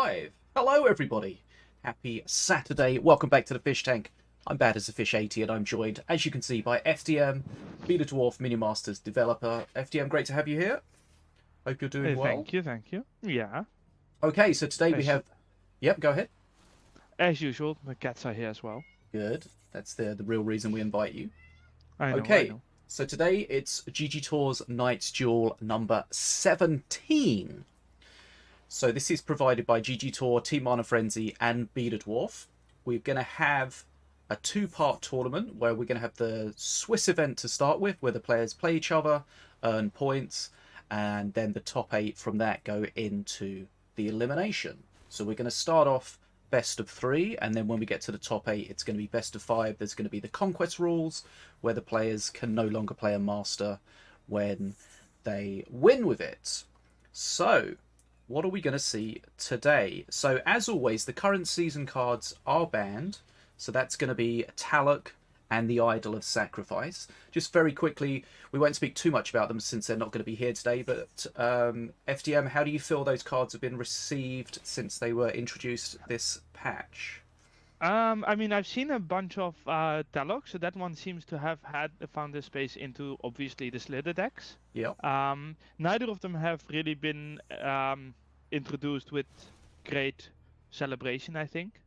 Live. Hello everybody. Happy Saturday. Welcome back to the Fish Tank. I'm Bad as a Fish 80 and I'm joined, as you can see, by FDM, Betadwarf, Minion Masters Developer. FDM, great to have you here. Hope you're doing well. Thank you. Yeah. Okay, so today we have... Yep, go ahead. As usual, the cats are here as well. Good. That's the real reason we invite you. I know, okay, I know. So today it's GGtoor's Night's Duel number 17. So this is provided by GGtoor, Team Mana Frenzy, and Betadwarf. We're going to have a two-part tournament where we're going to have the Swiss event to start with, where the players play each other, earn points, and then the top 8 from that go into the elimination. So we're going to start off best of 3, and then when we get to the top 8, it's going to be best of 5. There's going to be the conquest rules, where the players can no longer play a master when they win with it. So what are we going to see today? So as always, the current season cards are banned. So that's going to be Taluk and the Idol of Sacrifice. Just very quickly, we won't speak too much about them since they're not going to be here today. But FDM, how do you feel those cards have been received since they were introduced this patch? I mean, I've seen a bunch of Taluk, so that one seems to have found a space into, obviously, the Slither decks. Yeah. Neither of them have really been introduced with great celebration, I think.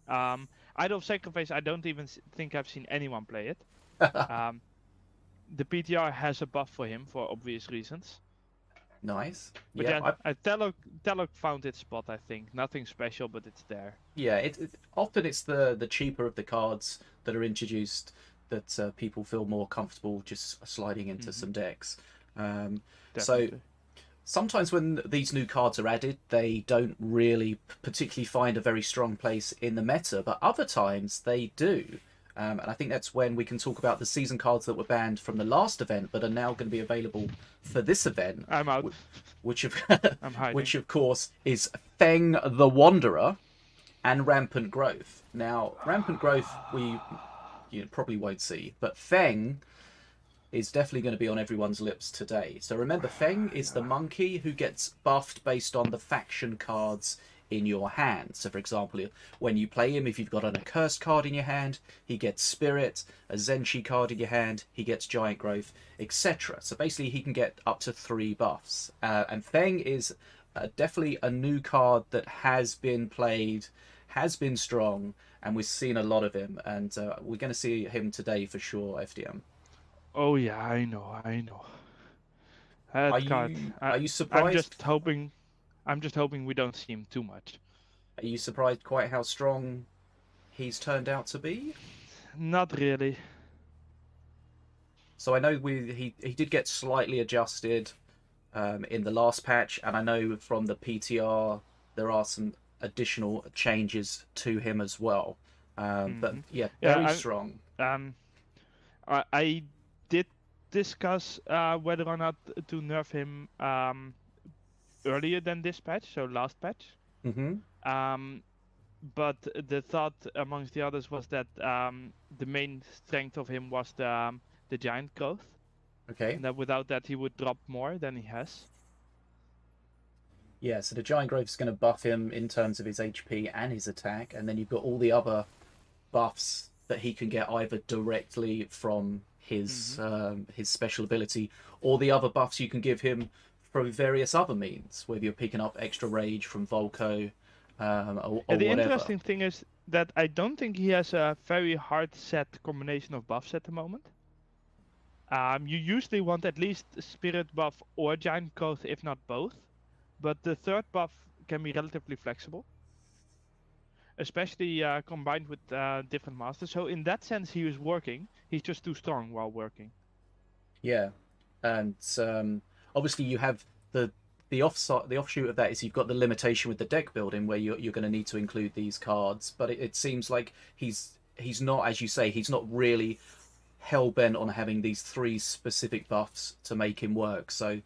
Idol of Sacrifice, I don't even think I've seen anyone play it. The PTR has a buff for him for obvious reasons. Nice. But yeah, Taluk found its spot, I think. Nothing special, but it's there. Yeah, often it's the cheaper of the cards that are introduced that people feel more comfortable just sliding into some decks. So sometimes when these new cards are added, they don't really particularly find a very strong place in the meta, but other times they do. And I think that's when we can talk about the season cards that were banned from the last event, but are now going to be available for this event. I'm out. Which of course is Feng the Wanderer and Rampant Growth. Now, Rampant Growth you probably won't see, but Feng is definitely going to be on everyone's lips today. So remember, Feng is the monkey who gets buffed based on the faction cards in your hand. So for example, when you play him, if you've got an accursed card in your hand, he gets Spirit, a Zenshi card in your hand, he gets Giant Growth, etc. So basically he can get up to 3 buffs. And Feng is definitely a new card that has been played, has been strong, and we've seen a lot of him, and we're going to see him today for sure, FDM. Oh yeah, I know. Are you surprised? I'm just hoping we don't see him too much. Are you surprised quite how strong he's turned out to be? Not really. So I know he did get slightly adjusted in the last patch, and I know from the PTR there are some additional changes to him as well. But yeah, very strong. I did discuss whether or not to nerf him earlier than this patch, so last patch. But the thought amongst the others was that the main strength of him was the giant growth. Okay. And that without that he would drop more than he has. Yeah, so the giant growth is going to buff him in terms of his HP and his attack, and then you've got all the other buffs that he can get either directly from his special ability, or the other buffs you can give him through various other means, whether you're picking up extra rage from Volko or the whatever. Interesting thing is that I don't think he has a very hard set combination of buffs at the moment. You usually want at least Spirit buff or Giant Growth, if not both. But the third buff can be relatively flexible, especially combined with different masters. So in that sense, he is working. He's just too strong while working. Yeah, and obviously you have the offshoot of that is you've got the limitation with the deck building where you're going to need to include these cards. But it seems like he's not, as you say, he's not really hell-bent on having these 3 specific buffs to make him work. So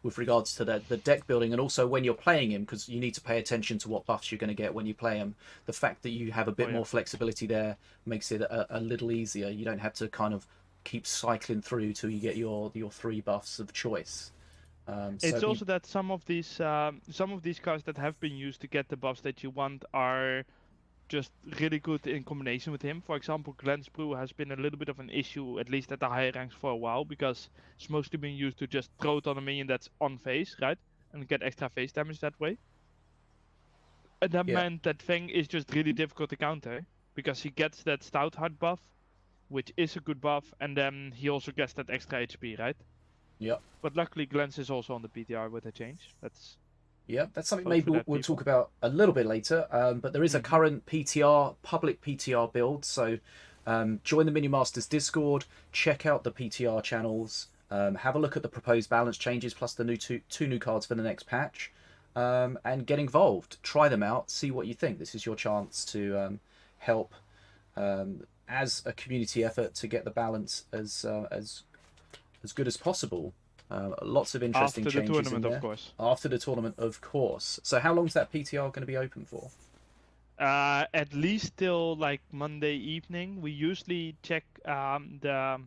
with regards to the deck building, and also when you're playing him, because you need to pay attention to what buffs you're going to get when you play him, the fact that you have a bit more flexibility there makes it a little easier. You don't have to kind of keep cycling through till you get your 3 buffs of choice. It's also that some of these cards that have been used to get the buffs that you want are just really good in combination with him. For example, Glenn's Brew has been a little bit of an issue, at least at the higher ranks for a while, because it's mostly been used to just throw it on a minion that's on phase, right? And get extra phase damage that way. And that meant that Feng is just really difficult to counter, because he gets that Stout Heart buff, which is a good buff, and then he also gets that extra HP, right? Yep. But luckily Glenn's is also on the PTR with a change. That's something maybe we'll talk about a little bit later. But there is a current PTR, public PTR build. So join the Minion Masters Discord, check out the PTR channels, have a look at the proposed balance changes plus the two new cards for the next patch, and get involved. Try them out, see what you think. This is your chance to help as a community effort to get the balance as good as possible. Lots of interesting changes after the tournament, in there. Of course. After the tournament, of course. So how long is that PTR going to be open for? At least till like Monday evening. We usually check the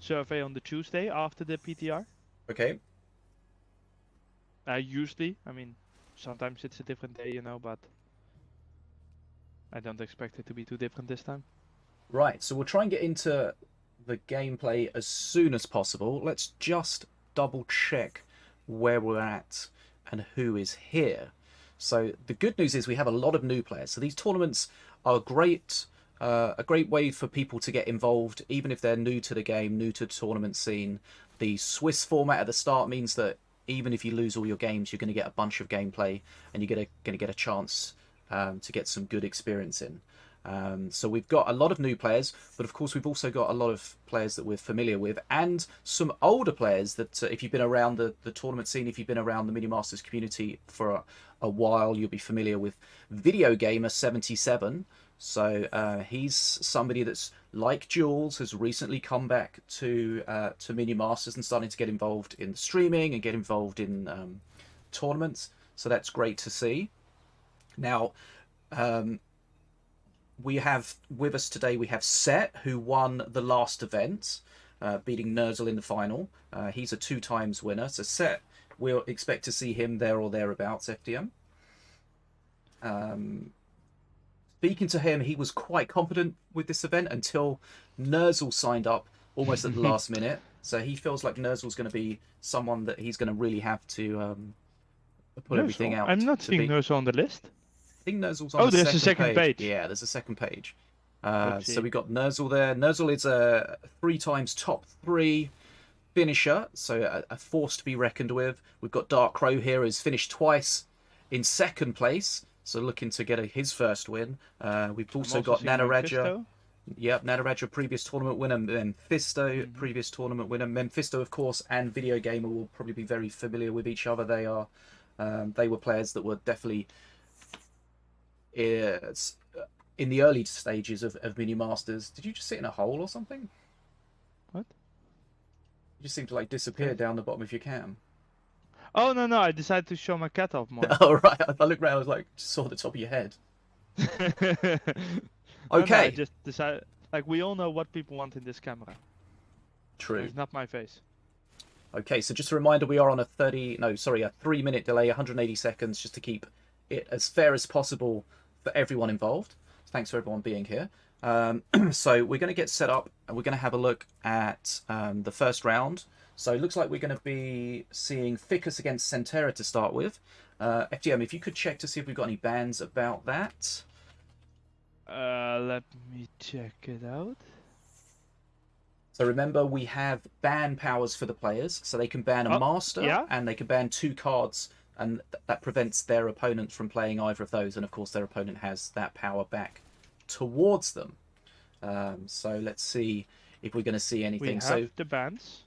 survey on the Tuesday after the PTR. Okay. Usually, I mean, sometimes it's a different day, you know, but I don't expect it to be too different this time. Right, so we'll try and get into the gameplay as soon as possible. Let's just double check where we're at and who is here. So the good news is we have a lot of new players. So these tournaments are a great way for people to get involved, even if they're new to the game, new to the tournament scene. The Swiss format at the start means that even if you lose all your games, you're going to get a bunch of gameplay and you're going to get a chance to get some good experience in. So we've got a lot of new players, but of course we've also got a lot of players that we're familiar with, and some older players that if you've been around the tournament scene, if you've been around the Minion Masters community for a while, you'll be familiar with Video Gamer 77. So he's somebody that's, like Duels, has recently come back to Minion Masters and starting to get involved in the streaming and get involved in tournaments. So that's great to see. Now, we have with us today, we have Set, who won the last event, beating Nerzl in the final. He's a 2 times winner. So Set, we'll expect to see him there or thereabouts, FDM. Speaking to him, he was quite confident with this event until Nerzl signed up almost at the last minute. So he feels like Nerzl's going to be someone that he's going to really have to put everything out. I'm not seeing Nerzl on the list. I think Nerzl's on there's a second page. Yeah, there's a second page. So we got Nerzl there. Nerzl is a 3 times top 3 finisher, so a force to be reckoned with. We've got DarkCrow here, who's finished twice in 2nd place, so looking to get his first win. We've also got Nataraja. Yep, Nataraja, previous tournament winner. Memfisto, previous tournament winner. Memfisto, of course, and Video Gamer will probably be very familiar with each other. They were players that were definitely in the early stages of Minion Masters. Did you just sit in a hole or something? What? You just seem to like disappear down the bottom of your cam. Oh no, I decided to show my cat off more. Oh right, I looked around, I was like, just saw the top of your head. Okay. I just decided, like, we all know what people want in this camera. True. It's not my face. Okay, so just a reminder, we are on a 3-minute delay, 180 seconds, just to keep it as fair as possible for everyone involved. Thanks for everyone being here. So we're going to get set up and we're going to have a look at the first round. So it looks like we're going to be seeing Ficus against Sentera to start with. FDM, if you could check to see if we've got any bans about that. Let me check it out. So remember, we have ban powers for the players, so they can ban a master and they can ban 2 cards, and that prevents their opponent from playing either of those, and of course their opponent has that power back towards them. So let's see if we're going to see anything. We have the bans.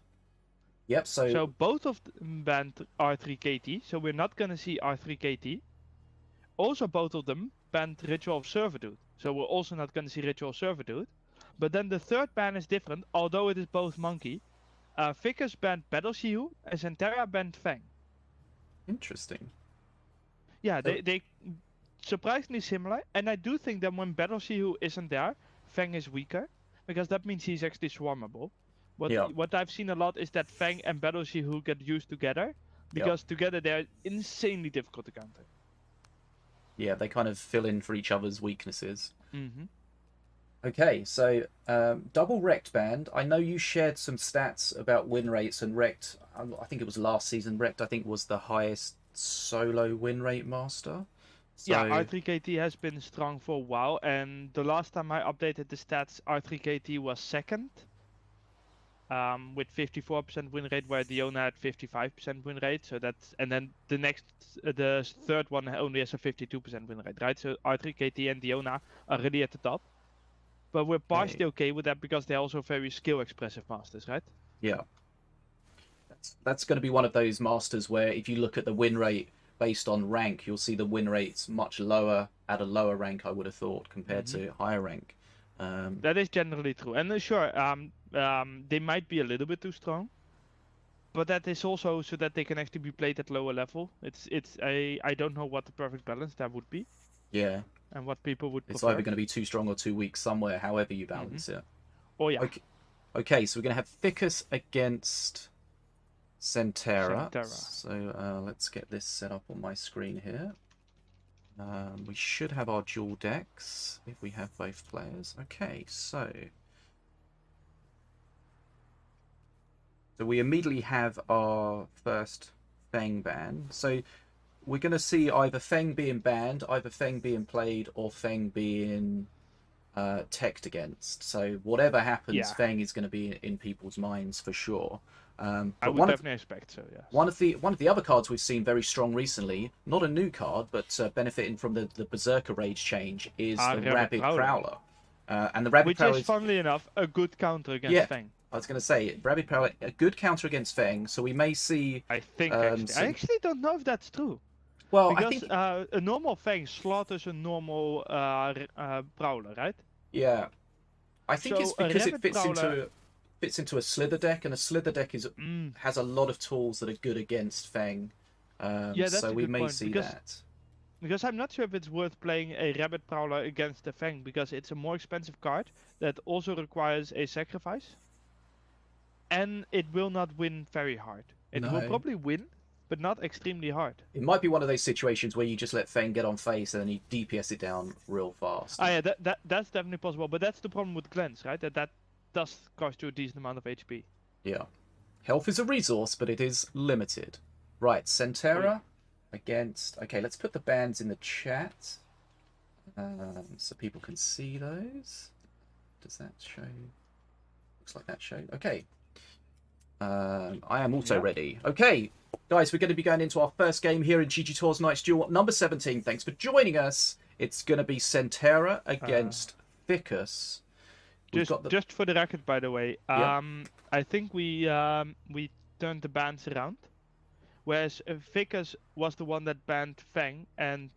Yep, so both of them banned R3KT, so we're not going to see R3KT. Also, both of them banned Ritual of Servitude, so we're also not going to see Ritual of Servitude. But then the third ban is different, although it is both monkey. Ficus banned Badjo and Sentera banned Feng. Interesting. Yeah, they surprisingly similar, and I do think that when Badjo isn't there, Feng is weaker, because that means he's actually swarmable. What I've seen a lot is that Fang and Badjo get used together, because together they're insanely difficult to counter. Yeah, they kind of fill in for each other's weaknesses. Mm-hmm. Okay, so double Rect band. I know you shared some stats about win rates, and Rect, I think it was last season, Rect I think was the highest solo win rate master. So... Yeah, R3KT has been strong for a while, and the last time I updated the stats, R3KT was second, with 54% win rate, where Diona had 55% win rate. So that's, and then the third one only has a 52% win rate, right? So R3KT and Diona are really at the top. But we're partially okay with that because they're also very skill expressive masters, right? Yeah. That's going to be one of those masters where if you look at the win rate based on rank, you'll see the win rate's much lower at a lower rank, I would have thought, compared to higher rank. That is generally true. And sure, they might be a little bit too strong, but that is also so that they can actually be played at lower level. I don't know what the perfect balance that would be. Yeah. And what people would prefer. It's either going to be too strong or too weak somewhere, however you balance it. Oh, yeah. Okay, so we're going to have Ficus against Sentera. So let's get this set up on my screen here. We should have our dual decks if we have both players. Okay, so we immediately have our first Fang ban. So we're going to see either Feng being banned, either Feng being played, or Feng being teched against. So whatever happens, Feng is going to be in people's minds for sure. I would definitely expect so, yes. One of the other cards we've seen very strong recently, not a new card, but benefiting from the Berserker Rage change, is the Rabid Prowler. And the Rabid Prowler is, funnily enough, a good counter against Feng. I was going to say, Rabid Prowler, a good counter against Feng, so we may see... I think, actually. I actually don't know if that's true. Well, because I think a normal Fang slaughters a normal Prowler, right? Yeah. I think it's because it fits into a Slither deck, and a Slither deck has a lot of tools that are good against Feng. That's so a we good may point, see that. Because I'm not sure if it's worth playing a Rabbit Prowler against the Feng, because it's a more expensive card that also requires a sacrifice. And it will not win very hard. It will probably win, but not extremely hard. It might be one of those situations where you just let Feng get on face and then you DPS it down real fast. Oh yeah, that's definitely possible, but that's the problem with Cleanse, right? That does cost you a decent amount of HP. Yeah. Health is a resource, but it is limited. Right, Sentera against... Okay, let's put the bans in the chat so people can see those. Does that show? Looks like that showed. Okay. I am also ready. Okay, guys, we're going to be going into our first game here in GGtoor's Night's Duel, number 17. Thanks for joining us. It's going to be Sentera against Ficus. Just for the record, by the way, I think we turned the bans around, whereas Ficus was the one that banned Feng, and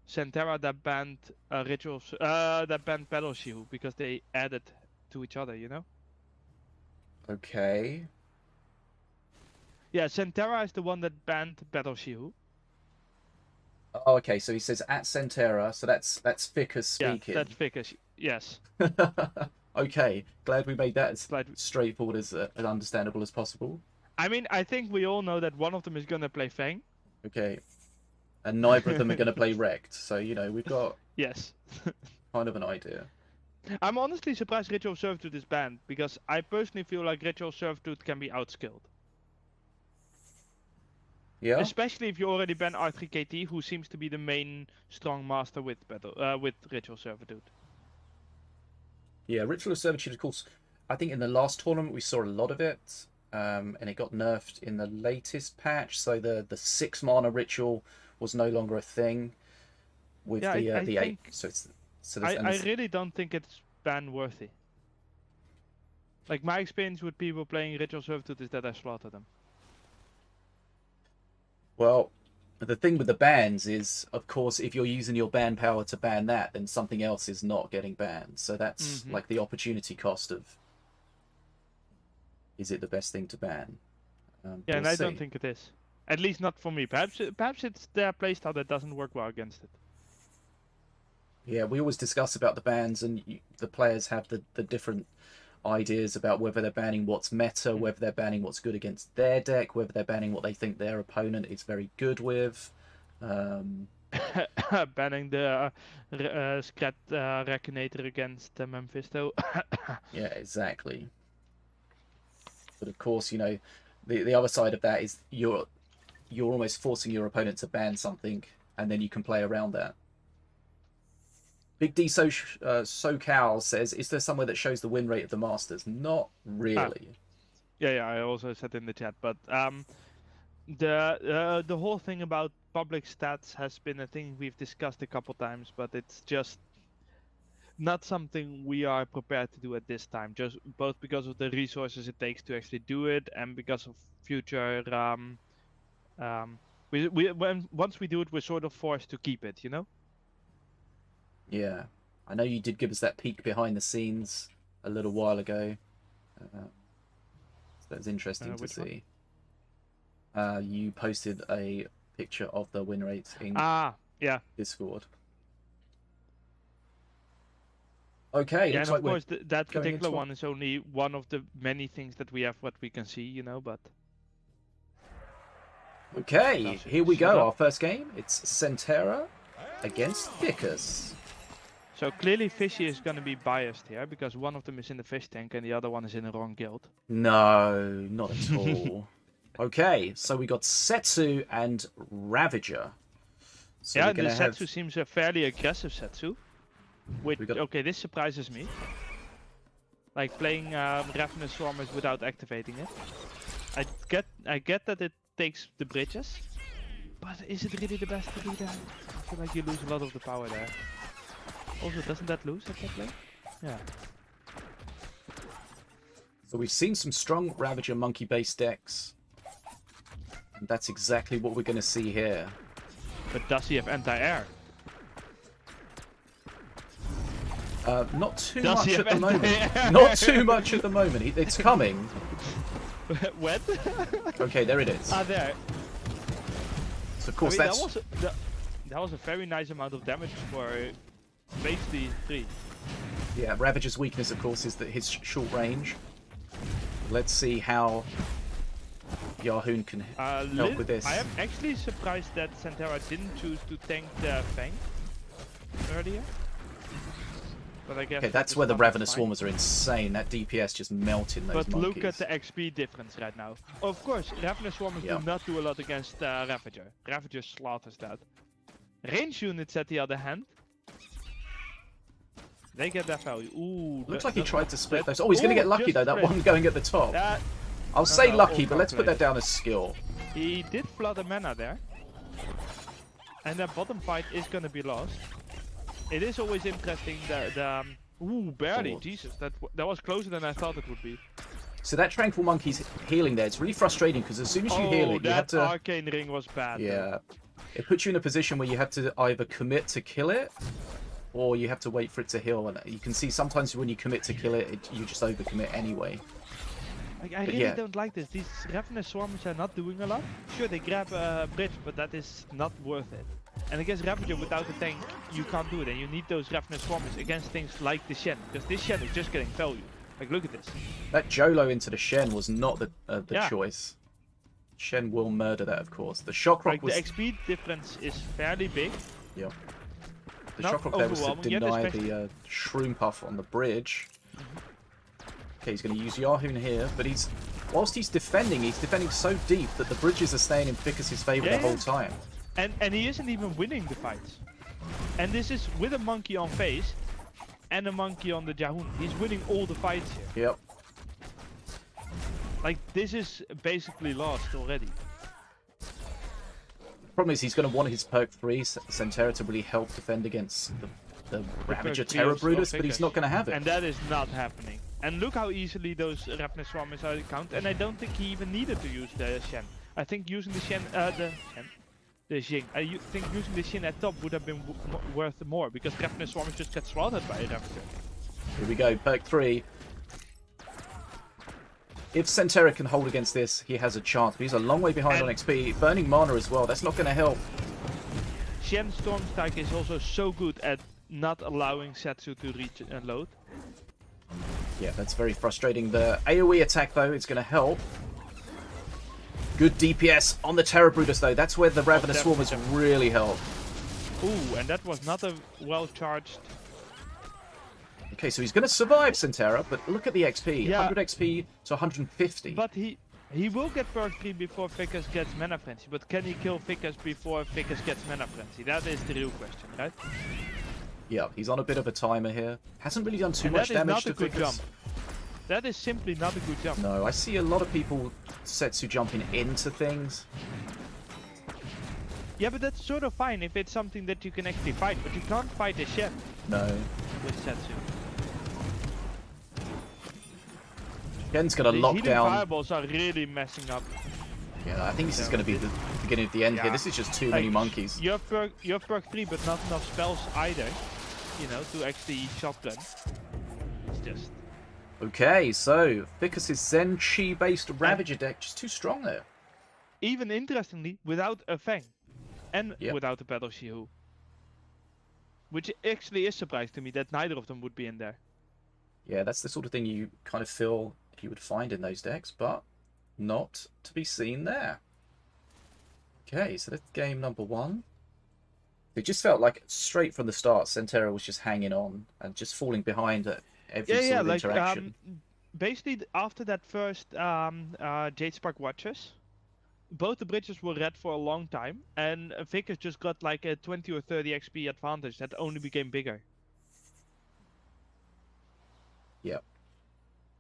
Sentera that banned Rituals, that banned Battle Shield, because they added to each other, you know? Okay. Yeah, Sentera is the one that banned Battle Shield. Oh, okay, so he says at Sentera, so that's Ficus speaking. Yeah, that's Ficus, yes. Okay, glad we made that as straightforward as understandable as possible. I mean, I think we all know that one of them is going to play Feng. Okay. And neither of them are going to play Rect, so, you know, we've got kind of an idea. I'm honestly surprised Ritual of Servitude is banned, because I personally feel like Ritual of Servitude can be outskilled. Yeah. Especially if you already ban R3KT, who seems to be the main strong master with Ritual Servitude. Yeah, Ritual of Servitude, of course, I think in the last tournament we saw a lot of it, and it got nerfed in the latest patch, so the 6 mana Ritual was no longer a thing with the 8. So I really don't think it's ban worthy. Like, my experience with people playing Ritual Servitude is that I slaughter them. Well, the thing with the bans is, of course, if you're using your ban power to ban that, then something else is not getting banned. So that's like the opportunity cost of, is it the best thing to ban? Yeah, and I don't think it is. At least not for me. Perhaps it's their playstyle that doesn't work well against it. Yeah, we always discuss about the bans, and the players have the different ideas about whether they're banning what's meta, whether they're banning what's good against their deck, whether they're banning what they think their opponent is very good with. Banning the Scrat Reckinator against Memfisto. Yeah, exactly. But of course, you know, the other side of that is you're almost forcing your opponent to ban something, and then you can play around that. Big D SoCal says, is there somewhere that shows the win rate of the Masters? Not really. Yeah, I also said in the chat, but the whole thing about public stats has been a thing we've discussed a couple times, but it's just not something we are prepared to do at this time. Just both because of the resources it takes to actually do it, and because of future. Once we do it, we're sort of forced to keep it, you know. Yeah, I know you did give us that peek behind the scenes a little while ago. So that was interesting to see. You posted a picture of the win rate in Discord. Okay, yeah, looks and of like course that particular into one is only one of the many things that we have what we can see, you know, but... Okay, here we go, our first game. It's Sentera against Ficus. So clearly Fishy is going to be biased here, because one of them is in the fish tank and the other one is in the wrong guild. No, not at all. Okay, so we got Setsu and Ravager. So yeah, the Setsu seems a fairly aggressive Setsu. Which, okay, this surprises me. Like playing Ravenous Swarmers without activating it. I get that it takes the bridges, but is it really the best to do that? I feel like you lose a lot of the power there. Also, doesn't that lose at that play? Yeah. So we've seen some strong Ravager monkey-based decks. And that's exactly what we're going to see here. But does he have anti-air? Not too much at the moment. Not too much at the moment. It's coming. When? Okay, there it is. There. So of course that's... That was a very nice amount of damage for basically 3. Yeah, Ravager's weakness, of course, is that his short range. Let's see how Yahoon can help with this. I am actually surprised that Sentera didn't choose to tank the Fang earlier. But I guess okay, that's where the Ravenous Swarmers are insane. That DPS just melting those monkeys. But look at the XP difference right now. Of course, Ravenous Swarmers do not do a lot against Ravager. Ravager slaughters that. Range units, at the other hand, they get that value. Ooh, looks like he tried to split those. Oh, he's going to get lucky though. That one going at the top. I'll say no, lucky, but let's put that down as skill. He did flood a mana there. And that bottom fight is going to be lost. It is always interesting that ooh, barely. Jesus, that was closer than I thought it would be. So that Tranquil Monkey's healing there, it's really frustrating because as soon as you heal it, you have to... that Arcane Ring was bad. Yeah. It puts you in a position where you have to either commit to kill it, or you have to wait for it to heal. And you can see sometimes when you commit to kill it, you just overcommit anyway. I really don't like this. These Ravenous Swarmers are not doing a lot. Sure, they grab a bridge, but that is not worth it. And against Ravager without a tank, you can't do it. And you need those Ravenous Swarmers against things like the Shen. Because this Shen is just getting value. Like, look at this. That Jolo into the Shen was not the choice. Shen will murder that, of course. The Shock Rock was... The XP difference is fairly big. Yeah. The Shock Rock there was to deny the Shroom Puff on the bridge. Okay, he's going to use Yahoon here, but whilst he's defending so deep that the bridges are staying in Ficus's favour the whole time. And he isn't even winning the fights. And this is with a monkey on face and a monkey on the Yahoon. He's winning all the fights here. Yep. Like, this is basically lost already. The problem is he's going to want his perk 3, Sentera, to really help defend against the Ravager Terror Brooders, but he's not going to have it. And that is not happening. And look how easily those Ravenous Swarmers are counted. And I don't think he even needed to use the Shen. I think using the Shen, the Jing. I think using the Shen at top would have been worth more, because Ravenous Swarmers just get slaughtered by a Ravager. Here we go, perk 3. If Sentera can hold against this, he has a chance, but he's a long way behind on XP. Burning mana as well, that's not going to help. Shen Stormstrike is also so good at not allowing Setsu to reach and load. Yeah, that's very frustrating. The AoE attack, though, is going to help. Good DPS on the Terror Bruters, though. That's where the Ravenous Swarmers really help. Ooh, and that was not a well-charged... Okay, so he's going to survive Sentera, but look at the XP. Yeah. 100 XP to 150. But he will get perk 3 before Ficus gets Mana Frenzy, but can he kill Ficus before Ficus gets Mana Frenzy? That is the real question, right? Yeah, he's on a bit of a timer here. Hasn't really done too And much damage to that is not a good Ficus. jump. That is simply not a good jump. No, I see a lot of people Setsu jumping into things. Yeah, but that's sort of fine if it's something that you can actually fight, but you can't fight a Shen. No. With Setsu. Gen's going to lock These down. fireballs are really messing up. Yeah, I think this is going to be the beginning of the end here. This is just too many monkeys. You have perk 3, but not enough spells either, you know, to actually shotgun. It's just... Okay, so Ficus's Zen Chi based Ravager deck just too strong there. Even interestingly, without a Fang. And without a Battle Shihu. Which actually is surprising to me that neither of them would be in there. Yeah, that's the sort of thing you kind of feel you would find in those decks, but not to be seen there. Okay, so that's game number 1. It just felt like straight from the start, Sentera was just hanging on and just falling behind at every sort of interaction. Basically, after that first Jade Spark Watchers, both the bridges were red for a long time, and Ficus just got like a 20 or 30 XP advantage that only became bigger. Yep.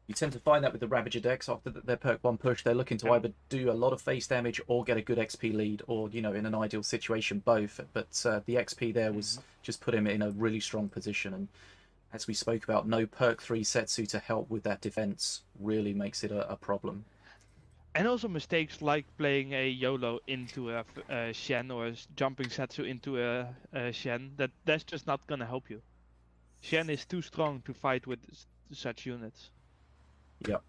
You tend to find that with the Ravager decks after their perk 1 push, they're looking to either do a lot of face damage or get a good XP lead, or, you know, in an ideal situation, both. But the XP there was just put him in a really strong position, and as we spoke about, no perk 3 Setsu to help with that defense really makes it a problem. And also mistakes like playing a YOLO into a Shen or jumping Setsu into a Shen, that's just not gonna help you. Shen is too strong to fight with such units. Yep.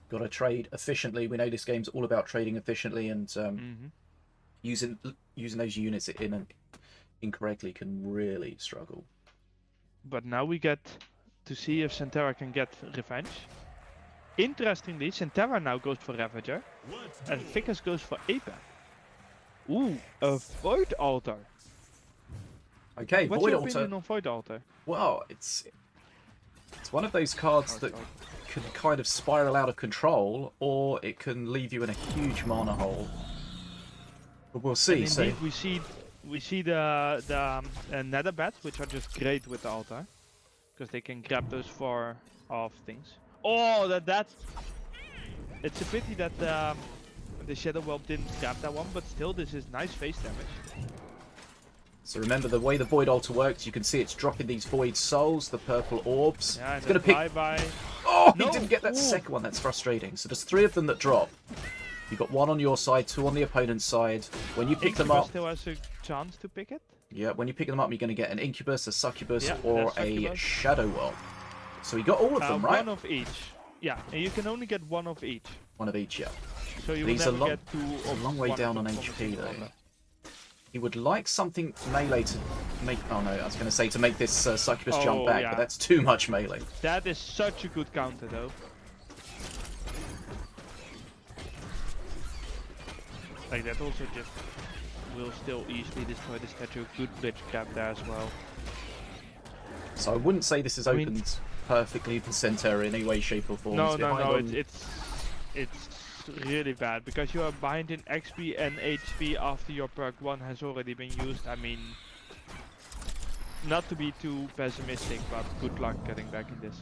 Got to trade efficiently. We know this game's all about trading efficiently, and using those units incorrectly can really struggle. But now we get to see if Sentera can get revenge. Interestingly, Sentera now goes for Ravager, and Ficus goes for Apex. Ooh, a Void Altar. Okay, What's Void your Altar. opinion on Void Altar? Well, it's one of those cards that can kind of spiral out of control, or it can leave you in a huge mana hole. But we'll see. And indeed, we see the nether bats, which are just great with the altar, because they can grab those 4 off things. Oh, it's a pity that the Shadow Whelp didn't grab that one, but still, this is nice face damage. So remember, the way the Void Altar works, you can see it's dropping these Void Souls, the purple orbs. Yeah, it's going to pick... Bye-bye. Oh, no! He didn't get that second one. That's frustrating. So there's 3 of them that drop. You've got 1 on your side, 2 on the opponent's side. When you pick them up... still has a chance to pick it? Yeah, when you pick them up, you're going to get an Incubus, a Succubus, or a Shadow Whelp. So we got all of them, right? 1 of each. Yeah, and you can only get 1 of each. 1 of each, yeah. So you will never get 2 a long way down on HP, though. He would like something melee to make... Oh no, I was going to say to make this Succubus jump back, but that's too much melee. That is such a good counter, though. Like, that also just will still easily destroy the statue. Good bridge grab there as well. So I wouldn't say this is opened perfectly for Sentera in any way, shape or form. No, it's really bad, because you are behind in XP and HP after your perk 1 has already been used. I mean, not to be too pessimistic, but good luck getting back in this.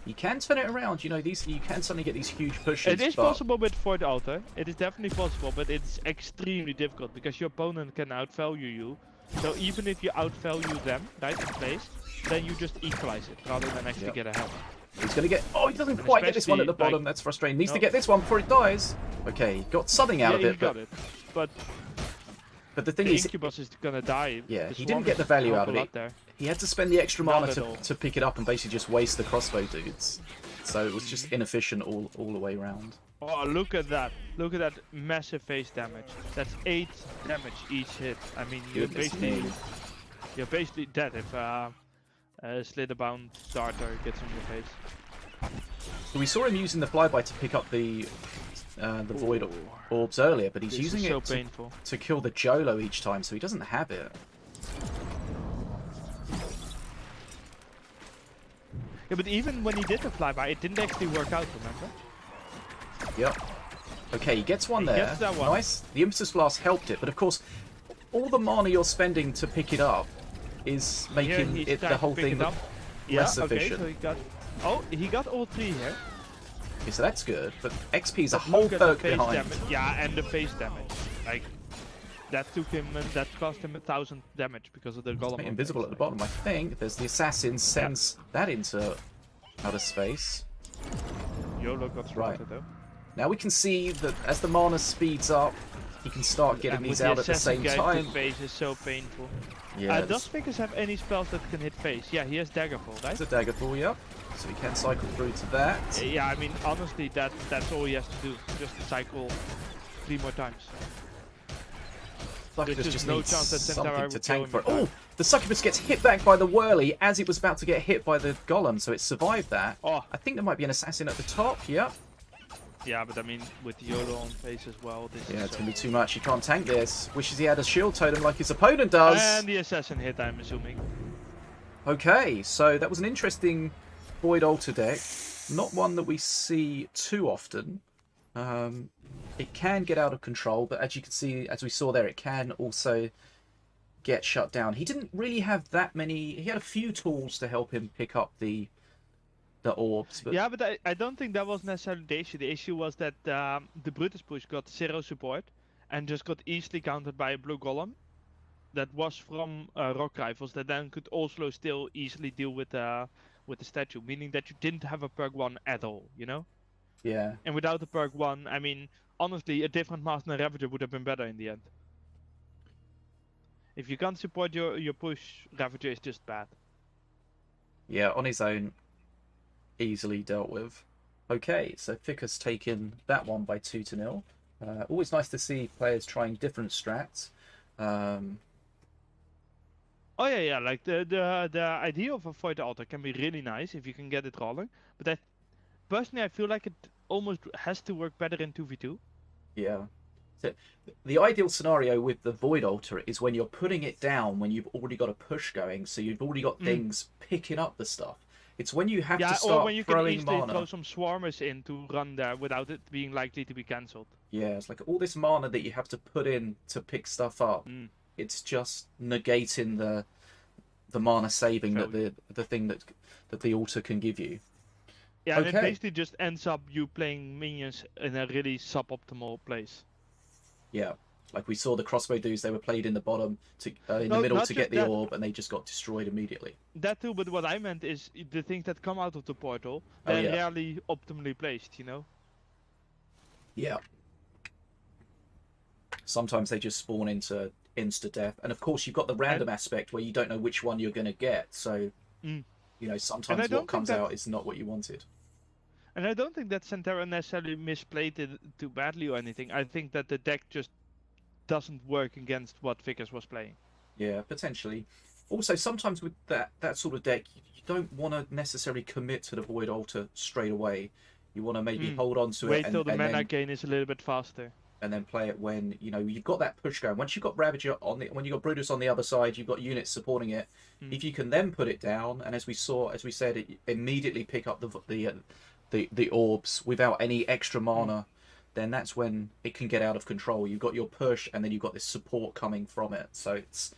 You can turn it around, you know, you can suddenly get these huge pushes. It is possible with Void Altar, it is definitely possible, but it's extremely difficult, because your opponent can outvalue you. So even if you outvalue them, right, in place, then you just equalize it, rather than actually get ahead. He's going to get... Oh, he doesn't quite get this one at the bottom. That's frustrating. Needs to get this one before it dies. Okay, got something out of it. He got it. But the thing is... Incubus is going to die. Yeah, he didn't get the value out of it. He had to spend the extra mana to pick it up and basically just waste the crossbow dudes. So it was just inefficient all the way around. Oh, look at that. Look at that massive face damage. That's 8 damage each hit. I mean, you're basically dead if Slitherbound darter gets on your face. So we saw him using the flyby to pick up the void orbs earlier, but he's using it to kill the Jolo each time, so he doesn't have it. Yeah, but even when he did the flyby, it didn't actually work out, remember? Yep. Okay, he gets one there. Gets that one. Nice. The Impetus Blast helped it, but of course, all the mana you're spending to pick it up is making it the whole thing less efficient. So he got... Oh, he got all 3 here. Okay, so that's good, but XP is a whole perk behind. Damage. Yeah, and the face damage. Like, that took him, that cost him 1,000 damage because of the golem. Invisible at the bottom, I think. There's the assassin, sends that into outer space. YOLO got spotted though. Now we can see that as the mana speeds up, he can start getting these out at the same time. Face is so painful. Yeah. Does Ficus have any spells that can hit face? Yeah, he has Daggerfall, right? It's a Daggerfall, yep. So he can cycle through to that. Yeah, I mean, honestly, that's all he has to do. Just cycle 3 more times. Succubus just no needs chance that something to tank for it. Oh! The Succubus gets hit back by the Whirly as it was about to get hit by the Golem, so it survived that. Oh. I think there might be an assassin at the top, yep. Yeah, but I mean, with YOLO on face as well. This yeah, is it's going to be too much. He can't tank this. Wishes he had a shield totem like his opponent does. And the assassin hit, I'm assuming. Okay, so that was an interesting Void Altar deck. Not one that we see too often. It can get out of control, but as you can see, as we saw there, it can also get shut down. He didn't really have that many... He had a few tools to help him pick up the orbs. But... Yeah, but I don't think that was necessarily the issue. The issue was that the Brutus push got 0 support and just got easily countered by a blue golem that was from rock rifles that then could also still easily deal with the statue, meaning that you didn't have a perk 1 at all, you know? Yeah. And without the perk 1, I mean, honestly, a different Master and Ravager would have been better in the end. If you can't support your push, Ravager is just bad. Yeah, on his own, easily dealt with. Okay, so Ficus taking that one by 2-0. Always nice to see players trying different strats. Oh yeah, like the idea of a Void Altar can be really nice if you can get it rolling. But personally, I feel like it almost has to work better in 2v2. Yeah. So the ideal scenario with the Void Altar is when you're putting it down when you've already got a push going, so you've already got things picking up the stuff. It's when you have to start or when you throwing can easily mana. throw some swarmers in to run there without it being likely to be cancelled. Yeah, it's like all this mana that you have to put in to pick stuff up. It's just negating the mana saving that the thing that the altar can give you. Yeah, and it basically just ends up you playing minions in a really suboptimal place. Yeah, like we saw the crossbow dudes, they were played in the bottom in the middle to get the orb, and they just got destroyed immediately. That too, but what I meant is the things that come out of the portal, they're rarely optimally placed, you know? Yeah. Sometimes they just spawn into insta-death. And of course, you've got the random aspect where you don't know which one you're going to get. So, you know, sometimes what comes out is not what you wanted. And I don't think that Sentera necessarily misplayed it too badly or anything. I think that the deck just doesn't work against what Ficus was playing. Yeah, potentially. Also, sometimes with that sort of deck, you don't want to necessarily commit to the Void Altar straight away. You want to maybe hold on to it. Wait till the mana gain is a little bit faster. And then play it when, you know, you've got that push going. Once you've got Ravager when you've got Brutus on the other side, you've got units supporting it. If you can then put it down, and as we said, it immediately pick up the orbs without any extra mana, then that's when it can get out of control. You've got your push, and then you've got this support coming from it. So it's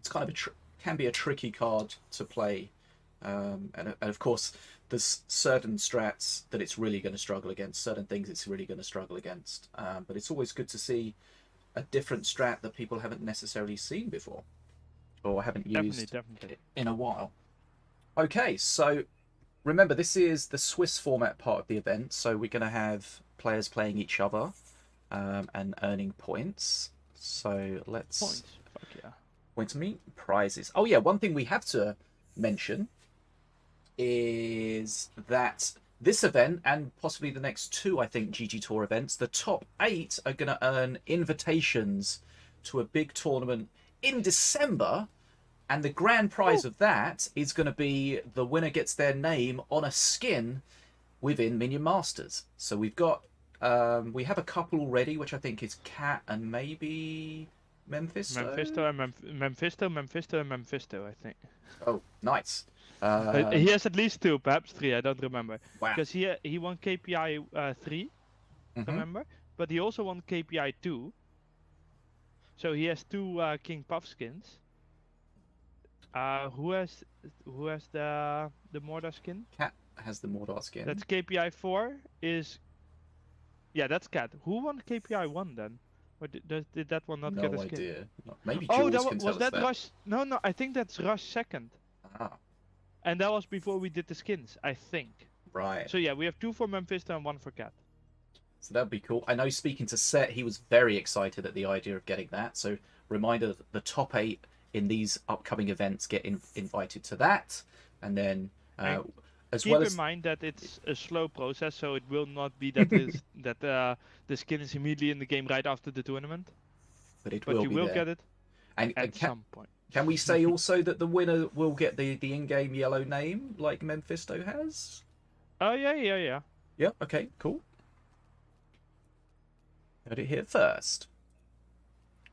kind of can be a tricky card to play, and of course there's certain strats that it's really going to struggle against, certain things it's really going to struggle against. But it's always good to see a different strat that people haven't necessarily seen before, or haven't used definitely. in a while. Okay, so remember, this is the Swiss format part of the event, so we're going to have players playing each other and earning points. So let's... Points? Fuck yeah. Points me? Prizes. Oh yeah, one thing we have to mention is that this event, and possibly the next 2, I think, GGtoor events, the top 8 are going to earn invitations to a big tournament in December And the grand prize of that is going to be the winner gets their name on a skin within Minion Masters. So we've got, we have a couple already, which I think is Cat and maybe Memfisto. Memfisto, and Memfisto, I think. Oh, nice. He has at least 2, perhaps 3. I don't remember. Wow. Because he won KPI 3, remember, but he also won KPI 2. So he has 2 King Puff skins. Who has the Mordor skin? Cat has the Mordor skin. That's KPI 4. Yeah, that's Cat. Who won KPI 1 then? Or did that one not get a skin? No idea. Maybe Oh, Jules can tell was us that that. Rush? No, I think that's Rush 2nd. Ah, And that was before we did the skins, I think. right. So yeah, we have 2 for Memfisto and 1 for Cat. So that'd be cool. I know speaking to Set, he was very excited at the idea of getting that. So reminder that the top 8 in these upcoming events get invited to that. And then as well as... Keep in mind that it's a slow process, so it will not be that the skin is immediately in the game right after the tournament. But you will there. get it and at some point. Can we say also that the winner will get the in-game yellow name like Memfisto has? Oh, yeah. Yeah, okay, cool. Heard it here first.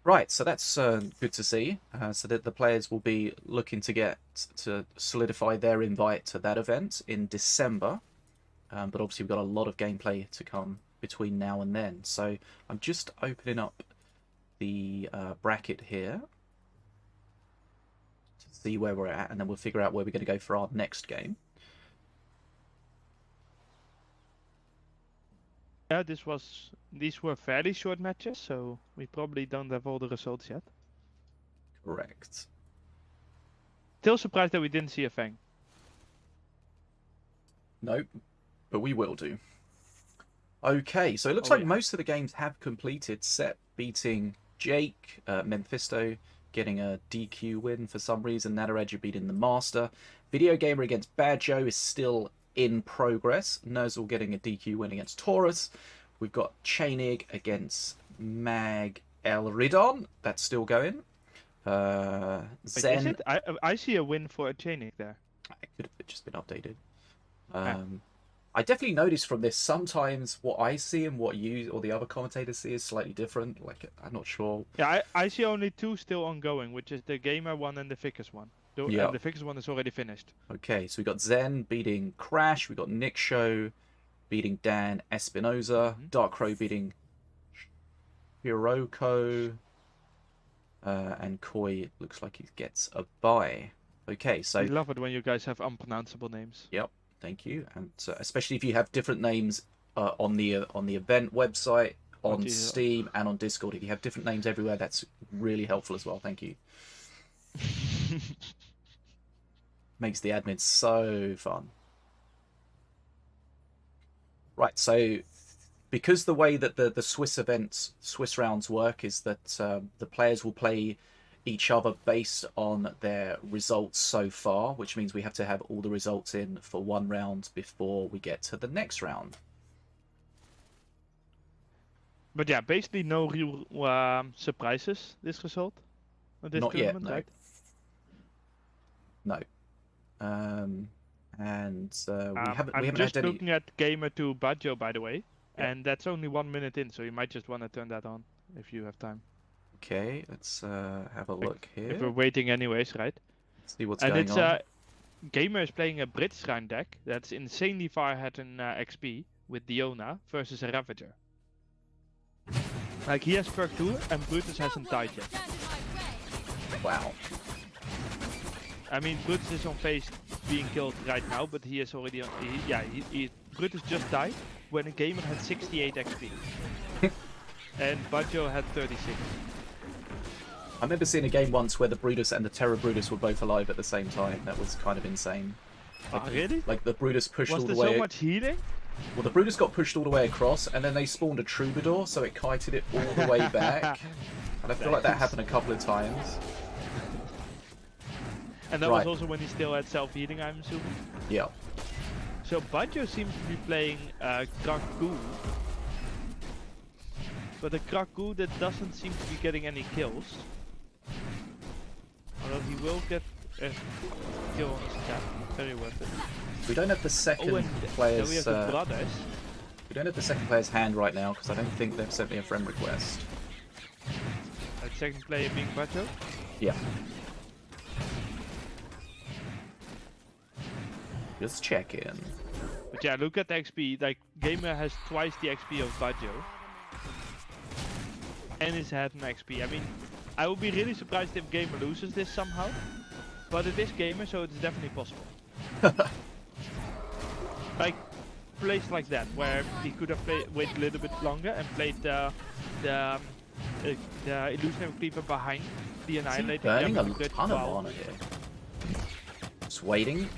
Right, so that's good to see. So that the players will be looking to solidify their invite to that event in December. But obviously we've got a lot of gameplay to come between now and then. So I'm just opening up the bracket here to see where we're at, and then we'll figure out where we're going to go for our next game. Yeah, these were fairly short matches, so we probably don't have all the results yet. Correct. Still surprised that we didn't see a Fang. Nope, but we will do. Okay, so it looks like most of the games have completed. Set beating Jake, Memfisto getting a DQ win for some reason, Nataraja beating the Master. Video Gamer against Badjo is still in progress. Nerzl getting a DQ win against Taurus. We've got Tjaenig against Mag Elridon. That's still going. Zen. Wait, is it? I see a win for a Tjaenig there. It could have just been updated. I definitely noticed from this sometimes what I see and what you or the other commentators see is slightly different. Like, I'm not sure. Yeah, I see only 2 still ongoing, which is the Gamer one and the Ficus one. Yeah. And the Ficus one is already finished. Okay, so we got Zen beating Crash. We got Nick Show beating Dan Espinoza. DarkCrow beating Hiroko. And Koi looks like he gets a bye. Okay, so... I love it when you guys have unpronounceable names. Yep, thank you. And especially if you have different names on the event website, on Steam, and on Discord. If you have different names everywhere, that's really helpful as well. Thank you. Makes the admin so fun. Right, so because the way that the Swiss rounds work is that the players will play each other based on their results so far, which means we have to have all the results in for one round before we get to the next round. But yeah, basically no real surprises this result. This Not yet, tournament, no. right? No. We haven't I'm had just any... looking at Gamer to Badjo, by the way, and that's only 1 minute in, so you might just want to turn that on if you have time. Okay, let's have a look here. If we're waiting anyways, right? Let's see what's going on. Gamer is playing a British round deck that's insanely far ahead in XP with Diona versus a Ravager. Like, he has perk 2 and Brutus hasn't died yet. Wow. I mean, Brutus is on phase being killed right now, but he is already on... Brutus just died when a Gamer had 68 XP. And Badjo had 36. I remember seeing a game once where the Brutus and the Terror Brutus were both alive at the same time. That was kind of insane. Like, really? Like the Brutus pushed all the way... Was there so much healing? Well, the Brutus got pushed all the way across, and then they spawned a Troubadour, so it kited it all the way back. And I feel like that happened a couple of times. And that was also when he still had self-healing, I'm assuming? Yeah. So Badjo seems to be playing Kraku. But a Kraku that doesn't seem to be getting any kills. Although he will get a kill on his tap. Very worth it. We don't have the second player's. We have the brothers. We don't have the second player's hand right now because I don't think they've sent me a friend request. The second player being Badjo? Yeah. Just check in. But yeah, look at the XP. Like, Gamer has twice the XP of Badjo. And he's had an XP. I mean, I would be really surprised if Gamer loses this somehow. But it is Gamer, so it's definitely possible. Like, plays like that, where he could have waited a little bit longer and played the Illusionary Cleaver behind the Annihilator. Burning a ton of mana here. Just waiting.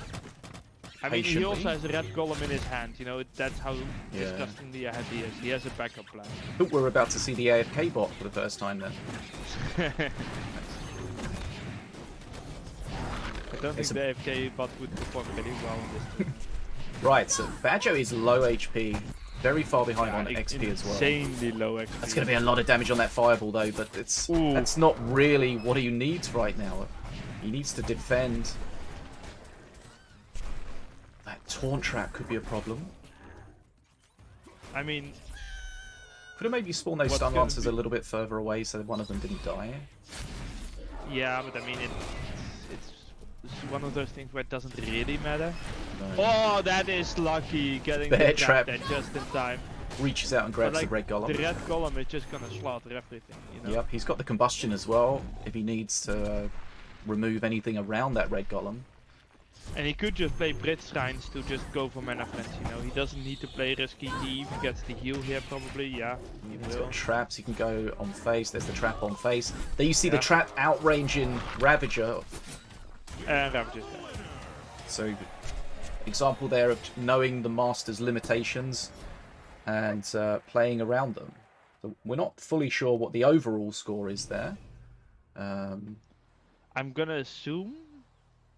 I mean, he also has a red golem in his hand, you know, that's how disgustingly ahead he is. He has a backup plan. I think we're about to see the AFK bot for the first time then. I don't think the AFK bot would perform really well on this. Right, so Badjo is low HP, very far behind on XP as well. Insanely low XP. That's going to be a lot of damage on that fireball though, but that's not really what he needs right now. He needs to defend. That taunt trap could be a problem. I mean, could have maybe spawned those stun lancers a little bit further away so that one of them didn't die. Yeah, but I mean, it's one of those things where it doesn't really matter. No. Oh, that is lucky, getting the trap there just in time. Reaches out and grabs the red golem. The red golem is just gonna slaughter everything, you know? Yep, he's got the combustion as well, if he needs to remove anything around that red golem. And he could just play Brit Shrines to just go for mana frenzy, you know? He doesn't need to play risky, he even gets the heal here probably, yeah. He's got traps, he can go on face, there's the trap on face. There you see the trap outranging Ravager. Ravager's there. So, example there of knowing the Master's limitations and playing around them. So we're not fully sure what the overall score is there. I'm gonna assume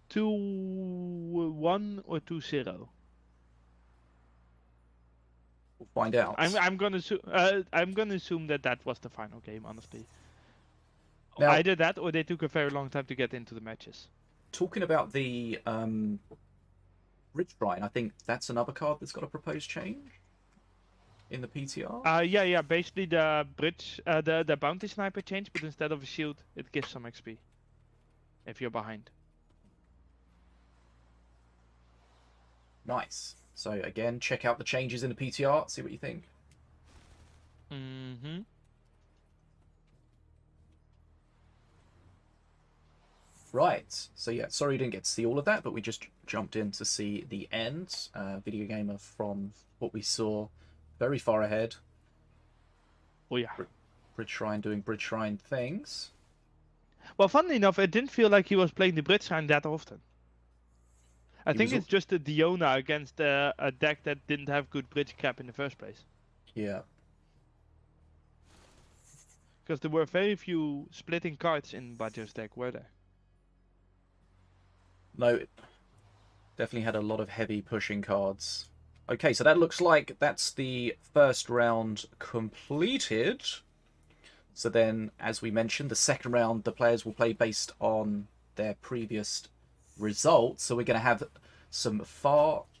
2-1 or 2-0. We'll find out. I'm gonna assume that was the final game, honestly. Now, either that or they took a very long time to get into the matches. Talking about the Rich Shrine, I think that's another card that's got a proposed change in the PTR. Yeah. Basically, the bridge, the bounty sniper changed, but instead of a shield, it gives some XP if you're behind. Nice. So again, check out the changes in the PTR. See what you think. Mm-hmm. Right, so yeah, sorry you didn't get to see all of that, but we just jumped in to see the end. Video Gamer from what we saw very far ahead. Oh yeah. Bridge Shrine doing Bridge Shrine things. Well, funnily enough, it didn't feel like he was playing the Bridge Shrine that often. I think it's just a Diona against a deck that didn't have good bridge cap in the first place. Yeah. Because there were very few splitting cards in Badjo's deck, were there? No, it definitely had a lot of heavy pushing cards. Okay, so that looks like that's the first round completed. So then, as we mentioned, the second round, the players will play based on their previous results. So we're going to have some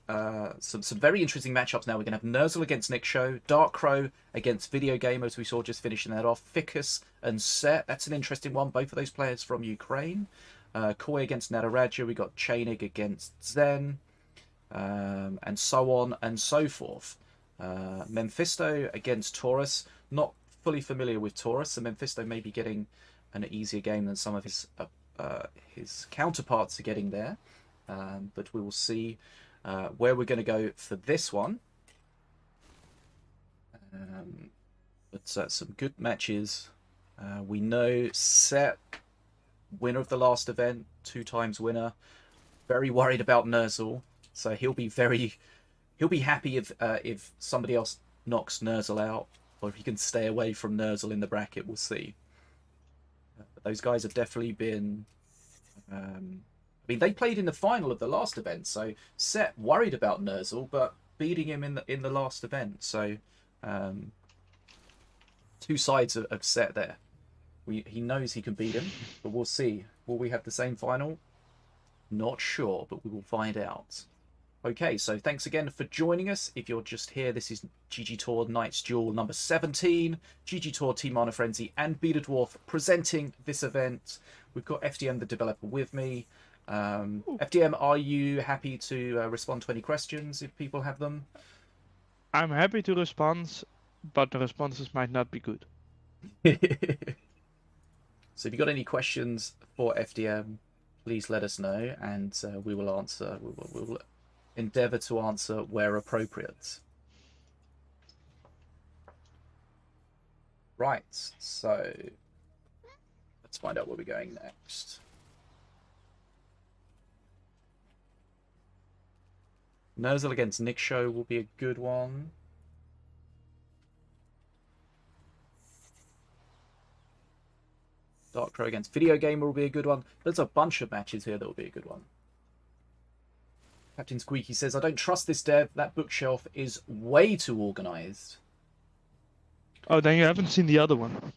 very interesting matchups now. We're going to have Nerzl against Niksho, DarkCrow against Video Gamers, we saw just finishing that off, Ficus and Set. That's an interesting one. Both of those players from Ukraine. Koi against Nataraja, we got Tjaenig against Zen, and so on and so forth. Memfisto against Taurus. Not fully familiar with Taurus, so Memfisto may be getting an easier game than some of his counterparts are getting there. But we will see where we're going to go for this one. But some good matches. We know Set, winner of the last event, 2 times winner. Very worried about Nerzl, so he'll be happy if somebody else knocks Nerzl out, or if he can stay away from Nerzl in the bracket. We'll see. But those guys have definitely been. I mean, they played in the final of the last event, so Set worried about Nerzl, but beating him in the last event. So 2 sides of Set there. He knows he can beat him, but we'll see. Will we have the same final? Not sure, but we will find out. Okay, so thanks again for joining us. If you're just here, this is GGtoor Knights Duel number 17. GGtoor, Team Mana Frenzy, and Betadwarf presenting this event. We've got FDM the developer with me. FDM, are you happy to respond to any questions if people have them? I'm happy to respond, but the responses might not be good. So if you've got any questions for FDM, please let us know, and we will answer. We will endeavour to answer where appropriate. Right, so let's find out where we're going next. Nerzl against Nick Show will be a good one. DarkCrow against Video Gamer will be a good one. There's a bunch of matches here that will be a good one. Captain Squeaky says, I don't trust this dev. That bookshelf is way too organised. Oh, then you haven't seen the other one.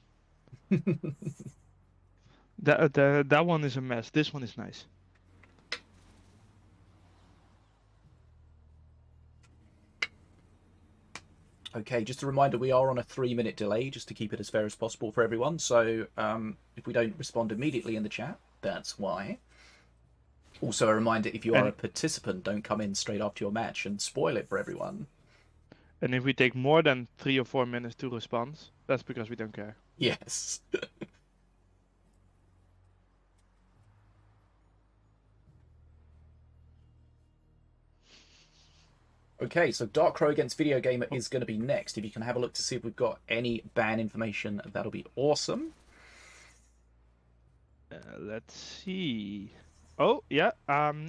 That one is a mess. This one is nice. Okay, just a reminder, we are on a 3-minute delay just to keep it as fair as possible for everyone. So if we don't respond immediately in the chat, that's why. Also a reminder, if you are a participant, don't come in straight after your match and spoil it for everyone. And if we take more than 3 or 4 minutes to respond, that's because we don't care. Yes. Okay, so DarkCrow against Video Gamer is going to be next. If you can have a look to see if we've got any ban information, that'll be awesome. Let's see. Oh, yeah.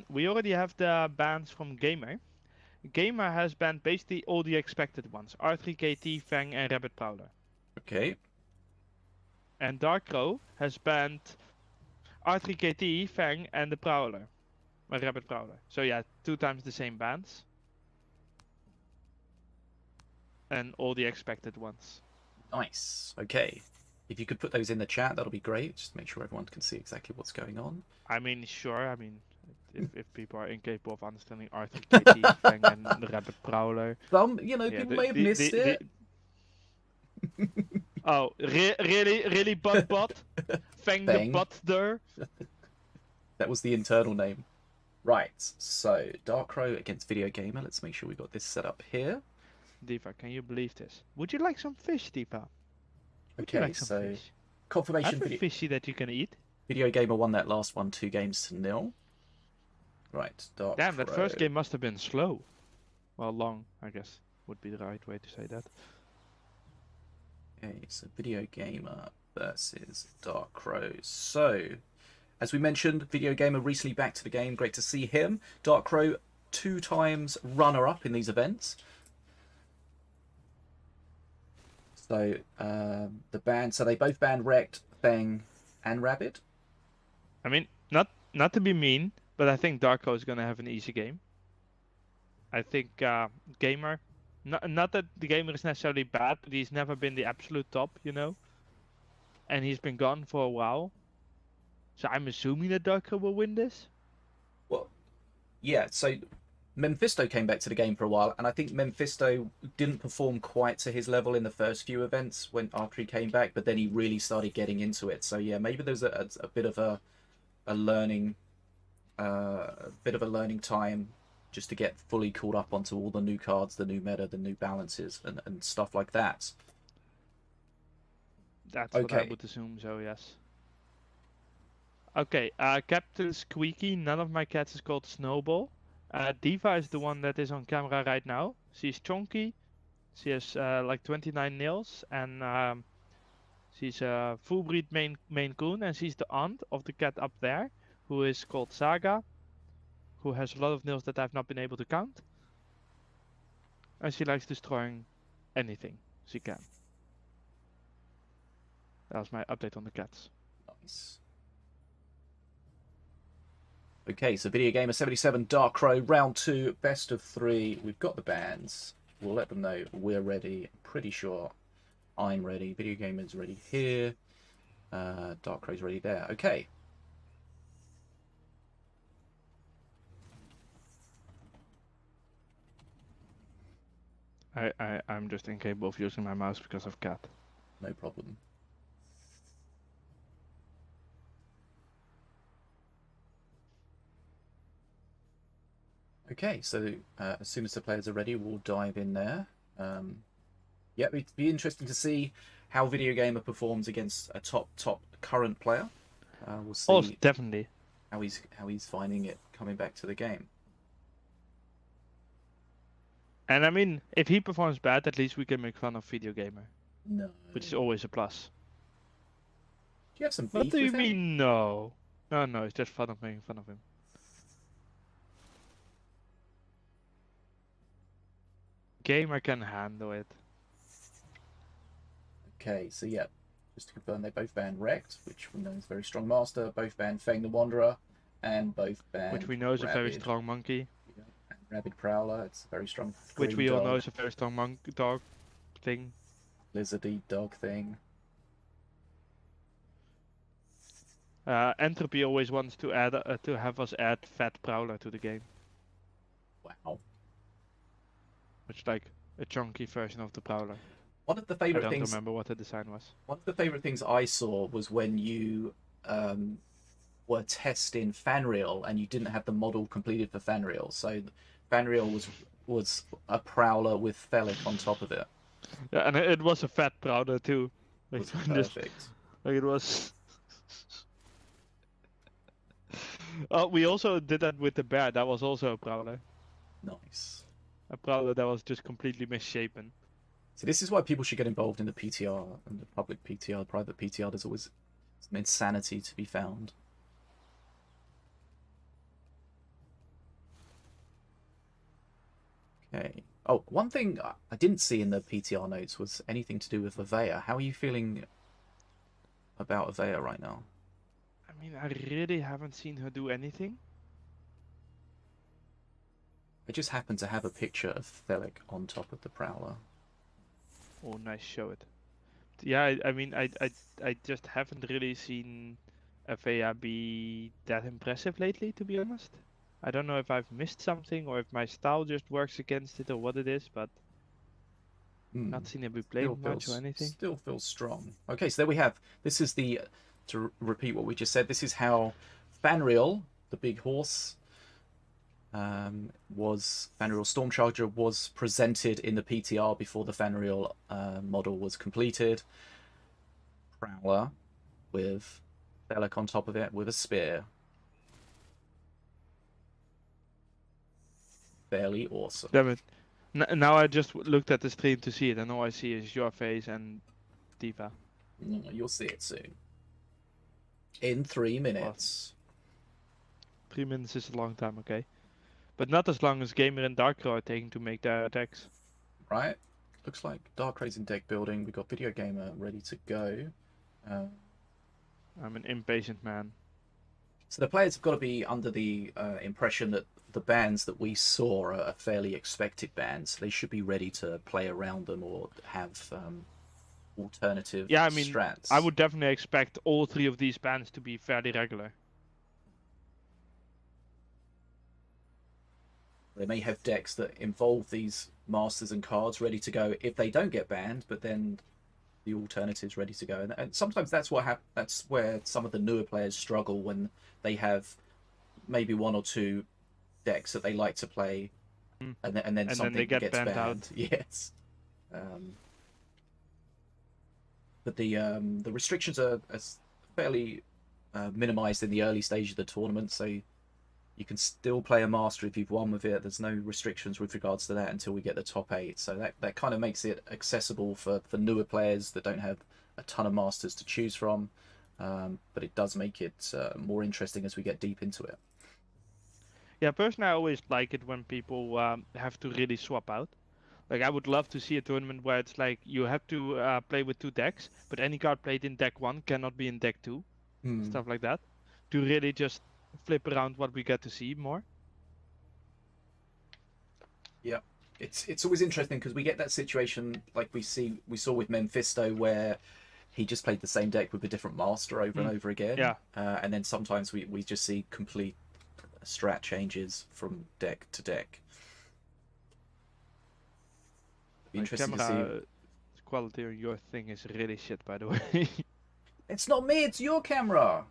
We already have the bans from Gamer. Gamer has banned basically all the expected ones. R3KT, Fang, and Rabbit Prowler. Okay. And DarkCrow has banned R3KT, Fang, and the Prowler. Rabbit Prowler. So yeah, 2 times the same bans. And all the expected ones. Nice. Okay. If you could put those in the chat, that'll be great. Just make sure everyone can see exactly what's going on. I mean, sure. I mean, if people are incapable of understanding R3KT, Fang, and the Rabbit Prowler. Some, you know, yeah, people may have missed it. Oh, really, Butt? Fang the Butt-der? That was the internal name. Right, so DarkCrow against Video Gamer. Let's make sure we got this set up here. Diva, can you believe this? Would you like some fish, Diva? Okay, like so fish? Confirmation video fishy that you can eat. Video Gamer won that last one 2-0. Right, DarkCrow. Damn, that first game must have been slow. Well, long, I guess, would be the right way to say that. Okay, so Video Gamer versus DarkCrow. So, as we mentioned, Video Gamer recently back to the game. Great to see him. DarkCrow 2 times runner-up in these events. So so they both banned Wrecked, Fang, and Rabbit. I mean, not to be mean, but I think DarkCrow is gonna have an easy game. I think Gamer, not that the Gamer is necessarily bad, but he's never been the absolute top, you know. And he's been gone for a while. So I'm assuming that DarkCrow will win this. Well, yeah. So Memfisto came back to the game for a while, and I think Memfisto didn't perform quite to his level in the first few events after he came back, but then he really started getting into it. So yeah, maybe there's a bit of a learning time just to get fully caught up onto all the new cards, the new meta, the new balances, and stuff like that. That's okay. What I would assume. So yes. Okay, Captain Squeaky. None of my cats is called Snowball. Diva is the one that is on camera right now. She's chunky. She has like 29 nails, and she's a full breed Maine Coon, and she's the aunt of the cat up there, who is called Saga, who has a lot of nails that I've not been able to count. And she likes destroying anything she can. That was my update on the cats. Nice. Okay, so Video Gamer 77, DarkCrow, round 2, best of 3. We've got the bans. We'll let them know we're ready. I'm pretty sure I'm ready. Video Gamer's ready here. DarkCrow's already there. Okay. I'm just incapable of using my mouse because of cat. No problem. Okay, so as soon as the players are ready, we'll dive in there. Yeah, it'd be interesting to see how Video Gamer performs against a top current player. We'll see Oh, definitely. how he's finding it coming back to the game. And I mean, if he performs bad, at least we can make fun of Video Gamer. No. Which is always a plus. Do you have some beef What do you with him? mean, no? No, it's just fun of making fun of him. Gamer can handle it. Okay, so yeah, just to confirm, they both banned Rect, which we know is a very strong master. Both banned Fang the Wanderer, and both banned Which we know is a very Rabid. strong monkey. Yeah, and Rabid Prowler, it's a very strong. Which green we all dog, know is a very strong dog thing. lizardy dog thing. Entropy always wants to add to have us add Fat Prowler to the game. Wow. Which is like a chunky version of the Prowler. One of the I favorite don't things. remember what the design was. One of the favorite things I saw was when you were testing Fanreal and you didn't have the model completed for Fanreal. So Fanreal was a Prowler with Felic on top of it. Yeah, and it was a Fat Prowler too. It Like, was perfect. like it was. Oh, we also did that with the bear. That was also a Prowler. Nice. A Prowler that was just completely misshapen. So this is why people should get involved in the PTR and the public PTR. Private PTR, there's always some insanity to be found. Okay. Oh, one thing I didn't see in the PTR notes was anything to do with Avea. How are you feeling about Avea right now? I mean, I really haven't seen her do anything. I just happen to have a picture of Thelic on top of the Prowler. Oh, nice, show it. Yeah, I mean, I just haven't really seen Avea be that impressive lately, to be honest. I don't know if I've missed something or if my style just works against it or what it is, but not seen it be played much or anything. Still feels strong. Okay, so there we have. This is the, to repeat what we just said, this is how Fanreal, the big horse, Fanreal Stormcharger was presented in the PTR before the Fanreal model was completed. Prowler with Bellic on top of it with a spear. Fairly awesome. Damn it. Now I just looked at the stream to see it, and all I see is your face and Diva. You'll see it soon. In 3 minutes. 3 minutes is a long time, okay. But not as long as Gamer and DarkCrow are taking to make their attacks. Right. Looks like DarkCrow's in deck building. We've got Video Gamer ready to go. I'm an impatient man. So the players have got to be under the impression that the bans that we saw are fairly expected bans. They should be ready to play around them or have alternative strats. I would definitely expect all 3 of these bans to be fairly regular. They may have decks that involve these masters and cards ready to go if they don't get banned, but then the alternatives ready to go. And sometimes that's what that's where some of the newer players struggle, when they have maybe 1 or 2 decks that they like to play, and then something they get gets banned out. Yes. But the restrictions are fairly minimized in the early stage of the tournament, so you can still play a master if you've won with it. There's no restrictions with regards to that until we get the top 8. So that kind of makes it accessible for newer players that don't have a ton of masters to choose from. But it does make it more interesting as we get deep into it. Yeah, personally, I always like it when people have to really swap out. Like, I would love to see a tournament where it's like you have to play with 2 decks, but any card played in deck 1 cannot be in deck 2. Stuff like that. To really just flip around what we get to see more. Yeah, it's always interesting because we get that situation like we saw with Memfisto, where he just played the same deck with a different master over and over again. Yeah. And then sometimes we just see complete strat changes from deck to deck. Interesting to see. Quality on your thing is really shit, by the way. It's not me, it's your camera.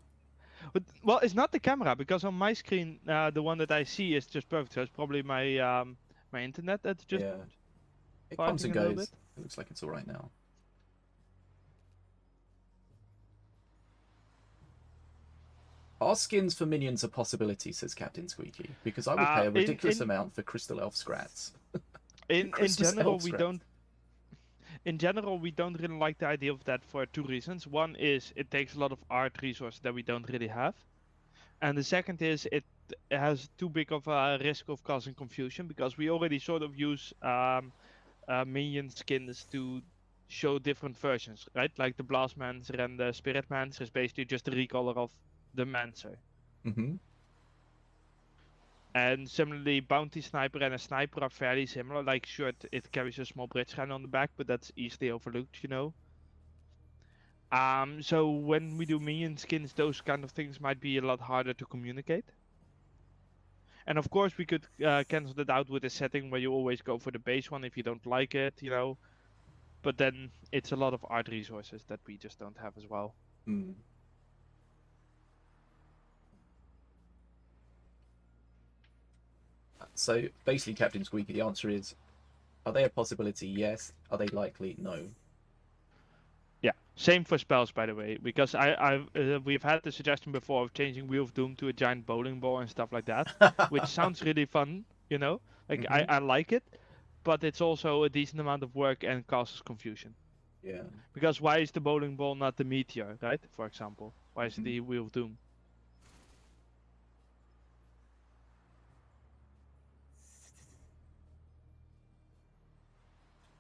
But, well, it's not the camera, because on my screen, the one that I see is just perfect. So it's probably my my internet that's just. Yeah. It comes and a little goes. bit. It looks like it's all right now. Are skins for minions a possibility, says Captain Squeaky? Because I would pay a ridiculous amount for Crystal Elf Scrats. In general, we don't. In general, we don't really like the idea of that for two reasons. One is it takes a lot of art resources that we don't really have, and the second is it has too big of a risk of causing confusion, because we already sort of use minion skins to show different versions, right? Like the Blast Mancer and the Spirit Mancer is basically just a recolor of the Mancer. Mm-hmm. And similarly, Bounty Sniper and a Sniper are fairly similar. Like, sure, it carries a small bridge shrine on the back, but that's easily overlooked, you know. So when we do minion skins, those kind of things might be a lot harder to communicate. And of course, we could cancel that out with a setting where you always go for the base one if you don't like it, you know. But then it's a lot of art resources that we just don't have as well. Mm. So basically, Captain Squeaky, the answer is: are they a possibility? Yes. Are they likely? No. Yeah, same for spells, by the way, because we've had the suggestion before of changing Wheel of Doom to a giant bowling ball and stuff like that, which sounds really fun, you know. Like I like it, but it's also a decent amount of work and causes confusion. Yeah. Because why is the bowling ball not the meteor, right? For example, why is it the Wheel of Doom?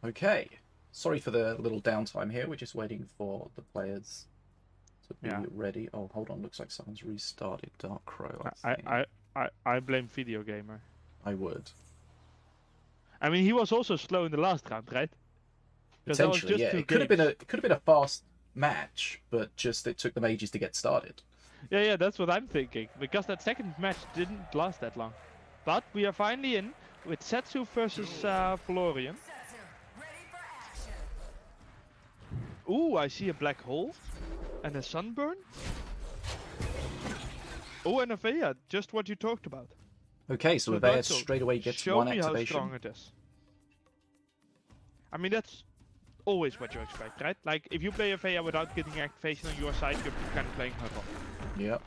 Okay. Sorry for the little downtime here. We're just waiting for the players to be ready. Oh, hold on. Looks like someone's restarted DarkCrow. I blame Video Gamer. I would. I mean, he was also slow in the last round, right? Potentially, yeah. It could have been a fast match, but just it took them ages to get started. Yeah, that's what I'm thinking. Because that second match didn't last that long. But we are finally in with Setsu versus Florian. Ooh, I see a black hole and a sunburn. Oh, and a Veya, just what you talked about. Okay, so Veya straight away gets one activation. Show me how strong it is. I mean, that's always what you expect, right? Like, if you play a Veya without getting activation on your side, you're kind of playing her off. Yep.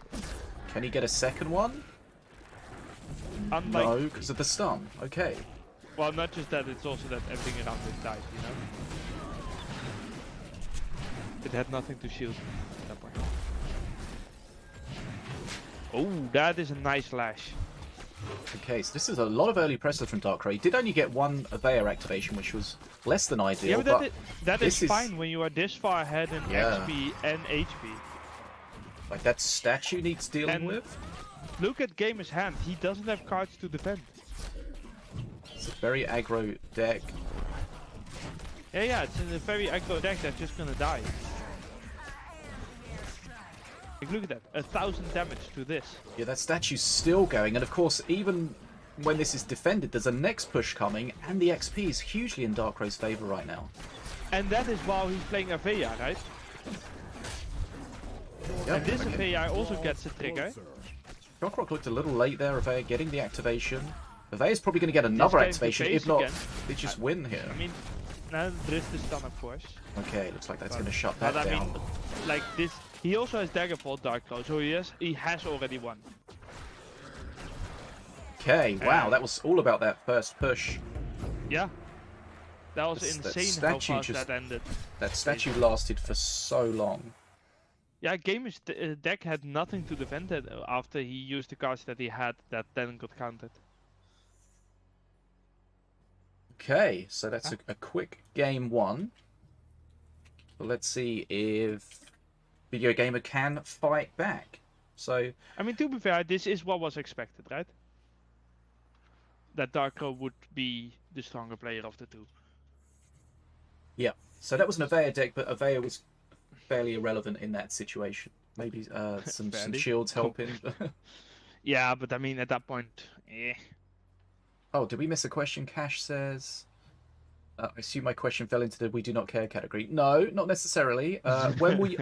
Can he get a second one? Unlike... No, because of the stun. Okay. Well, not just that, it's also that everything around it died, you know? It had nothing to shield at that point. Oh, that is a nice lash. Okay, so this is a lot of early pressure from DarkCrow. He did only get one Veya activation, which was less than ideal. Yeah, but that is fine when you are this far ahead in XP and HP. Like, that statue needs dealing with. Look at Gamer's hand. He doesn't have cards to defend. It's a very aggro deck. Yeah, it's a very aggro deck that's just gonna die. Like, look at that, 1,000 damage to this. Yeah, that statue's still going, and of course, even when this is defended, there's a next push coming, and the XP is hugely in DarkCrow's favor right now. And that is while he's playing a Veya, right? Yep, and this Veya also gets a trigger. DarkCrow looked a little late there, Veya getting the activation. Veya's probably going to get another activation, if not, they just win here. I mean, now there is the stun, of course. Okay, looks like that's going to shut that down. I mean, like this, he also has Daggerfall DarkCrow, so he has already won. Okay, wow, that was all about that first push. Yeah. That was insane how fast that ended. That statue lasted for so long. Yeah, Gamer's deck had nothing to defend it after he used the cards that he had that then got countered. Okay, so that's a quick game one. But let's see if Video Gamer can fight back. So, I mean, to be fair, this is what was expected, right? That DarkCrow would be the stronger player of the two. Yeah, so that was an Aveya deck, but Aveya was fairly irrelevant in that situation. Maybe some Fairly. shields helping. Yeah, but I mean, at that point, eh. Oh, did we miss a question? Cash says, I assume my question fell into the "we do not care" category. No, not necessarily. When will you...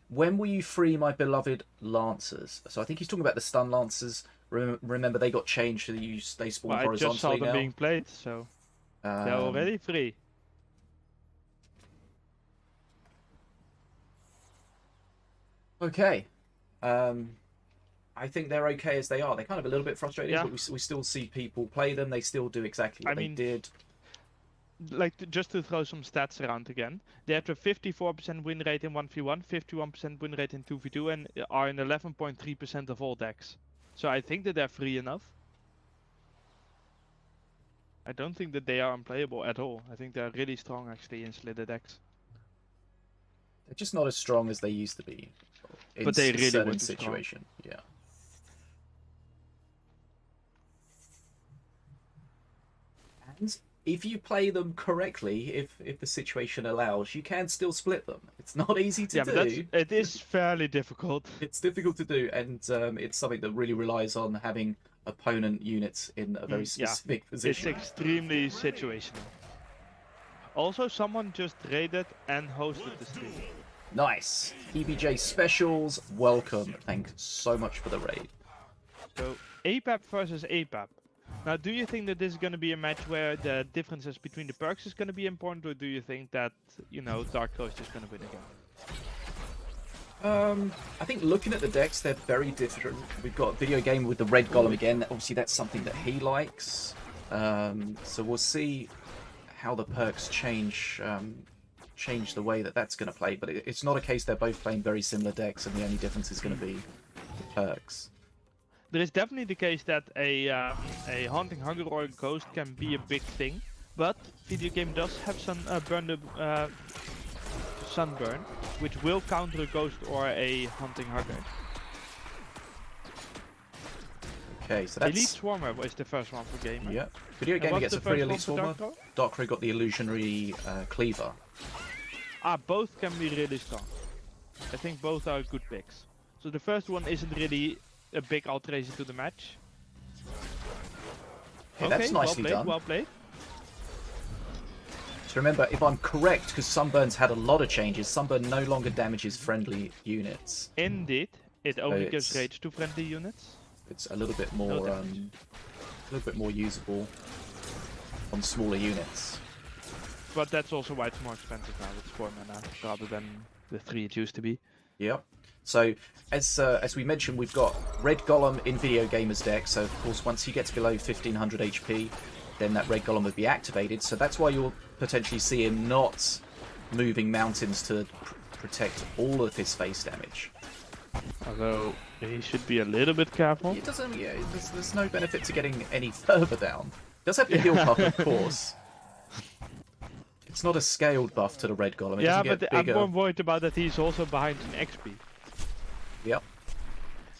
when will you free my beloved Lancers? So I think he's talking about the stun Lancers. Remember, they got changed to they spawn Well, I horizontally just saw them now. being played, so they're already free. Okay. I think they're okay as they are. They're kind of a little bit frustrating, Yeah. but we still see people play them. They still do exactly what they did. Like, just to throw some stats around again, they have a 54% win rate in 1v1, 51% win rate in 2v2, and are in 11.3% of all decks. So I think that they're free enough. I don't think that they are unplayable at all. I think they're really strong actually in Slither decks. They're just not as strong as they used to be. In But they really certain were too strong. situation. Yeah. And if you play them correctly, if the situation allows, you can still split them. It's not easy to do. But it is fairly difficult. It's difficult to do, and it's something that really relies on having opponent units in a very specific position. It's extremely situational. Also, someone just raided and hosted the stream. Nice. EBJ Specials, welcome. Thanks so much for the raid. So, APAP versus APAP. Now, do you think that this is going to be a match where the differences between the perks is going to be important, or do you think that, you know, DarkCrow is just going to win again? I think looking at the decks, they're very different. We've got Video Game with the red golem again. Obviously, that's something that he likes. So we'll see how the perks change the way that that's going to play. But it's not a case they're both playing very similar decks, and the only difference is going to be the perks. There is definitely the case that a Haunting Hunger or a Ghost can be a big thing, but Video Game does have some Sunburn, which will counter a Ghost or a Haunting Hunger. Okay, so that's... Elite Swarmer is the first one for Gamer. Yep. Video Gamer gets a free Elite Swarmer. DarkCrow got the Illusionary Cleaver. Both can be really strong. I think both are good picks. So the first one isn't really a big alteration to the match. Okay, that's nicely done. Well played. So remember, if I'm correct, because Sunburn's had a lot of changes, Sunburn no longer damages friendly units. Indeed, it only gives rage to friendly units. It's a little bit more usable on smaller units. But that's also why it's more expensive now. It's 4 mana rather than the 3 it used to be. Yep. So as we mentioned, we've got Red Golem in Video Gamer's deck. So of course, once he gets below 1500 HP, then that Red Golem would be activated. So that's why you'll potentially see him not moving mountains to protect all of his face damage. Although he should be a little bit careful. It doesn't. Yeah, there's no benefit to getting any further down. Does have the heal buff, of course. It's not a scaled buff to the Red Golem. It doesn't get bigger. I'm more worried about that he's also behind in XP. Yep.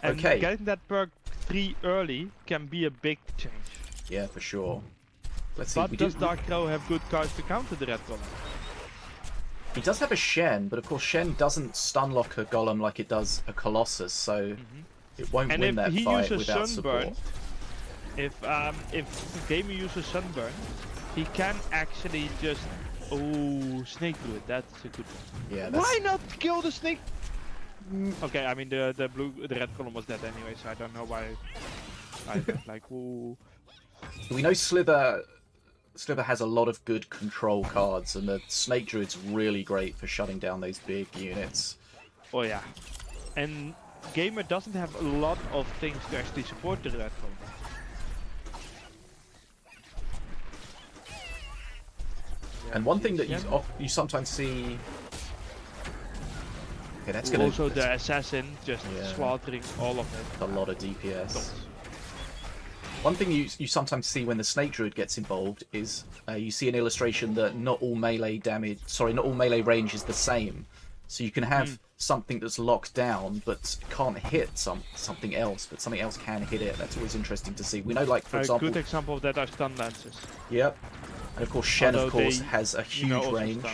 And okay. Getting that perk 3 early can be a big change. Yeah, for sure. Let's see. But does DarkCrow have good cards to counter the Red Golem? He does have a Shen, but of course Shen doesn't stun lock a Golem like it does a Colossus, so it won't win that fight without support. If Gamer uses Sunburn, he can actually just Snake Druid. That's a good one. Yeah. Why not kill the Snake? Okay, I mean the Red Golem was dead anyway, so I don't know why. I like ooh. We know Slither has a lot of good control cards, and the Snake Druid's really great for shutting down those big units. Oh yeah, and Gamer doesn't have a lot of things to actually support the Red Golem. And one thing that you sometimes see... Okay, that's gonna... Also the Assassin just slaughtering all of it. A lot of DPS. One thing you sometimes see when the Snake Druid gets involved is you see an illustration that not all melee range is the same. So you can have something that's locked down but can't hit something else, but something else can hit it. That's always interesting to see. We know, like, for example... A good example of that are stun lances. Yep. And of course Shen, of course, has a huge range.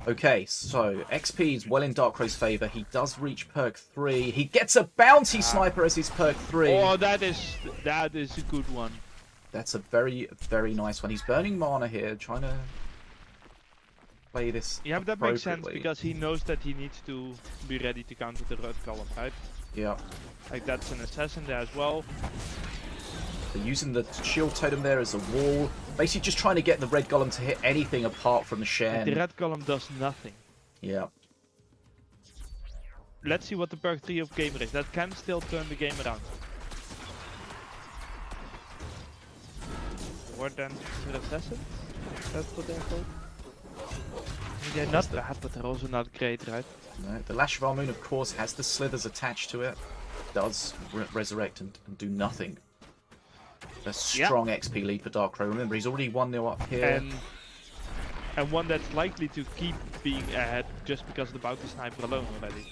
Okay, so XP is well in DarkCrow's favour. He does reach perk 3. He gets a bounty sniper as his perk 3. Oh, that is a good one. That's a very, very nice one. He's burning mana here, trying to play this. Yeah, but that makes sense because he knows that he needs to be ready to counter the red column, right? Yeah. Like that's an assassin there as well. So using the shield totem there as a wall. Basically just trying to get the red golem to hit anything apart from the Shen. The red column does nothing. Yeah. Let's see what the perk 3 of gamer is. That can still turn the game around. More than assassins? That's what they're called? They're not bad, but they're also not great, right? No, the Lash of Armoon, of course, has the slithers attached to it. Does resurrect and do nothing. A strong XP lead for DarkCrow. Remember, he's already 1-0 up here. And one that's likely to keep being ahead just because of the bounty sniper alone already.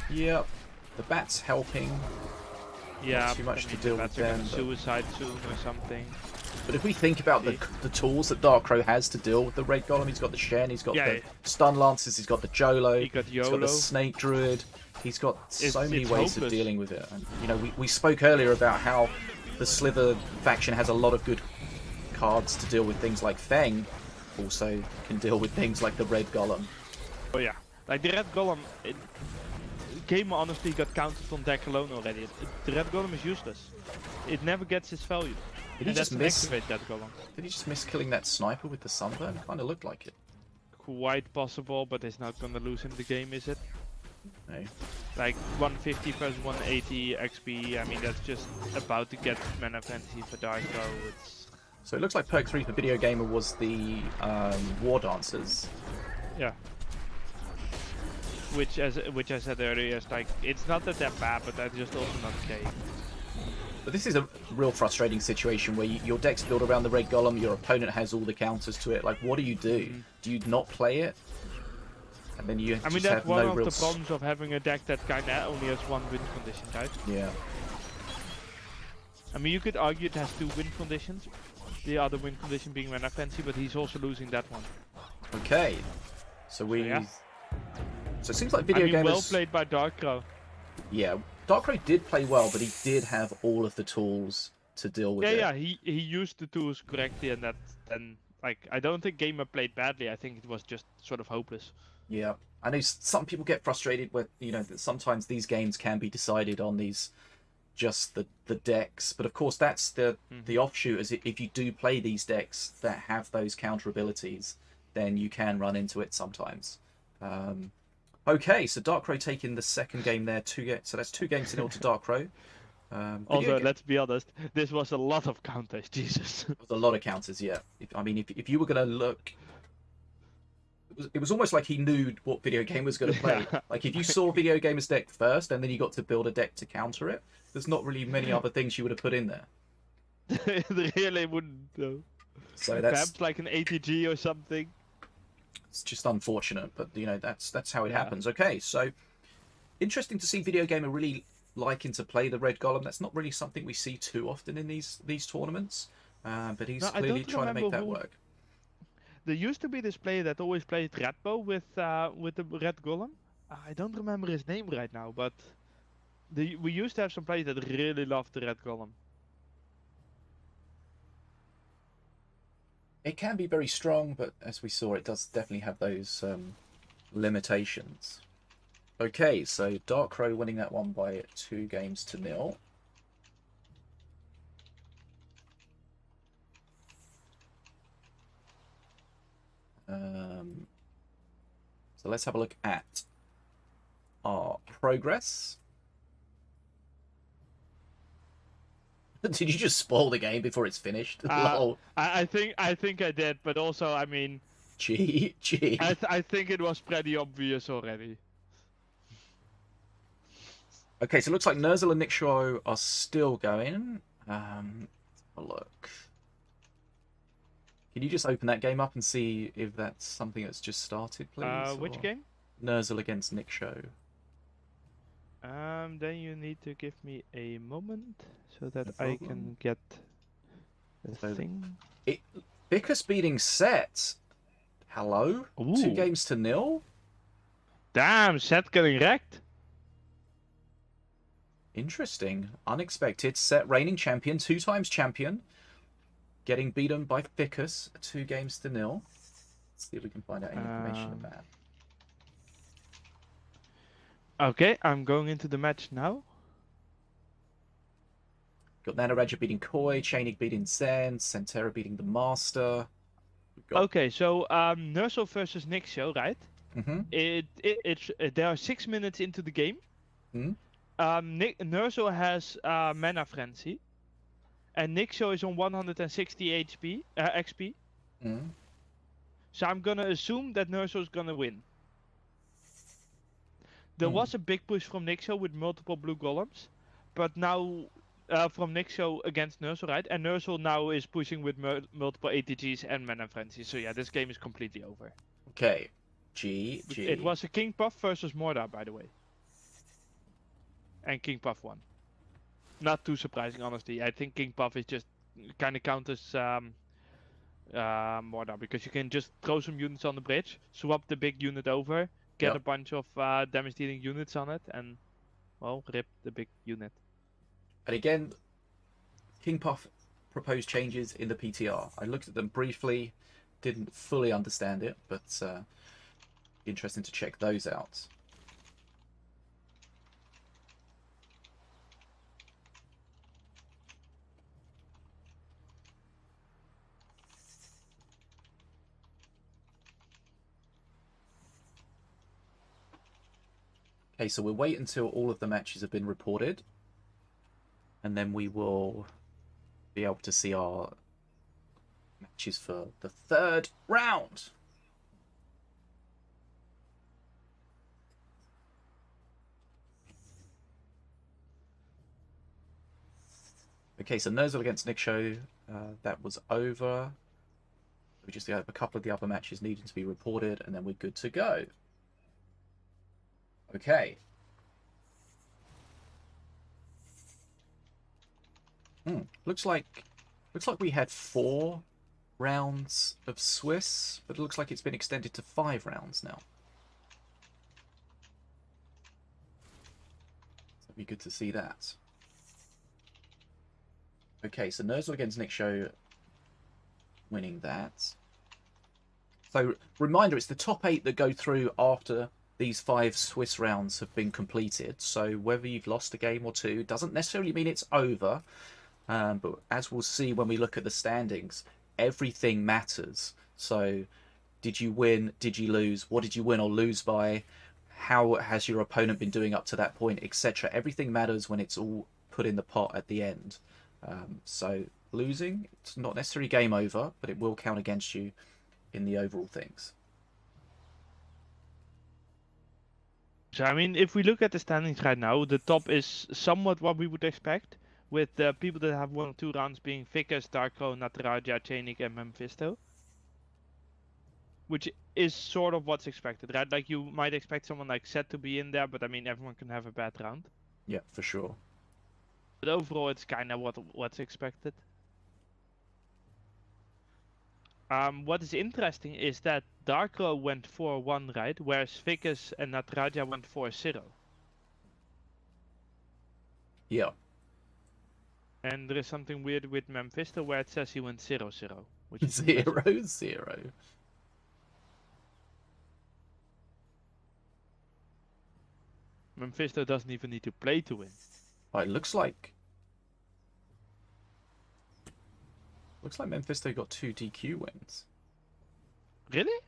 Yep. The bat's helping. Yeah, not too much to deal with them. Suicide soon or something. But if we think about the tools that DarkCrow has to deal with the Red Golem, he's got the Shen, he's got the Stun Lancers, he's got the Jolo, he's got the Snake Druid, he's got so many ways of dealing with it. And, you know, we spoke earlier about how the Slither faction has a lot of good cards to deal with things like Feng, also can deal with things like the Red Golem. Oh yeah, like the Red Golem, game honestly got counted on deck alone already. The Red Golem is useless. It never gets its value. Did he just miss? That golem. Did he just miss killing that sniper with the sunburn? It kind of looked like it. Quite possible, but it's not gonna lose him the game, is it? No. Like 150 versus 180 XP. I mean, that's just about to get mana fantasy for DarkCrow. It's... So it looks like perk 3 for Video Gamer was the War Dancers. Yeah. Which I said earlier, is like it's not that they're bad, but they're just also not okay. But this is a real frustrating situation where your deck's built around the Red Golem, your opponent has all the counters to it. Like, what do you do? Do you not play it? And then you I mean, that's one of the problems of having a deck that kind of only has one win condition, right? Yeah. I mean, you could argue it has 2 win conditions. The other win condition being mana fancy, but he's also losing that one. Okay. So we... yeah. So it seems like Video Gamers... well played by DarkCrow. Yeah. DarkCrow did play well, but he did have all of the tools to deal with it. Yeah, he used the tools correctly, and then like I don't think Gamer played badly. I think it was just sort of hopeless. Yeah, I know some people get frustrated with that sometimes these games can be decided on just the decks, but of course that's the offshoot. Is if you do play these decks that have those counter abilities, then you can run into it sometimes. Okay, so DarkCrow taking the second game there. So that's 2 games to 0 to DarkCrow. Also, let's be honest, this was a lot of counters, Jesus. A lot of counters, yeah. If you were going to look... It was almost like he knew what Video Game was going to play. Like, if you saw Video Gamer's deck first, and then you got to build a deck to counter it, there's not really many other things you would have put in there. They really wouldn't, though. So that's... Perhaps like an ATG or something. It's just unfortunate, but that's how it happens. Okay, so interesting to see Video Gamer really liking to play the Red Golem. That's not really something we see too often in these tournaments, but he's clearly trying to make that work. There used to be this player that always played Redbow with the Red Golem. I don't remember his name right now, but we used to have some players that really loved the Red Golem. It can be very strong, but as we saw, it does definitely have those limitations. Okay, so DarkCrow winning that one by 2 games to 0. So let's have a look at our progress. Did you just spoil the game before it's finished? I think I did, but also I mean, I think it was pretty obvious already. Okay, so it looks like Nerzl and Niksho are still going. Let's have a look. Can you just open that game up and see if that's something that's just started, please? Which game? Nerzl against Niksho. Then you need to give me a moment so that I can get the thing. Ficus beating Set. Hello? Ooh. 2 games to 0? Damn, Set getting wrecked. Interesting. Unexpected. Set reigning champion, 2 times champion. Getting beaten by Ficus 2-0. Let's see if we can find out any information about it. Okay, I'm going into the match now. Got Nataraja beating Koi, Tjaenig beating Zen, Sentera beating the Master. Okay, so Nerzl versus Nixo, right? Mm-hmm. There are 6 minutes into the game. Mm-hmm. Nerzl has Mana Frenzy, and Nixo is on 160 XP. Mm-hmm. So I'm gonna assume that Nerzl is gonna win. There was a big push from Nixo with multiple blue golems, but now from Nixo against Nerzl, right? And Nerzl now is pushing with multiple ATGs and Mana Frenzy. So yeah, this game is completely over. Okay. GG. It was a King Puff versus Morda, by the way. And King Puff won. Not too surprising, honestly. I think King Puff is just kind of counters Morda, because you can just throw some units on the bridge, swap the big unit over, get a bunch of damage dealing units on it, and, well, rip the big unit. And again, King Puff proposed changes in the PTR. I looked at them briefly, didn't fully understand it, but interesting to check those out. Okay, so we'll wait until all of the matches have been reported, and then we will be able to see our matches for the 3rd round. Okay, so Nerzl against Nixo, that was over. We just have a couple of the other matches needing to be reported, and then we're good to go. Okay. Looks like we had 4 rounds of Swiss, but it looks like it's been extended to 5 rounds now. So it'd be good to see that. Okay, so Nerzl against Nixo winning that. So, reminder, it's the top 8 that go through after these 5 Swiss rounds have been completed. So whether you've lost a game or 2 doesn't necessarily mean it's over. But as we'll see when we look at the standings, everything matters. So did you win? Did you lose? What did you win or lose by? How has your opponent been doing up to that point, etc. Everything matters when it's all put in the pot at the end. So losing, it's not necessarily game over, but it will count against you in the overall things. So, I mean, if we look at the standings right now, the top is somewhat what we would expect, with the people that have 1 or 2 rounds being Ficus, DarkCrow, Nataraja, Tjaenig, and Memfisto. Which is sort of what's expected, right? Like, you might expect someone like Set to be in there, but I mean, everyone can have a bad round. Yeah, for sure. But overall, it's kind of what's expected. What is interesting is that DarkCrow went 4-1, right? Whereas Ficus and Nataraja went 4-0. Yeah. And there is something weird with Memfisto where it says he went 0-0. Which is 0-0. Memfisto doesn't even need to play to win. Oh, it looks like Memfisto got 2 DQ wins. Really?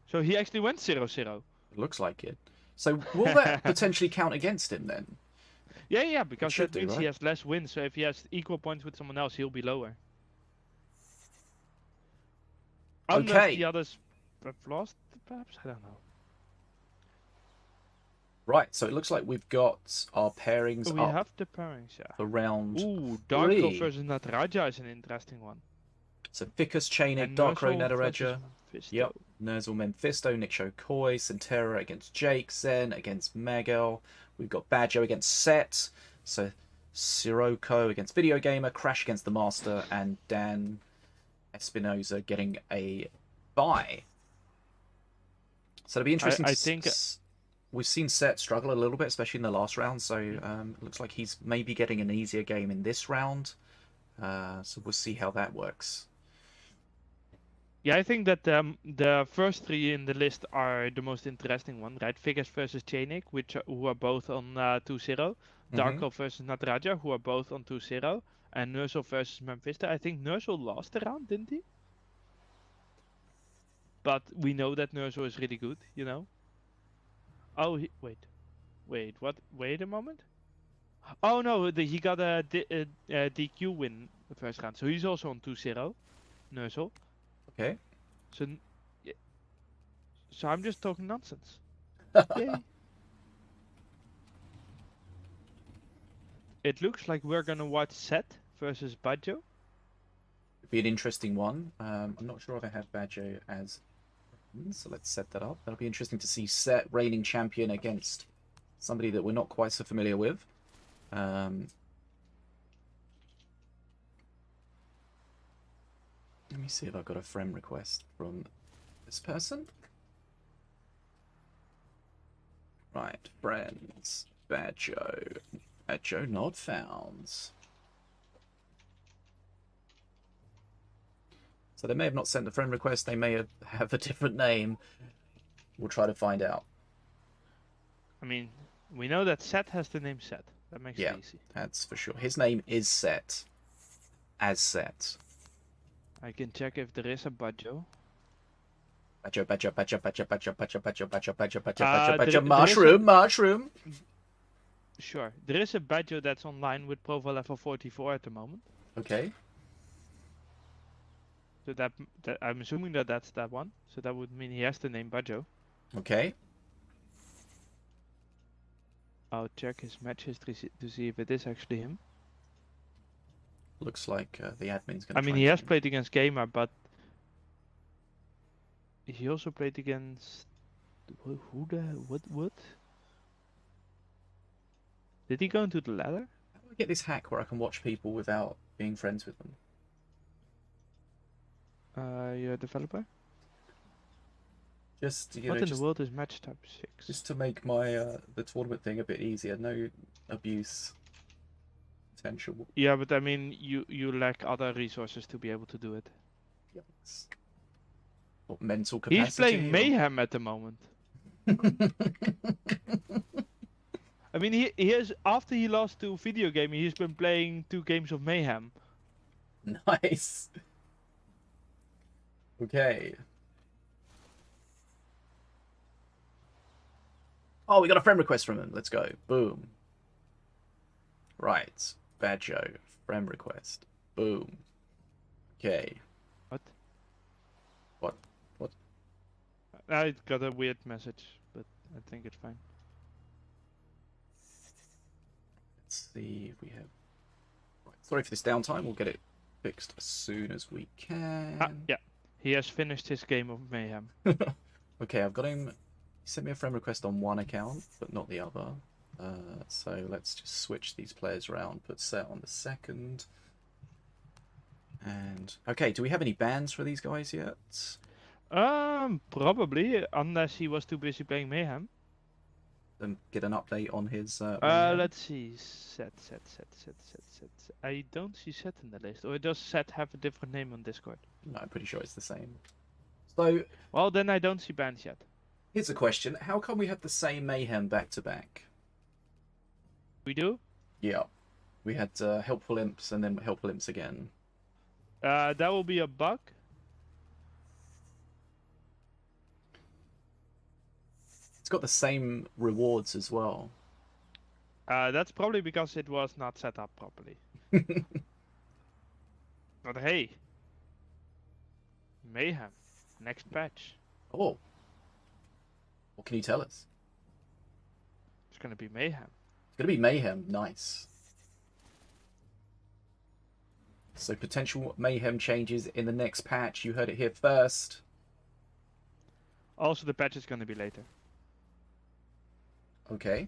So he actually went 0-0? It looks like it. So will that potentially count against him then? Yeah, because that means right? he has less wins. So if he has equal points with someone else, he'll be lower. Unless the others have lost, perhaps? I don't know. Right, so it looks like we've got our pairings We have the pairings, yeah. for round Ooh, DarkCrow versus Nataraja is an interesting one. So Ficus, Tjaenig, DarkCrow, Nataraja. Yep. Nerzl, Memfisto, Nixo, Koi, Sentera against Jake, Zen against Magel. We've got Badjo against Set. So Sirocco against Video Gamer, Crash against the Master, and Dan Espinoza getting a bye. So it'll be interesting we've seen Set struggle a little bit, especially in the last round. So it looks like he's maybe getting an easier game in this round. So we'll see how that works. Yeah, I think that the first three in the list are the most interesting one, right? Ficus versus Tjaenig, who are both on 2-0. DarkCrow versus Nataraja, who are both on 2-0. And Nerzl versus Memfisto. I think Nerzl lost the round, didn't he? But we know that Nerzl is really good, you know? Oh, wait, what? Wait a moment. Oh no, he got a DQ win the first round, so he's also on 2-0, Nerzl. Okay. So, so I'm just talking nonsense. Yay. It looks like we're gonna watch Set versus Badjo. It'd be an interesting one. I'm not sure if I have Badjo as, so let's set that up. That'll be interesting to see Set reigning champion against somebody that we're not quite so familiar with. Let me see if I've got a friend request from this person. Right, friends. Badjo. Badjo not found. So they may have not sent the friend request. They may have a different name. We'll try to find out. I mean, we know that Set has the name Set. That makes it easy. That's for sure. His name is Set. As Set. I can check if there is a Badjo. Badjo, mushroom. Sure. There is a Badjo that's online with profile level 44 at the moment. Okay. So that I'm assuming that that's that one. So that would mean he has the name Badjo. Okay. I'll check his match history to see if it is actually him. Looks like the admin's going to I mean, he has played against Gamer, but he also played against what? Did he go into the ladder? How do I get this hack where I can watch people without being friends with them? You're a developer? Just, you what know, in the world is match type 6? Just to make my the tournament thing a bit easier. No abuse potential. Yeah, but I mean, you lack other resources to be able to do it. Yes. What, mental capacity? He's playing Mayhem at the moment. I mean, he has, after he lost to Video Game, he's been playing 2 games of Mayhem. Nice. Okay. Oh, we got a friend request from him. Let's go. Boom. Right. Badjo. Friend request. Boom. Okay. What? What? What? I got a weird message, but I think it's fine. Let's see if we have... Right. Sorry for this downtime. We'll get it fixed as soon as we can. Yeah. He has finished his game of Mayhem. Okay, I've got him... He sent me a friend request on one account, but not the other. So let's just switch these players around. Put Set on the second. And... Okay, do we have any bans for these guys yet? Probably, unless he was too busy playing Mayhem. Then get an update on his... let's see. Set. I don't see Set in the list. Or does Set have a different name on Discord? No, I'm pretty sure it's the same. So... Well, then I don't see bans yet. Here's a question. How come we have the same Mayhem back-to-back? We do? Yeah. We had Helpful Imps and then Helpful Imps again. That will be a bug. It's got the same rewards as well. That's probably because it was not set up properly. But hey. Mayhem. Next patch. Oh. What can you tell us? It's gonna be Mayhem. It's gonna be Mayhem. Nice. So potential Mayhem changes in the next patch. You heard it here first. Also, the patch is gonna be later. Okay.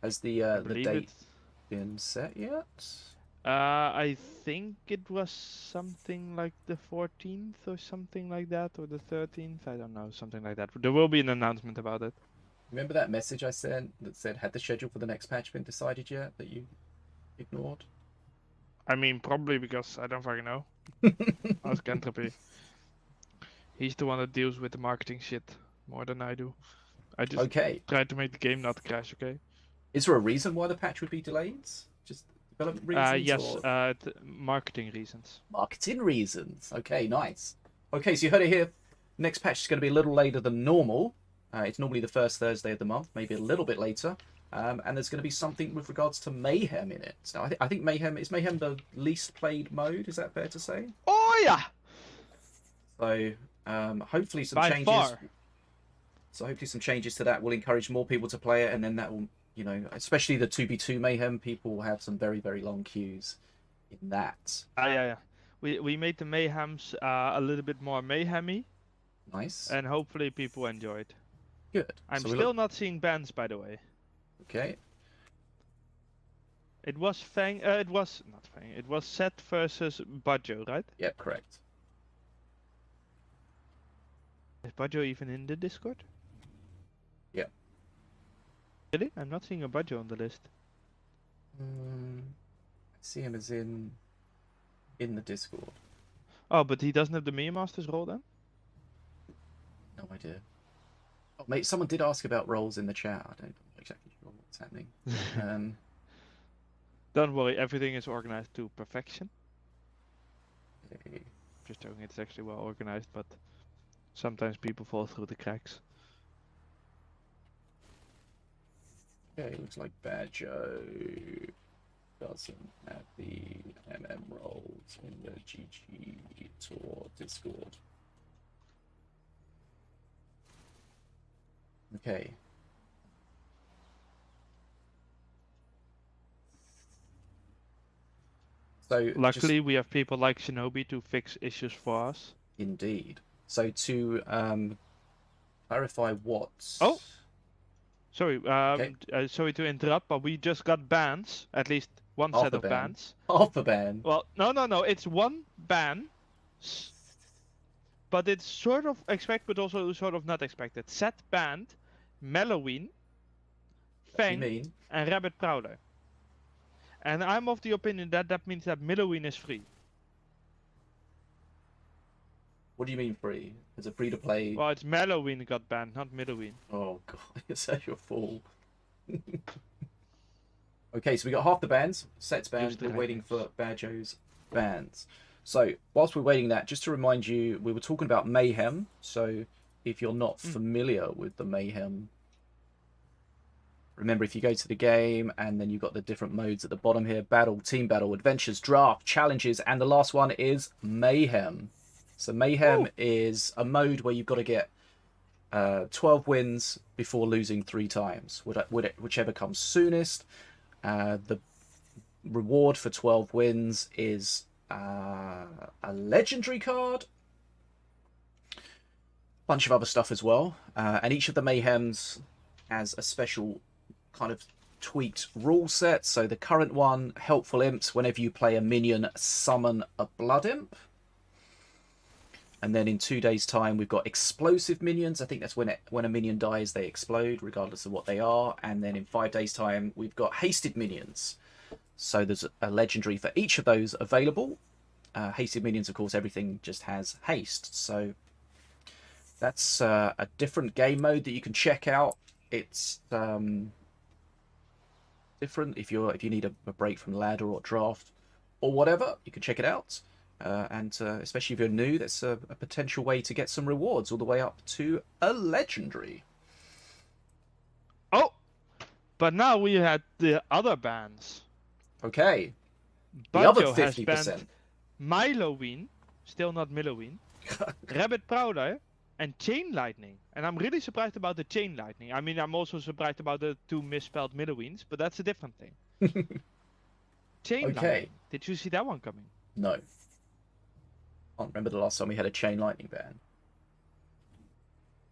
Has the date been set yet? I think it was something like the 14th or something like that, or the 13th. I don't know, something like that. There will be an announcement about it. Remember that message I sent that said, had the schedule for the next patch been decided yet, that you ignored? I mean, probably because I don't fucking know. Ask Entropy. He's the one that deals with the marketing shit more than I do. I just Okay. try to make the game not crash, okay? Is there a reason why the patch would be delayed? Just development reasons? Yes, Or marketing reasons. marketing reasons. Okay, nice. Okay, so you heard it here. Next patch is going to be a little later than normal. It's normally the first Thursday of the month, maybe a little bit later. And there's going to be something with regards to Mayhem in it. Now, I think Mayhem is the least played mode. Is that fair to say? Oh yeah. So hopefully some By changes. far. So hopefully some changes to that will encourage more people to play it, and then that will, you know, especially the 2v2 Mayhem, people will have some very, very long queues in that. Yeah. We made the Mayhems a little bit more Mayhemy. Nice. And hopefully people enjoy it. Good. I'm So still not seeing bans, by the way. Okay. It was Fang. It was not Fang. It was Set versus Badjo, right? Yep, correct. Is Badjo even in the Discord? Yep. Really? I'm not seeing a Badjo on the list. I see him as in the Discord. Oh, but he doesn't have the Minion Masters role then? No idea. Oh, mate, someone did ask about roles in the chat. I don't know exactly sure what's happening. Don't worry, everything is organized to perfection. Okay. Just joking, it's actually well organized, but sometimes people fall through the cracks. Okay, looks like Badjo doesn't have the MM roles in the GGtoor Discord. Okay. So luckily, we have people like Sinobii to fix issues for us. Indeed. So to clarify what... Oh! Sorry, sorry to interrupt, but we just got bans. At least one set of bans. Half a ban? Well, no. It's one ban. But it's sort of expected, but also sort of not expected. Set banned Melloween, Fang, and Rabbit Prowler. And I'm of the opinion that that means that Melloween is free. What do you mean free? Is it free to play? Well, it's Melloween got banned, not Melloween. Oh god, you're such a fool. Okay, so we got half the bans. Set's banned. We're waiting for Badjo's bans. So whilst we're waiting that, just to remind you, we were talking about Mayhem. So if you're not familiar with the Mayhem, remember if you go to the game and then you've got the different modes at the bottom here: battle, team battle, adventures, draft, challenges, and the last one is Mayhem. So Mayhem is a mode where you've got to get 12 wins before losing 3 times, whichever comes soonest. The reward for 12 wins is a legendary card, bunch of other stuff as well, and each of the Mayhems has a special kind of tweaked rule set. So the current one, helpful imps: whenever you play a minion, summon a blood imp. And then in 2 days' time, we've got explosive minions. I think that's when a minion dies, they explode, regardless of what they are. And then in 5 days' time, we've got hasted minions. So there's a legendary for each of those available. Hasted minions, of course, everything just has haste. So that's a different game mode that you can check out. It's different if you need a break from ladder or draft or whatever. You can check it out. And especially if you're new, that's a potential way to get some rewards all the way up to a legendary. Oh, but now we had the other bans. Okay, the Badjo other 50%. Has banned Melloween, still not Melloween, Rabbit Prowler, and Chain Lightning. And I'm really surprised about the Chain Lightning. I mean, I'm also surprised about the 2 misspelled Melloweens, but that's a different thing. Chain Lightning. Did you see that one coming? No. I can't remember the last time we had a Chain Lightning ban.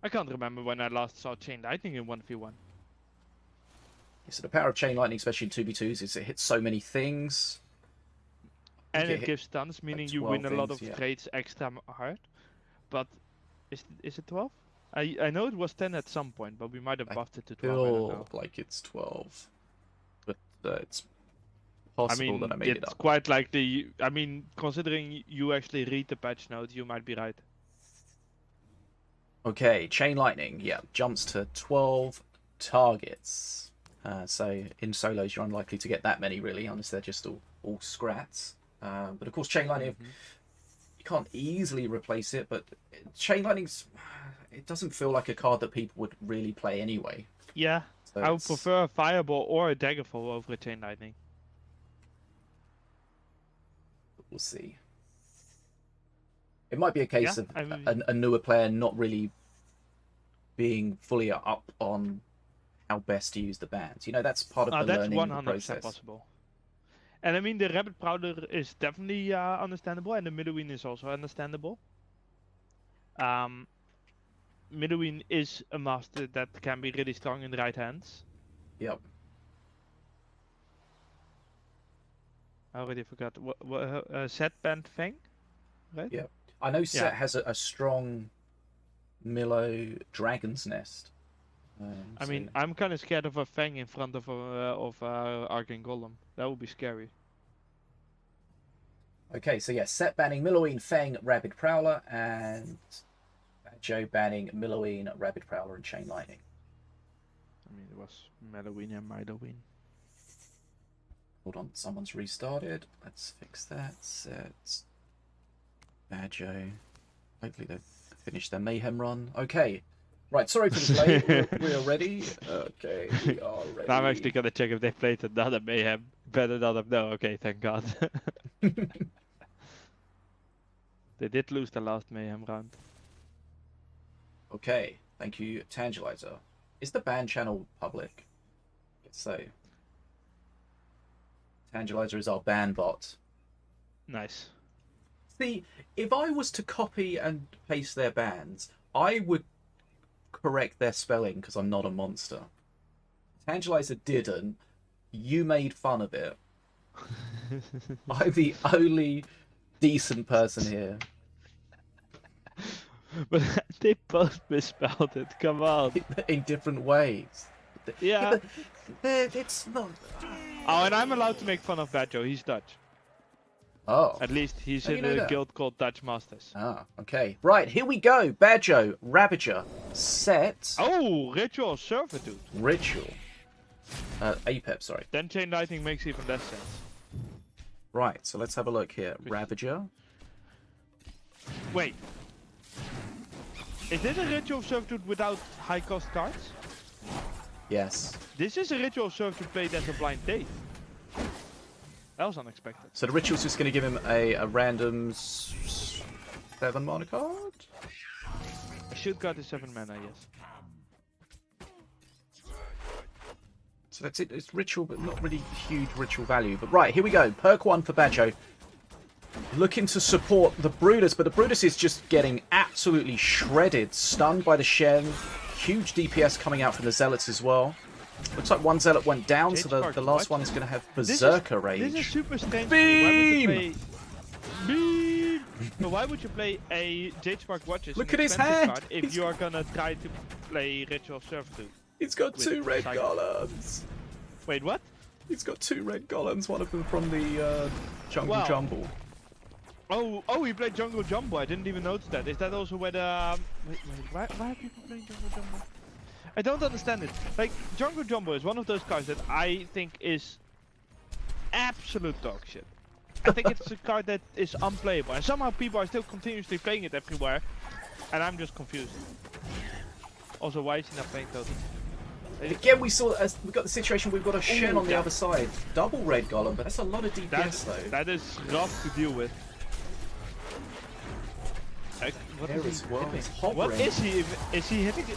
I can't remember when I last saw Chain Lightning in 1v1. So the power of Chain Lightning, especially in 2v2s, is it hits so many things. And it gives stuns, meaning like you win a lot things, of trades extra hard. But is it 12? I know it was 10 at some point, but we might have I buffed it to 12. I don't feel know. like it's 12, but it's I possible mean, that I made it it's up. quite likely. I mean, considering you actually read the patch notes, you might be right. Okay, Chain Lightning, yeah, jumps to 12 targets. So in solos, you're unlikely to get that many, really, unless they're just all scrats. But of course, Chain Lightning, you can't easily replace it, but Chain Lightning's, it doesn't feel like a card that people would really play anyway. Yeah, So I would prefer a Fireball or a Daggerfall over a Chain Lightning. We'll see. It might be a case of a newer player not really being fully up on how best to use the bands. You know, that's part of the learning process. That's 100% possible. And I mean, the Rabbit Prowler is definitely understandable, and the Midoween is also understandable. Midoween is a master that can be really strong in the right hands. Yep. I already forgot. What Set Band Fang? Right? Yep. I know Set has a strong Milo Dragon's Nest. I mean, I'm kind of scared of a Fang in front of Arcane Golem. That would be scary. Okay, so yeah, Set banning Milloween, Fang, Rabid Prowler, and Badjo banning Milloween, Rabid Prowler, and Chain Lightning. I mean, it was Melloween and Midoween. Hold on, someone's restarted. Let's fix that. Set Badjo. Hopefully they've finished their Mayhem run. Okay. Right, sorry for the delay. We are ready. Okay, we are ready. Now I'm actually gonna check if they played another Mayhem. Better not have. No, okay, thank God. They did lose the last Mayhem round. Okay, thank you, Tangelizer. Is the ban channel public? Let's say. Tangelizer is our ban bot. Nice. See, if I was to copy and paste their bans, I would correct their spelling because I'm not a monster. Tangelizer didn't. You made fun of it. I'm the only decent person here. But they both misspelled it. Come on. In different ways. Yeah. It's not. Oh, and I'm allowed to make fun of Badjo. He's Dutch. Oh. At least he's in a guild called Dutch Masters. Ah, okay. Right, here we go. Badjo, Ravager, Set. Oh, Ritual Servitude. Ritual. Apep, sorry. Then Chain Lightning makes even less sense. Right, so let's have a look here. Ravager. Wait. Is this a Ritual Servitude without high cost cards? Yes. This is a Ritual Servitude played as a blind date. That was unexpected. So the Ritual's just going to give him a random 7 mana card? Should got the 7 mana, yes. So that's it. It's Ritual, but not really huge Ritual value. But right, here we go. Perk 1 for Badjo. Looking to support the Brutus, but the Brutus is just getting absolutely shredded. Stunned by the Shen. Huge DPS coming out from the Zealots as well. Looks like one Zealot went down, so the last one is going to have Berserker Rage. This is super strange. Beam! Beam! But why would you play a Jade Spark Watches? Look at his hand! Card if you are gonna try to play Ritual Servitude? He's got 2 red golems. Wait, what? He's got 2 red golems, one of them from the Jungle Jumble. Oh, he played Jungle Jumbo. I didn't even notice that. Is that also where the... Wait, why are people playing Jungle Jumbo? I don't understand it. Like, Jungle Jumbo is one of those cards that I think is absolute dog shit. I think it's a card that is unplayable, and somehow people are still continuously playing it everywhere, and I'm just confused. Also, why is he not playing Totem? Again, we got the situation. We've got a Shen on the other side, double red golem, but that's a lot of DPS though. That is rough to deal with. What is he? Is he hitting it?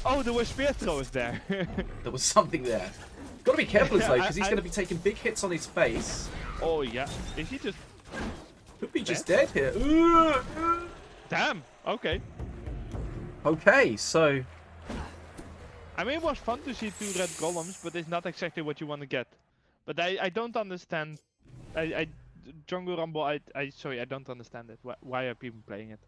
Oh, there were spear throwers there. There was something there. Got to be careful though, because he's going to be taking big hits on his face. Oh yeah, is he just? Could be just dead here. Damn. Okay. Okay, so. I mean, it was fun to see 2 red golems, but it's not exactly what you want to get. But I don't understand. Jungle Rumble. Sorry, I don't understand it. Why are people playing it?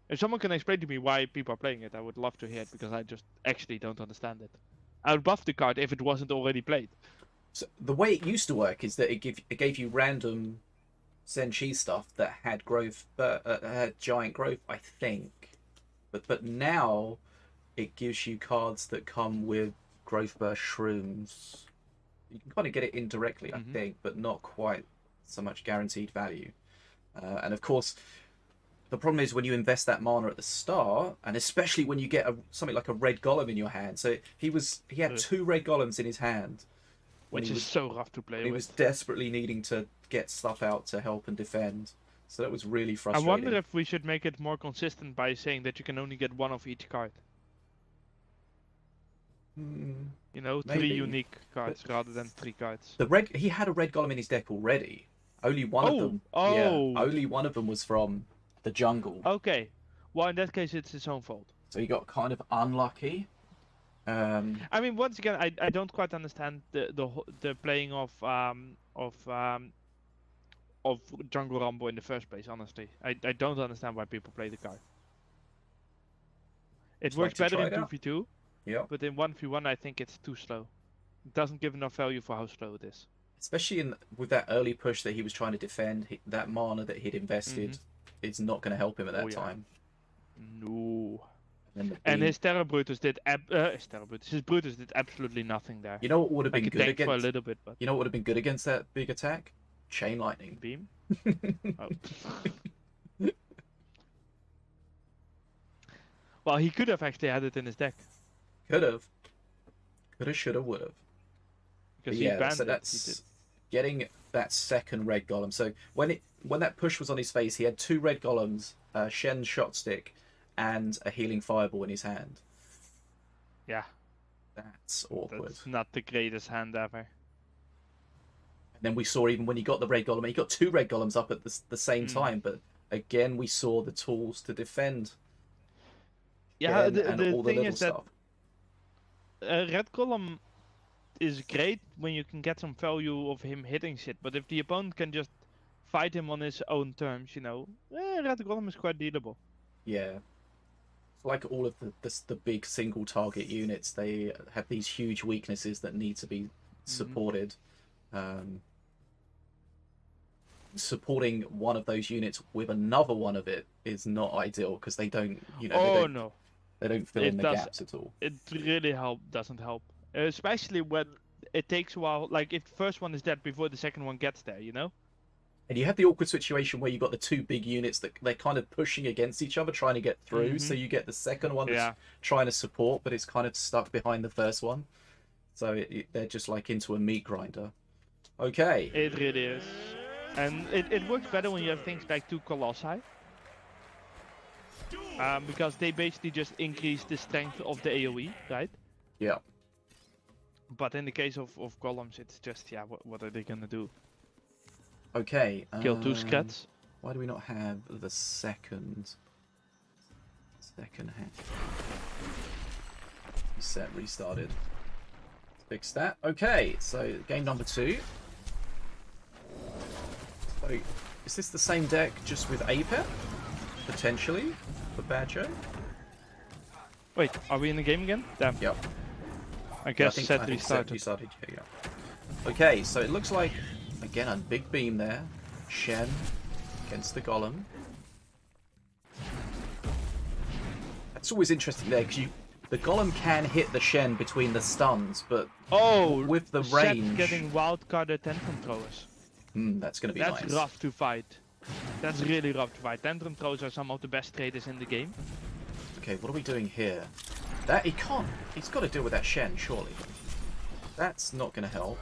If someone can explain to me why people are playing it, I would love to hear it, because I just actually don't understand it. I would buff the card if it wasn't already played. So the way it used to work is that it gave you random Zenshi stuff that had growth, had giant growth, I think. But now it gives you cards that come with growth burst shrooms. You can kind of get it indirectly, I think, but not quite so much guaranteed value. And of course, the problem is when you invest that mana at the start, and especially when you get something like a red golem in your hand. So he had 2 red golems in his hand, Which is so rough to play with. He was desperately needing to get stuff out to help and defend. So that was really frustrating. I wonder if we should make it more consistent by saying that you can only get 1 of each card. You know, maybe. 3 unique cards rather than 3 cards. He had a red golem in his deck already. Only one of them. Yeah, only one of them was from the jungle. Okay. Well, in that case, it's his own fault. So he got kind of unlucky. I mean, once again, I don't quite understand the playing of Jungle Rumble in the first place. Honestly, I don't understand why people play the card. It works better in 2v2, but in 1v1 I think it's too slow. It doesn't give enough value for how slow it is. Especially with that early push that he was trying to defend, that mana that he'd invested is not going to help him at that time. No. And his Terra Brutus did his Brutus did absolutely nothing there. You know what would have been good against for a little bit, but you know what would have been good against that big attack? Chain Lightning. Beam. Well, he could have actually had it in his deck. Could have, should have, would have. Because so that's getting that second red golem. So when that push was on his face, he had 2 red golems, Shen shot stick, and a healing fireball in his hand. Yeah. That's awkward. That's not the greatest hand ever. And then we saw even when he got the red golem, he got 2 red golems up at the same time, but again we saw the tools to defend. Yeah, the thing is that a red golem is great when you can get some value of him hitting shit, but if the opponent can just fight him on his own terms, you know, red golem is quite dealable. Yeah. Like all of the big single target units, they have these huge weaknesses that need to be supported. Supporting one of those units with another one of it is not ideal because they don't, they don't fill in the gaps at all. It really doesn't help, especially when it takes a while. Like if the first one is dead before the second one gets there, you know. And you have the awkward situation where you've got the 2 big units that they're kind of pushing against each other, trying to get through. So you get the second one that's trying to support, but it's kind of stuck behind the first one. So they're just like into a meat grinder. Okay. It really is. And it works better when you have things like 2 Colossi. Because they basically just increase the strength of the AoE, right? Yeah. But in the case of golems, it's just, what are they going to do? Okay. Kill 2 scats. Why do we not have the second hand? Set restarted. Fix that. Okay, so game number 2. So, is this the same deck just with Apep? Potentially for Badjo? Wait, are we in the game again? Damn. Yep. I guess set restarted. Restarted. Yeah. Okay, so it looks like again a big beam there. Shen against the golem. That's always interesting there because the golem can hit the Shen between the stuns, but with the range, getting wildcarded tantrum throwers. That's going to be nice. That's rough to fight. That's really rough to fight. Tantrum throwers are some of the best traders in the game. Okay, what are we doing here? That he can't. He's got to deal with that Shen, surely. That's not going to help.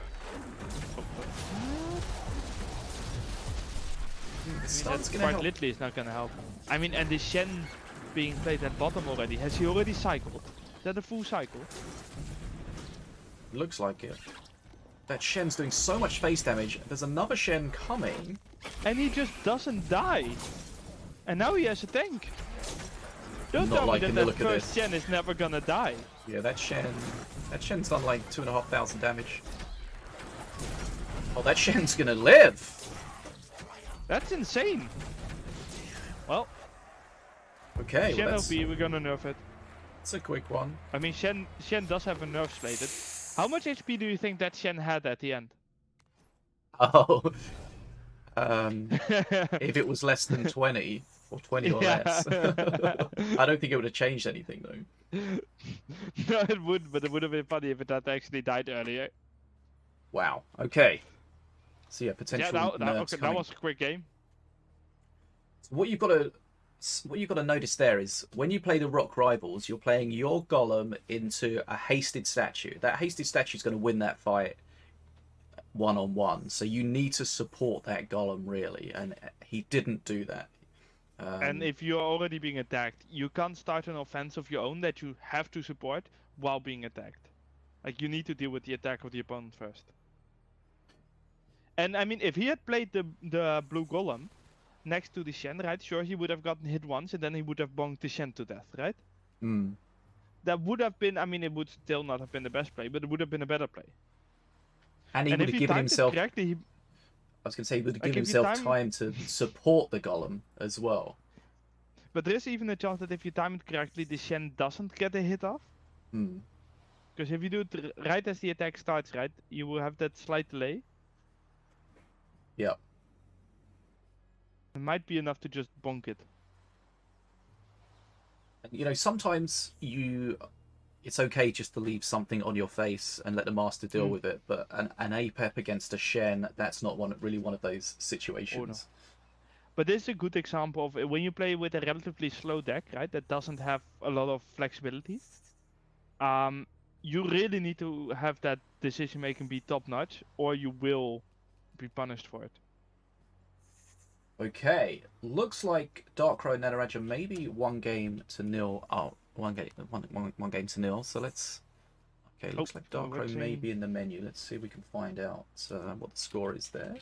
That's quite literally is not going to help. I mean, and the Shen being played at bottom already. Has he already cycled? Is that a full cycle? Looks like it. That Shen's doing so much face damage. There's another Shen coming. And he just doesn't die. And now he has a tank. Don't tell me that that first Shen is never gonna die. Yeah, that Shen's done like 2,500 damage. Oh, that Shen's gonna live. That's insane. Well, Okay, Shen well, OP, we're gonna nerf it. that's a quick one. I mean, Shen does have a nerf slated. How much HP do you think that Shen had at the end? Oh, if it was less than 20 or 20 or Yeah. less, I don't think it would have changed anything though. No, it would, but it would have been funny if it had actually died earlier. Wow. Okay. So yeah, potential Yeah, nerfs that coming. was a quick game. So what you've got to notice there is when you play the Rock Rivals, you're playing your Golem into a hasted statue. That hasted statue is going to win that fight one-on-one. So you need to support that Golem really, and he didn't do that. And if you're already being attacked, you can't start an offense of your own that you have to support while being attacked. Like, you need to deal with the attack of the opponent first. And I mean, if he had played the blue Golem next to the Shen, right? Sure, he would have gotten hit once and then he would have bonked the Shen to death, right? That would have been, I mean, it would still not have been the best play, but it would have been a better play. And he would have given himself... correctly, I was going to say he would have given himself time to support the Golem as well. But there is even a chance that if you time it correctly, the Shen doesn't get a hit off. Because if you do it right as the attack starts, right, you will have that slight delay. Yeah. It might be enough to just bonk it. You know, sometimes it's okay just to leave something on your face and let the master deal with it, but an APEP against a Shen, that's not really one of those situations. Oh, no. But this is a good example of when you play with a relatively slow deck, right, that doesn't have a lot of flexibility. You really need to have that decision making be top notch, or you will be punished for it. Okay, looks like DarkCrow and Nataraja maybe 1-0. Oh, one game to nil. So let's. Okay, looks like DarkCrow may be in the menu. Let's see if we can find out what the score is there.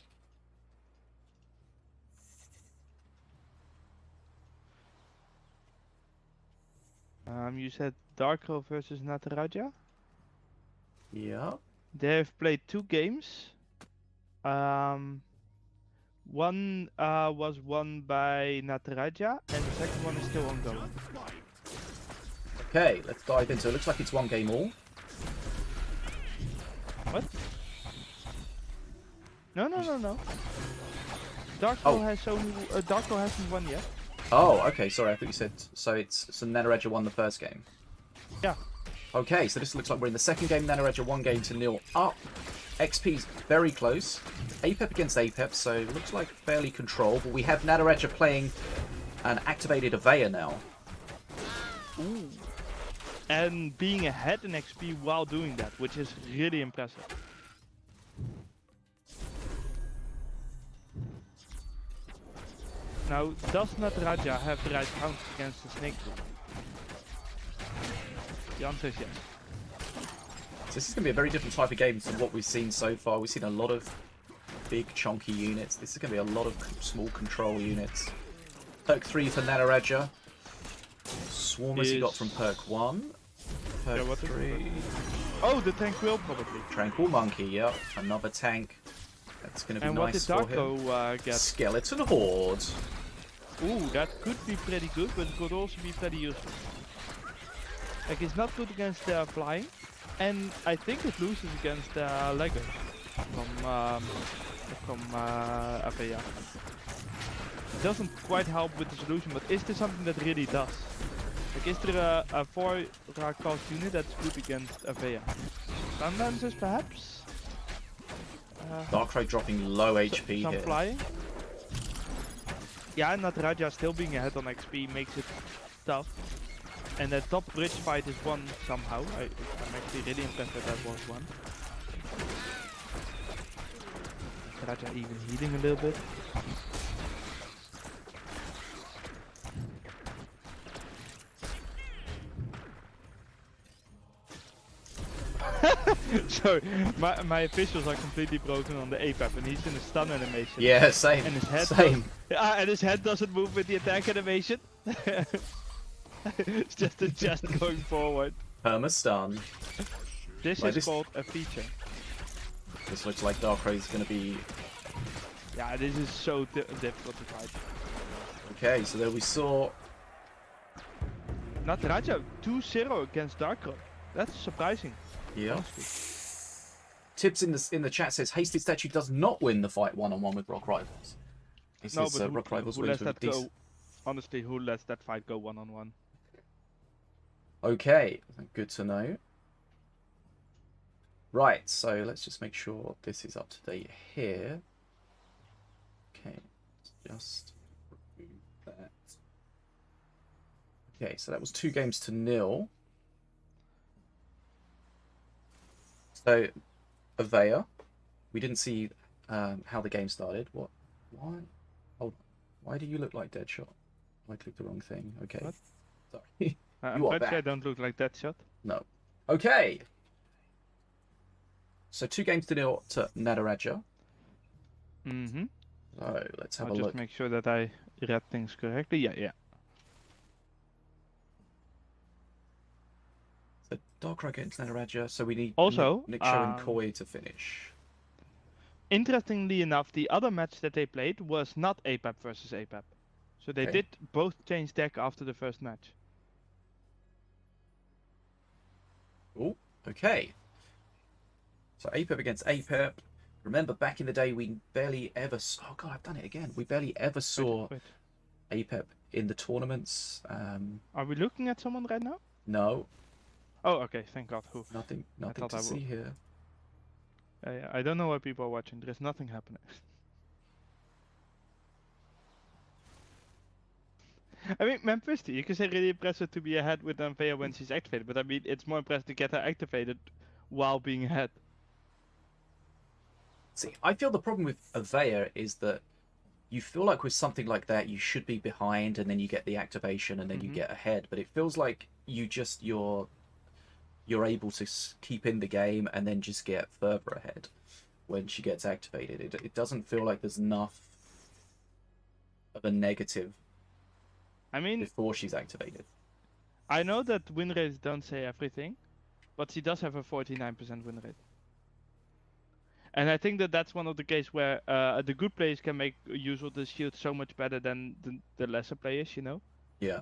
You said DarkCrow versus Nataraja? Yeah. They've played 2 games. One was won by Nataraja, and the second one is still ongoing. Okay, let's dive into it. Looks like it's 1 game all. What? No. DarkCrow hasn't won yet. Oh, okay. Sorry, I thought you said so. Nataraja won the first game. Yeah. Okay, so this looks like we're in the second game. Nataraja 1-0 up. XP's very close. APEP against APEP, so it looks like fairly control. But we have Nataraja playing an activated Avea now. Ooh. And being ahead in XP while doing that, which is really impressive. Now, does Nataraja have the right counters against the snake? The answer is yes. So this is going to be a very different type of game from what we've seen so far. We've seen a lot of big chunky units. This is going to be a lot of small control units. Perk 3 for Nataraja. Swarmers he got from perk 1. Perk 3. Oh, the Tranquil probably. Tranquil Monkey, yep. Another tank. That's going to be nice for him. And what did DarkCrow get? Skeleton Horde. Ooh, that could be pretty good, but it could also be pretty useful. Like, it's not good against flying, and I think it loses against Lego from Avea. It doesn't quite help with the solution, but is there something that really does? Like, is there a 4 cost unit that's good against Avea? Sundancers, perhaps? DarkCrow dropping low HP some here. Flying? Yeah, Nataraja still being ahead on XP makes it tough. And that top bridge fight is won somehow. I'm actually really impressed that was won. Nataraja even healing a little bit. So my officials are completely broken on the APEP, and he's in a stun animation. Yeah, same. And his head and his head doesn't move with the attack animation. It's just a chest going forward. Perma-stun. This is called a feature. This looks like DarkCrow is going to be... Yeah, this is so difficult to fight. Okay, so there we saw Nataraja 2-0 against DarkCrow. That's surprising. Yeah. Honestly. Tips in the chat says Hasted Statue does not win the fight one-on-one with Rock Rivals. He No, says but Rock Rivals who wins lets with that decent. go? Honestly, who lets that fight go one-on-one? Okay, good to know. Right, so let's just make sure this is up to date here. Okay, just remove that. Okay, so that was 2-0. So, Avea, we didn't see how the game started. What? Why? Hold on. Why do you look like Deadshot? I clicked the wrong thing. Okay. What? Sorry. I'm You are pretty sure I back. don't look like that shot. No. Okay. So 2-0 to Nataraja. Mm-hmm. So let's have I'll a just look. make sure that I read things correctly. Yeah. So DarkCrow against Nataraja. So we need Also, Nick Show and Koi to finish. Interestingly enough, the other match that they played was not APAP versus APAP. So they Okay. did both change deck after the first match. Oh, okay. So APEP against APEP. Remember, back in the day, we barely ever... Oh, God, I've done it again. We barely ever saw Wait. APEP in the tournaments. Are we looking at someone right now? No, Oh, okay. Thank God. Who? nothing thought to I see would. here. I don't know why people are watching. There is nothing happening. I mean, Memfisto, you can say really impressive to be ahead with Anvea when she's activated, but I mean, it's more impressive to get her activated while being ahead. See, I feel the problem with Avea is that you feel like with something like that, you should be behind, and then you get the activation, and then you get ahead. But it feels like you're able to keep in the game and then just get further ahead when she gets activated. It doesn't feel like there's enough of a negative I mean, before she's activated. I know that win rates don't say everything, but she does have a 49% win rate. And I think that that's one of the cases where the good players can make use of the shield so much better than the lesser players, you know? Yeah.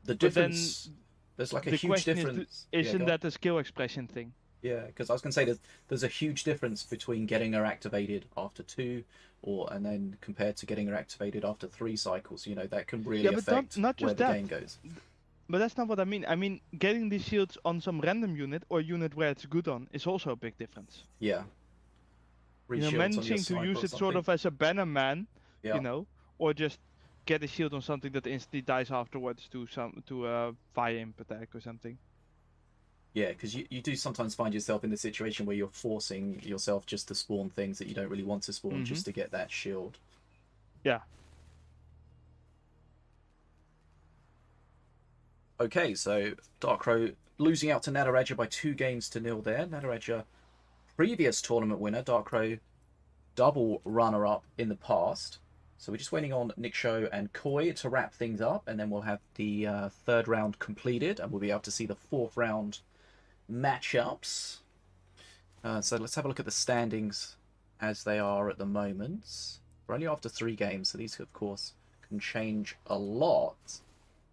The But then difference... There's like a the huge question difference. is, Yeah, isn't go on. that a skill expression thing? Yeah, because I was going to say there's a huge difference between getting her activated after 2 and then compared to getting her activated after 3 cycles. You know, that can really affect not where just the that. game goes. But that's not what I mean. I mean, getting these shields on some random unit or unit where it's good on is also a big difference. Yeah. You know, managing to use it sort of as a banner man, you know, or just get a shield on something that instantly dies afterwards to a fire imp attack or something. Yeah, because you do sometimes find yourself in the situation where you're forcing yourself just to spawn things that you don't really want to spawn just to get that shield. Yeah. Okay, so DarkCrow losing out to Nataraja by 2-0 there. Nataraja, previous tournament winner. DarkCrow, double runner-up in the past. So we're just waiting on Nick Show and Koi to wrap things up, and then we'll have the 3rd round completed, and we'll be able to see the 4th round matchups. So let's have a look at the standings as they are at the moment. We're only after 3 games, so these, of course, can change a lot.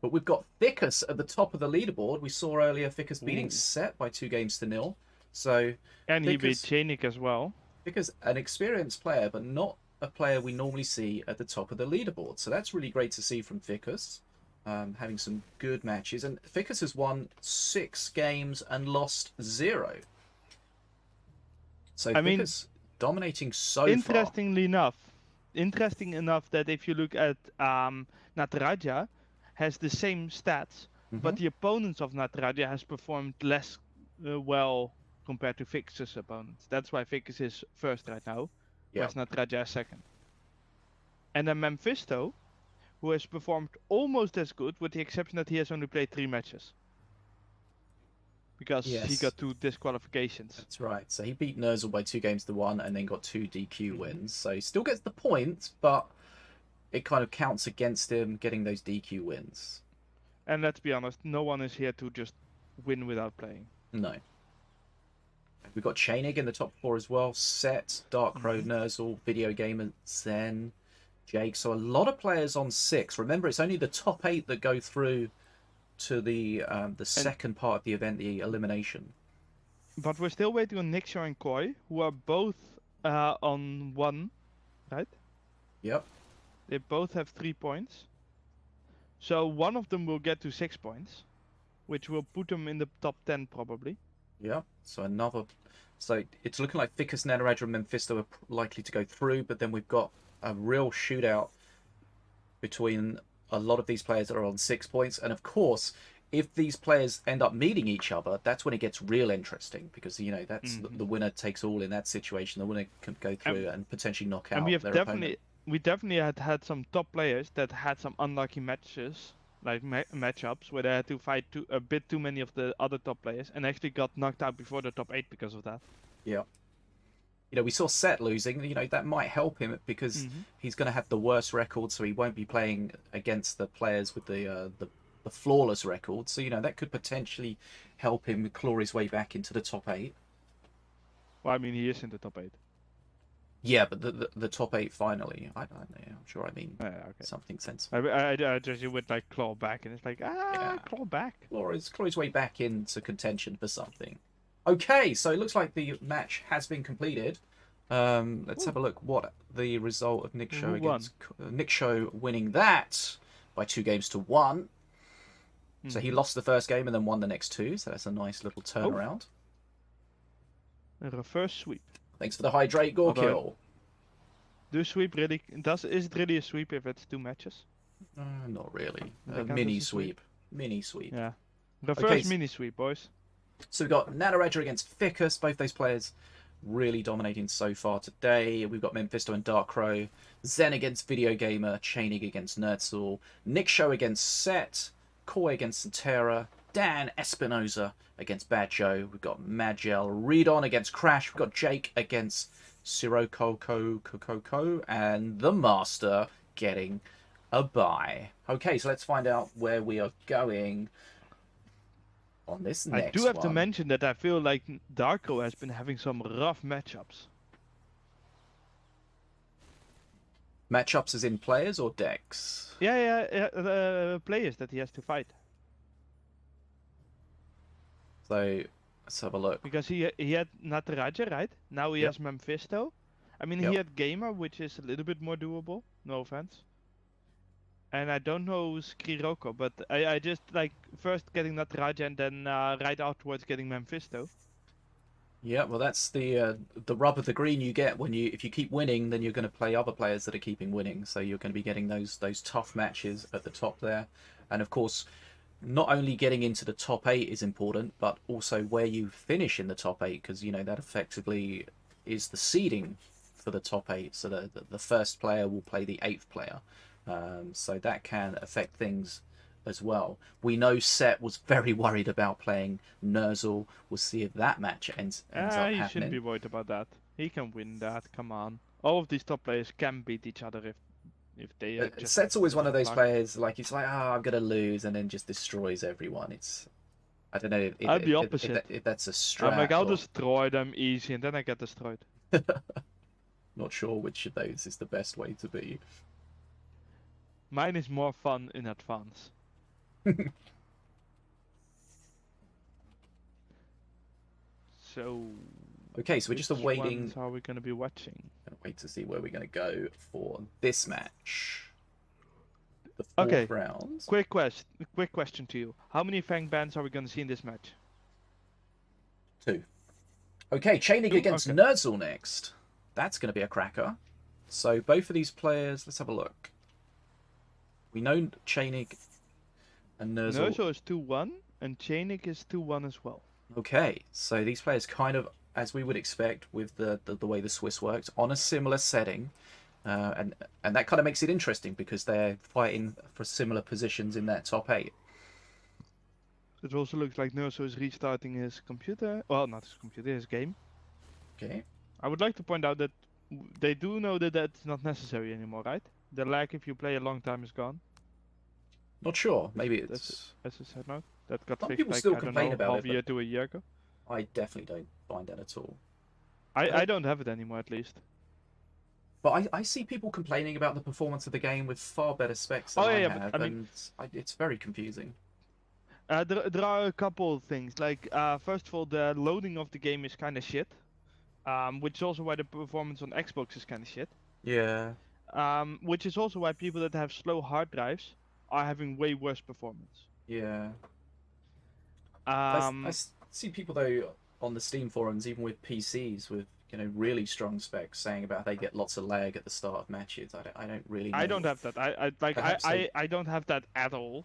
But we've got Ficus at the top of the leaderboard. We saw earlier Ficus beating Set by 2-0. So and he beat Tjaenig as well. Ficus, an experienced player, but not a player we normally see at the top of the leaderboard. So that's really great to see from Ficus, having some good matches. And Ficus has won 6 games and lost 0. So Ficus dominating so far. Interesting enough that if you look at Nataraja, has the same stats, but the opponents of Nataraja has performed less well compared to Ficus's opponents. That's why Ficus is 1st right now, whereas Nataraja is 2nd. And then Memfisto, who has performed almost as good, with the exception that he has only played 3 matches. Because he got 2 disqualifications. That's right. So he beat Nerzl by 2-1 and then got 2 DQ wins. So he still gets the points, but it kind of counts against him getting those DQ wins. And let's be honest, no one is here to just win without playing. No. We've got Tjaenig in the top 4 as well. Set, DarkCrow, Nerzl, Video Gamer, Zen, Jake. So a lot of players on 6. Remember, it's only the top 8 that go through to the second part of the event, the elimination. But we're still waiting on Nixo and Koi, who are both on 1, right? Yep. They both have 3 points. So one of them will get to 6 points, which will put them in the top 10 probably. Yeah. So it's looking like Ficus, Nataraja, and Memfisto are likely to go through, but then we've got a real shootout between a lot of these players that are on 6 points, and of course, if these players end up meeting each other, that's when it gets real interesting, because that's the winner takes all in that situation. The winner can go through and potentially knock out their opponent. We definitely had some top players that had some unlucky matches, like matchups, where they had to fight a bit too many of the other top players, and actually got knocked out before the top 8 because of that. Yeah. We saw Set losing. That might help him because he's going to have the worst record, so he won't be playing against the players with the flawless record. So that could potentially help him claw his way back into the top 8. Well, I mean, he is in the top 8. Yeah, but the top 8 finally. I'm sure I mean something sensible. I just you would like claw back, and it's like claw back. Claw his way back into contention for something. Okay, so it looks like the match has been completed. Let's have a look what the result of Nixo against Nixo winning that by 2-1. So he lost the first game and then won the next 2. So that's a nice little turnaround. A reverse sweep. Thanks for the hydrate gore kill. Do sweep really? Is it really a sweep if it's 2 matches? Not really. Mini sweep. Mini sweep. Yeah. Reverse mini sweep, boys. So we've got Nataraja against Ficus. Both those players really dominating so far today. We've got Memfisto and DarkCrow. Zen against Video Gamer. Tjaenig against Nerzl. Nixo against Set. Koi against Sentera. Dan Espinoza against Badjo. We've got Magel Redon against Crash. We've got Jake against Sirocco and the Master getting a bye. Okay, so let's find out where we are going on this next one. I do have to mention that I feel like DarkCrow has been having some rough matchups. Matchups as in players or decks? Yeah, players that he has to fight. So let's have a look. Because he had Nataraja, right? Now he has Memfisto. I mean, he had Gamer, which is a little bit more doable. No offense. And I don't know Skiroko, but I just like first getting Nataraja and then right afterwards getting Memfisto. Yeah, well, that's the rub of the green you get if you keep winning, then you're going to play other players that are keeping winning. So you're going to be getting those tough matches at the top there, and of course, not only getting into the top 8 is important, but also where you finish in the top 8, because that effectively is the seeding for the top 8. So the first player will play the 8th player, so that can affect things as well. We know Set was very worried about playing Nerzl. We'll see if that match ends up happening. He shouldn't be worried about that. He can win that. Come on, all of these top players can beat each other if they. Set's always one of those players like it's like I'm gonna lose and then just destroys everyone. I don't know. I'm the opposite. If that's a strat. I'm like I'll destroy them easy and then I get destroyed. Not sure which of those is the best way to be. Mine is more fun in advance. So. Okay, so we're just awaiting. How are we going to be watching? Gonna wait to see where we're going to go for this match. The fourth round. Quick question to you: how many Fang bands are we going to see in this match? 2. Okay, Tjaenig against Nerzl next. That's going to be a cracker. So both of these players. Let's have a look. We know Tjaenig and Nerzl. Nerzl is 2-1, and Tjaenig is 2-1 as well. Okay, so these players kind of, as we would expect with the way the Swiss worked, on a similar setting. And that kind of makes it interesting because they're fighting for similar positions in that top 8. It also looks like Nerzl is restarting his computer. Well, not his computer, his game. Okay. I would like to point out that they do know that that's not necessary anymore, right? The lag if you play a long time is gone. Not sure. Maybe it's... As a side note, that got Some fixed people like, still I don't complain know, about half it, a year to a year ago. I definitely don't find that at all. I don't have it anymore, at least. But I see people complaining about the performance of the game with far better specs than I have, and it's very confusing. There are a couple of things. Like, first of all, the loading of the game is kind of shit. Which is also why the performance on Xbox is kind of shit. Yeah. Which is also why people that have slow hard drives are having way worse performance. Yeah. Um, See people though on the Steam forums, even with PCs with really strong specs, saying about they get lots of lag at the start of matches. I don't really know. I don't have that. I don't have that at all.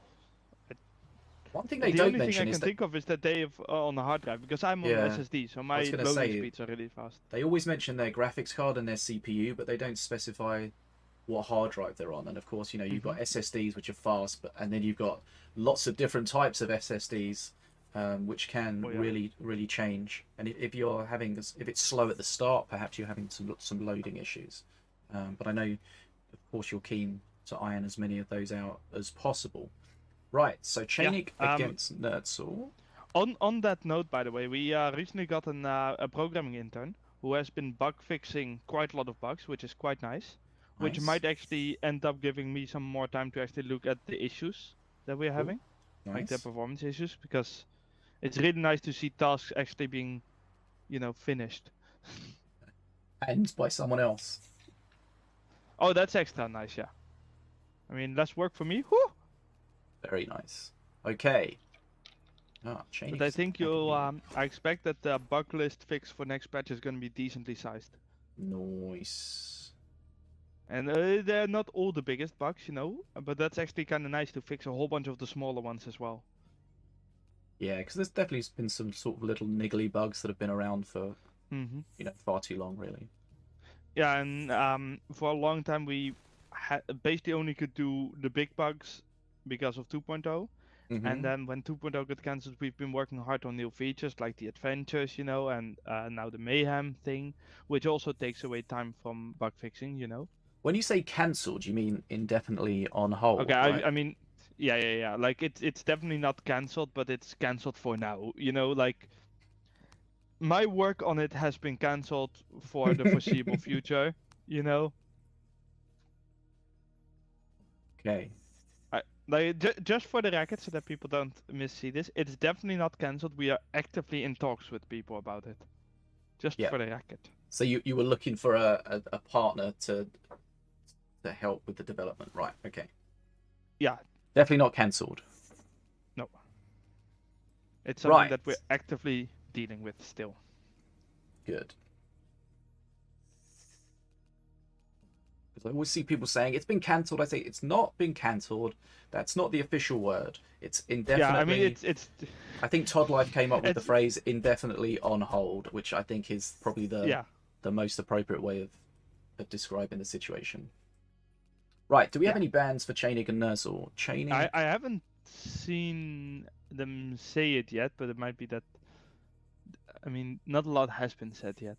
One thing they The don't only thing mention I is can that think of is that they have on the hard drive, because I'm on Yeah. SSD, so I my was gonna loading say, speeds are really fast. they always mention their graphics card and their CPU, but they don't specify what hard drive they're on. And of course, you've got SSDs which are fast, and then you've got lots of different types of SSDs, which can really change. And if you're having if it's slow at the start, perhaps you're having some loading issues. But I know, of course, you're keen to iron as many of those out as possible. Right. So Tjaenig against Nerzl. On that note, by the way, we recently got a programming intern who has been bug fixing quite a lot of bugs, which is quite nice. Which might actually end up giving me some more time to actually look at the issues that we're having, like the performance issues, because it's really nice to see tasks actually being, finished. And by someone else. Oh, that's extra nice, yeah. I mean, less work for me. Whew! Very nice. Okay. But I think you'll. I expect that the bug list fix for next patch is going to be decently sized. Nice. And they're not all the biggest bugs, but that's actually kind of nice to fix a whole bunch of the smaller ones as well. Yeah, because there's definitely been some sort of little niggly bugs that have been around for, far too long, really. Yeah, and for a long time we basically only could do the big bugs because of 2.0. And then when 2.0 got cancelled, we've been working hard on new features like the adventures, and now the mayhem thing, which also takes away time from bug fixing, When you say cancelled, you mean indefinitely on hold? Okay, right? I mean, yeah. Like it's definitely not cancelled, but it's cancelled for now. Like my work on it has been cancelled for the foreseeable future. Okay. Just for the record, so that people don't missee this, it's definitely not cancelled. We are actively in talks with people about it. Just for the record. So you were looking for a partner to help with the development, right? Okay. Yeah. Definitely not cancelled. No. It's something that we're actively dealing with still. Good. Because I always see people saying it's been cancelled. I say it's not been cancelled. That's not the official word. It's indefinitely. Yeah, I mean it's. I think Todd Life came up with the phrase indefinitely on hold, which I think is probably the most appropriate way of describing the situation. Right. Do we have any bans for Tjaenig and Nerzl? Tjaenig. I haven't seen them say it yet, but it might be that. I mean, not a lot has been said yet.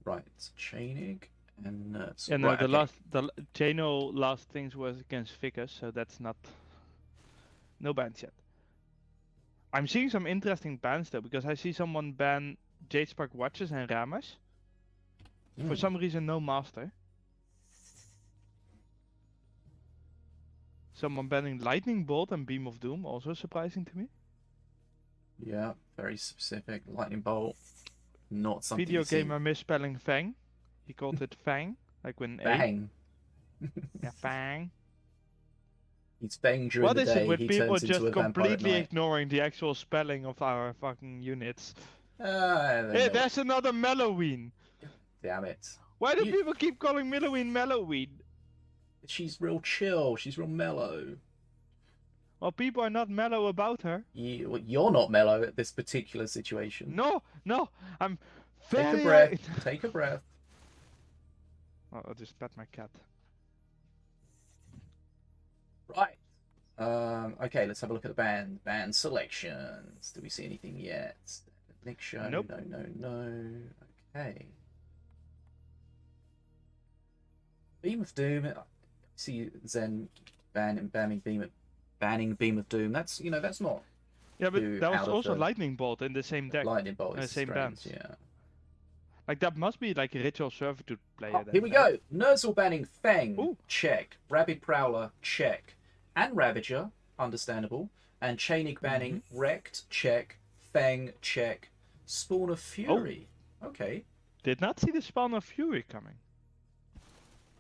Right. Tjaenig and Nerzl. Yeah, no, right, the Tjaenig last things was against Ficus, so that's not. No bans yet. I'm seeing some interesting bans though, because I see someone ban Jadespark Watches and Ramas. For some reason, no Master. Someone banning Lightning Bolt and Beam of Doom, also surprising to me. Yeah, very specific. Lightning Bolt, not something. Video gamer misspelling Fang. He called it Fang, like when Bang. Yeah, Fang. He's Fang during what the is day. it with he people turns into just a completely ignoring the actual spelling of our fucking units? Hey, there's another Melloween. Damn it. Why do people keep calling Melloween? She's real chill. She's real mellow. Well, people are not mellow about her. You're not mellow at this particular situation. No, I'm very... Take a breath. Take a breath. Oh, I'll just pet my cat. Right. Okay, let's have a look at the band selections. Do we see anything yet? Nick show. Nope. No. Okay. Beam of Doom. See Zen banning Beam of Doom. That's that's not. Yeah, but that was also Lightning Bolt in the same deck. Lightning Bolt is same bands. Yeah. Like that must be like a ritual servitude player. Here we go. Nerzl banning Fang. Ooh. Check. Rabid Prowler. Check. And Ravager. Understandable. And Tjaenig banning Wrecked, check. Feng, check. Spawn of Fury. Oh. Okay. Did not see the Spawn of Fury coming.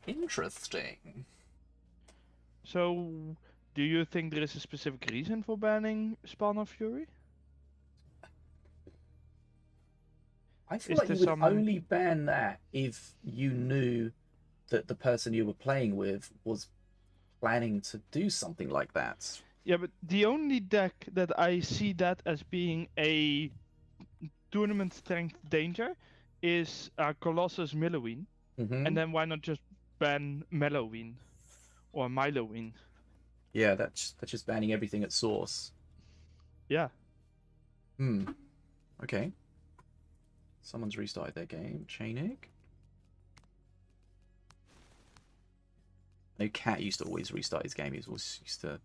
Interesting. So, do you think there is a specific reason for banning Spawn of Fury? I feel like you would only ban that if you knew that the person you were playing with was planning to do something like that. Yeah, but the only deck that I see that as being a tournament strength danger is Colossus Milloween. And then why not just ban Melloween or Miloween? Yeah, that's just banning everything at source. Yeah. Okay. Someone's restarted their game. Tjaenig. I know Cat used to always restart his game. He always used to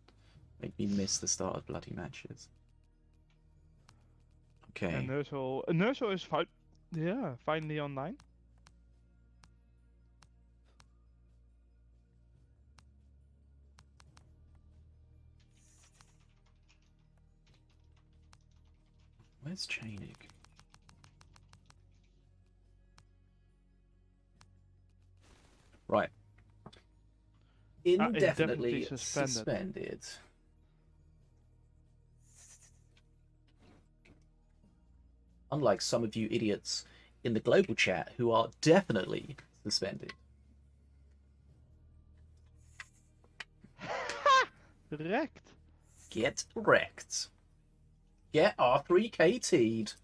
make me miss the start of bloody matches. Okay. And Nerzl is finally online. Where's Tjaenig? Right. Indefinitely suspended. Unlike some of you idiots in the global chat who are definitely suspended. Wrecked. Get wrecked. Get R3KT'd.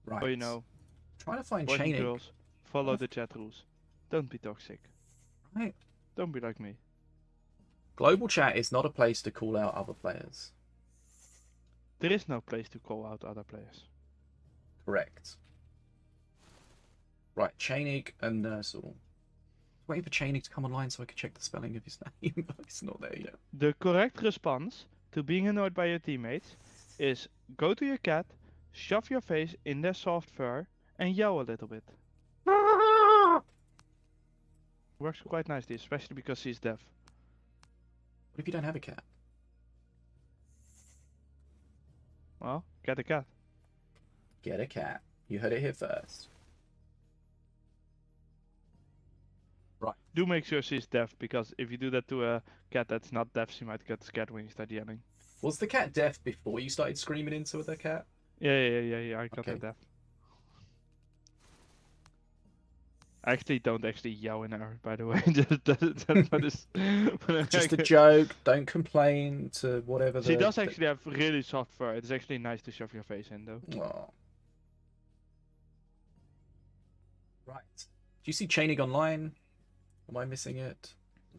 Right. Oh, you know. Trying to find Boys and Tjaenig. girls, follow the chat rules. Don't be toxic. Right. Don't be like me. Global chat is not a place to call out other players. There is no place to call out other players. Correct. Right, Tjaenig and Nerzl. Waiting for Tjaenig to come online so I can check the spelling of his name. It's not there yet. The correct response to being annoyed by your teammates is go to your cat, shove your face in their soft fur, and yell a little bit. Works quite nicely, especially because he's deaf. What if you don't have a cat? Well, get a cat. Get a cat. You heard it here first. Right. Do make sure she's deaf, because if you do that to a cat that's not deaf, she might get scared when you start yelling. Was the cat deaf before you started screaming into the cat? Yeah, I got her deaf. I actually don't yell in her, by the way. Just a joke. Don't complain to whatever. She does actually have really soft fur. It's actually nice to shove your face in, though. Oh. Right. Do you see Tjaenig online? Am I missing it?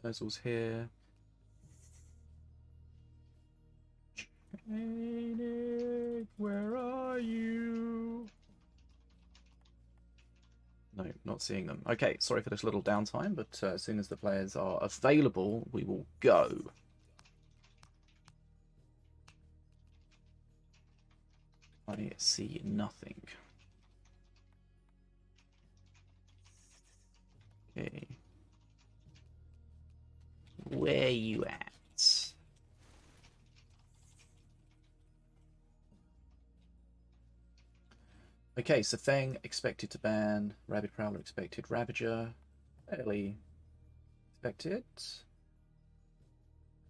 Nerzl's here. Tjaenig, where are you? No, not seeing them. Okay, sorry for this little downtime, but as soon as the players are available, we will go. I see nothing. Okay. Where you at? Okay, so Feng expected to ban, Rabid Prowler expected, Ravager, fairly expected,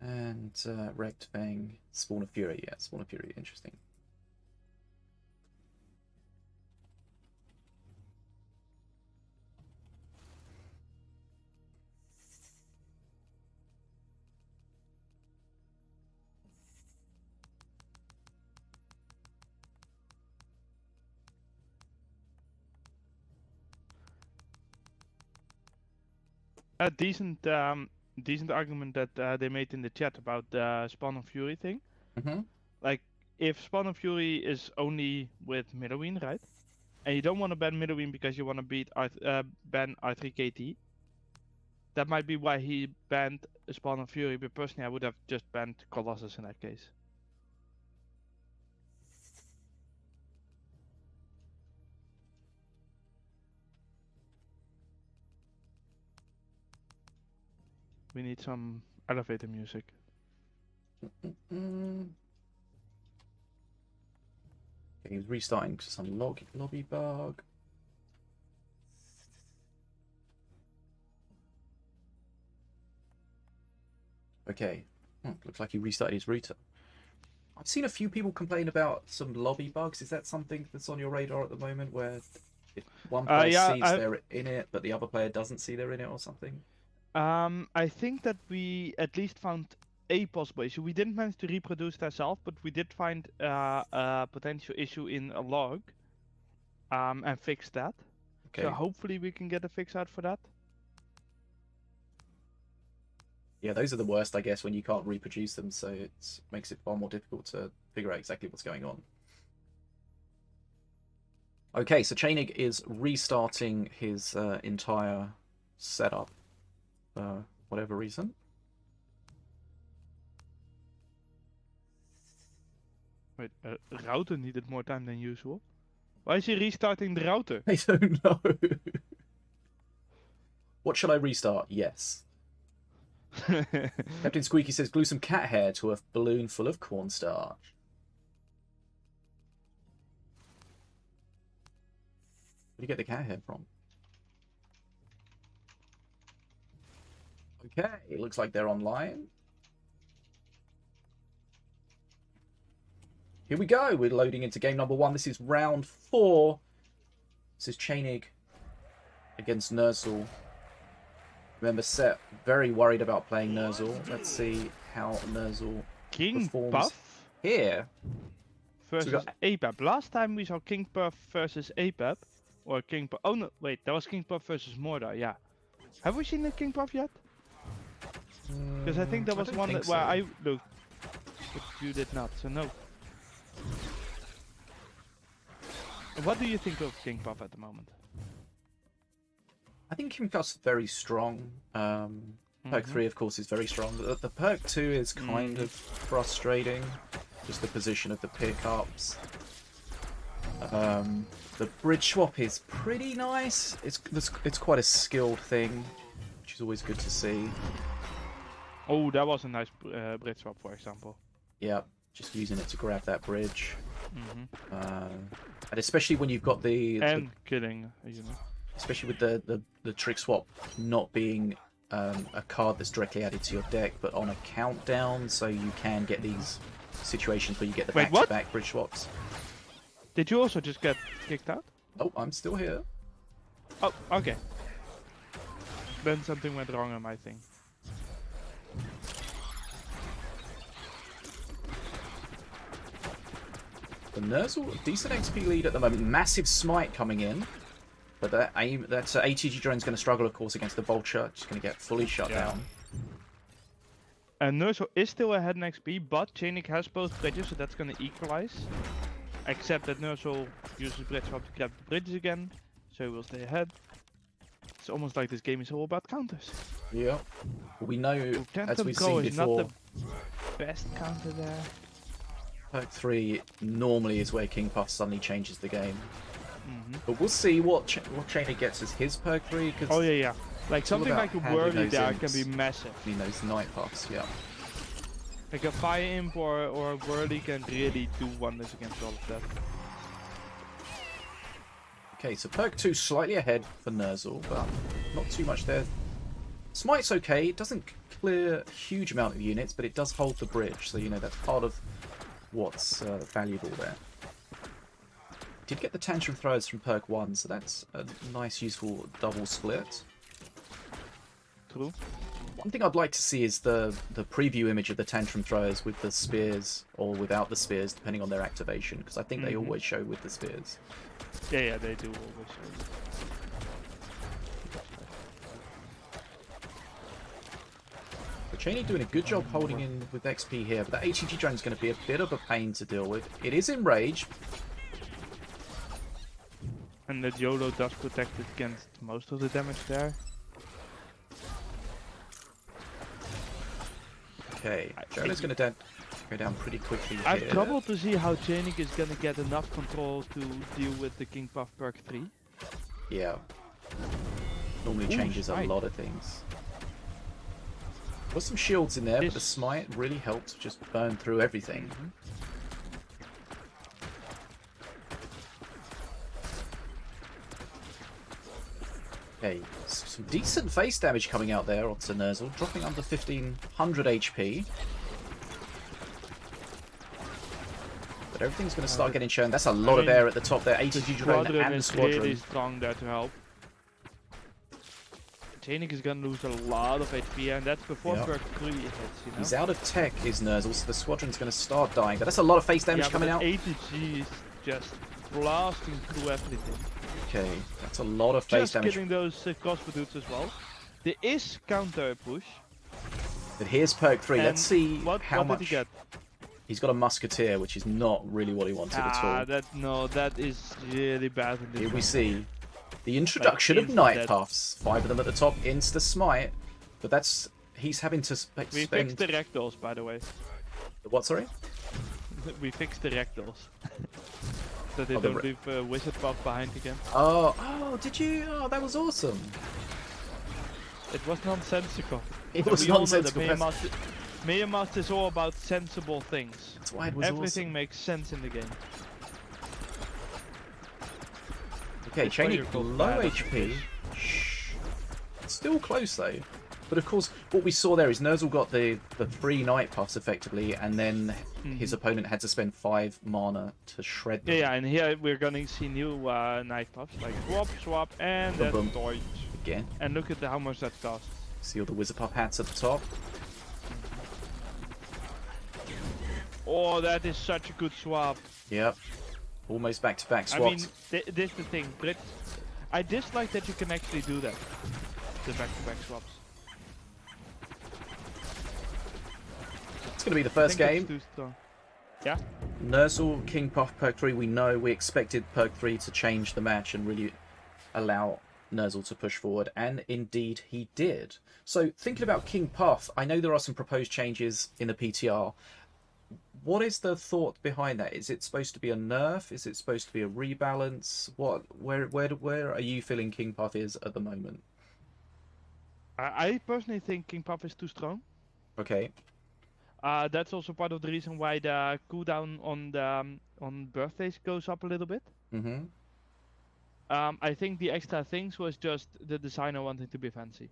and Wrecked Feng, Spawn of Fury, yeah, Spawn of Fury, interesting. A decent argument that they made in the chat about the Spawn of Fury thing. Like, if Spawn of Fury is only with Midoween, right? And you don't want to ban Midoween because you want to ban R3KT. That might be why he banned Spawn of Fury, but personally I would have just banned Colossus in that case. We need some Elevator music. Okay, he's restarting some lobby bug. Okay, looks like he restarted his router. I've seen a few people complain about some lobby bugs. Is that something that's on your radar at the moment, where one player sees they're in it, but the other player doesn't see they're in it, or something? I think that we at least found a possible issue. We didn't manage to reproduce it ourselves, but we did find a potential issue in a log, and fix that. Okay. So hopefully we can get a fix out for that. Yeah, those are the worst, I guess, when you can't reproduce them, so it makes it far more difficult to figure out exactly what's going on. Okay, so Tjaenig is restarting his entire setup for whatever reason. Wait, router needed more time than usual. Why is he restarting the router? I don't know. What should I restart? Yes. Captain Squeaky says, glue some cat hair to a balloon full of cornstarch. Where do you get the cat hair from? Okay, it looks like they're online. Here we go. We're loading into game number 1. This is round 4. This is Tjaenig against Nerzl. Remember, Set very worried about playing Nerzl. Let's see how Nerzl performs Puff here. Versus APAP. Last time we saw King Puff versus APAP. Or King Puff. Oh no, wait, that was King Puff versus Mordor, yeah. Have we seen the King Puff yet? Because I think there was one where I looked. But you did not, so no. What do you think of King Puff at the moment? I think King Puff's very strong. Perk 3, of course, is very strong. The perk 2 is kind of frustrating. Just the position of the pickups. The bridge swap is pretty nice. It's quite a skilled thing, which is always good to see. Oh, that was a nice bridge swap, for example. Yeah, just using it to grab that bridge. And especially when you've got killing, you know. Especially with the trick swap not being a card that's directly added to your deck, but on a countdown, so you can get these situations where you get the back-to-back bridge swaps. Did you also just get kicked out? Oh, I'm still here. Oh, okay. Then something went wrong on my thing. The Nerzl, decent XP lead at the moment. Massive smite coming in. But that ATG drone's going to struggle, of course, against the Vulture. Just going to get fully shut down. And Nerzl is still ahead in XP, but Tjaenig has both bridges, so that's going to equalize. Except that Nerzl uses bridge swap to grab the bridges again, so he will stay ahead. It's almost like this game is all about counters. Yeah. We know, as we've seen is before, not the best counter there. Perk 3 normally is where King Puff suddenly changes the game. But we'll see what Tjaenig gets as his perk 3. Oh yeah. Like something like a Whirly there can be massive. I mean, those Night Puffs, yeah. Like a Fire Imp or a Whirly can really do wonders against all of that. Okay, so perk 2 slightly ahead for Nerzl, but not too much there. Smite's okay. It doesn't clear a huge amount of units, but it does hold the bridge, so you know that's part of what's valuable there. Did get the Tantrum Throwers from perk 1, so that's a nice, useful double split. True. One thing I'd like to see is the preview image of the Tantrum Throwers with the spears, or without the spears, depending on their activation, because I think they always show with the spears. Yeah, they do always show. But Tjaenig doing a good job holding in with XP here, but that ATG drone is going to be a bit of a pain to deal with. It is enraged. And that YOLO does protect it against most of the damage there. Okay, Jonah's going to go down pretty quickly here. I've troubled to see how Tjaenig is going to get enough control to deal with the King Puff perk 3. Yeah. Normally changes a lot of things. Got some shields in there, but the smite really helped just burn through everything. Okay, some decent face damage coming out there onto Nerzl, dropping under 1500 HP. But everything's going to start getting shown. That's a lot of air at the top there. 80 drone and the squadron. Really strong there to help. Tjaenig is going to lose a lot of HP, and that's before perk 3 hits, you know? He's out of tech, is Nerzl, so the squadron's going to start dying. But that's a lot of face damage coming out. ATG is just blasting through everything. Okay, that's a lot of face damage. Just killing those crossbow dudes as well. There is counter push. But here's perk 3. Let's see how much. Did he get? He's got a musketeer, which is not really what he wanted at all. That is really bad. In this Here we see the introduction of Night Puffs. 5 of them at the top, insta smite. But that's he's having to spend. We fixed the ragdolls, by the way. What? Sorry. We fixed the ragdolls. So they don't leave wizard buff behind again. Oh, did you? Oh, that was awesome. It was nonsensical. It was nonsensical. Minion Master is all about sensible things. That's why it was Everything makes sense in the game. Okay, Tjaenig low HP. Still close though. But of course, what we saw there is Nerzl got the 3 Night Puffs effectively, and then his opponent had to spend 5 mana to shred them. Yeah, and here we're gonna see new Night Puffs, like swap, and then dodge. Again. And look at how much that costs. See all the Wizard Puff hats at the top. Oh, that is such a good swap. Yep. Almost back-to-back swaps. I mean, this is the thing, Brit. I dislike that you can actually do that. The back-to-back swaps. It's going to be the first game. Too strong. Yeah? Nerzl, King Puff, perk 3, we know. We expected perk 3 to change the match and really allow Nerzl to push forward, and indeed he did. So, thinking about King Puff, I know there are some proposed changes in the PTR. What is the thought behind that? Is it supposed to be a nerf? Is it supposed to be a rebalance? Where are you feeling King Puff is at the moment? I personally think King Puff is too strong. Okay. That's also part of the reason why the cooldown on birthdays goes up a little bit. Mm-hmm. I think the extra things was just the designer wanting to be fancy.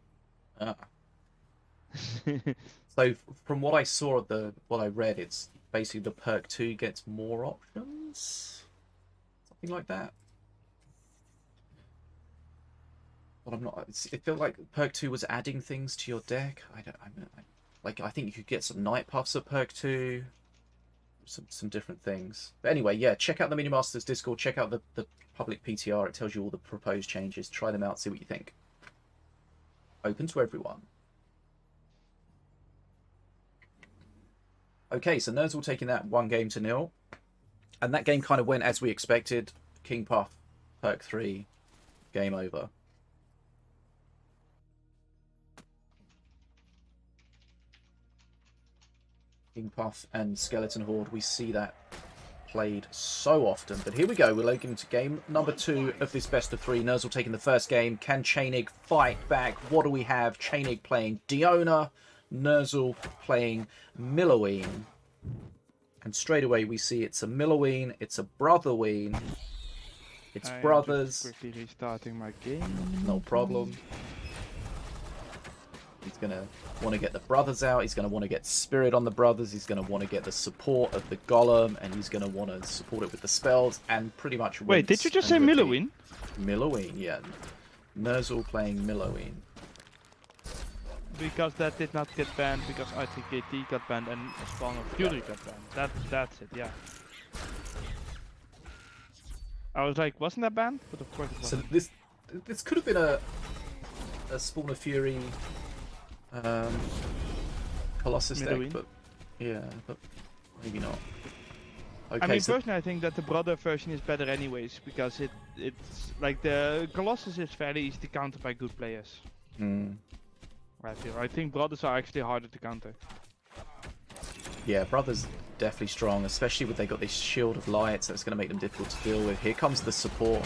So from what I saw, what I read, it's basically the perk 2 gets more options, something like that. But I'm not. It felt like perk 2 was adding things to your deck. I think you could get some Night Puffs at perk 2, some different things. But anyway, yeah, check out the Minion Masters Discord. Check out the public PTR. It tells you all the proposed changes. Try them out. See what you think. Open to everyone. Okay, so Nerzl taking that 1-0. And that game kind of went as we expected. King Puff, perk 3, game over. King Puff and Skeleton Horde, we see that played so often. But here we go, we're looking to game number 2 of this best of 3. Nerzl taking the first game. Can Tjaenig fight back? What do we have? Tjaenig playing Diona. Nerzl playing Milloween. And straight away we see it's a Milloween, it's a Brotherween. It's brothers. Just quickly restarting my game. No problem. He's going to want to get the brothers out. He's going to want to get spirit on the brothers. He's going to want to get the support of the golem. And he's going to want to support it with the spells. And pretty much... Wait, did you just say Milloween? Milloween, yeah. Nerzl playing Milloween. Because that did not get banned, because ITKT got banned and Spawn of Fury got banned. That's it, yeah. I was like, wasn't that banned? But of course it wasn't. So this could have been a Spawn of Fury Colossus deck, but yeah, but maybe not. Okay, I mean, personally, I think that the brother version is better anyways, because it's like the Colossus is fairly easy to counter by good players. I think brothers are actually harder to counter. Yeah, brothers definitely strong, especially with they got this shield of light, so it's going to make them difficult to deal with. Here comes the support.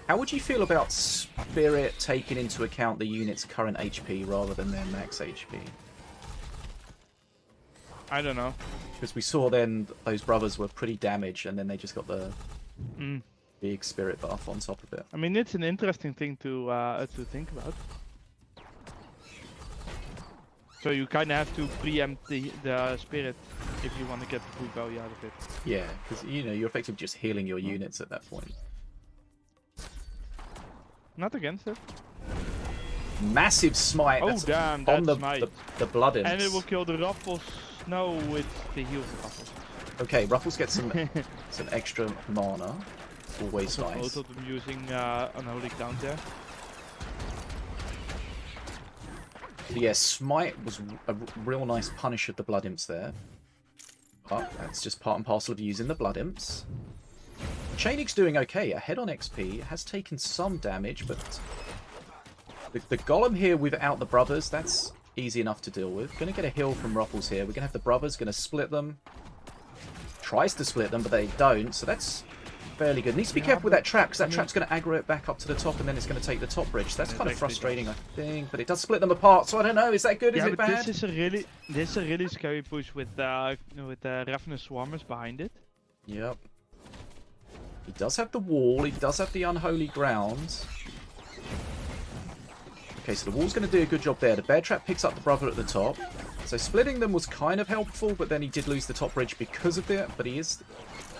How would you feel about Spirit taking into account the unit's current HP rather than their max HP? I don't know. Because we saw then those brothers were pretty damaged, and then they just got the big Spirit buff on top of it. I mean, it's an interesting thing to think about. So you kind of have to preempt the Spirit if you want to get the full value out of it. Yeah, because you know you're effectively just healing your units at that point. Not against it. Massive smite. Oh damn, that's the blood imps. And it will kill the Ruffles. No, with the heal of Ruffles. Okay, Ruffles get some extra mana. Always nice. Both of them using Unholy Count there. Yeah, Smite was a real nice punish of the Blood Imps there. But that's just part and parcel of using the Blood Imps. Tjaenig's doing okay, ahead on XP, has taken some damage, but the Golem here without the brothers, that's easy enough to deal with. Gonna get a heal from Ruffles here. We're gonna have the brothers, gonna split them. Tries to split them, but they don't, so that's fairly good. Needs to be careful with that trap, because that trap's going to aggro it back up to the top, and then it's going to take the top bridge. So that's kind of frustrating, I think. But it does split them apart, so I don't know. Is that good? Is it bad? This is a really scary push with Ravenous Swarmers behind it. Yep. He does have the wall. He does have the unholy ground. Okay, so the wall's going to do a good job there. The bear trap picks up the brother at the top. So splitting them was kind of helpful, but then he did lose the top bridge because of it. But he is...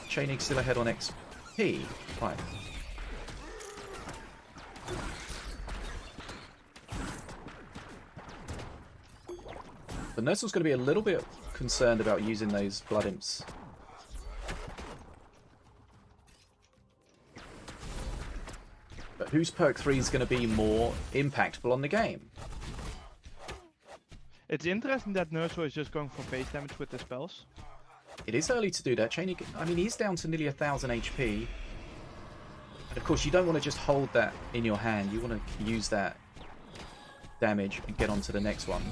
Tjaenig still ahead on XP. Right. But Nerzl's going to be a little bit concerned about using those Blood Imps. But whose perk 3 is going to be more impactful on the game? It's interesting that Nerzl is just going for face damage with the spells. It is early to do that. Tjaenig, I mean, he's down to nearly 1,000 HP. And of course, you don't want to just hold that in your hand. You want to use that damage and get on to the next one.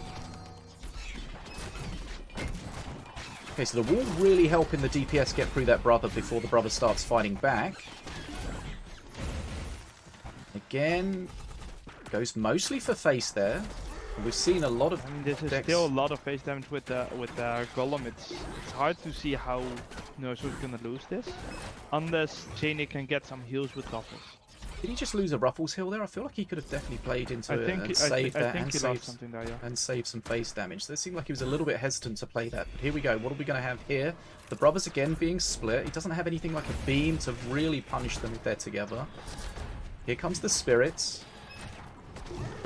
Okay, so the wall really helping the DPS get through that brother before the brother starts fighting back. Again, goes mostly for face there. We've seen a lot of. I mean, this is still a lot of face damage with the Golem. It's hard to see how Nerzl is gonna lose this, unless Tjaenig can get some heals with Ruffles. Did he just lose a Ruffles heal there? I feel like he could have definitely played into it and saved that and saved some face damage. So it seemed like he was a little bit hesitant to play that. But here we go. What are we going to have here? The brothers again being split. He doesn't have anything like a beam to really punish them if they're together. Here comes the spirits.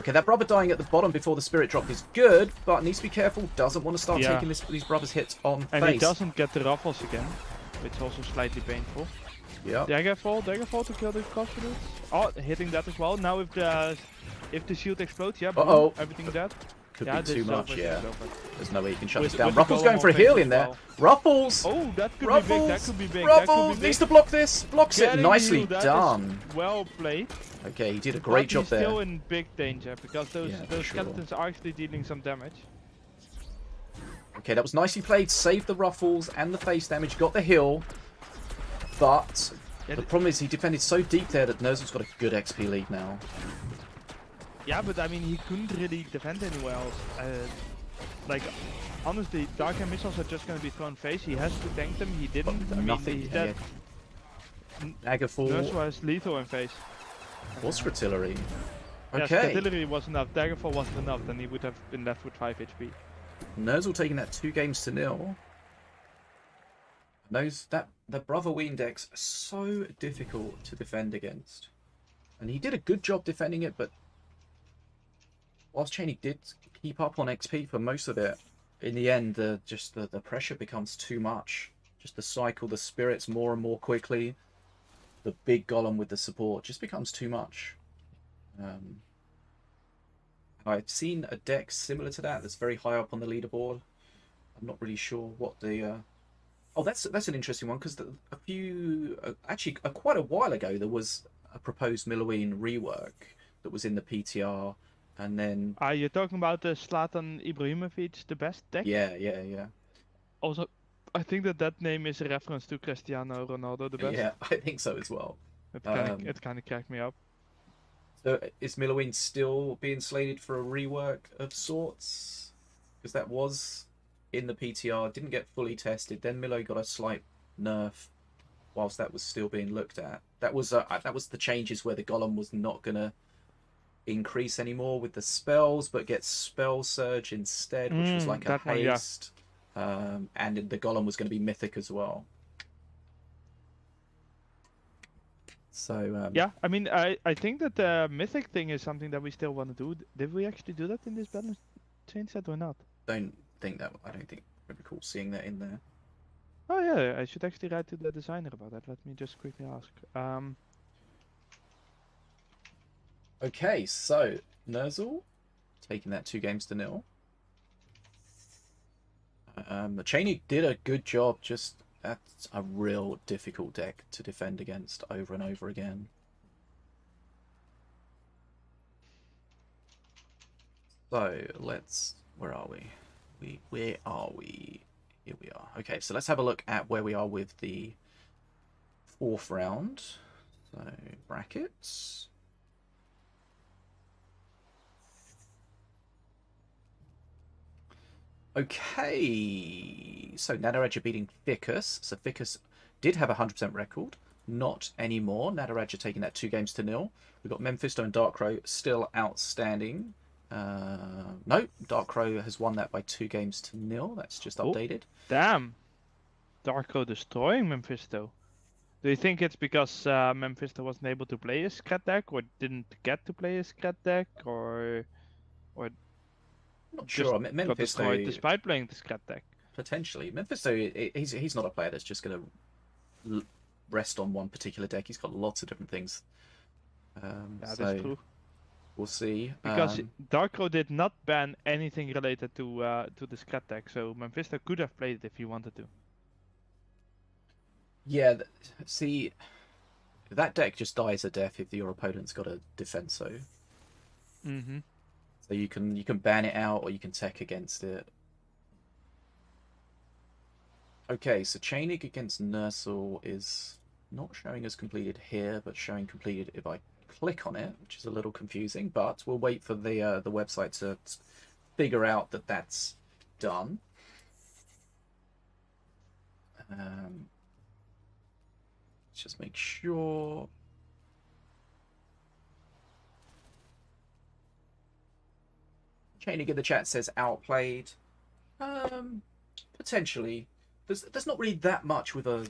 Okay, that brother dying at the bottom before the spirit drop is good, but needs to be careful. Doesn't want to start taking these brothers' hits on face. And he doesn't get the Ruffles again, which is also slightly painful. Yeah. Daggerfall to kill the confidence. Oh, hitting that as well. Now if the shield explodes, yeah, boom, everything dead. Could be too much, yeah. There's no way you can shut this down. Ruffles going for a heal in there. Ruffles! Oh, that could be big, that could be big. Ruffles needs to block this. Blocks it. Nicely done. Well played. Okay, he did a great job there. He's still in big danger, because those skeletons are actually dealing some damage. Okay, that was nicely played. Saved the Ruffles and the face damage. Got the heal. But the problem is he defended so deep there that Nerzl's got a good XP lead now. Yeah, but I mean, he couldn't really defend anywhere else. Like, honestly, Dark and missiles are just going to be thrown face. He has to tank them. He didn't. Nothing. He's dead. Daggerfall. Nerzl was lethal in face. Or Scritillery. Okay. Yeah, Scritillery was enough. Daggerfall wasn't enough. Then he would have been left with 5 HP. Nerzl taking that 2-0. The Brother Ween deck's so difficult to defend against. And he did a good job defending it, but whilst Tjaenig did keep up on XP for most of it, in the end, the pressure becomes too much. Just the cycle, the spirits more and more quickly. The big golem with the support just becomes too much. I've seen a deck similar to that that's very high up on the leaderboard. I'm not really sure what the... Oh, that's an interesting one, because quite a while ago there was a proposed Milloween rework that was in the PTR, and then... You're talking about the Zlatan Ibrahimovic, the best deck? Yeah. Also, I think that name is a reference to Cristiano Ronaldo, the best. Yeah, I think so as well. It kind of cracked me up. So is Milloween still being slated for a rework of sorts? Because that was in the PTR, didn't get fully tested. Then Milo got a slight nerf whilst that was still being looked at. That was the changes where the Golem was not gonna increase anymore with the spells, but get Spell Surge instead, which was like a haste. And the Golem was going to be mythic as well. So yeah, I mean, I think that the mythic thing is something that we still want to do. Did we actually do that in this balance change set or not? I don't think I recall seeing that in there. Oh yeah, I should actually write to the designer about that. Let me just quickly ask. Okay, so Nerzl taking that 2-0. Tjaenig did a good job. Just that's a real difficult deck to defend against over and over again. So let's. Where are we? Where are we? Here we are. Okay, so let's have a look at where we are with the 4th round. So brackets. Okay, so Nataraja beating Ficus. So Ficus did have a 100% record, not anymore. Nataraja taking that 2-0. We've got Memfisto and DarkCrow still outstanding. No, DarkCrow has won that by 2-0. That's just updated. Damn, DarkCrow destroying Memfisto. Do you think it's because Memfisto wasn't able to play his Scrat deck, or didn't get to play his Scrat deck, or not sure. got destroyed despite playing the Scrat deck? Potentially. Memfisto, he's not a player that's just going to rest on one particular deck. He's got lots of different things. Yeah, that's true. We'll see. Because DarkCrow did not ban anything related to the Scrat deck, so Memfisto could have played it if he wanted to. Yeah, see, that deck just dies a death if your opponent's got a Defenso. Mm-hmm. So you can ban it out or you can tech against it. Okay, so Tjaenig against Nerzl is not showing as completed here, but showing completed if I click on it, which is a little confusing. But we'll wait for the website to figure out that that's done. Let's just make sure. Tjaenig in the chat says outplayed. Potentially. There's not really that much with a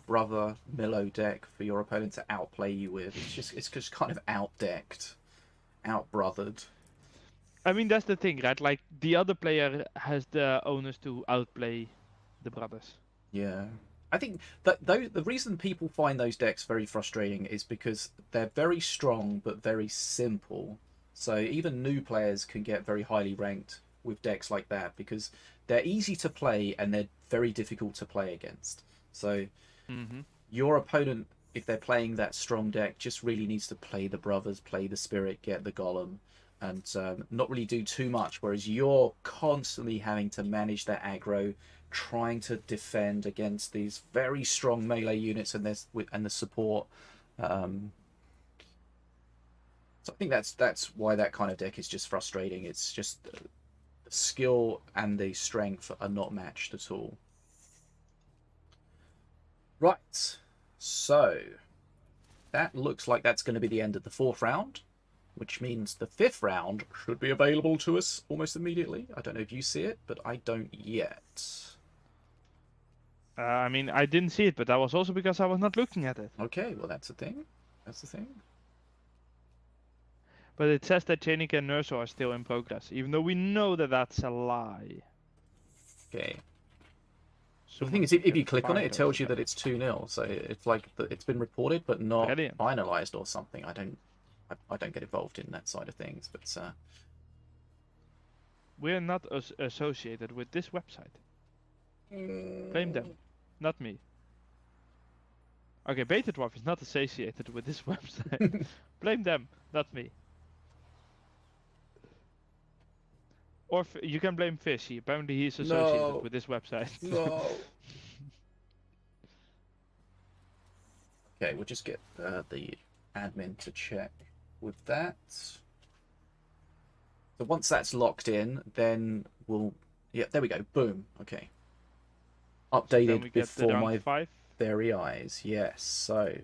brother Milo deck for your opponent to outplay you with. It's just kind of outdecked, outbrothered. I mean, that's the thing, right? Like, the other player has the onus to outplay the brothers. Yeah. I think that the reason people find those decks very frustrating is because they're very strong but very simple. So even new players can get very highly ranked with decks like that because they're easy to play and they're very difficult to play against. So your opponent, if they're playing that strong deck, just really needs to play the brothers, play the spirit, get the golem, and not really do too much. Whereas you're constantly having to manage that aggro, trying to defend against these very strong melee units and the support. So I think that's why that kind of deck is just frustrating. It's just the skill and the strength are not matched at all. Right, so that looks like that's going to be the end of the 4th round, which means the 5th round should be available to us almost immediately. I don't know if you see it, but I don't yet. I mean, I didn't see it, but that was also because I was not looking at it. Okay, well that's the thing. That's the thing. But it says that Tjaenig and Nerzl are still in progress, even though we know that that's a lie. Okay. So the thing is, if you click on it, it tells you that it's 2-0. So it's like it's been reported but not finalized or something. I don't get involved in that side of things, but we're not associated with this website. Blame them, not me. Okay, Betadwarf is not associated with this website. Blame them, not me. Or you can blame Fishy. Apparently he's associated with this website. No. Okay, we'll just get the admin to check with that. So once that's locked in, then we'll... Yeah, there we go. Boom. Okay. Updated before my 5. very eyes. Yes. So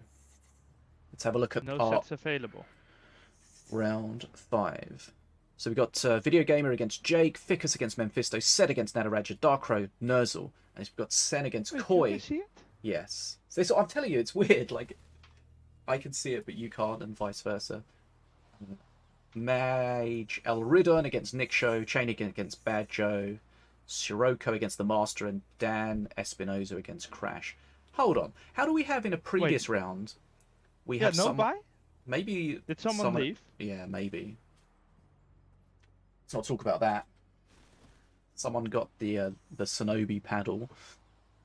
let's have a look at No our sets available. round 5. So we've got Video Gamer against Jake, Ficus against Memfisto, Set against Nataraja, DarkCrow, Nerzl, and we've got Sen against Koi. Can I see it? Yes. So I'm telling you, it's weird. Like, I can see it, but you can't, and vice versa. Mage Elridon against Niksho, Tjaenig against Badjo, Sirocco against the Master, and Dan Espinoza against Crash. Hold on. How do we have in a previous round? We have no buy? Maybe did someone leave? Yeah, maybe. Let's not talk about that. Someone got the Sinobii paddle.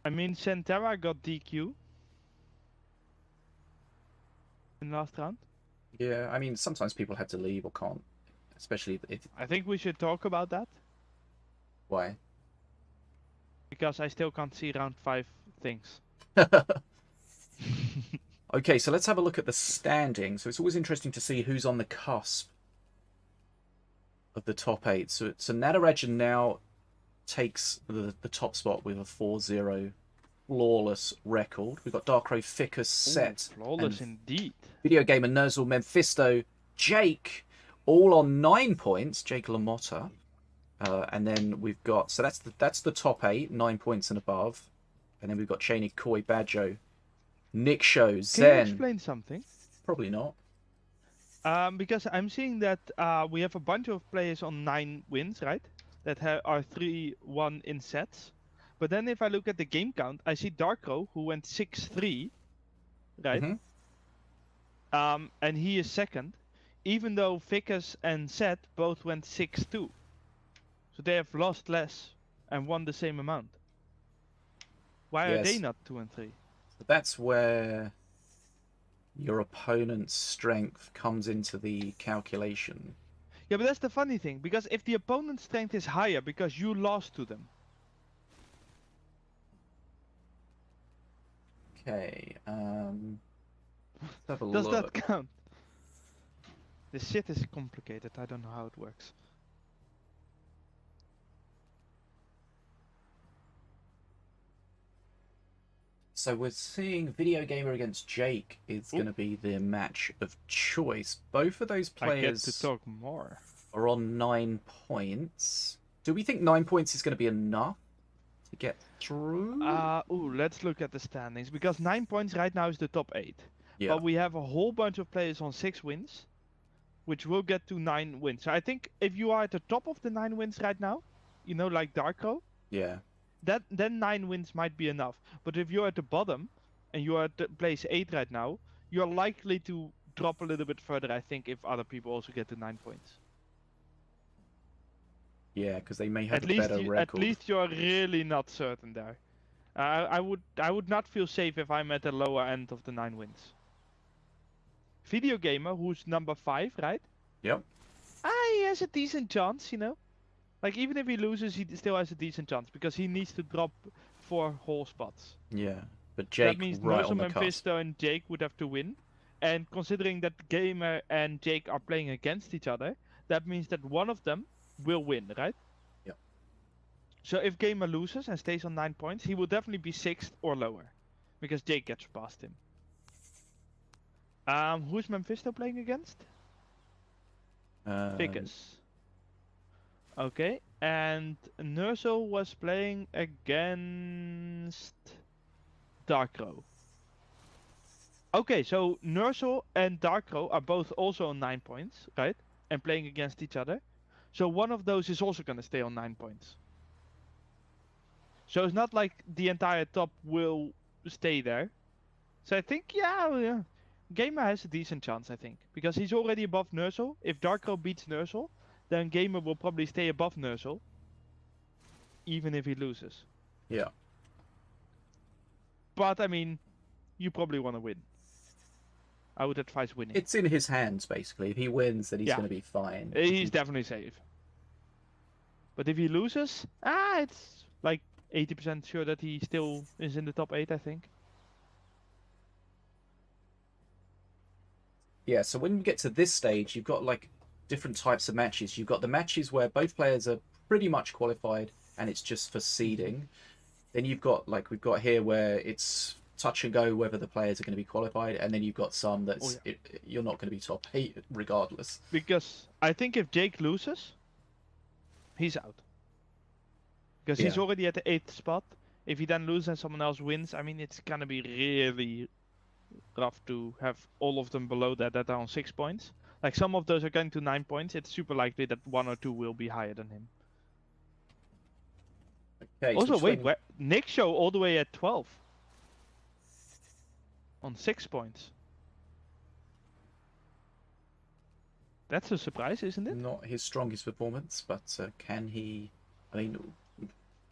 I mean, Sentera got DQ in last round. Yeah, I mean, sometimes people had to leave or can't, especially if... I think we should talk about that. Why? Because I still can't see round 5 things. Okay, so let's have a look at the standing. So it's always interesting to see who's on the cusp of the top 8. So Nataraja now takes the top spot with a 4-0 flawless record. We've got DarkCrow, Ficus, Set. Flawless indeed. Video Gamer, Nerzl, Memfisto, Jake, all on 9 points. Jake LaMotta. And then we've got... So that's the top 8, 9 points and above. And then we've got Tjaenig, Koi, Badjo, Niksho, Zen. Can you explain something? Probably not. Because I'm seeing that we have a bunch of players on 9 wins, right? That are 3-1 in sets. But then if I look at the game count, I see DarkCrow, who went 6-3, right? Mm-hmm. And he is second, even though Ficus and Set both went 6-2. So they have lost less and won the same amount. Why are they not 2 and 3? So that's where your opponent's strength comes into the calculation. Yeah, but that's the funny thing, because if the opponent's strength is higher because you lost to them. Okay, let's have a Does look. that count? This shit is complicated, I don't know how it works. So we're seeing Video Gamer against Jake is going to be the match of choice. Both of those players I get to talk more. Are on 9 points. Do we think 9 points is going to be enough to get through? Let's look at the standings, because 9 points right now is the top 8. Yeah. But we have a whole bunch of players on 6 wins, which will get to 9 wins. So I think if you are at the top of the 9 wins right now, you know, like DarkCrow, Yeah. then 9 wins might be enough. But if you're at the bottom and you are at place 8 right now, you're likely to drop a little bit further, I think, if other people also get to 9 points. Yeah, because they may have a better record. At least you're really not certain there. I would not feel safe if I'm at the lower end of the 9 wins. Video Gamer, who's number 5, right? Yep. He has a decent chance, you know. Like, even if he loses, he still has a decent chance, because he needs to drop 4 whole spots. Yeah, but Jake that means right on the Memfisto and Jake would have to win. And considering that Gamer and Jake are playing against each other, that means that one of them will win, right? Yep. So if Gamer loses and stays on 9 points, he will definitely be 6th or lower, because Jake gets past him. Who's Memfisto playing against? Ficus. Okay, and Nerzl was playing against DarkCrow. Okay, so Nerzl and DarkCrow are both also on 9 points, right? And playing against each other. So one of those is also gonna stay on 9 points. So it's not like the entire top will stay there. So I think, yeah, Gamer has a decent chance, I think. Because he's already above Nerzl. If DarkCrow beats Nerzl, then Gamer will probably stay above Nerzl. Even if he loses. Yeah. But, I mean, you probably want to win. I would advise winning. It's in his hands, basically. If he wins, then he's going to be fine. He's definitely safe. But if he loses, it's like 80% sure that he still is in the top 8, I think. Yeah, so when you get to this stage, you've got like different types of matches. You've got the matches where both players are pretty much qualified and it's just for seeding. Then you've got, like we've got here, where it's touch and go whether the players are going to be qualified, and then you've got some that's you're not going to be top 8 regardless. Because I think if Jake loses, he's out. Because he's already at the 8th spot. If he then loses and someone else wins, I mean, it's going to be really rough to have all of them below that are on 6 points. Like, some of those are going to 9 points. It's super likely that 1 or 2 will be higher than him. Okay, also, wait, Nick show all the way at 12. On 6 points. That's a surprise, isn't it? Not his strongest performance, but can he... I mean,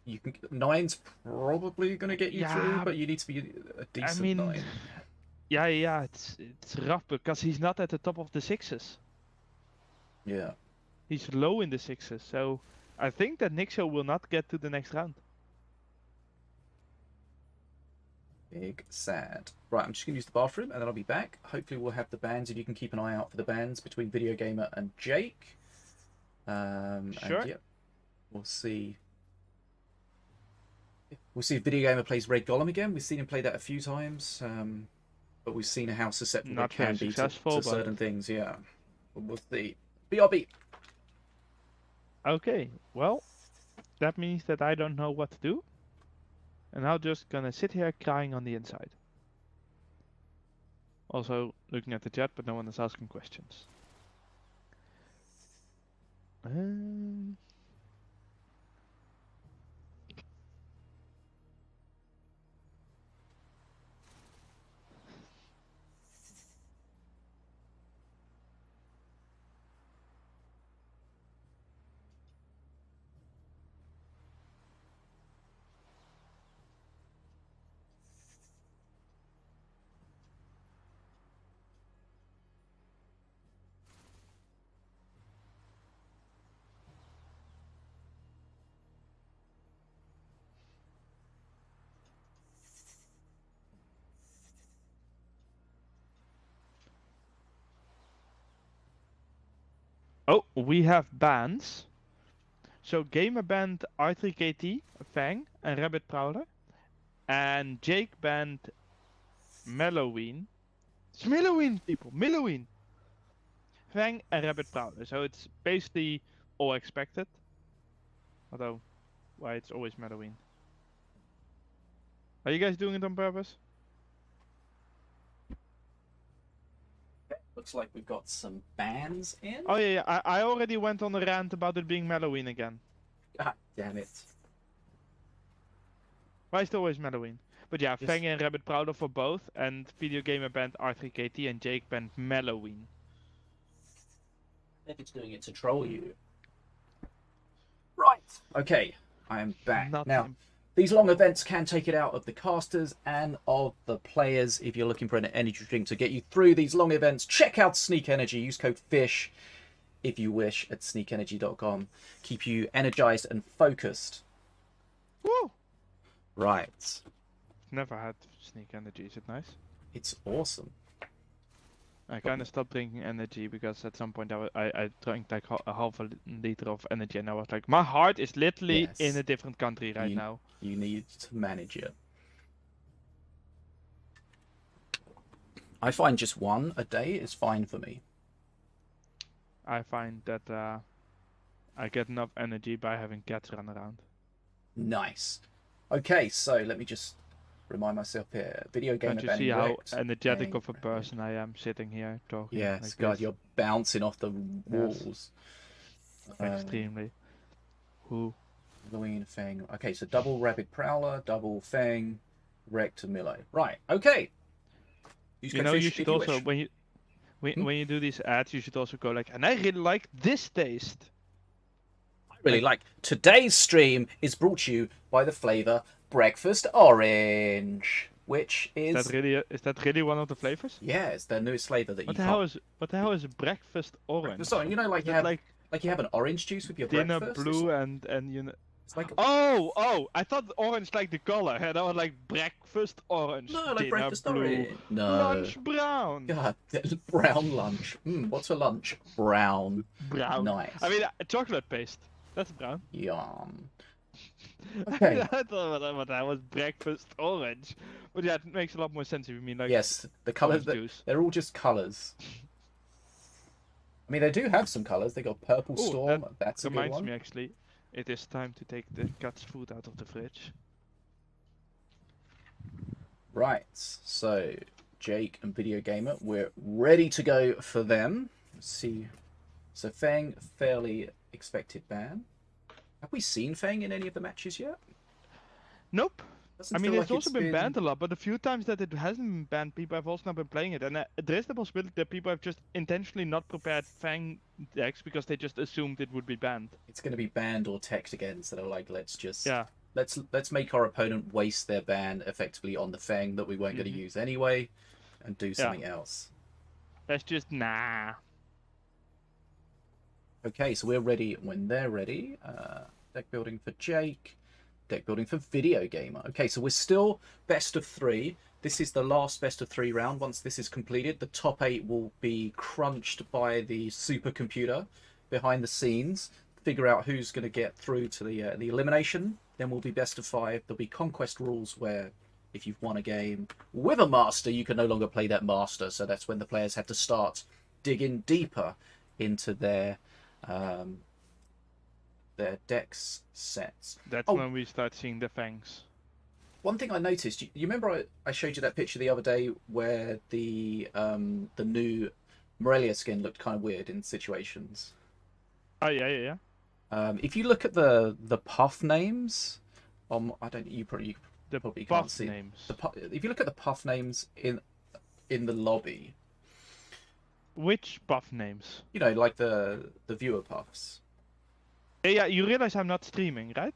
you can 9's probably going to get you through, but you need to be a decent 9. Yeah, it's rough because he's not at the top of the 6s. Yeah. He's low in the 6s, so I think that Nixo will not get to the next round. Big sad. Right, I'm just going to use the bathroom and then I'll be back. Hopefully we'll have the bans, and you can keep an eye out for the bans between Video Gamer and Jake. Sure. And yeah, we'll see. We'll see if Video Gamer plays Red Golem again. We've seen him play that a few times, but we've seen how susceptible it can be to certain things. Yeah, we'll see. BRB. Okay, well, that means that I don't know what to do. And I'm just gonna sit here crying on the inside. Also looking at the chat, but no one is asking questions. Oh, we have bans. So Gamer banned R3KT, Fang, and Rabbit Prowler. And Jake banned Melloween. It's Melloween, people! Melloween! Fang and Rabbit Prowler. So it's basically all expected. Although, why it's always Melloween. Are you guys doing it on purpose? Looks like we've got some bans in. Oh yeah, I already went on a rant about it being Melloween again. Ah, damn it. Why is it always Melloween? But yeah, yes. Fang and Rabbit Prowler for both, and Video Gamer banned R3KT and Jake banned Melloween. Maybe it's doing it to troll you. Right. Okay, I am back. Now, these long events can take it out of the casters and of the players. If you're looking for an energy drink to get you through these long events, check out Sneak Energy. Use code FISH if you wish at sneakenergy.com. Keep you energized and focused. Woo! Right. Never had Sneak Energy. Is it nice? It's awesome. I kind of stopped drinking energy because at some point I drank like a half a liter of energy and I was like, my heart is literally in a different country right now. You need to manage it. I find just one a day is fine for me. I find that I get enough energy by having cats run around. Nice. Okay, so let me just remind myself here. Video game. Can't you see how energetic of a person I am sitting here talking? Yes, like God, this? you're bouncing off the walls. Yes. Extremely. Who? Halloween Fang. Okay, so double Rabbit Prowler, double Fang, Rector Milo. Right. Okay. You know, you should also when you do these ads, you should also go like, and I really like this taste. Really like today's stream is brought to you by the flavor Breakfast Orange, which is that really one of the flavors? Yeah, it's the newest flavor that what the hell is Breakfast Orange? So you know, like you have an orange juice with your dinner breakfast. Blue and you know. It's like Oh! I thought orange like the color, and I was like breakfast orange. no, like dinner breakfast blue, orange. No. lunch brown. God, brown lunch. What's for lunch? Brown. Brown. Nice. I mean, chocolate paste. That's brown. Yum. Okay. Okay. I thought that was breakfast orange, but yeah, it makes a lot more sense if you mean like Yes, the colours. juice. They're all just colours. I mean, they do have some colours. They got purple Ooh, storm. that That's a good Reminds one. me actually, it is time to take the cat's food out of the fridge. Right. So, Jake and Video Gamer, we're ready to go for them. Let's see. So, Fang, fairly expected ban. Have we seen Fang in any of the matches yet? Nope. Doesn't I mean, feel it's like also been banned a lot, but a few times that it hasn't been banned, people have also not been playing it. And there is the possibility that people have just intentionally not prepared Fang decks because they just assumed it would be banned. It's going to be banned or teched again, so they're like, let's just... Yeah. Let's make our opponent waste their ban effectively on the Fang that we weren't going to use anyway, and do something else. That's just nah. Okay, so we're ready when they're ready. Deck building for Jake. Deck building for Video Gamer. Okay, so we're still best of 3. This is the last best of 3 round. Once this is completed, the top 8 will be crunched by the supercomputer behind the scenes. Figure out who's going to get through to the elimination. Then we'll be best of 5. There'll be conquest rules where if you've won a game with a master, you can no longer play that master. So that's when the players have to start digging deeper into their decks sets. That's when we start seeing the Fangs. One thing I noticed, you remember I showed you that picture the other day where the new Morelia skin looked kind of weird in situations. Oh yeah. If you look at the puff names, I don't. You probably can't see names. If you look at the puff names in the lobby, which buff names? You know, like the viewer puffs. Yeah, you realize I'm not streaming, right?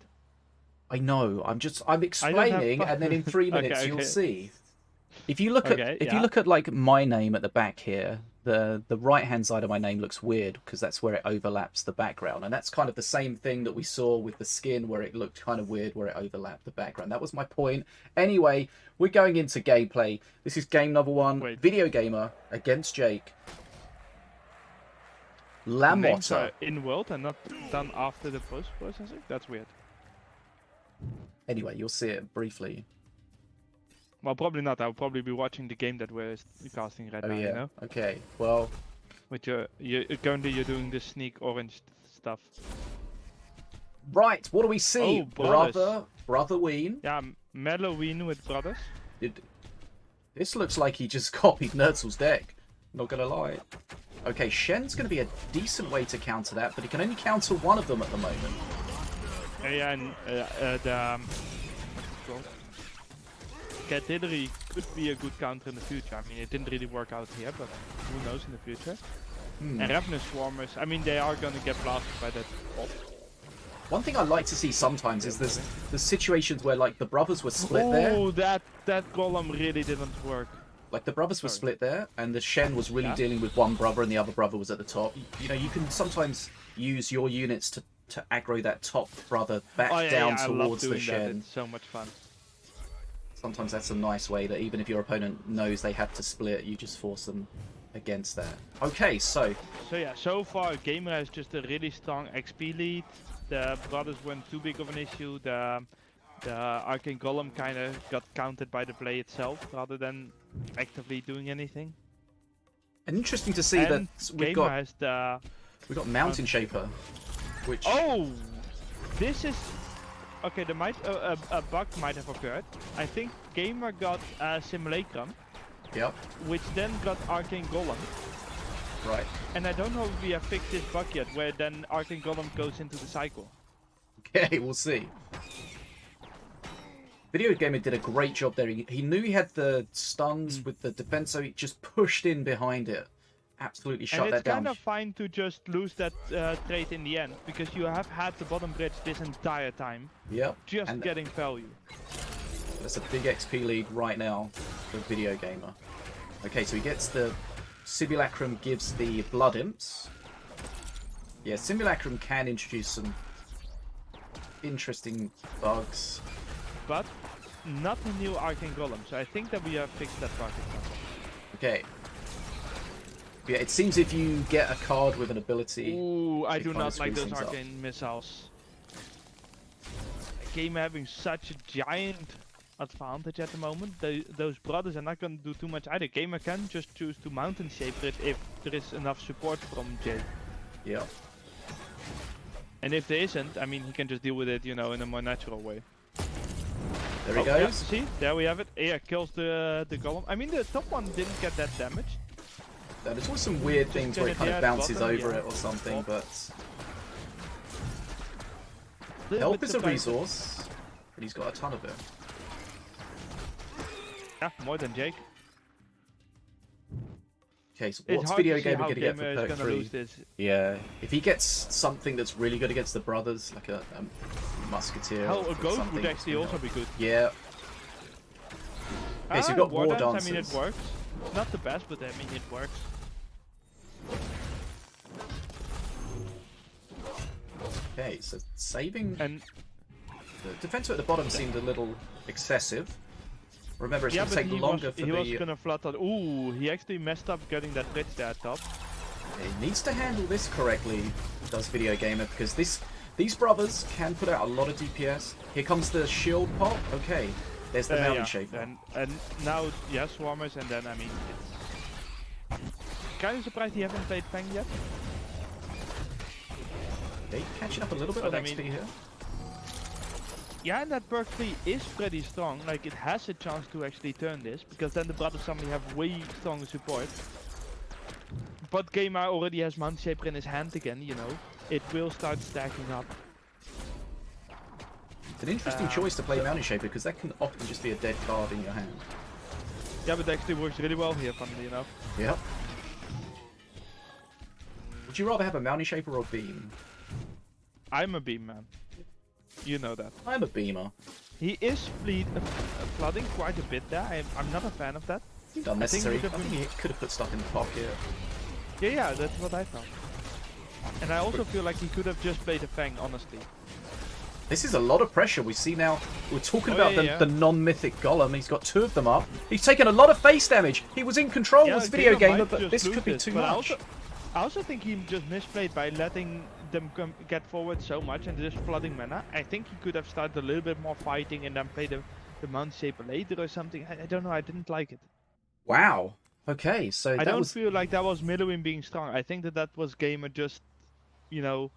I know. I'm explaining, and then in 3 minutes you'll see. If you look at like my name at the back here, the right hand side of my name looks weird because that's where it overlaps the background, and that's kind of the same thing that we saw with the skin where it looked kind of weird where it overlapped the background. That was my point. Anyway, we're going into gameplay. This is game number 1. Video Gamer against Jake. LaMotta. In world and not done after the post processing. That's weird. Anyway, you'll see it briefly. Well, probably not. I'll probably be watching the game that we're casting right now. Yeah. You know? Okay. Well. With currently you're doing this sneak orange stuff. Right. What do we see? Oh, brother Ween. Yeah, Mellow Ween with brothers. This looks like he just copied Nerzl's deck. Not gonna lie. Okay, Shen's gonna be a decent way to counter that, but he can only counter one of them at the moment. Yeah, and Catillery could be a good counter in the future. I mean, it didn't really work out here, but who knows in the future. And Ravenous Swarmers, I mean, they are gonna get blasted by that pop. One thing I like to see sometimes is there's situations where like the brothers were split there. Oh, that golem really didn't work. Like the brothers were split there, and the Shen was really dealing with one brother, and the other brother was at the top. You know, you can sometimes use your units to aggro that top brother back down towards the Shen. It's so much fun. Sometimes that's a nice way that even if your opponent knows they have to split, you just force them against that. Okay, so yeah, so far Gamer has just a really strong XP lead. The brothers weren't too big of an issue. The Arcane Golem kind of got counted by the play itself rather than actively doing anything. And interesting to see that we've got Mountain Shaper, which this is okay. There might a bug might have occurred. I think Gamer got Simulacrum. Yep. Which then got Arcane Golem. Right. And I don't know if we have fixed this bug yet, where then Arcane Golem goes into the cycle. Okay, we'll see. Video Gamer did a great job there. He knew he had the stuns with the defense, so he just pushed in behind it. Absolutely shut that down. And it's kind of fine to just lose that trade in the end, because you have had the bottom bridge this entire time. Yep. Just getting value. That's a big XP lead right now for Video Gamer. Okay, so he gets the Simulacrum, gives the Blood Imps. Yeah, Simulacrum can introduce some interesting bugs. But not a new Arcane Golem, so I think that we have fixed that part. Okay. Yeah, it seems if you get a card with an ability... Ooh, I it do kinda not like screws those things up. Arcane missiles. Game having such a giant advantage at the moment. Those brothers are not going to do too much either. Gamer can just choose to mountain shape it if there is enough support from Jay. Yeah. And if there isn't, I mean, he can just deal with it, you know, in a more natural way. There he Yeah, goes. see, there we have it. Yeah, kills the golem. I mean, the top one didn't get that damage. There's always some weird things where it kind of bounces over it or something, but... Help is a resource, but he's got a ton of it. Yeah, more than Jake. Okay, so what's Video Gamer going to get for Gamer is perk gonna 3? lose this. Yeah, if he gets something that's really good against the brothers, like a musketeer Hell, or a goat something, would actually also be good. Yeah. Okay, so you've got War Dance, Dancers. I mean, it works. Not the best, but I mean, it works. Okay, so saving... And the defense at the bottom seemed a little excessive. Remember, it's going to take longer for he the... was gonna flat out. Ooh, he actually messed up getting that bridge there at top. He needs to handle this correctly, does Video Gamer, because these brothers can put out a lot of DPS. Here comes the shield pop. Okay, there's the Mountain Shaper. And now, yeah, Swarmers, and then, I mean, it's... Kind of surprised he haven't played Fang yet. Okay, catching up a little bit But of I XP mean, here. Yeah, and that perk 3 is pretty strong. Like, it has a chance to actually turn this, because then the brothers suddenly have way stronger support. But Gamer already has Mountain Shaper in his hand again, you know. It will start stacking up. It's an interesting choice to play Mountain Shaper, because that can often just be a dead card in your hand. Yeah, but it actually works really well here, funnily enough. Yep. Would you rather have a Mountain Shaper or Beam? I'm a beam man. You know that. I'm a Beamer. He is flooding quite a bit there. I'm not a fan of that. Unnecessary. I think he could have put stuff in the pocket. Yeah, that's what I thought. And I also feel like he could have just played a Fang, honestly. This is a lot of pressure. We see now, we're talking about the non-mythic Golem. He's got 2 of them up. He's taken a lot of face damage. He was in control as Video Gamer, but this could be too much. I also think he just misplayed by letting them get forward so much and just flooding mana. I think he could have started a little bit more fighting and then play the Mountain Shaper later or something. I don't know, I didn't like it. Wow. Okay, so I don't feel like that was Middlewin being strong. I think that was Gamer just, you know,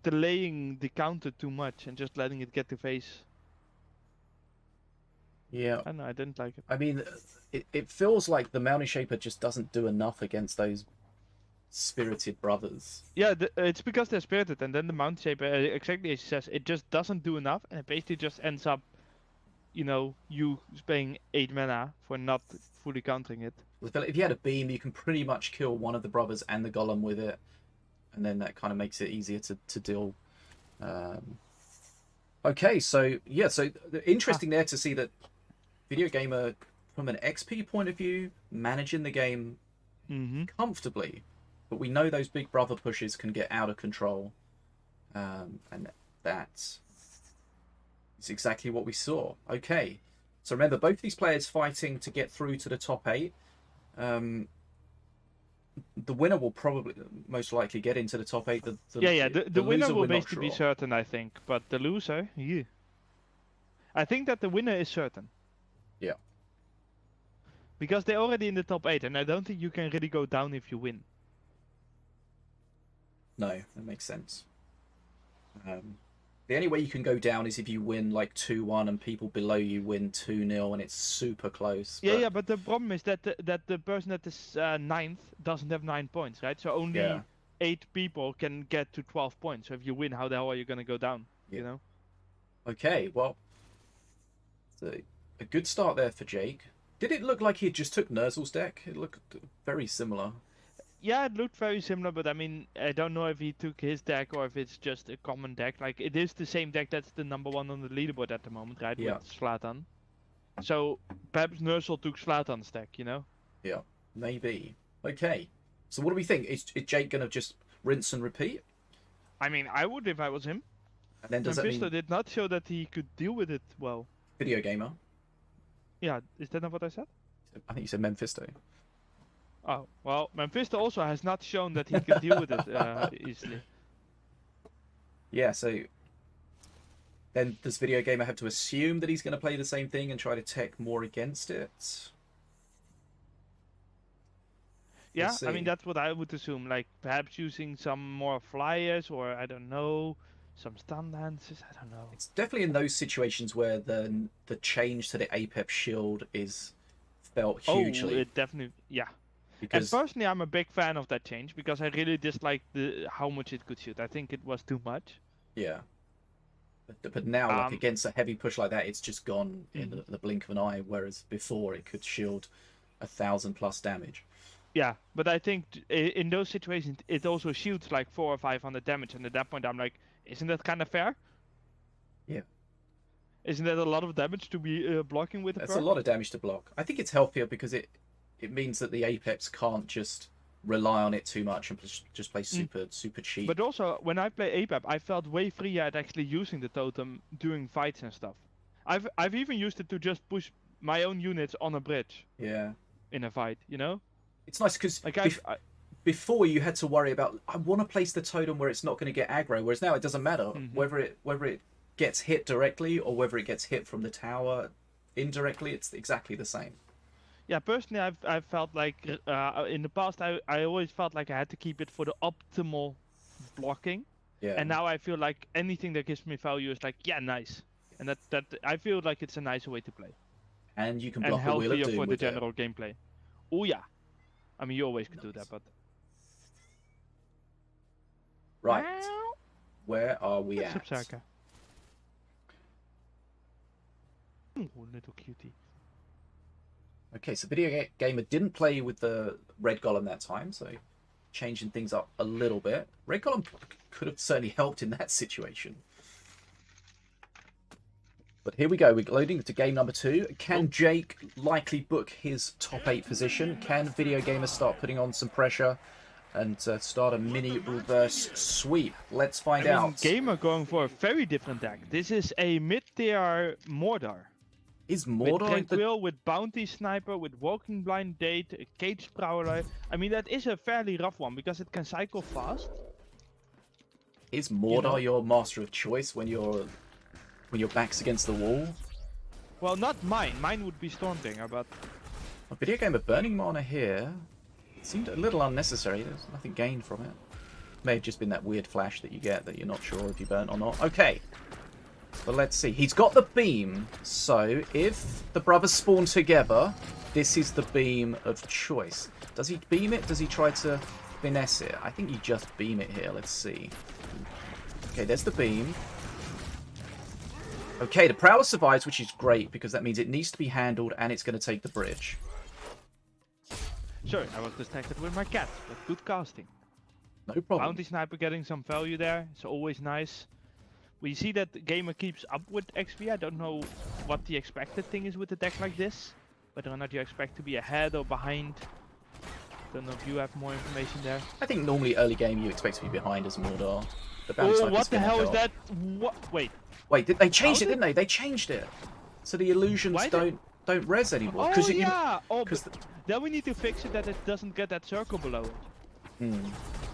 delaying the counter too much and just letting it get to face. Yeah. I don't know, I didn't like it. I mean, it feels like the Mountain Shaper just doesn't do enough against those spirited brothers. Yeah, it's because they're spirited, and then the Mountain Shaper, exactly as he says, it just doesn't do enough, and it basically just ends up, you know, you paying 8 mana for not fully countering it. If you had a beam, you can pretty much kill one of the brothers and the Golem with it, and then that kind of makes it easier to deal. Okay, so yeah, so interesting there to see that Video Gamer, from an XP point of view, managing the game comfortably. But we know those big brother pushes can get out of control. And that is exactly what we saw. Okay. So remember, both these players fighting to get through to the top 8. The winner will probably, most likely, get into the top 8. The winner will basically be sure. certain, I think. But the loser, yeah. I think that the winner is certain. Yeah. Because they're already in the top 8, and I don't think you can really go down if you win. No, that makes sense. The only way you can go down is if you win like 2-1 and people below you win 2-0 and it's super close. Yeah, but the problem is that the person that is 9th doesn't have 9 points, right? So only 8 people can get to 12 points. So if you win, how the hell are you going to go down? Yeah. You know? Okay, well, it's a good start there for Jake. Did it look like he just took Nerzl's deck? It looked very similar. Yeah, it looked very similar, but I mean, I don't know if he took his deck or if it's just a common deck. Like, it is the same deck that's the #1 on the leaderboard at the moment, right? Yeah. With Zlatan. So, perhaps Nerzl took Zlatan's deck, you know? Yeah, maybe. Okay, so what do we think? Is Jake going to just rinse and repeat? I mean, I would if I was him. And then does that Memfisto mean did not show that he could deal with it well. video gamer? Yeah, is that not what I said? I think you said Memfisto. Oh, well, Memfisto also has not shown that he can deal with it easily. Yeah, so then does Video Gamer have to assume that he's going to play the same thing and try to tech more against it? Yeah, I mean, that's what I would assume. Like, perhaps using some more flyers or, I don't know, some stun lances, I don't know. It's definitely in those situations where the change to the Apex shield is felt hugely. Oh, it definitely, yeah. Because And personally, I'm a big fan of that change because I really disliked how much it could shoot. I think it was too much. yeah. But now, like against a heavy push like that, it's just gone in the blink of an eye, whereas before it could shield 1,000+ damage. Yeah, but I think in those situations, it also shoots like 400 or 500 damage, and at that point, I'm like, isn't that kind of fair? Yeah. Isn't that a lot of damage to be blocking with? That's a lot of damage to block. I think it's healthier because it means that the Apex can't just rely on it too much and just play super cheap. But also, when I play APAP, I felt way freer at actually using the totem during fights and stuff. I've even used it to just push my own units on a bridge. Yeah. In a fight, you know. It's nice because like before you had to worry about, I want to place the totem where it's not going to get aggro, whereas now it doesn't matter whether it gets hit directly or whether it gets hit from the tower indirectly. It's exactly the same. Yeah, personally, I've felt like in the past I always felt like I had to keep it for the optimal blocking. Yeah. And now I feel like anything that gives me value is like, yeah, nice. And that I feel like it's a nicer way to play. And you can block a Wheel of Doom for the with general gameplay. Oh yeah. I mean, you always could do that, but... Right. Where are we What's at? up, Saka? Oh, little cutie. Okay, so Video Gamer didn't play with the Red Golem that time, so changing things up a little bit. Red Golem could have certainly helped in that situation. But here we go, we're loading to game number 2. Can Jake likely book his top 8 position? Can Video Gamer start putting on some pressure and start a mini reverse sweep? Let's find out. Gamer going for a very different deck. This is a mid-tier Mordor. Is Mordor with Tranquil, with Bounty Sniper, with Walking Blind Date, a Cage Prowler. I mean, that is a fairly rough one because it can cycle fast. Is Mordor your master of choice when your back's against the wall? Well, not mine. Mine would be Stormbringer, but... A Video Gamer burning mana here seemed a little unnecessary. There's nothing gained from it. May have just been that weird flash that you get that you're not sure if you burnt or not. Okay. But let's see. He's got the beam, so if the brothers spawn together, this is the beam of choice. Does he beam it? Does he try to finesse it? I think you just beam it here. Let's see. Okay, there's the beam. Okay, the Prowler survives, which is great, because that means it needs to be handled, and it's going to take the bridge. Sorry, I was distracted with my cat, but good casting. No problem. Bounty Sniper getting some value there. It's always nice. We see that the Gamer keeps up with XP. I don't know what the expected thing is with a deck like this. Whether or not you expect to be ahead or behind. Don't know if you have more information there. I think normally early game you expect to be behind as Mordor. The what the hell is that? What? Wait. Wait, they changed it, didn't they? They changed it. So the illusions don't res anymore. Oh yeah! Then we need to fix it that it doesn't get that circle below it.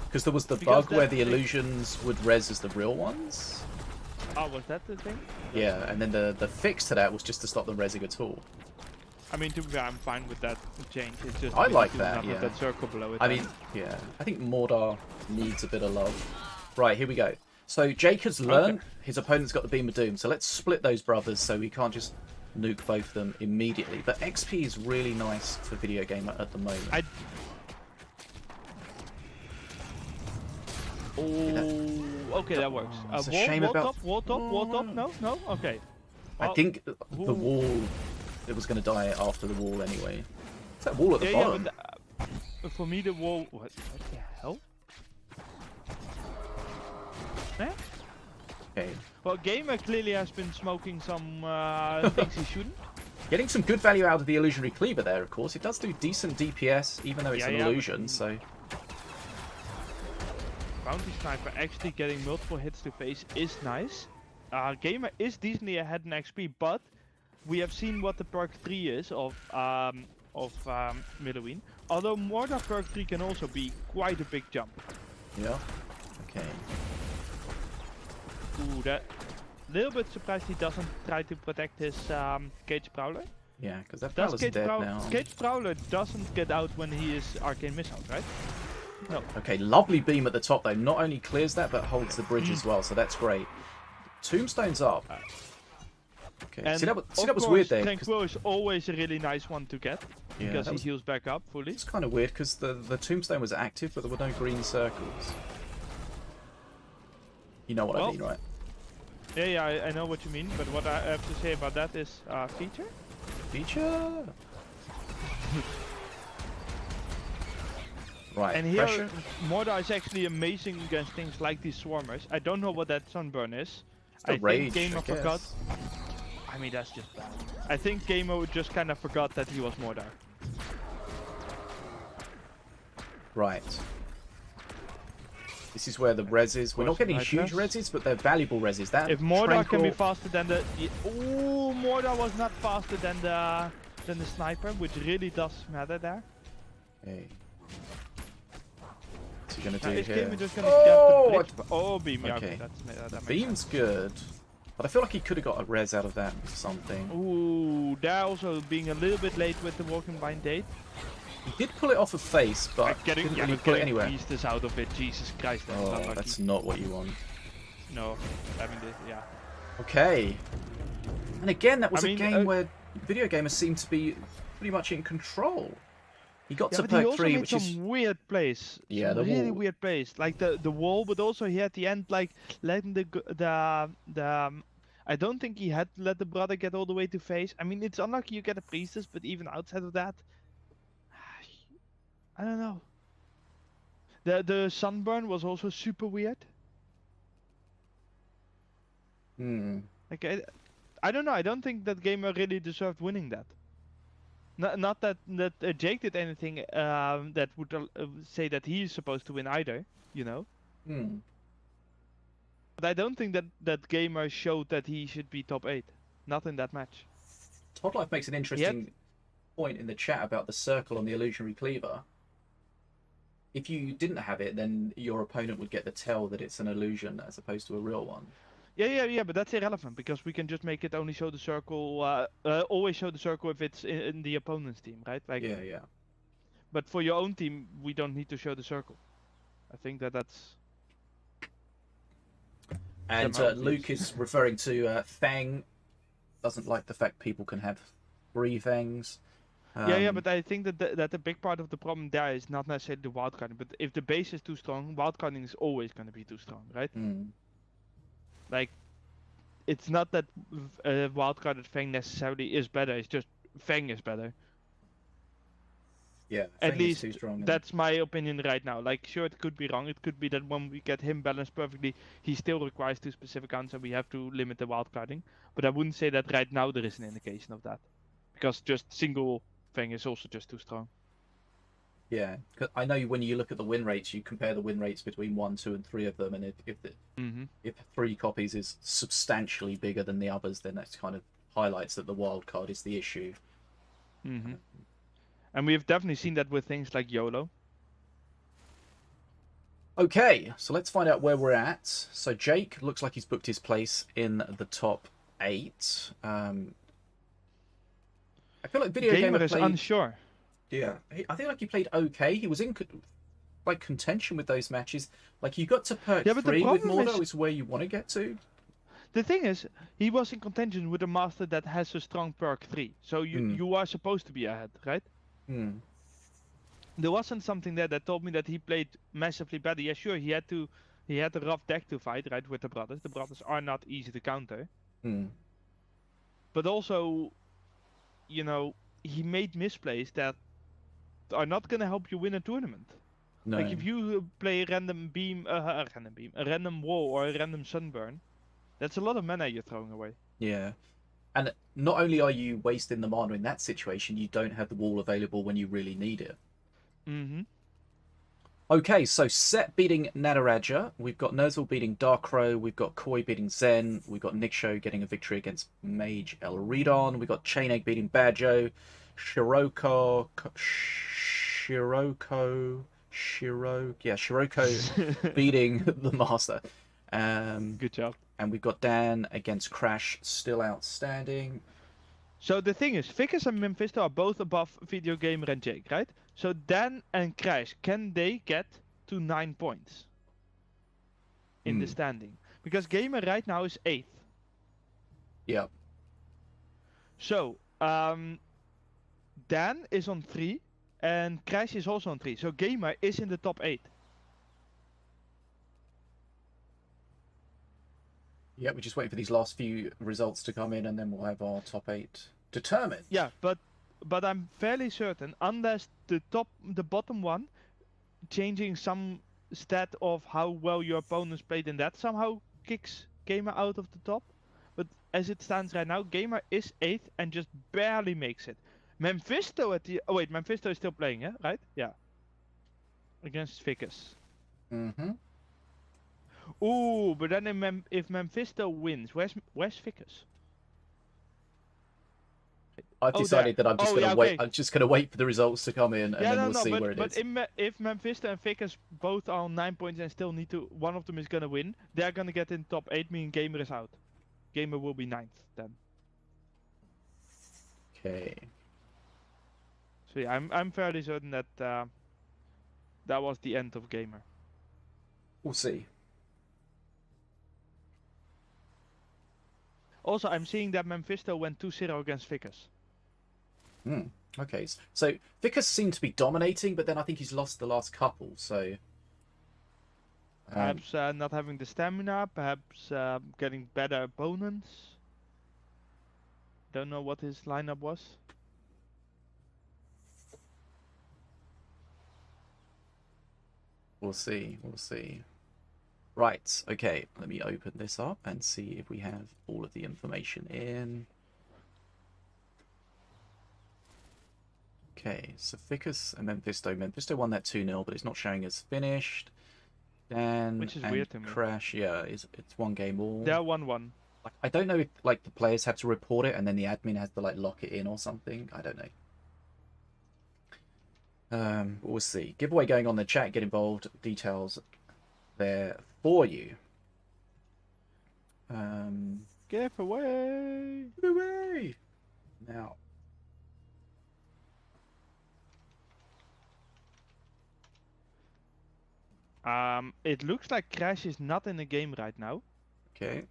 Because there was the bug where the illusions would res as the real ones. Oh, was that the thing? Yeah, and then the fix to that was just to stop them resing at all. I mean, to be fair, I'm fine with that change. It's just I like that, yeah. That circle below it. I mean, yeah, I think Mordor needs a bit of love. Right, here we go. So Jake has learned his opponent's got the Beam of Doom, so let's split those brothers so we can't just nuke both of them immediately. But XP is really nice for Video Gamer at the moment. Okay, that works. It's a shame about... Wall top, no, okay. I think the wall, it was going to die after the wall anyway. It's that wall at the bottom. Yeah, but for me the wall... What the hell? Eh? Okay. Well, Gamer clearly has been smoking some things he shouldn't. Getting some good value out of the Illusionary Cleaver there, of course. It does do decent DPS, even though it's an illusion, so... Bounty Sniper actually getting multiple hits to face is nice. Gamer is decently ahead in XP, but we have seen what the perk 3 is of Midoween. Although Mordor perk 3 can also be quite a big jump. Yeah. Okay. Ooh, that little bit surprised he doesn't try to protect his Cage Prowler. Yeah, because that Prowler's dead now. Cage Prowler doesn't get out when he is Arcane Missile, right? No. Okay, lovely beam at the top though. Not only clears that, but holds the bridge as well, so that's great. Tombstone's up. Okay, And see that was weird there. Tranquil is always a really nice one to get, because he heals back up fully. It's kind of weird, because the Tombstone was active, but there were no green circles. You know what I mean, right? Yeah, I know what you mean, but what I have to say about that is feature? Feature? Right, and here, pressure. Mordor is actually amazing against things like these Swarmers. I don't know what that Sunburn is. I think Gamer forgot. I mean, that's just bad. I think Gamer just kind of forgot that he was Mordor. Right. This is where the reses. We're not getting huge reses, but they're valuable reses. That if Mordor can be faster than the, oh, Mordor was not faster than the sniper, which really does matter there. Okay. What's he gonna do is here? Gamer just gonna get the bridge? Oh, beam. Okay. Yeah, that beam's good, but I feel like he could have got a res out of that or something. Ooh, there also being a little bit late with the Walking Blind Date. He did pull it off of face, but didn't really pull it anywhere. This out of it, Jesus Christ. That's not what you want. No, I mean, yeah. Okay. And again, that was a game where video gamers seem to be pretty much in control. He got to perk 3, which is some weird plays. Yeah, the really weird plays, like the wall, but also he at the end like letting the I don't think he had to let the brother get all the way to face. I mean, it's unlucky you get a priestess, but even outside of that, I don't know. The sunburn was also super weird. Like I don't know. I don't think that gamer really deserved winning that. Not that Jake did anything that would say that he's supposed to win either, you know. But I don't think that gamer showed that he should be top 8. Not in that match. Todd Life makes an interesting point in the chat about the circle on the illusionary cleaver. If you didn't have it, then your opponent would get the tell that it's an illusion as opposed to a real one. Yeah, but that's irrelevant because we can just make it only show the circle, always show the circle if it's in the opponent's team, right? Like, yeah. But for your own team, we don't need to show the circle. I think that's... And Luke is referring to Fang. Doesn't like the fact people can have 3 Fangs. Yeah, but I think that a big part of the problem there is not necessarily the wildcarding, but if the base is too strong, wildcarding is always going to be too strong, right? Like, it's not that wildcarded Fang necessarily is better, it's just Fang is better. Yeah, at least that's my opinion right now. Like, sure, it could be wrong. It could be that when we get him balanced perfectly, he still requires 2 specific counts and we have to limit the wildcarding. But I wouldn't say that right now there is an indication of that. Because just single Fang is also just too strong. Yeah, cause I know when you look at the win rates, you compare the win rates between 1, 2, and 3 of them, and if 3 copies is substantially bigger than the others, then that kind of highlights that the wild card is the issue. And we've definitely seen that with things like YOLO. Okay, so let's find out where we're at. So Jake looks like he's booked his place in the top 8. I feel like Video Gamer is unsure. Yeah, I think like he played okay. He was in like contention with those matches. Like you got to perk 3 with Mordor is where you want to get to. The thing is, he was in contention with a master that has a strong perk 3. So you are supposed to be ahead, right? There wasn't something there that told me that he played massively better. Yeah, sure, he had a rough deck to fight, right, with the brothers. The brothers are not easy to counter. But also, you know, he made misplays that are not going to help you win a tournament. No. Like if you play a random beam, a random wall or a random sunburn, that's a lot of mana you're throwing away. Yeah. And not only are you wasting the mana in that situation, you don't have the wall available when you really need it. Okay, so Set beating Nataraja. We've got Nerzl beating DarkCrow. We've got Koi beating Zen. We've got Niksho getting a victory against Mage Elredon. We've got Tjaenig beating Badjo. Shiroko beating the Master. Good job. And we've got Dan against Crash, still outstanding. So the thing is, Ficus and Memfisto are both above Video Gamer and Jake, right? So Dan and Crash, can they get to 9 points in the standing? Because Gamer right now is 8th. Yeah. So Dan is on 3 and Crash is also on 3. So Gamer is in the top 8. Yeah, we're just waiting for these last few results to come in, and then we'll have our top 8 determined. Yeah, but I'm fairly certain, unless the bottom one changing some stat of how well your opponents played in that somehow kicks Gamer out of the top. But as it stands right now, Gamer is 8th and just barely makes it. Memfisto at the... Oh wait, Memfisto is still playing, yeah? Right? Yeah. Against Ficus. Mm-hmm. Ooh, but then if Memfisto wins, where's Ficus? I've decided that I'm just going to wait. Okay. I'm just going to wait for the results to come in, and then we'll see where it is. But if Memfisto and Ficus both are on 9 points and still need to, one of them is going to win, they're going to get in top 8, meaning Gamer is out. Gamer will be 9th then. Okay. So yeah, I'm fairly certain that that was the end of Gamer. We'll see. Also, I'm seeing that Memfisto went 2-0 against Ficus. Okay, so Ficus seemed to be dominating, but then I think he's lost the last couple, so... Perhaps not having the stamina, perhaps getting better opponents. Don't know what his lineup was. We'll see, we'll see. Right, okay, let me open this up and see if we have all of the information in. Okay, so Ficus and Memfisto. Memfisto won that 2-0, but it's not showing as finished. Dan Which is and weird to me. Crash, yeah, it's one game all. They're 1-1. Like, I don't know if like the players have to report it and then the admin has to like lock it in or something. I don't know. We'll see. Giveaway going on in the chat. Get involved. Details there for you. Giveaway! Giveaway! Now. It looks like Crash is not in the game right now. Okay.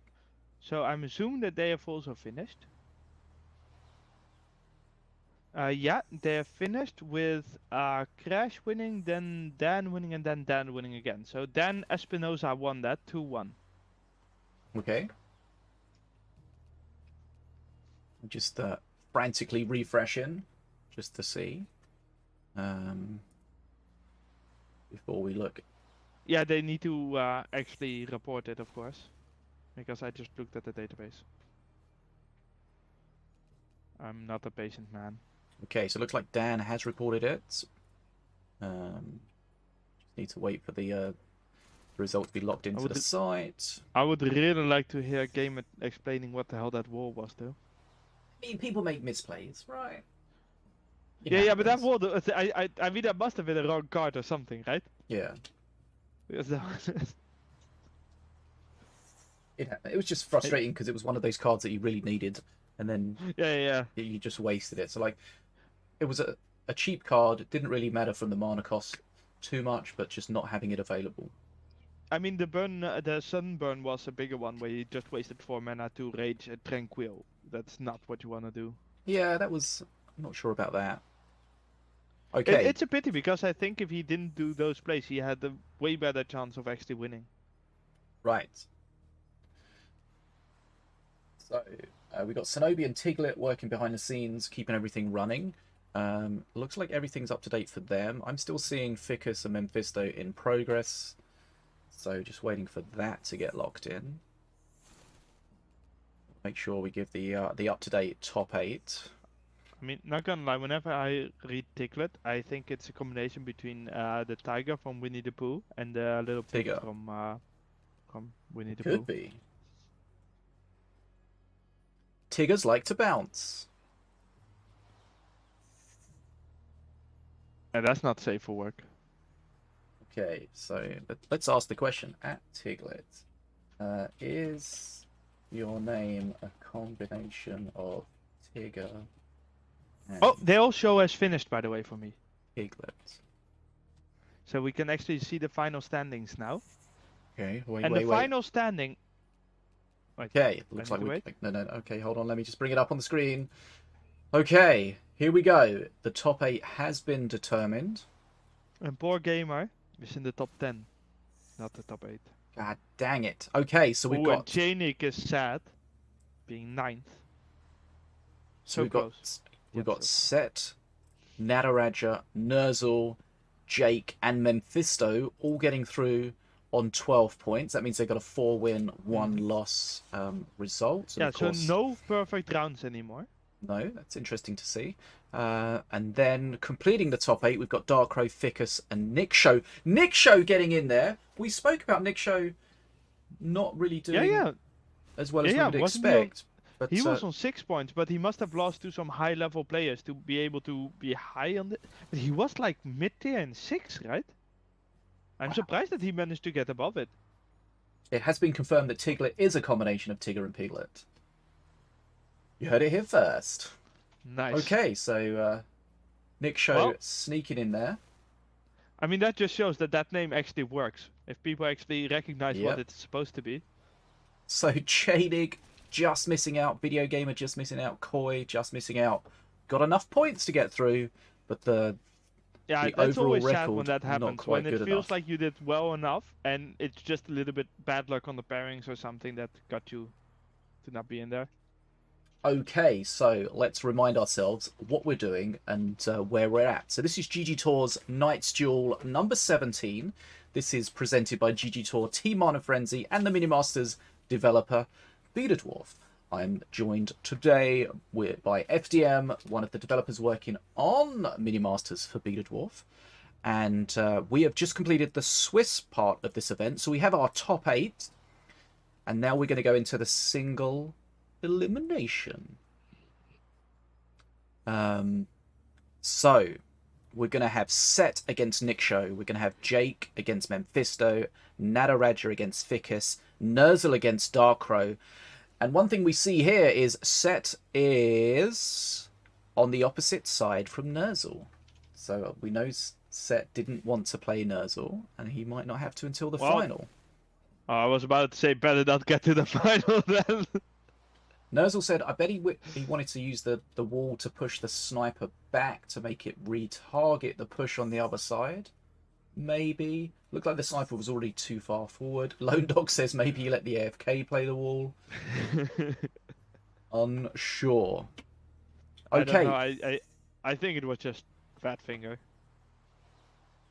So I'm assuming that they have also finished. Yeah, they're finished with Crash winning, then Dan winning, and then Dan winning again. So Dan Espinosa won that 2-1. Okay. Just frantically refreshing, just to see. Before we look. Yeah, they need to actually report it, of course, because I just looked at the database. I'm not a patient man. Okay, so it looks like Dan has reported it. Just need to wait for the result to be locked into the site. I would really like to hear Game explaining what the hell that wall was, though. I mean, people make misplays, right? Yeah, but that wall, I mean, that must have been a wrong card or something, right? Yeah. Because that was it was just frustrating because it was one of those cards that you really needed, and then you just wasted it. So like, it was a cheap card. It didn't really matter from the mana cost too much, but just not having it available. I mean, the sunburn was a bigger one where you just wasted 4 mana to rage a Tranquil. That's not what you want to do. Yeah, that was. I'm not sure about that. Okay. It's a pity because I think if he didn't do those plays, he had a way better chance of actually winning. Right. So we got Sinobii and Tiglet working behind the scenes, keeping everything running. Looks like everything's up to date for them. I'm still seeing Ficus and Memfisto in progress, so just waiting for that to get locked in. Make sure we give the up to date top 8. I mean, not gonna lie, whenever I read Tiglet, I think it's a combination between the tiger from Winnie the Pooh and the little pig Tigger. from Winnie the Could Pooh. be. Tigers like to bounce. And that's not safe for work. Okay, so let's ask the question. At Tiglet, is your name a combination of Tigger and Oh, they all show as finished, by the way, for me. Tiglet? So we can actually see the final standings now. Okay, wait. Final standing. Wait, Okay, looks I like need to we. wait? No. Okay, hold on. Let me just bring it up on the screen. Okay, here we go. The top 8 has been determined. And poor gamer is in the top 10, not the top 8. God dang it. Okay, so we've And got. Tjaenig is sad, being 9th. So we've close. got Set, Nataraja, Nerzl, Jake, and Memfisto all getting through on 12 points. That means they've got a 4-win, 1-loss result. And Yeah, of course, so no perfect rounds anymore. no, that's interesting to see. And then completing the top 8, we've got DarkCrow, Ficus, and Nickshow. Nickshow getting in there. We spoke about Nickshow not really doing as well as we would expect. But He was on 6 points, but he must have lost to some high-level players to be able to be high on the. But he was like mid-tier in 6, right? I'm surprised that he managed to get above it. it has been confirmed that Tiglet is a combination of Tigger and Piglet. You heard it here first. Nice. Okay, so Nickshow sneaking in there. I mean, that just shows that that name actually works. If people actually recognize what it's supposed to be. So Tjaenig just missing out, Video Gamer just missing out, Koi just missing out. Got enough points to get through, but the That's overall always sad record when that not happens. quite When it good feels enough. like you did well enough, and it's just a little bit bad luck on the pairings or something that got you to not be in there. Okay, so let's remind ourselves what we're doing and where we're at. So this is GGtoor's Knights Duel number 17. This is presented by GGtoor, Team Mana Frenzy, and the Minion Masters Developer, Betadwarf. I'm joined today by FDM, one of the developers working on Minion Masters for Betadwarf. And we have just completed the Swiss part of this event. So we have our top 8. And now we're going to go into the single elimination. So we're going to have Set against Nickshow. We're going to have Jake against Memfisto, Nataraja against Ficus, Nerzl against DarkCrow. And one thing we see here is Set is on the opposite side from Nerzl. So we know Set didn't want to play Nerzl, and he might not have to until the final. I was about to say, better not get to the final then. Nerzl said, I bet he wanted to use the wall to push the sniper back to make it retarget the push on the other side. Maybe. Looked like the sniper was already too far forward. Lone Dog says maybe he let the AFK play the wall. Unsure. Okay. I think it was just fat finger.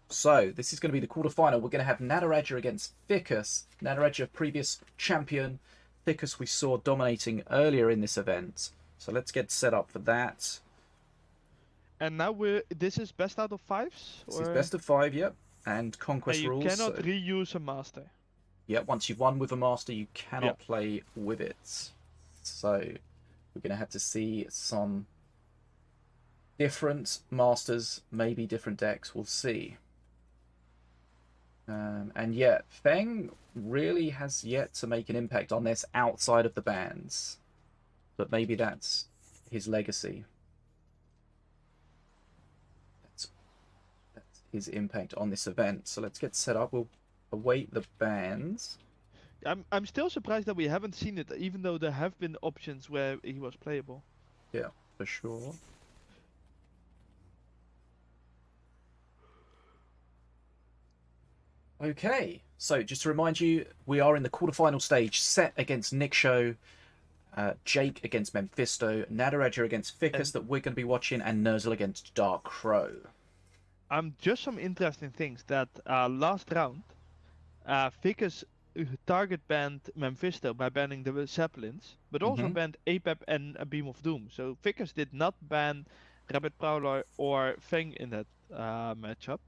So, this is going to be the quarterfinal. We're going to have Nataraja against Ficus. Nataraja, previous champion. Ficus we saw dominating earlier in this event. So let's get set up for that. And now this is best out of 5s? This is best of 5, yep. And conquest you rules. You cannot reuse a master. Yeah, once you've won with a master, you cannot play with it. So we're going to have to see some different masters, maybe different decks. We'll see. And yet, Feng really has yet to make an impact on this outside of the bans. But maybe that's his legacy. That's his impact on this event. So let's get set up. We'll await the bans. I'm still surprised that we haven't seen it, even though there have been options where he was playable. Yeah, for sure. Okay, so just to remind you, we are in the quarterfinal stage. Set against Nickshow, Jake against Memfisto, Nataraja against Ficus that we're going to be watching, and Nerzl against DarkCrow. Just some interesting things that last round, Ficus target banned Memfisto by banning the Zeppelins, but also banned APEP and a Beam of Doom. So Ficus did not ban Rabbit Prowler or Fang in that matchup.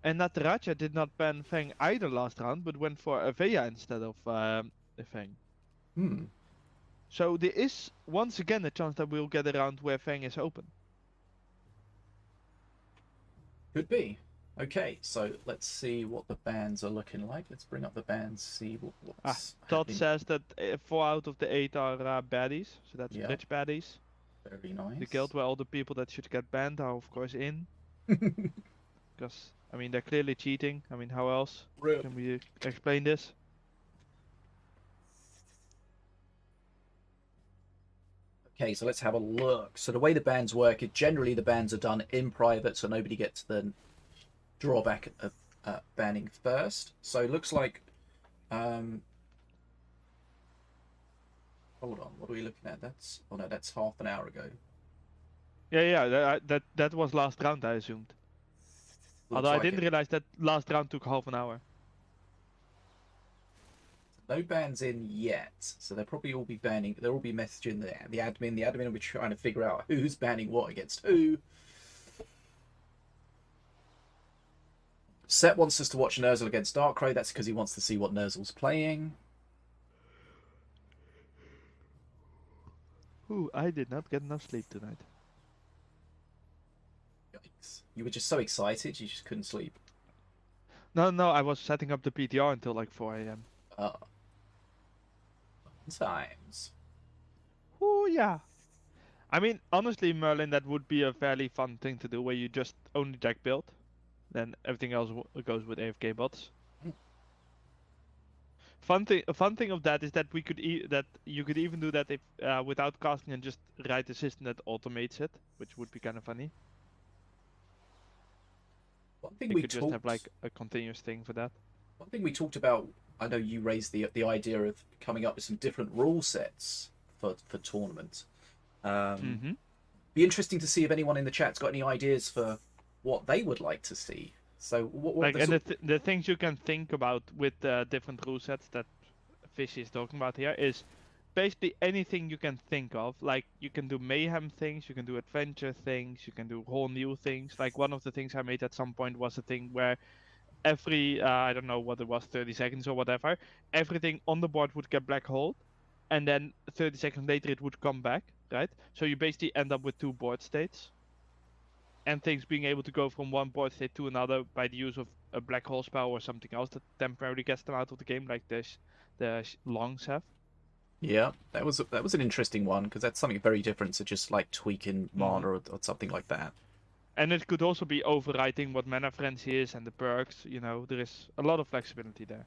And Nataraja did not ban Fang either last round, but went for Avea instead of Fang. So there is once again a chance that we'll get a round where Fang is open. Could be. Okay, so let's see what the bans are looking like. Let's bring up the bans, see what's Todd happening. says that 4 out of the 8 are baddies, so that's rich baddies. Very nice. The guild where all the people that should get banned are of course in. Because, I mean, they're clearly cheating. I mean, how else can we explain this? Okay, so let's have a look. So the way the bans work is generally the bans are done in private, so nobody gets the drawback of banning first. So it looks like... hold on, what are we looking at? That's... Oh no, that's half an hour ago. Yeah, that was last round, I assumed. Although I didn't realize that last round took half an hour. No bans in yet, so they'll probably all be banning. They'll all be messaging the admin. The admin will be trying to figure out who's banning what against who. Set wants us to watch Nerzl against DarkCrow. That's because he wants to see what Nerzl's playing. Ooh, I did not get enough sleep tonight. Yikes. You were just so excited, you just couldn't sleep. No, I was setting up the PTR until like 4 AM. Times. Oh yeah. I mean, honestly, Merlin, that would be a fairly fun thing to do, where you just only deck build, then everything else goes with AFK bots. A fun thing of that is that we could you could even do that if without casting and just write a system that automates it, which would be kind of funny. One thing we could just have like a continuous thing for that. One thing we talked about, I know you raised the idea of coming up with some different rule sets for tournaments. Be interesting to see if anyone in the chat's got any ideas for what they would like to see. So what the things you can think about with the different rule sets that Fishy is talking about here is basically anything you can think of. Like, you can do mayhem things, you can do adventure things, you can do whole new things. Like, one of the things I made at some point was a thing where every, I don't know what it was, 30 seconds or whatever, everything on the board would get black holed, and then 30 seconds later it would come back, right? So you basically end up with 2 board states. And things being able to go from one board state to another by the use of a black hole spell or something else that temporarily gets them out of the game, like the longs have. Yeah, that was an interesting one, because that's something very different to just like tweaking mana or something like that. And it could also be overwriting what Mana Frenzy is and the perks. You know, there is a lot of flexibility there.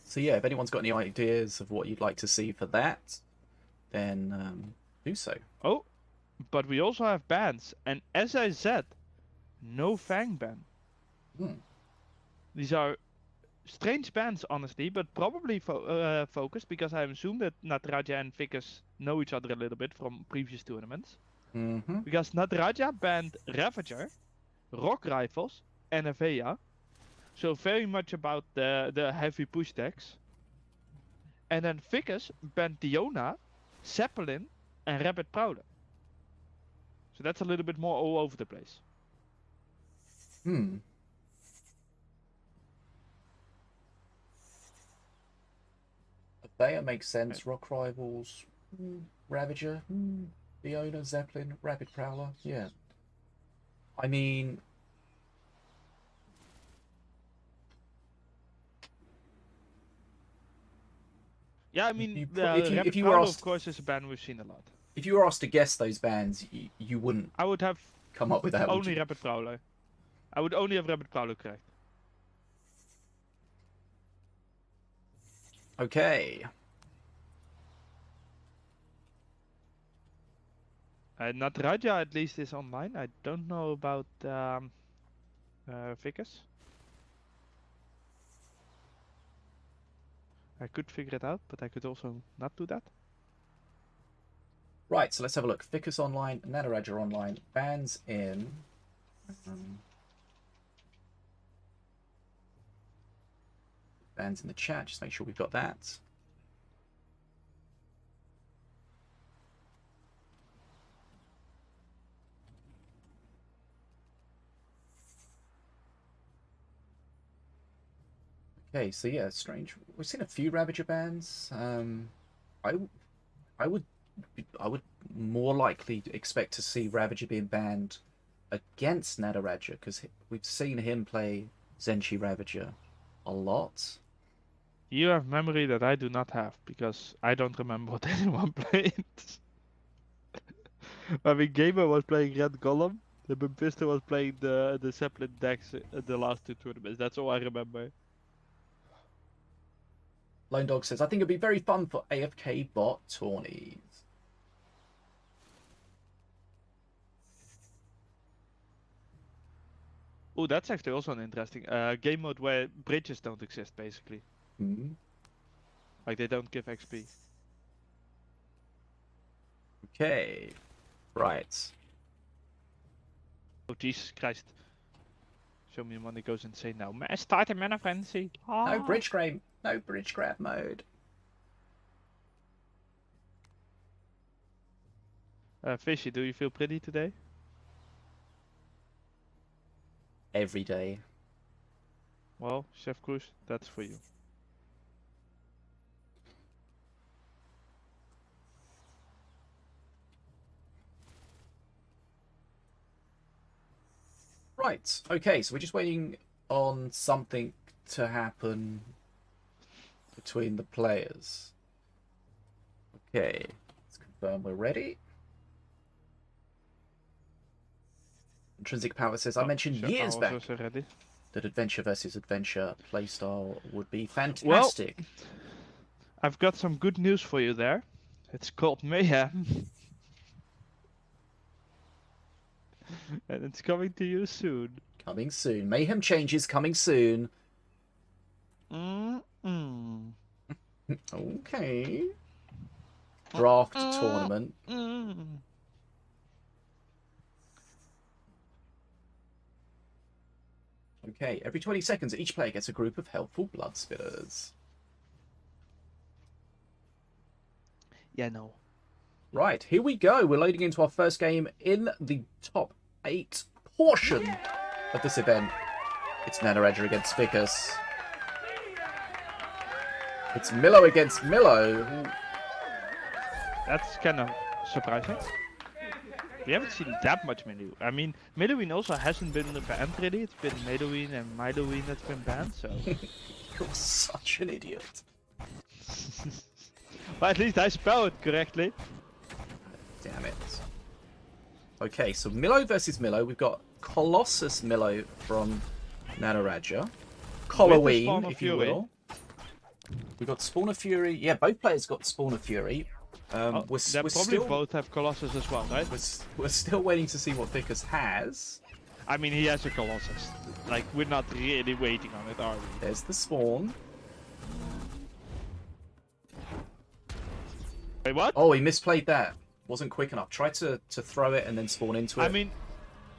So yeah, if anyone's got any ideas of what you'd like to see for that, then do so. Oh, but we also have bans, and as I said, no Fang ban. These are strange bans, honestly, but probably focused, because I assume that Nataraja and Ficus know each other a little bit from previous tournaments. Because Nataraja banned Ravager, Rock Rifles, and Avea. So very much about the heavy push decks. And then Ficus banned Diona, Zeppelin, and Rabbit Prowler. So that's a little bit more all over the place. Avea makes sense. Rock Rivals, Ravager, Diona, Zeppelin, Rabbit Prowler. Yeah. I mean, yeah, I mean, if you were asked, of course, is a ban we've seen a lot. If you were asked to guess those bans, you wouldn't. I would have come up with that. Only Rabbit Prowler. I would only have Rabbit Prowler correct. Okay. Nataraja at least is online. I don't know about Ficus. I could figure it out, but I could also not do that. Right, so let's have a look. Ficus online, Nataraja online, bans in. Bans in the chat. Just make sure we've got that. Okay, so yeah, strange. We've seen a few Ravager bans. I would more likely expect to see Ravager being banned against Nataraja, because we've seen him play Zenshi Ravager a lot. You have memory that I do not have, because I don't remember what anyone played. I mean, Gamer was playing Red Golem, the Memfisto was playing the Zeppelin decks the last 2 tournaments. That's all I remember. Lone Dog says, I think it'd be very fun for AFK bot tourneys. Oh, that's actually also an interesting game mode where bridges don't exist, basically. Mm-hmm. Like, they don't give XP. Okay. Right. Oh, Jesus Christ. Show me the money goes insane now. Start a mana frenzy. No bridge grab. No bridge grab mode. Fishy, do you feel pretty today? Every day. Well, Chef Cruz, that's for you. Right. Okay, so we're just waiting on something to happen between the players. Okay. Let's confirm we're ready. Intrinsic Power says, I mentioned years back that adventure versus adventure playstyle would be fantastic. Well, I've got some good news for you there. It's called Mayhem. And it's coming to you soon. Coming soon. Mayhem changes coming soon. Okay. Draft tournament. Okay, every 20 seconds, each player gets a group of helpful blood spitters. Yeah, no. Right, here we go. We're loading into our first game in the top 8 portion of this event. It's Nataraja against Ficus. It's Milo against Milo. That's kind of surprising. We haven't seen that much Meluin. I mean, Meluin also hasn't been banned really. It's been Meluin and Miloin that's been banned, so... You're such an idiot. But at least I spell it correctly. Damn it. Okay, so Milo versus Milo. We've got Colossus Milo from Nataraja. Halloween, if you will. We've got Spawn of Fury. Yeah, both players got Spawn of Fury. We're probably still, both have Colossus as well, right? We're still waiting to see what Ficus has. I mean, he has a Colossus. Like, we're not really waiting on it, are we? There's the Spawn. Wait, what? Oh, he misplayed that. Wasn't quick enough. Tried to throw it and then spawn into it. I mean,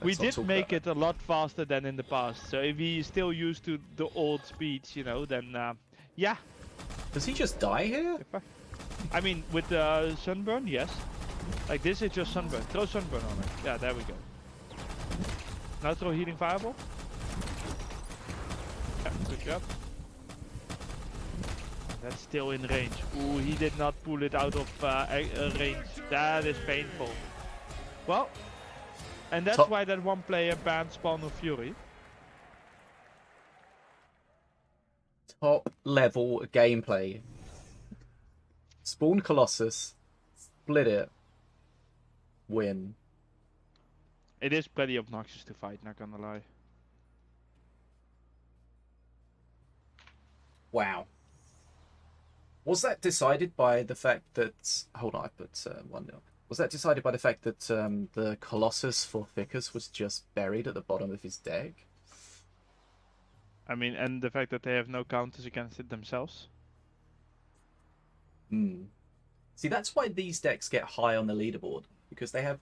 we did make it a lot faster than in the past. So if he's still used to the old speeds, you know, then yeah. Does he just die here? I mean, with Sunburn, yes. Like, this is just Sunburn. Throw Sunburn on it. Yeah, there we go. Now throw Healing Fireball. Yeah, good job. That's still in range. Ooh, he did not pull it out of range. That is painful. Well, and that's why that one player banned Spawn of Fury. Top level gameplay. Spawn Colossus, split it, win. It is pretty obnoxious to fight, not gonna lie. Wow. Was that decided by the fact that... Hold on, I put 1-0. Was that decided by the fact that the Colossus for Ficus was just buried at the bottom of his deck? I mean, and the fact that they have no counters against it themselves. See, that's why these decks get high on the leaderboard, because they're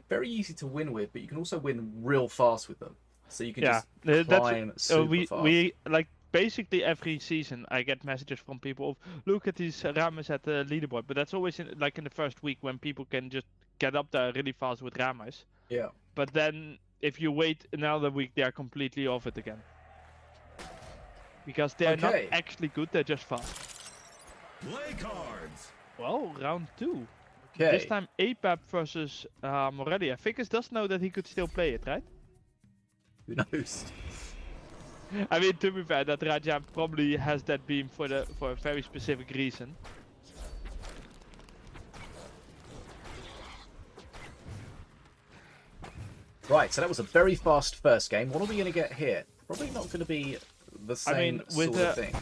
very easy to win with, but you can also win real fast with them. So you can just climb super fast. We like basically every season I get messages from people of look at these Ramas at the leaderboard, but that's always in, like in the first week when people can just get up there really fast with Ramas. Yeah. But then if you wait another week, they are completely off it again. Because they're not actually good, they're just fast. Play cards. Well, round 2. Okay. This time APAP versus Morelia. Ficus does know that he could still play it, right? Who knows? I mean, to be fair, that Raja probably has that beam for a very specific reason. Right, so that was a very fast first game. What are we going to get here? Probably not going to be the same sort of thing.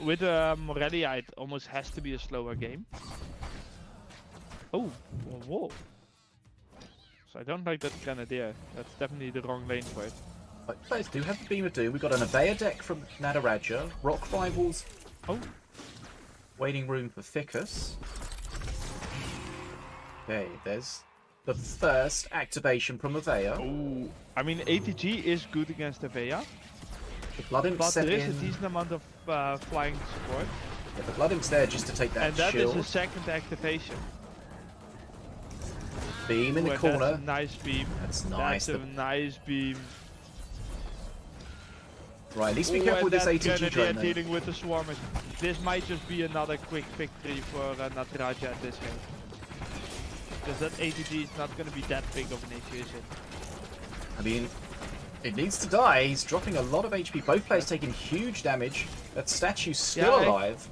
With Morelia, it almost has to be a slower game. Oh, whoa. So I don't like that Grenadier. That's definitely the wrong lane for it. But players do have the Beam of Doom. We've got an Avea deck from Nataraja. Rock Rivals. Oh. Waiting room for Ficus. Okay, there's the first activation from Avea. Oh, I mean, ATG is good against Avea. The Blood Imp but sent there is in... a decent amount of flying support. Yeah, the Blood Imp's there just to take that and that shield. is a second activation. Beam in the corner. That's a nice beam. That's nice. That's a nice beam. Right, at least be careful with this ATG drone. Dealing with the swarmers. This might just be another quick victory for Nataraja at this game. Because that ATG is not going to be that big of an issue, is it? I mean, it needs to die. He's dropping a lot of HP. Both players taking huge damage. That statue's still alive.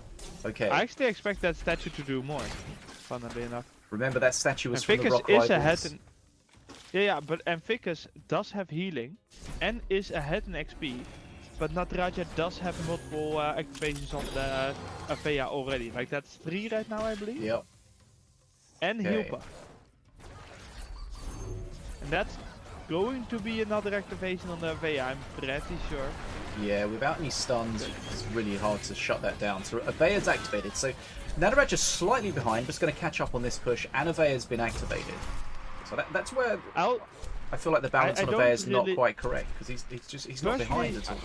Okay. I actually expect that statue to do more, funnily enough. Remember that statue was from the Ficus Rock is Rivals. ahead in... Yeah, but Ficus does have healing and is ahead in XP. But Nataraja does have multiple activations on the Avea already. Like that's 3 right now, I believe. Yep. And Hilpa. And that's going to be another activation on the Avea, I'm pretty sure. Yeah, without any stuns, it's really hard to shut that down. So Avea's activated. So Nataraja's slightly behind, but it's going to catch up on this push, and Avea's been activated. So that's where I feel like the balance on Avea is not quite correct, because he's not behind at all.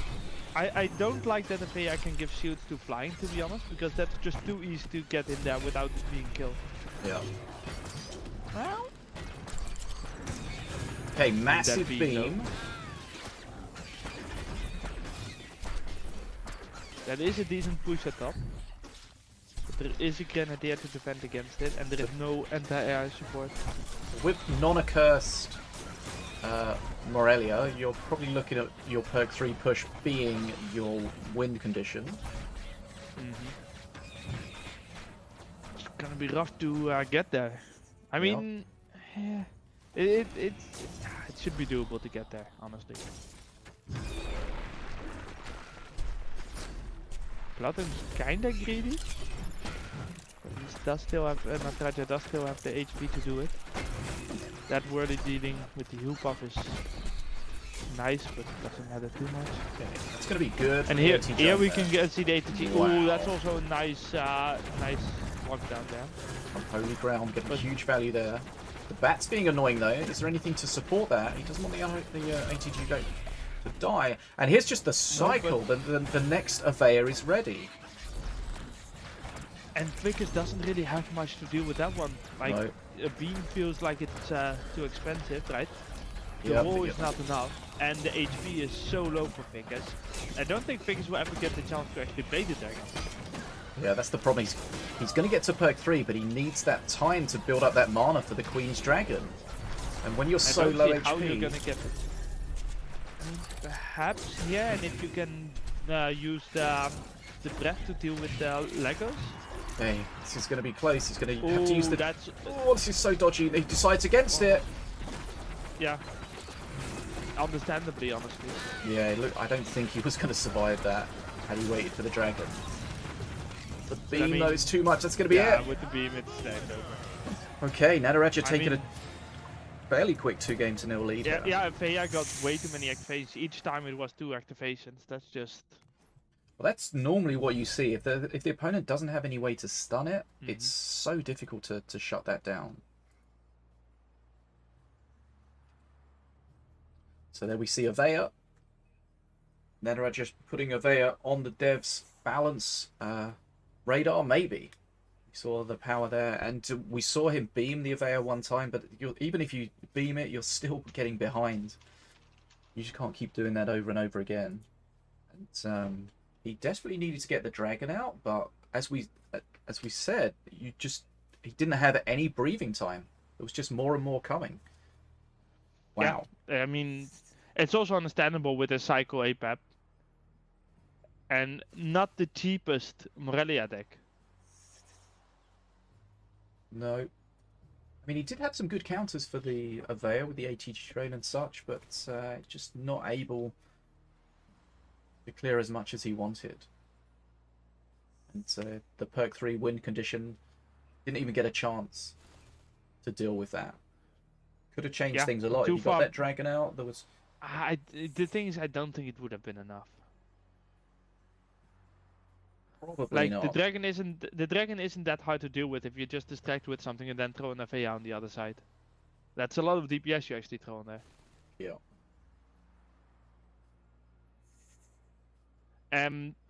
I don't like that Avea can give shields to flying, to be honest, because that's just too easy to get in there without being killed. Yeah. Well, okay, massive beam. That is a decent push at top. But there is a Grenadier to defend against it, and there is no anti-air support. With non-accursed Morelia, you're probably looking at your perk 3 push being your win condition. It's gonna be rough to get there. I mean, yeah, it should be doable to get there, honestly. Platinum's kinda greedy. But he does still have, Nataraja does still have the HP to do it. That worthy dealing with the heal buff is nice, but it doesn't matter too much. Okay, that's gonna be good. And here we can see the ATG. Wow. Ooh, that's also a nice, nice lockdown there. On holy ground, getting huge value there. The bat's being annoying though. Is there anything to support that? He doesn't want the ATG to die. And here's just the cycle. The next Avea is ready. And Ficus doesn't really have much to do with that one. Like, no. A beam feels like it's too expensive, right? The wall is not enough, and the HP is so low for Ficus. I don't think Ficus will ever get the chance to actually play the dragon. Yeah, that's the problem. He's going to get to perk 3, but he needs that time to build up that mana for the Queen's Dragon. And when you're so low HP... how you're going to get it. Perhaps, yeah, and if you can use the breath to deal with the Legos. Hey, this is going to be close. He's going to have to use the... That's... Oh, this is so dodgy. He decides against it. Yeah. Understandably, honestly. Yeah, look, I don't think he was going to survive that had he waited for the dragon. The beam, though, is too much. That's going to be it. Yeah, with the beam, it's over. Okay, Nataraja taking a fairly quick 2-0 lead. Yeah, Avea got way too many activations. Each time it was 2 activations. That's just... Well, that's normally what you see. If the opponent doesn't have any way to stun it, it's so difficult to shut that down. So there we see Avea. Nataraja just putting Avea on the dev's balance radar, maybe. We saw the power there, and we saw him beam the Avea one time, but even if you beam it, you're still getting behind. You just can't keep doing that over and over again. And he desperately needed to get the dragon out, but as we said, he didn't have any breathing time. There was just more and more coming. Wow. Yeah, I mean, it's also understandable with a Psycho APAP. And not the cheapest Morelia deck. No. I mean, he did have some good counters for the Avea with the ATG train and such, but just not able to clear as much as he wanted. And the perk 3 win condition didn't even get a chance to deal with that. Could have changed things a lot if you got that dragon out. There was. The thing is, I don't think it would have been enough. Probably not. The dragon isn't that hard to deal with if you just distract with something and then throw an FA on the other side. That's a lot of DPS you actually throw on there. Yeah.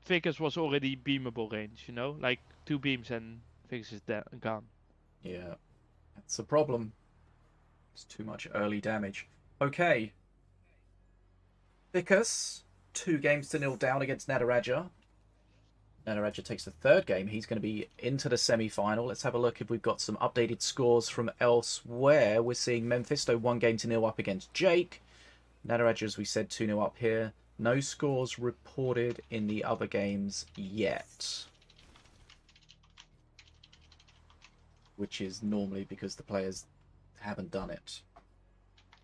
Ficus was already beamable range, you know, like 2 beams and Ficus is gone. Yeah, that's a problem. It's too much early damage. Okay. Ficus, 2-0 down against Nataraja. Nataraja takes the 3rd game. He's going to be into the semi-final. Let's have a look if we've got some updated scores from elsewhere. We're seeing Memfisto 1-0 up against Jake. Nataraja, as we said, 2-0 up here. No scores reported in the other games yet. Which is normally because the players haven't done it.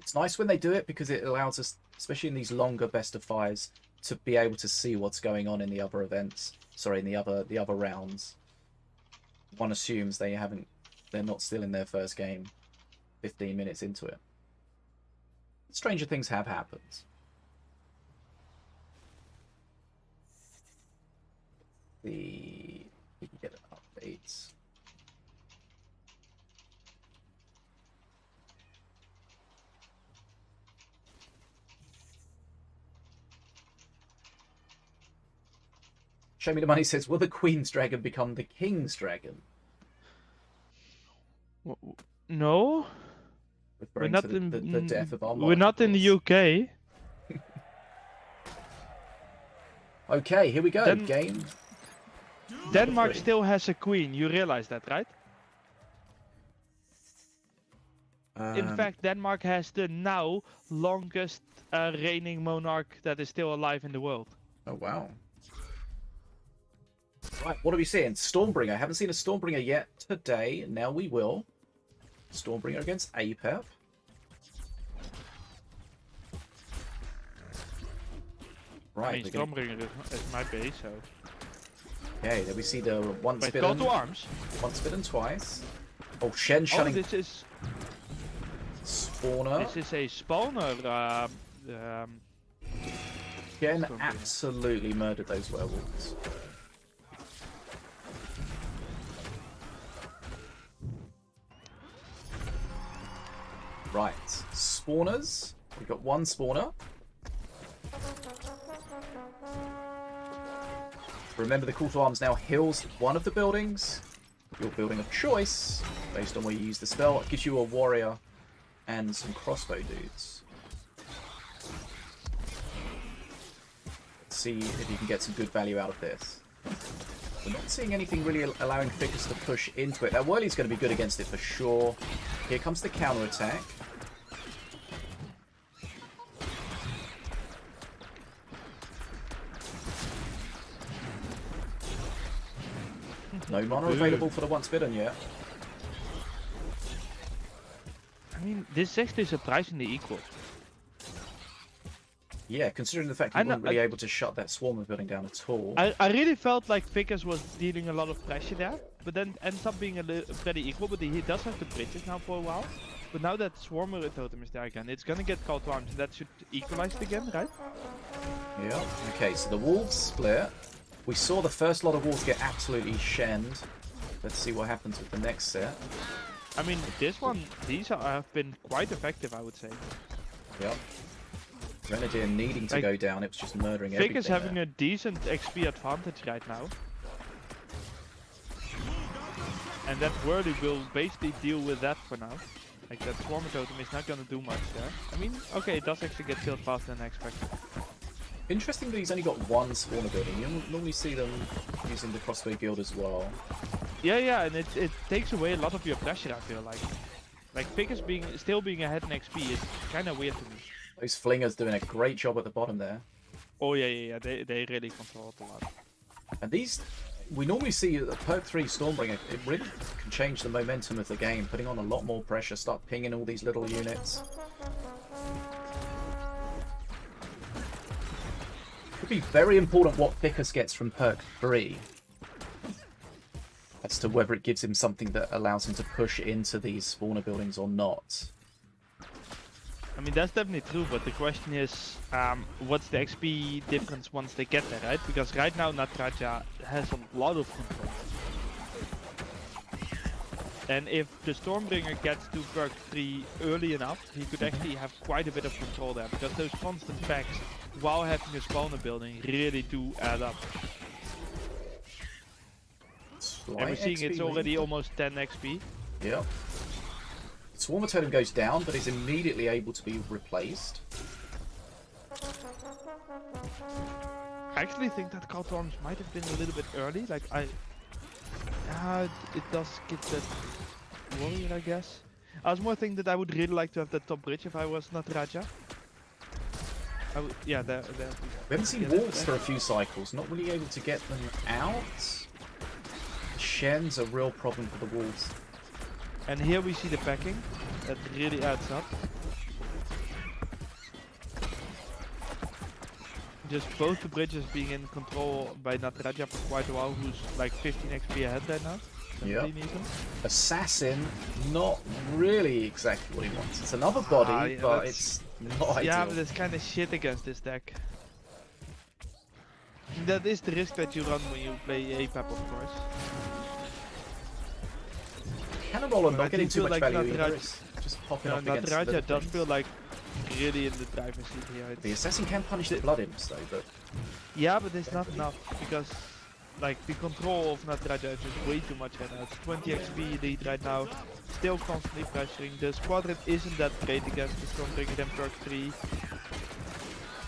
It's nice when they do it because it allows us, especially in these longer best of 5s, to be able to see what's going on in the other events. Sorry, in the other rounds. One assumes they're not still in their first game 15 minutes into it. Stranger things have happened. We can get an update. Show Me the Money says, will the Queen's Dragon become the King's Dragon? No. Referring we're not to the death of our We're not in the UK. Okay, here we go. Game. Denmark still has a queen. You realize that, right? In fact, Denmark has the now longest reigning monarch that is still alive in the world. Oh, wow. Right, what are we seeing? Stormbringer. Haven't seen a Stormbringer yet today. Now we will. Stormbringer against APEP. Right. I mean, Stormbringer is my base, so... Okay, there we see the once Wait, bidden. call to arms. Once bidden twice. Oh, Shen shunning. Oh, this is... Spawner. This is a spawner. Shen absolutely murdered those werewolves. Right, spawners. We've got one spawner. Remember, the call to arms now heals one of the buildings. Your building of choice, based on where you use the spell, it gives you a warrior and some crossbow dudes. Let's see if you can get some good value out of this. We're not seeing anything really allowing Ficus to push into it. That Whirly's going to be good against it for sure. Here comes the counter attack. No mana available for the once bidden yet. I mean, this is actually surprisingly equal. Yeah, considering the fact he wasn't really able to shut that swarm of building down at all. I really felt like Ficus was dealing a lot of pressure there, but then ends up being pretty equal. But he does have the bridges now for a while. But now that Swarmer totem is there again, it's gonna get called to arms, and that should equalize it again, right? Yeah. Okay, so the wolves split. We saw the first lot of wolves get absolutely shenned. Let's see what happens with the next set. I mean, these have been quite effective, I would say. Yep. Grenadier needing to go down, it was just murdering Ficus everything having there. a decent XP advantage right now. And that Whirly will basically deal with that for now. Like that Swarmer Totem is not gonna do much there. I mean, okay, it does actually get killed faster than expected. Interesting that he's only got one spawner building. You normally see them using the Crossbow Guild as well. Yeah, and it takes away a lot of your pressure, I feel like. Like Ficus still being ahead in XP is kind of weird to me. Those Flingers doing a great job at the bottom there. Oh yeah, they really control it a lot. And these, we normally see a perk 3 Stormbringer, it really can change the momentum of the game, putting on a lot more pressure, start pinging all these little units. Could be very important what Ficus gets from perk 3. As to whether it gives him something that allows him to push into these spawner buildings or not. I mean, that's definitely true, but the question is, what's the XP difference once they get there, right? Because right now Nataraja has a lot of control. And if the Stormbringer gets to perk 3 early enough, he could actually have quite a bit of control there. Because those constant packs, while having a spawner building, really do add up. And we're seeing it's already almost 10 XP. Yep. Swarmer Totem goes down, but is immediately able to be replaced. I actually think that Cult Arms might have been a little bit early. Like it does get that warrior, I guess. I was more thinking that I would really like to have that top bridge if I was Nataraja. Yeah, there. We haven't seen walls for a few cycles, not really able to get them out. Shen's a real problem for the wolves. And here we see the packing, that really adds up. Just both the bridges being in control by Nataraja for quite a while, who's like 15 XP ahead right now. Yep. Assassin, not really exactly what he wants. It's another body, but it's not ideal. Yeah, but it's kind of shit against this deck. That is the risk that you run when you play APAP, of course. Cannonball not getting too much like value either. It's just popping up against Nataraja does feel like really in the driver's seat here. The assassin can punish the blood imps though, but yeah, but it's not enough because like the control of Nataraja is just way too much right now. It's 20 XP lead right now, still constantly pressuring. The squadron isn't that great against the Stormbringer and perk 3.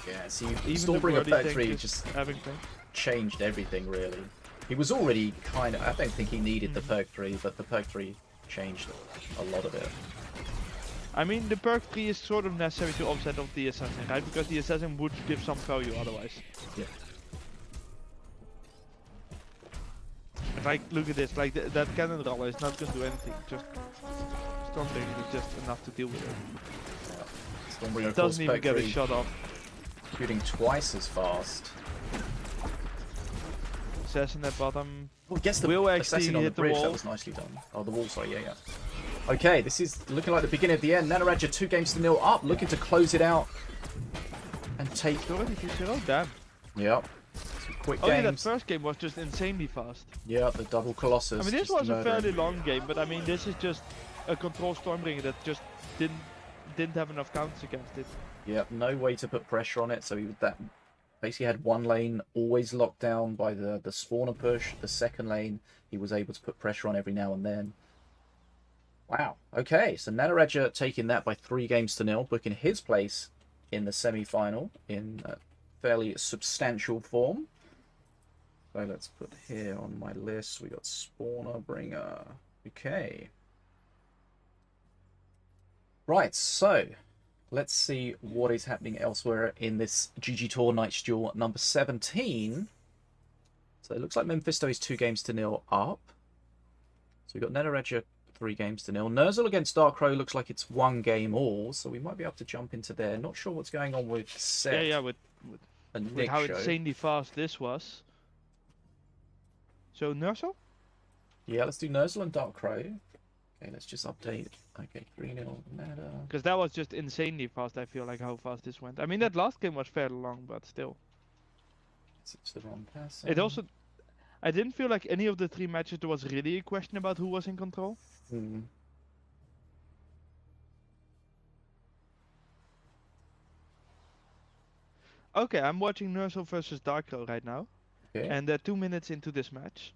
Yeah, see, Stormbringer perk 3 just having changed everything really. He was already kind of, I don't think he needed the perk 3, but the perk 3 changed a lot of it. I mean, the perk 3 is sort of necessary to offset of the assassin, right? Because the assassin would give some value otherwise. Yeah. Like, look at this, like that cannon roller is not going to do anything. Just Stormbringer is just enough to deal with it. Yeah. Stormbringer doesn't even get a shot off. Shooting twice as fast. Assassin at bottom. Well, gets the will assassin on the bridge. That was nicely done. Oh, the wall, sorry, yeah. Okay, this is looking like the beginning of the end. Nataraja 2-0 up, looking to close it out and take. Damn. Yep. Some quick yeah, that games. first game was just insanely fast. Yeah, the double Colossus. I mean, this was a fairly long game, but I mean, this is just a control Stormbringer that just didn't have enough counters against it. Yep, no way to put pressure on it, so that basically had one lane always locked down by the spawner push. The second lane, he was able to put pressure on every now and then. Wow. Okay, so Nataraja taking that by 3-0, booking his place in the semi-final in fairly substantial form. So let's put here on my list. We got Spawner Bringer. Okay. Right, so let's see what is happening elsewhere in this GGtoor Night's Duel number 17. So it looks like Memfisto is 2-0 up. So we've got Nataraja 3-0. Nerzl against DarkCrow looks like it's 1 game all, so we might be able to jump into there. Not sure what's going on with Set. Yeah, with how insanely fast this was. So Nerzl? Yeah, let's do Nerzl and DarkCrow. Okay, let's just update. Okay, 3-0 Nata. Because that was just insanely fast, I feel like, how fast this went. I mean, that last game was fairly long, but still. It's the wrong person. It also... I didn't feel like any of the 3 matches there was really a question about who was in control. Hmm. Okay, I'm watching Nerzl versus DarkCrow right now, Okay. and they're 2 minutes into this match.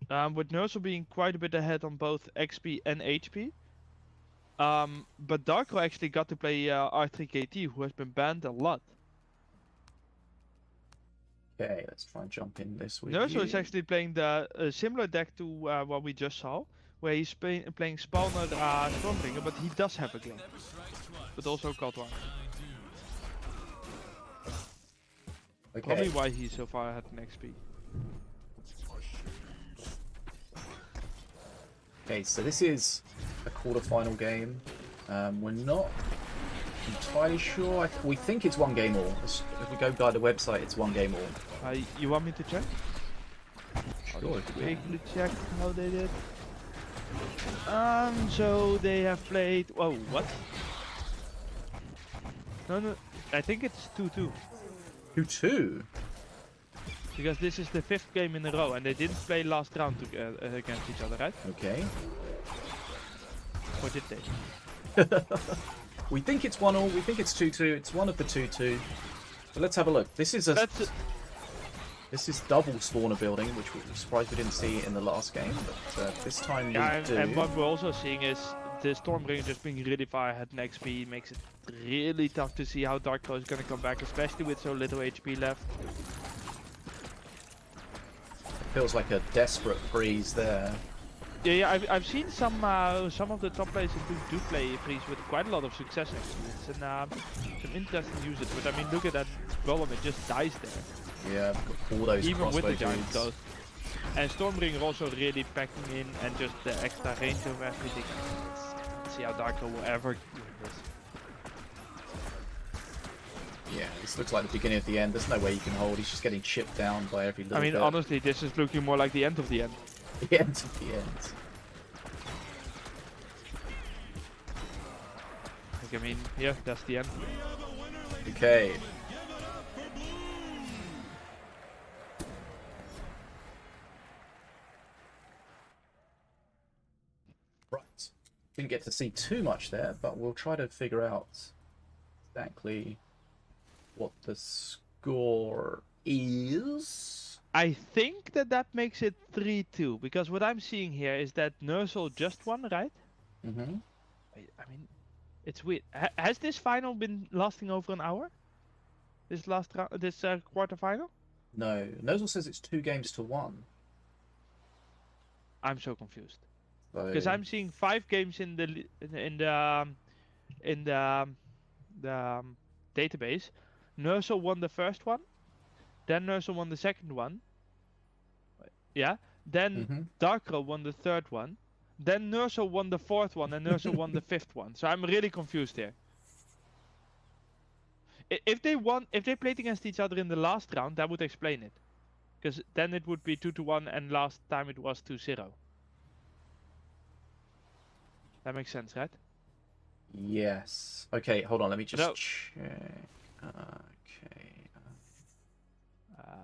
With Nerzl being quite a bit ahead on both XP and HP. But DarkCrow actually got to play R3KT, who has been banned a lot. Okay, let's try and jump in this with Nerzl you. is actually playing the similar deck to what we just saw, where he's playing Spawner Stormbringer, but he does have a Glen. But also Cold War. Okay. Probably why he's so far ahead in XP. Okay, so this is a quarter-final game. We're not entirely sure. We think it's 1 game all. If we go by the website, it's 1 game all. You want me to check? Sure. Quickly check how they did. So they have played. Whoa, what? No, I think it's 2-2. 2-2. Because this is the 5th game in a row, and they didn't play last round against each other, right? Okay. Or did they? We think it's 1-1. We think it's 2-2. It's one of the 2-2. But let's have a look. This is this is double spawner building, which we're surprised we didn't see in the last game, but this time we do. And what we're also seeing is the Stormbringer just being really far ahead in XP makes it really tough to see how DarkCrow is going to come back, especially with so little HP left. Feels like a desperate freeze there. Yeah, I've seen some of the top players do play freeze with quite a lot of success actually. It's some interesting usage, but I mean look at that golem, it just dies there. Yeah, got all those even with the crossbow giant dudes. ghost. And Stormbringer also really packing in, and just the extra range of everything. Let's see how DarkCrow will ever do this. Yeah, this looks like the beginning of the end. There's no way you can hold. He's just getting chipped down by every little I mean bit. honestly, this is looking more like the end of the end. The end of the end. Like, I mean, yeah, that's the end. Okay. Right. Didn't get to see too much there, but we'll try to figure out exactly what the score is. I think that makes it 3-2, because what I'm seeing here is that Nerzl just won, right? Mm-hmm. I mean, it's weird. Has this final been lasting over an hour? This last round, this quarter final? No, Nerzl says it's 2-1. I'm so confused So... because I'm seeing 5 games in the database. Nerzl won the first one, then Nerzl won the second one. Yeah, then DarkCrow won the third one, then Nerzl won the fourth one, and Nerzl won the 5th one. So I'm really confused here. If they played against each other in the last round, that would explain it. Because then it would be 2-1, and last time it was 2-0. That makes sense, right? Yes. Okay, hold on. Let me just No. check. Okay.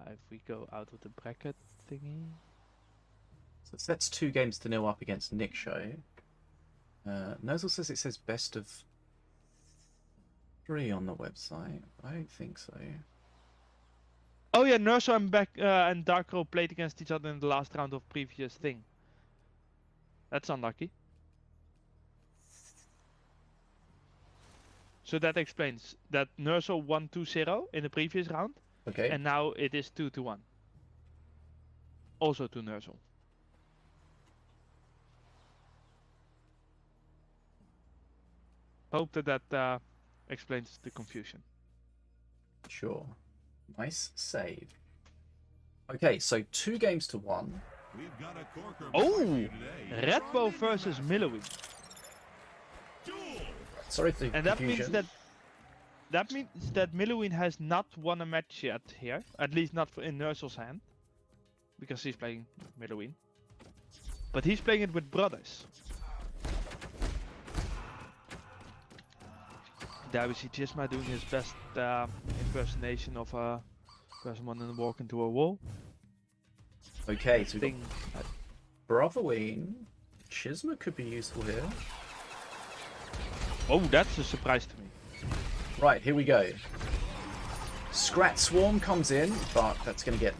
If we go out of the bracket thingy. So that's 2-0 up against Nick Show. Nerzl says it says best of 3 on the website. I don't think so. Oh yeah, Nerzl and DarkCrow played against each other in the last round of previous thing. That's unlucky. So that explains that Nerzl won 2-0 in the previous round, Okay. and now it is 2-1. Also to Nerzl. Hope that explains the confusion. Sure. Nice save. Okay, so 2-1. We've got a corker Oh! party today. Redbow versus Milloween. Duel. Sorry for the And that confusion. means that Milloween has not won a match yet here, at least not in Nerzl's hand, because he's playing Milloween. But he's playing it with brothers. There we see Chisma doing his best impersonation of a person wanting to walk into a wall. Okay, so we've Thing. got Brotherween. Chisma could be useful here. Oh, that's a surprise to me. Right, here we go. Scrat Swarm comes in, but that's going to get...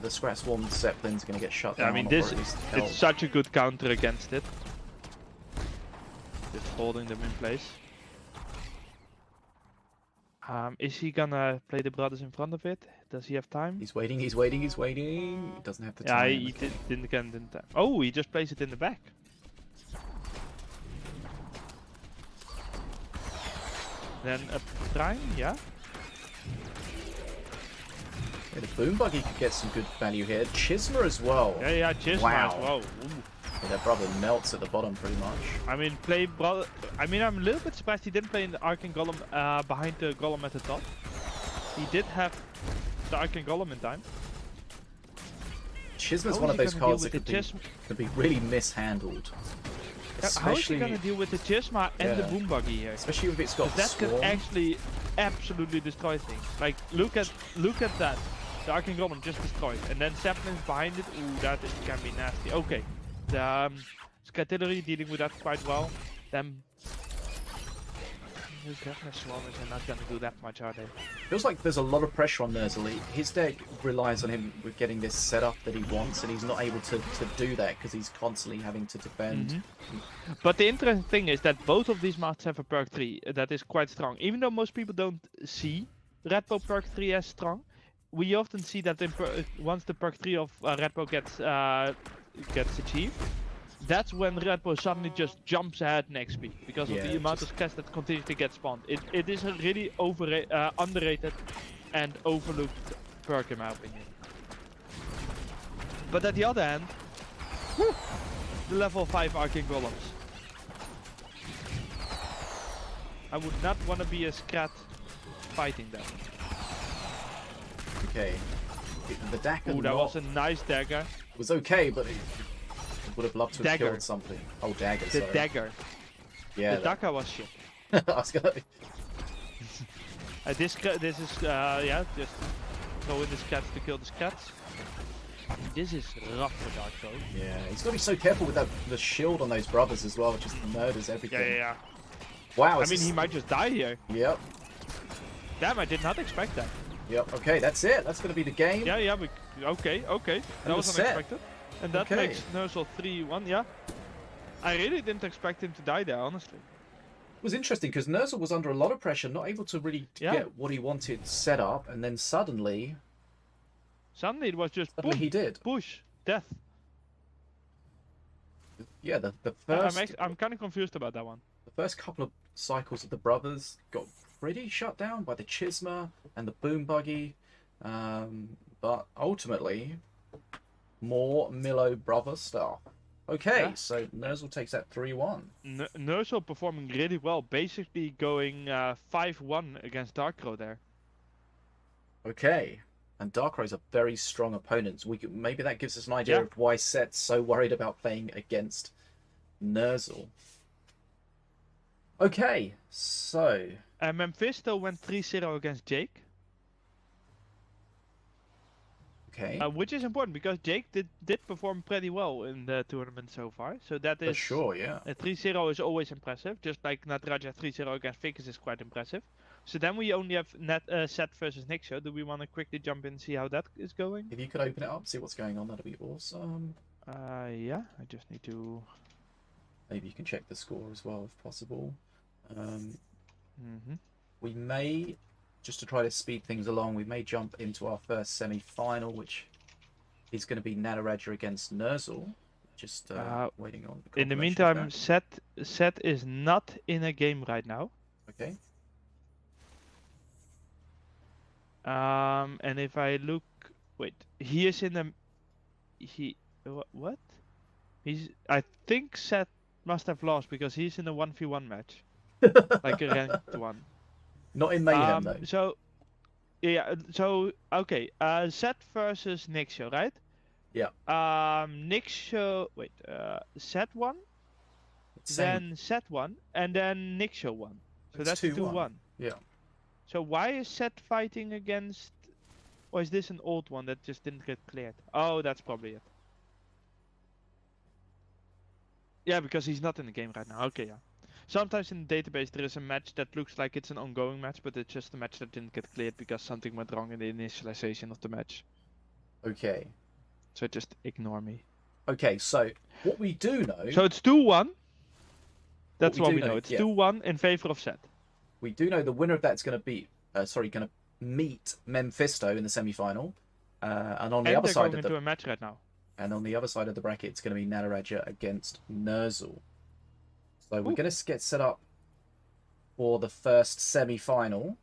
The Scrat Swarm Zeppelin's going to get shut down. I mean, or this at least it's held. such a good counter against it. Just holding them in place. Is he gonna play the brothers in front of it? Does he have time? He's waiting, he's waiting, he's waiting. He doesn't have the Yeah, time. he okay. didn't. Oh, he just plays it in the back. Then a prime, yeah. Yeah, the Boom Buggy could get some good value here. Chisma as well. Yeah, Chisma Wow. as well. Ooh. Yeah, their brother melts at the bottom pretty much. I mean, I'm a little bit surprised he didn't play in the Arcane Golem behind the Golem at the top. He did have the Arcane Golem in time. Chisma's How one is of he those gonna cards deal that with could be really mishandled. How is he gonna deal with the Chisma and the Yeah. Boom Buggy here? Especially if it's got the That could Swarm. actually absolutely destroy things. Like, look at that. The Arcane Golem just destroyed, and then Zeppelin's behind it. Ooh, that can be nasty. Okay, the Scatillery dealing with that quite well. Then Swarmers are not gonna do that much, are they? Feels like there's a lot of pressure on Nerzl. His deck relies on him with getting this setup that he wants, and he's not able to do that because he's constantly having to defend. But the interesting thing is that both of these masters have a perk 3 that is quite strong. Even though most people don't see Redbow perk 3 as strong, we often see that once the perk 3 of Redbow gets achieved, that's when Redbow suddenly just jumps ahead in XP because of the amount of scats that continuously get spawned. It is a really underrated and overlooked perk in my opinion. But at the other hand, the level 5 Arcane Golems. I would not want to be a Scrat fighting them. Okay. The dagger Ooh, that was a nice dagger. was okay, but it would have loved to have Dagger. killed something. Oh, dagger, The sorry. dagger. Yeah. The dagger was shit. I was gonna... This is just throw in the Scats to kill the Scats. This is rough for DarkCrow. Yeah, he's got to be so careful with the shield on those brothers as well. It just murders everything. Yeah. Wow. I mean, he might just die here. Yep. Damn, I did not expect that. Yep. Okay, that's it. That's going to be the game. Yeah, okay. That was set. unexpected. And that Okay. makes Nerzl 3-1, yeah. I really didn't expect him to die there, honestly. It was interesting because Nerzl was under a lot of pressure, not able to really get what he wanted set up, and then suddenly It was just boom, he did. push, death. Yeah, the first I'm kind of confused about that one. the first couple of cycles of the brothers got pretty shut down by the Chisma and the Boom Buggy, but ultimately more Milo brother stuff. Okay, Yeah. so Nerzl takes that 3-1. Nerzl performing really well, basically going 5-1 against DarkCrow there. Okay, and DarkCrow's a very strong opponent. Maybe that gives us an idea of why Set's so worried about playing against Nerzl. Okay, so Memfisto went 3-0 against Jake. okay, Which is important because Jake did perform pretty well in the tournament so far. So that for is sure, yeah. a 3-0 is always impressive. Just like Nataraja 3-0 against Ficus is quite impressive. So then we only have Set versus Nixo. Do we want to quickly jump in and see how that is going? If you could open it up, see what's going on, that'd be awesome. Yeah, I just need to. Maybe you can check the score as well if possible. Mm-hmm. We may, just to try to speed things along, we may jump into our first semi-final, which is going to be Nataraja against Nerzl. Just waiting on the In the confirmation meantime, of Set is not in a game right now. that. Okay. And if I look, wait, he is in the. What? I think Set must have lost because he's in a 1v1 match, like a ranked one. Not in Mayhem though. So, yeah. So okay. Set versus Nixo, right? Yeah. Nixo. Wait. Set won. Same. Then Set won, and then Nixo won. So It's that's 2-1. 2-1. Yeah. So why is Set fighting against? Or is this an old one that just didn't get cleared? Oh, that's probably it. Yeah, because he's not in the game right now. Okay, yeah. sometimes in the database there is a match that looks like it's an ongoing match, but it's just a match that didn't get cleared because something went wrong in the initialization of the match. Okay. So just ignore me. Okay, so what we do know... So it's 2-1. That's we what do we know, know. It's yeah. 2-1 in favor of Set. We do know the winner of that's going to be... going to meet Memfisto in the semi-final. And on the other side of into a match right now. And on the other side of the bracket, it's going to be Nataraja against Nerzl. So we're going to get set up for the first semi-final.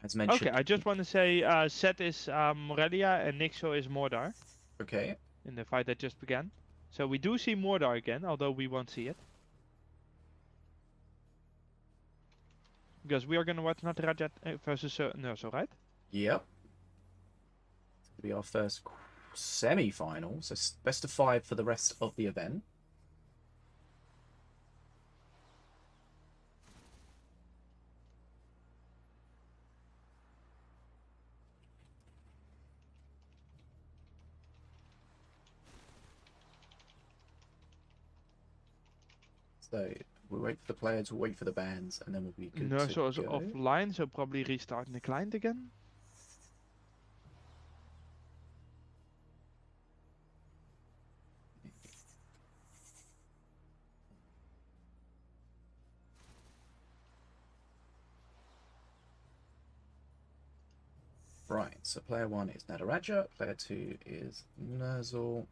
As mentioned. Okay, I just want to say Set is Morelia and Nixo is Mordar. Okay. In the fight that just began. So we do see Mordar again, although we won't see it. Because we are going to watch Nataraja versus Nerzl, right? Yep. It's going to be our first semi-final. So best of 5 for the rest of the event. So we'll wait for the players, we'll wait for the bands, and then we'll be good Nerzl is to go. offline, so probably restarting the client again. Right, so player 1 is Nataraja, player 2 is Nerzl.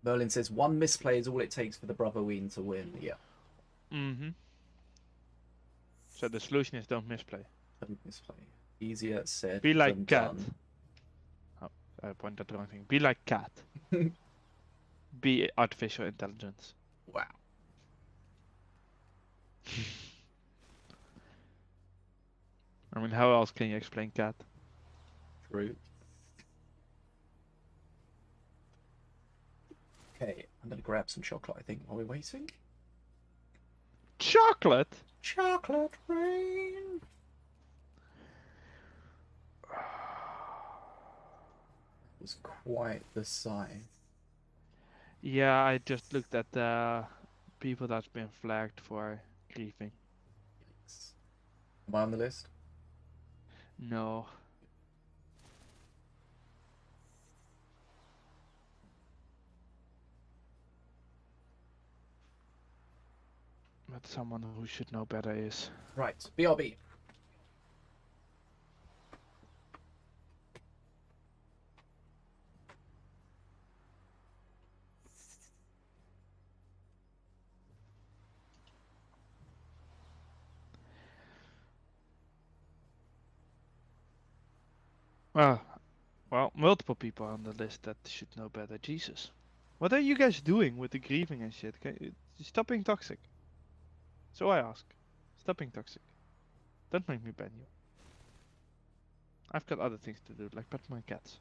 Merlin says 1 misplay is all it takes for the Brotherween to win. Yeah. Mm-hmm. So the solution is don't misplay. Don't misplay. Easier said Be like than cat. done. Oh, I pointed the wrong thing. Be like cat. Be artificial intelligence. Wow. I mean, how else can you explain cat? True. Okay, I'm going to grab some chocolate, I think, while we're waiting. Chocolate? Chocolate rain! It was quite the sight. Yeah, I just looked at the people that's been flagged for griefing. Yikes. Am I on the list? No. But someone who should know better is. Right, BRB. Well, multiple people on the list that should know better. Jesus. What are you guys doing with the grieving and shit? Stop being toxic. So I ask. Stop being toxic. Don't make me ban you. I've got other things to do, like pet my cats.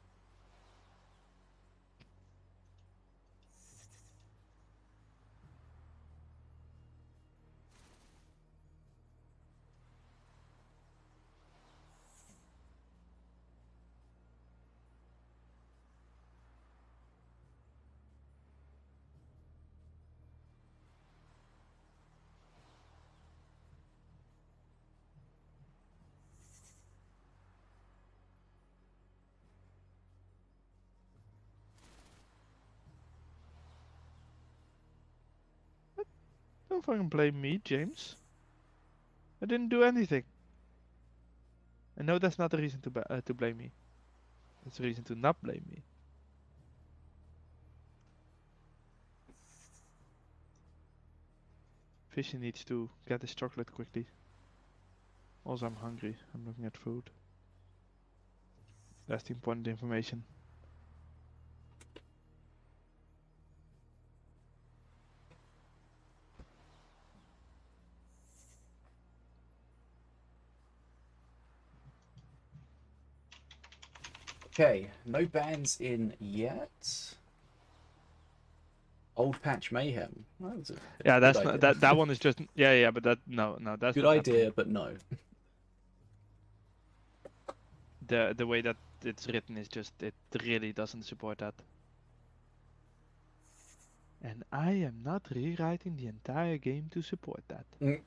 Don't fucking blame me, James. I didn't do anything. And no, that's not the reason to blame me. It's a reason to not blame me. Fishy needs to get his chocolate quickly. Also, I'm hungry. I'm looking at food. That's the important information. Okay, no bans in yet. Old Patch Mayhem. That was Yeah, that's good not, idea. that one is just yeah, but that no, that's Good not idea, happening. but no. the way that it's written is just, it really doesn't support that. And I am not rewriting the entire game to support that. Mm.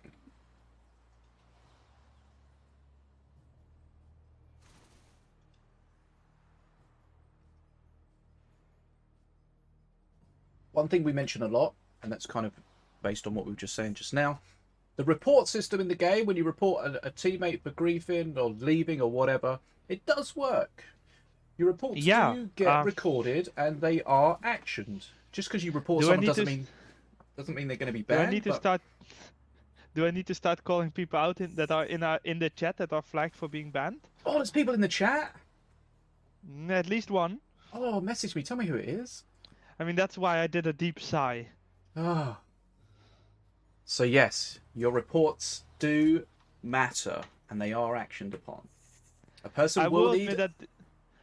One thing we mention a lot, and that's kind of based on what we were just saying just now, the report system in the game, when you report a teammate for griefing or leaving or whatever, it does work. Your reports do get recorded and they are actioned. Just because you report someone doesn't mean they're going to be banned. Do I need to start calling people out that are in the chat that are flagged for being banned? Oh, there's people in the chat. At least one. Oh, message me. Tell me who it is. I mean, that's why I did a deep sigh. Ah. So yes, your reports do matter, and they are actioned upon. A person will need. Admit that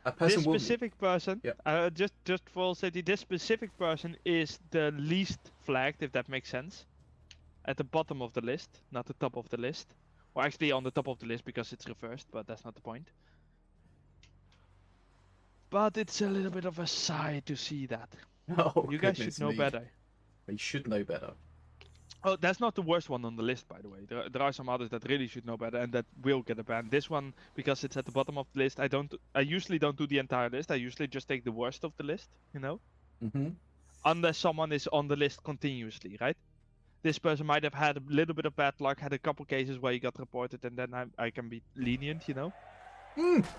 a person this specific person, Yeah. just for all safety, this specific person is the least flagged, if that makes sense. At the bottom of the list, not the top of the list. Or actually on the top of the list because it's reversed, but that's not the point. But it's a little bit of a sigh to see that. Oh, you guys should know me. better. They should know better. Oh, that's not the worst one on the list, by the way. There are some others that really should know better and that will get a ban. This one, because it's at the bottom of the list, I usually don't do the entire list. I usually just take the worst of the list, you know? Mm-hmm. Unless someone is on the list continuously, right? This person might have had a little bit of bad luck, had a couple cases where he got reported, and then I can be lenient, you know?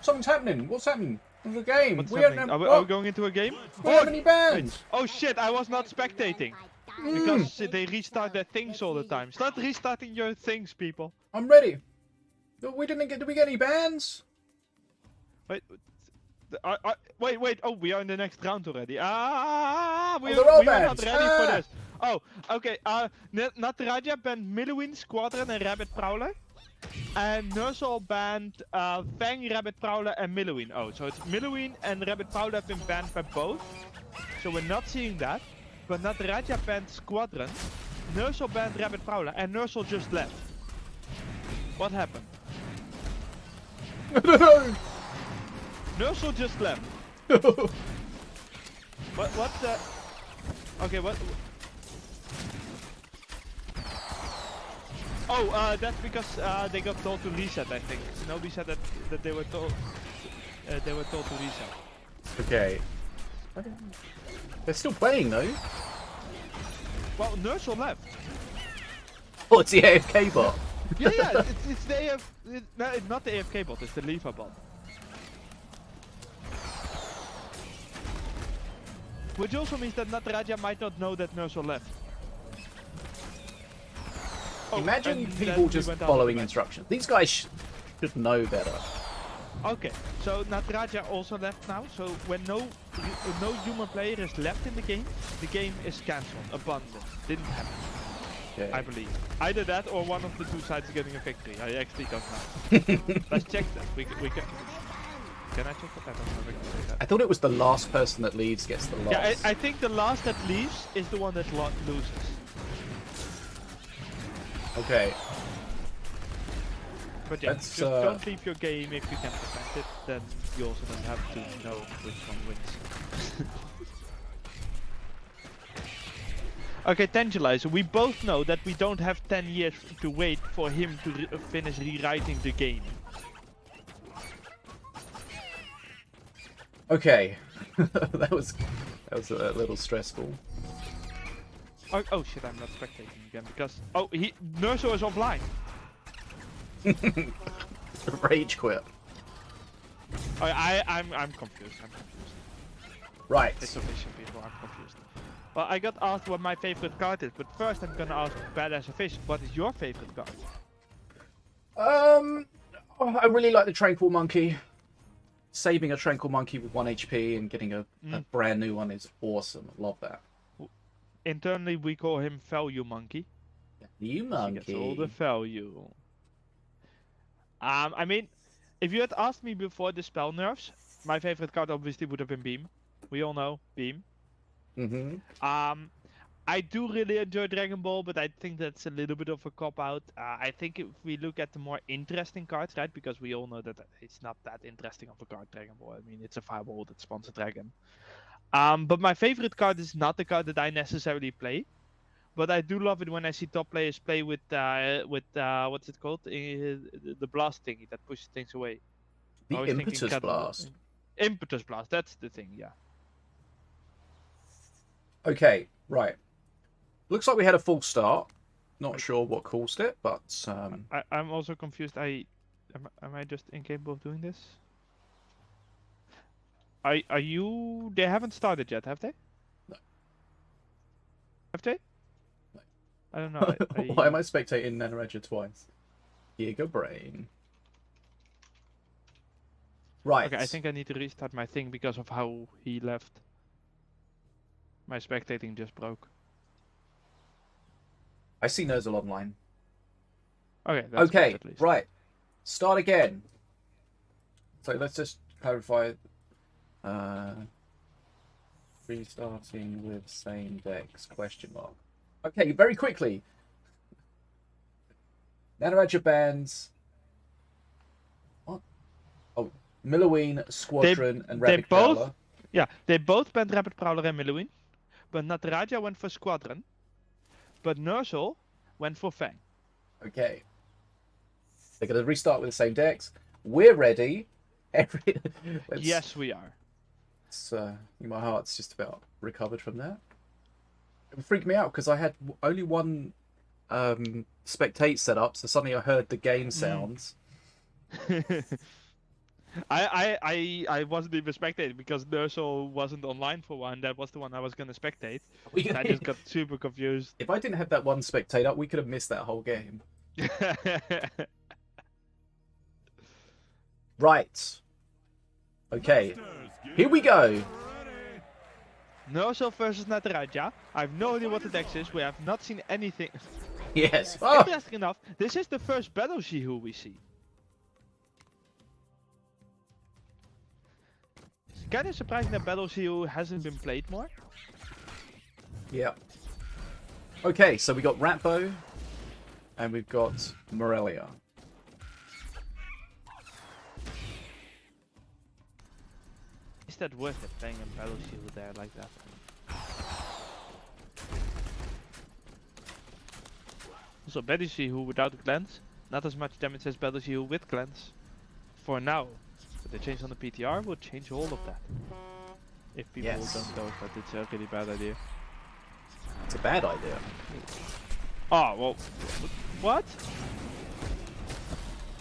Something's happening. What's happening? There's a game. What's we happening? Are we going into a game? We have any bans? Oh shit, I was not spectating. Because they restart their things all the time. Start restarting your things, people. I'm ready. Did we get any bans? Wait. Wait. Oh, we are in the next round already. We they're all are not bans. ready for this. Oh, okay. Nataraja banned Miluin, Squadron, and Rabbit Prowler. And Nerzl banned Fang, Rabbit Prowler, and Miluin. Oh, so it's Miluin and Rabbit Prowler have been banned by both. So we're not seeing that. But Nataraja banned Squadron, Nerzl banned Rabbit Prowler, and Nerzl just left. What happened? I don't know. Nerzl just left. What the... Okay, what... Oh, that's because they got told to reset, I think. Sinobii said that they were told to reset. Okay. They're still playing though. Well, Nerzl left. Oh, it's the AFK bot. Yeah, it's the no, it's not the AFK bot, it's the Lever bot. Which also means that Nataraja might not know that Nerzl left. Oh, Imagine people just following instructions. These guys should know better. Okay, so Nataraja also left now, so when no human player is left in the game is cancelled, abandoned. Didn't happen. Okay. I believe. Either that or one of the two sides is getting a victory. I actually don't know. Let's check that. We can I check that? I don't know if we can say that. I thought it was the last person that leaves gets the last. Yeah, I think the last that leaves is the one that loses. Okay. But yeah, just don't leave your game if you can prevent it, then you also don't have to know which one wins. Okay, Tangelizer, we both know that we don't have 10 years to wait for him to finish rewriting the game. Okay. that was a little stressful. Oh shit, I'm not spectating again because... Oh, Nerzl is offline. Rage quit. Oh, I'm confused. Right. It's official, people. I'm confused. Well, I got asked what my favorite card is, but first I'm gonna ask Badass a Fish, what is your favorite card? I really like the Tranquil Monkey. Saving a Tranquil Monkey with 1 HP and getting a brand new one is awesome. I love that. Internally, we call him Value Monkey. You monkey. He gets all the value. I mean, if you had asked me before the spell nerfs, my favorite card obviously would have been Beam. We all know Beam. Mm-hmm. I do really enjoy Dragon Ball, but I think that's a little bit of a cop-out. I think if we look at the more interesting cards, right? Because we all know that it's not that interesting of a card, Dragon Ball. I mean, it's a fireball that spawns a dragon. But my favorite card is not the card that I necessarily play. But I do love it when I see top players play with what's it called? The blast thingy that pushes things away. The I was thinking Impetus Blast. Impetus Blast, that's the thing, yeah. Okay, right. Looks like we had a false start. Not sure what caused it, but I'm also confused. Am I just incapable of doing this? Are you? They haven't started yet, have they? No. Have they? No. I don't know. Why am I spectating Nataraja twice? Giga Brain. Right. Okay, I think I need to restart my thing because of how he left. My spectating just broke. I see Nerzl online. Okay, that's good, Okay, at least. right. Start again. So let's just clarify. Restarting with same decks, question mark. Okay, very quickly. Nataraja bans... What? Oh, Milloween, Squadron, and Rabbit both- Prowler. Yeah, they both banned Rapid Prowler and Milloween, but Nataraja went for Squadron, but Nerzl went for Fang. Okay. They're going to restart with the same decks. We're ready. Yes, we are. It's, my heart's just about recovered from that. It freaked me out because I had only one spectate set up, so suddenly I heard the game sounds. I wasn't even spectating because Nerzl wasn't online for one. That was the one I was gonna spectate. I just got super confused. If I didn't have that one spectate up, we could have missed that whole game. Right. Okay. Here we go. Nerzl versus Nataraja. I have no idea what the deck is. We have not seen anything. Yes. Oh, Interesting enough, this is the first Battle Shihu we see. It's kind of surprising that Battle Shihu hasn't been played more. yeah. Okay, so we got Ratbo, and we've got Morelia. Is that worth it, playing a Battle Shihu there like that? Also, Battle Shihu without a glance, not as much damage as Battle Shihu with glance. For now. But the change on the PTR will change all of that. If people Yes. don't know that it's a really bad idea. It's a bad idea. Oh, well, what?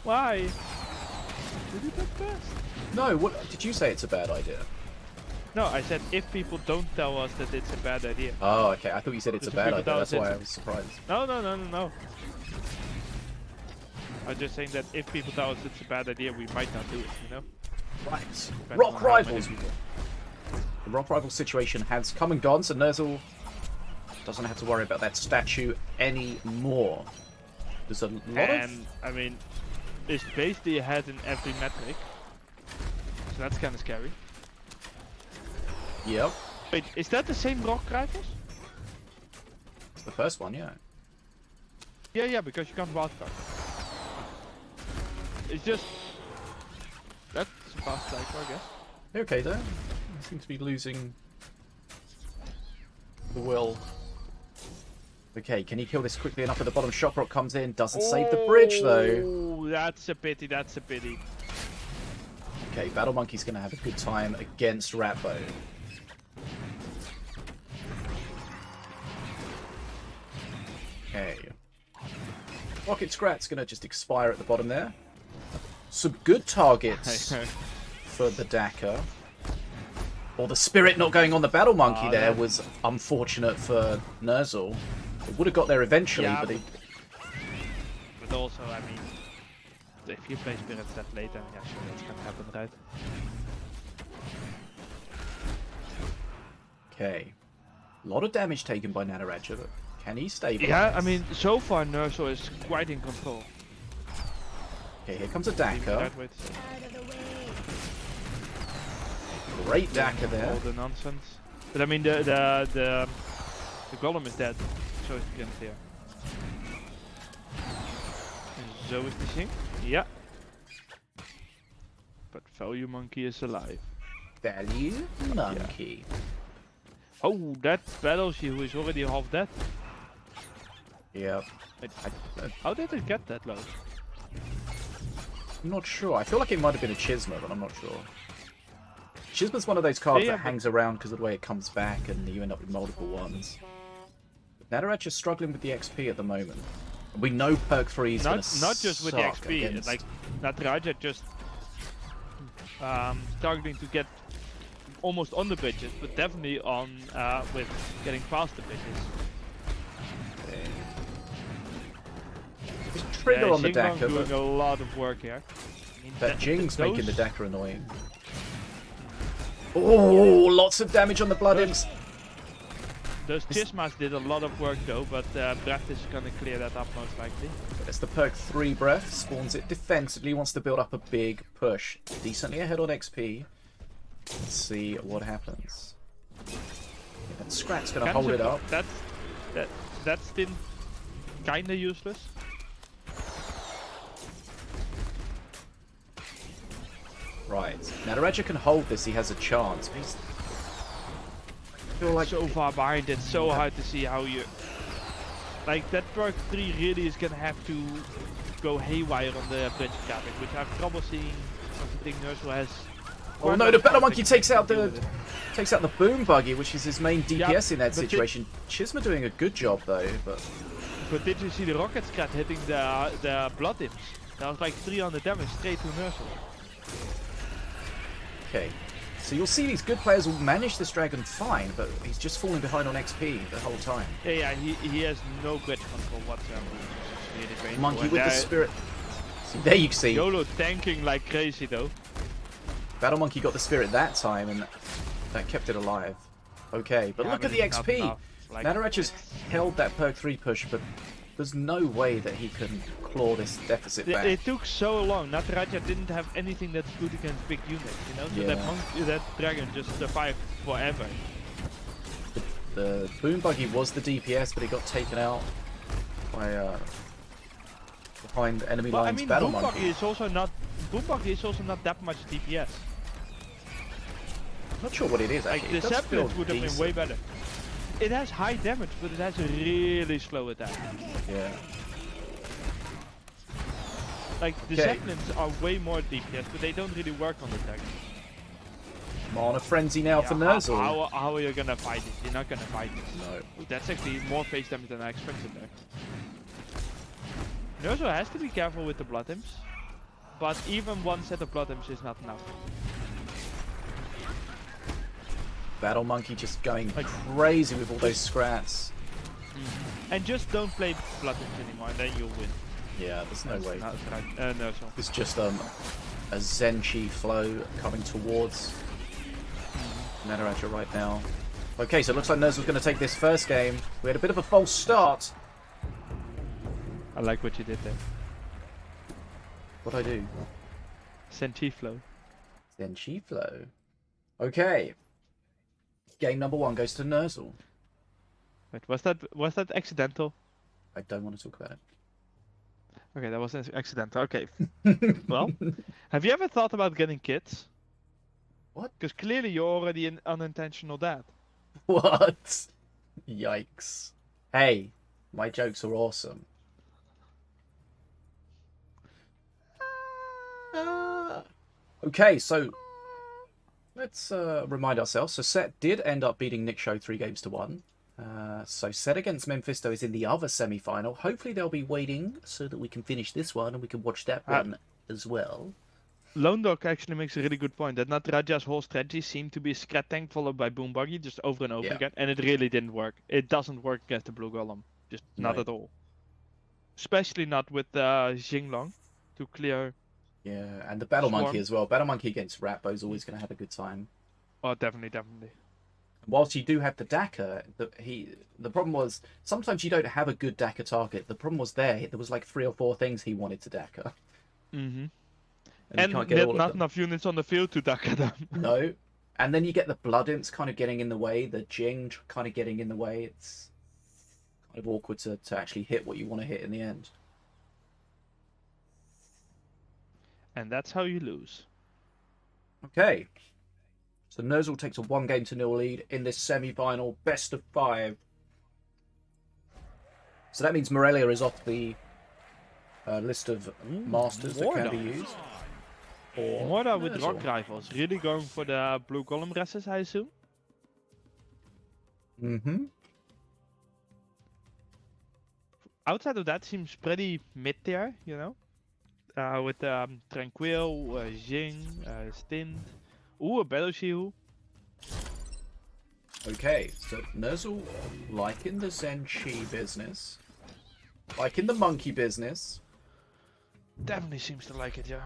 Why? Did you that best? No, what did you say? It's a bad idea. No, I said if people don't tell us that it's a bad idea. Oh, okay. I thought you said it's a Just bad people idea. tell That's us why I it's- was surprised. No. I'm just saying that if people tell us it's a bad idea, we might not do it, you know? Right. Depends Rock on how many Rivals. people. The Rock Rivals situation has come and gone, so Nerzl doesn't have to worry about that statue anymore. There's a lot And, I mean, it's basically ahead in every metric. So that's kind of scary. of... Yep. Wait, is that the same Rock Rivals? It's the first one, yeah. Yeah, because you can't wildcard. It's just... That's a fast cycle, I guess. Okay, though. I seem to be losing the will. Okay, can he kill this quickly enough at the bottom? Shockrock comes in, doesn't save the bridge, though. Oh, that's a pity, that's a pity. Okay, Battle Monkey's going to have a good time against Ratbo. Okay. Rocket Scrat's going to just expire at the bottom there. Some good targets for the Daka. Or the Spirit not going on the Battle Monkey there no. was unfortunate for Nerzl. It would have got there eventually, Yeah, but he... But also, I mean, if you play Spirits that late, then yeah, sure, that's gonna happen, right? Okay. A lot of damage taken by Nataraja, but can he stabilize? Yeah, I mean, so far Nerzl is quite in control. Okay, here comes a Even Daka. that way to say. Great Daka there. All the nonsense. But I mean, the The golem is dead. So is the Sentera. And zo is the Sing. Yeah. But Value Monkey is alive. Value Monkey. Oh, that battles you who is already half dead. Yep. How did it get that low? I'm not sure. I feel like it might have been a Chisma, but I'm not sure. Chisma's one of those cards that hangs around because of the way it comes back and you end up with multiple ones. Nataraja's struggling with the XP at the moment. We know perk 3 is not just with the XP, against... like Nataraja just struggling to get almost on the bridges, but definitely on with getting past the bridges. Okay. Just trigger on the Xinguang Daka, doing but a lot of work here. I mean, that Jing's making the Daka annoying. Oh, lots of damage on the Blood Imps. Those Chismas did a lot of work though, but Breath is gonna clear that up most likely. It's the perk 3 Breath, spawns it defensively, wants to build up a big push. Decently ahead on XP. Let's see what happens. Yeah, that Scrat's gonna hold it up. That's still kinda useless. Right. Nataraja can hold this, he has a chance. But he's... I feel like so far behind, it's so hard to see how you... Like, that perk 3 really is gonna have to go haywire on the bridge traffic, which I have trouble seeing considering Nerzl has... Oh no, the Battle Monkey takes out the Boom Buggy, which is his main DPS in that situation. Chisma doing a good job though, but did you see the rocket scrat hitting the Blood Imps? That was like 300 damage straight to Nerzl. okay. So you'll see these good players will manage this dragon fine, but he's just falling behind on XP the whole time. Yeah, he has no grid control whatsoever. Really painful. Monkey with the spirit. See, there you see. YOLO tanking like crazy though. Battle Monkey got the spirit that time, and that kept it alive. Okay, but look at the XP. Like, Nataraja's held that perk 3 push, but there's no way that he can claw this deficit back. It took so long. Nataraja didn't have anything that's good against big units, you know? So that dragon just survived forever. The Boom Buggy was the DPS, but it got taken out by behind enemy lines. Battle Boom Monkey. Buggy is also not that much DPS. Not sure what it is actually. Like the Zeppelins would have been way better. It has high damage, but it has a really slow attack. Yeah. Like the Zeppelins are way more DPS, but they don't really work on the attack. Mana Frenzy now for Nerzl. How are you gonna fight it? You're not gonna fight it. No. That's actually more face damage than I expected there. Nerzl has to be careful with the Blood Imps, but even one set of Blood Imps is not enough. Battle Monkey just going crazy with all those scrats. And just don't play Blood Imps anymore, and then you'll win. Yeah, there's no way. That's right. Nerzl. It's just a Zenchi flow coming towards Nataraja right now. Okay, so it looks like Nerzl's going to take this first game. We had a bit of a false start. I like what you did there. What'd I do? Senti flow. Zenchi flow. Okay. Game number 1 goes to Nerzl. Wait, was that accidental? I don't want to talk about it. Okay, that was accidental. Okay. Well, have you ever thought about getting kids? What? Because clearly you're already an unintentional dad. What? Yikes. Hey, my jokes are awesome. Okay, so let's remind ourselves. So Set did end up beating Nick Show 3-1. So Set against Memfisto is in the other semi-final. Hopefully they'll be waiting so that we can finish this one and we can watch that one as well. Lone Dog actually makes a really good point that Nataraja's whole strategy seemed to be Scrat Tank followed by Boom Buggy just over and over again, and it really didn't work. It doesn't work against the Blue Golem, just not at all. Especially not with Xinguang to clear. Yeah, and the Battle Swarm. Monkey as well. Battle Monkey against Ratbo is always going to have a good time. Oh, definitely. Whilst you do have the Daka, the problem was sometimes you don't have a good Daka target. The problem was there was like 3 or 4 things he wanted to Daka. Mm-hmm. And you can't get all not of them. enough units on the field to Daka them. No. And then you get the Blood Imps kind of getting in the way, the Jing kind of getting in the way. kind of awkward to actually hit what you want to hit in the end. And that's how you lose. Okay. So Nerzl takes a 1-0 lead in this semi-final, best of 5. So that means Morelia is off the list of masters that can be used. Morda with Nerzl. rock rifles, really going for the blue column resses, I assume. Mm-hmm. Outside of that, seems pretty mid tier, you know. With Tranquil, Jing, Stint. Ooh, a Battle Shield. Okay, so Nerzl liking the Zenchi business, liking the monkey business. Definitely seems to like it, yeah.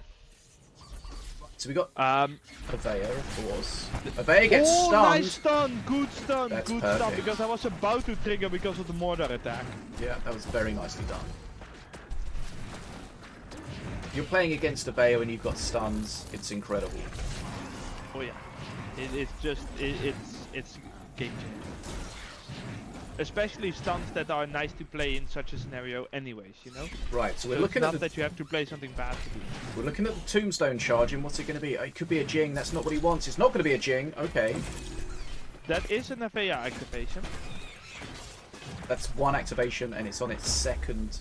So we got Avea, of course. Avea Oh, gets stunned. nice stun! Good stun! That's Good stun, perfect. because I was about to trigger because of the Mordor attack. Yeah, that was very nicely done. You're playing against Avea and you've got stuns. It's incredible. Oh yeah. It's just, it's game changing. Especially stuns that are nice to play in such a scenario anyways, you know? Right, so we're So looking it's at not the that you have to play something bad to do. we're looking at the tombstone charging. What's it going to be? It could be a Jing. That's not what he wants. It's not going to be a Jing. Okay, That is an Avea activation. that's 1 activation and it's on its 2nd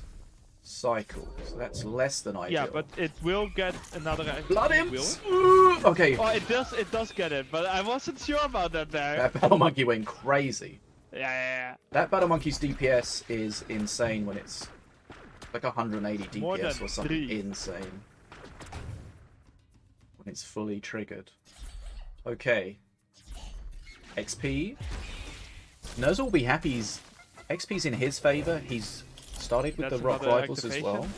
cycle. So that's less than ideal. Yeah, but it will get another Blood activation. imps. Will it? Okay, Oh, it does get it, but I wasn't sure about that there. that battle monkey went crazy. Yeah. That battle monkey's DPS is insane when it's like 180 More DPS than or something 3. insane when it's fully triggered. Okay, XP. Nerzl will be happy. XP's in his favor. He's started with That's the rock another rifles as activation. well.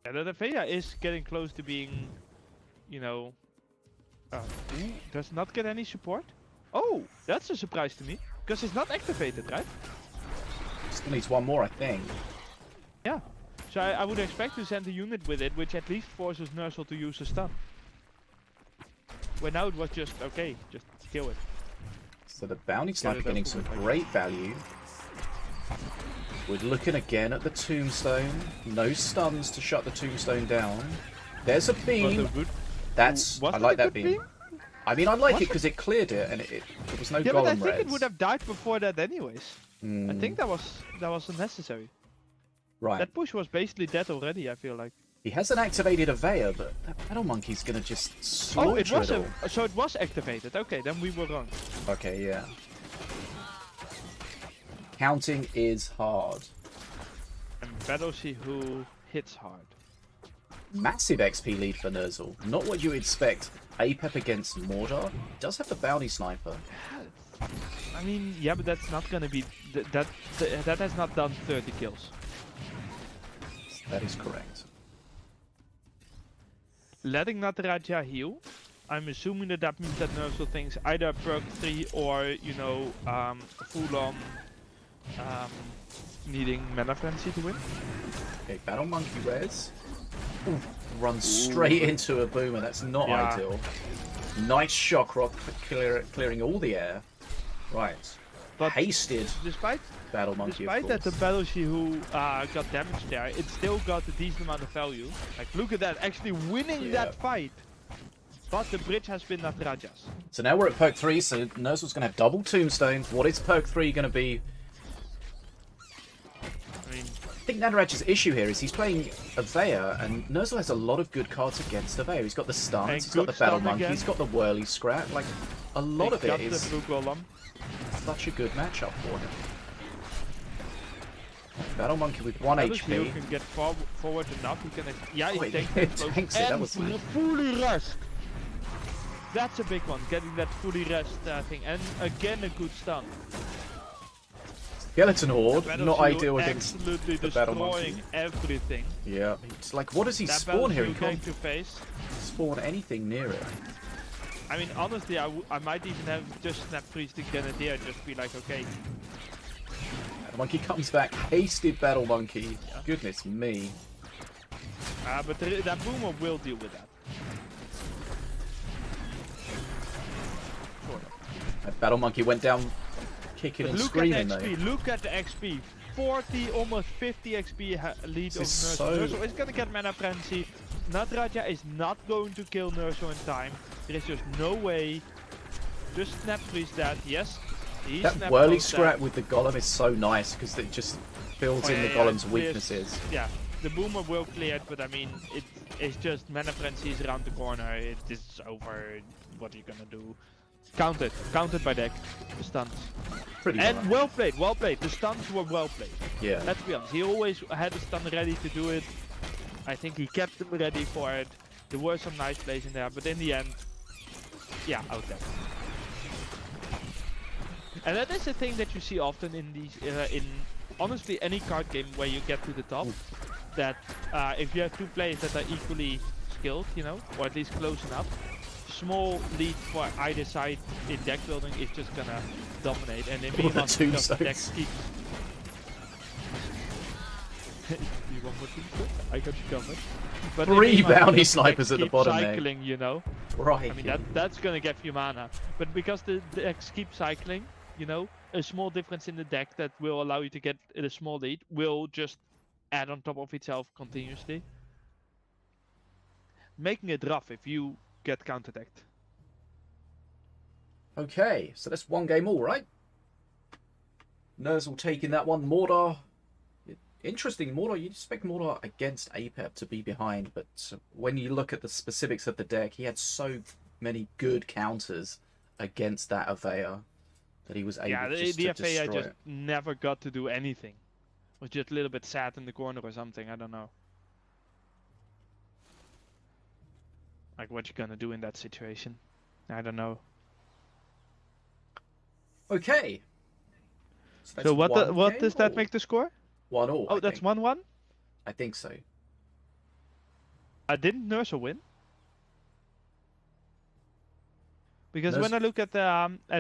Yeah, the Avea is getting close to being, you know... does not get any support? Oh, that's a surprise to me. Because it's not activated, right? Still needs 1 more, I think. Yeah. So I would expect to send a unit with it, which at least forces Nerzl to use a stun. Where now it was just, okay, just kill it. So the bounty sniper that's getting what some we like. great value. We're looking again at the tombstone. No stuns to shut the tombstone down. There's a beam. That's Was I that like a that good beam. beam? I mean, I like Was it because it cleared it and there was no Yeah, but I golem think it reds. would have died before that anyways. I Mm, think that was unnecessary. right. That push was basically dead already, I feel like. He hasn't activated Avea, but that battle monkey's gonna just slaughter Oh, it was all. so it was activated. Okay, then we were wrong. Okay, yeah. Counting is hard. And Battlesea who hits hard. Massive XP lead for Nerzl. Not what you expect. Apep against Mordor. He does have the bounty sniper. I mean, yeah, but that's not gonna be that has not done 30 kills. That is correct. Letting Nataraja heal. I'm assuming that means that Nerzl thinks either perk 3 or, you know, full on needing Mana Frenzy to win. Okay, Battle Monkey res. Ooh, runs straight into a boomer. That's not Yeah. ideal. Nice shock rock for clearing all the air. Right. But Hasted despite Battle Monkey, Despite of that the course. Battleship who got damaged there, it still got a decent amount of value. Like, look at that, actually winning that Yeah. fight. But the bridge has been Nataraja's. So now we're at perk 3, so Nerzl's going to have double tombstones. What is perk 3 going to be? I mean, I think Nataraja's issue here is he's playing Avea, and Nerzl has a lot of good cards against Avea. He's got the stuns, And he's got the good Battle stun Monkey, again. he's got the Whirly Scrap. Like, a lot they of it got is the blue golem. such a good matchup for him. Battle Monkey with 1 Battleship HP. can get forward enough. He can, yeah, Oh, he it takes the explosive tanks it, that and was- fully rest. That's a big one, getting that fully rest thing. And again, a good stun. Skeleton Horde, not Battleship ideal against absolutely the Battle destroying Monkey. everything. Yeah, it's like, what does he That spawn here? He Battleship going can't to face. spawn anything near it. I mean, honestly, I might even have just snap freeze the Grenadier, just be like, okay. Battle Monkey comes back, hasted Battle Monkey. Goodness me. But that boomer will deal with that. Sort of. That Battle Monkey went down kicking and screaming though. Look at the XP. 40, almost 50 XP lead of is Nerzl. so- Nerzl is gonna get Mana Frenzy. Nataraja is not going to kill Nerzl in time. There is just no way. Just snap freeze that. Yes. That whirly scrap with the golem is so nice because it just fills in the golem's weaknesses. Yeah, the boomer will clear it, but I mean, it's just Mana Frenzy is around the corner. It is over. What are you gonna do? Counted by deck. The stuns. Pretty And much. well played, well played. The stuns were well played. Yeah. Let's be honest, he always had a stun ready to do it. I think he kept them ready for it. There were some nice plays in there, but in the end, yeah, out there. And that is a thing that you see often in these, in honestly any card game where you get to the top. That if you have two players that are equally skilled, you know, or at least close enough, small lead for either side in deck building is just gonna dominate. And in Minion Master, because the deck keeps. You want more tombstones? I got you covered. But in 3 Minion Master, bounty the deck snipers at the keeps bottom there. cycling, you know. Right. I mean that's gonna get you mana. But because the decks keep cycling, you know, a small difference in the deck that will allow you to get a small lead will just add on top of itself continuously, making it rough if you get counter-attacked. Okay, so that's 1 game all, right? Nerzl taking that one. Mordor. Interesting, Mordor. You'd expect Mordor against Apep to be behind, but when you look at the specifics of the deck, he had so many good counters against that Avea that he was able just the to FA destroy just it. never got to do anything. Was just a little bit sad in the corner or something. I don't know. Like what you gonna do in that situation? I don't know. Okay. that's So what one does game, that or make the score? 1-1. Oh, that's 1-1. I think so. Didn't Nerzl win? Because when Nerzl- I look at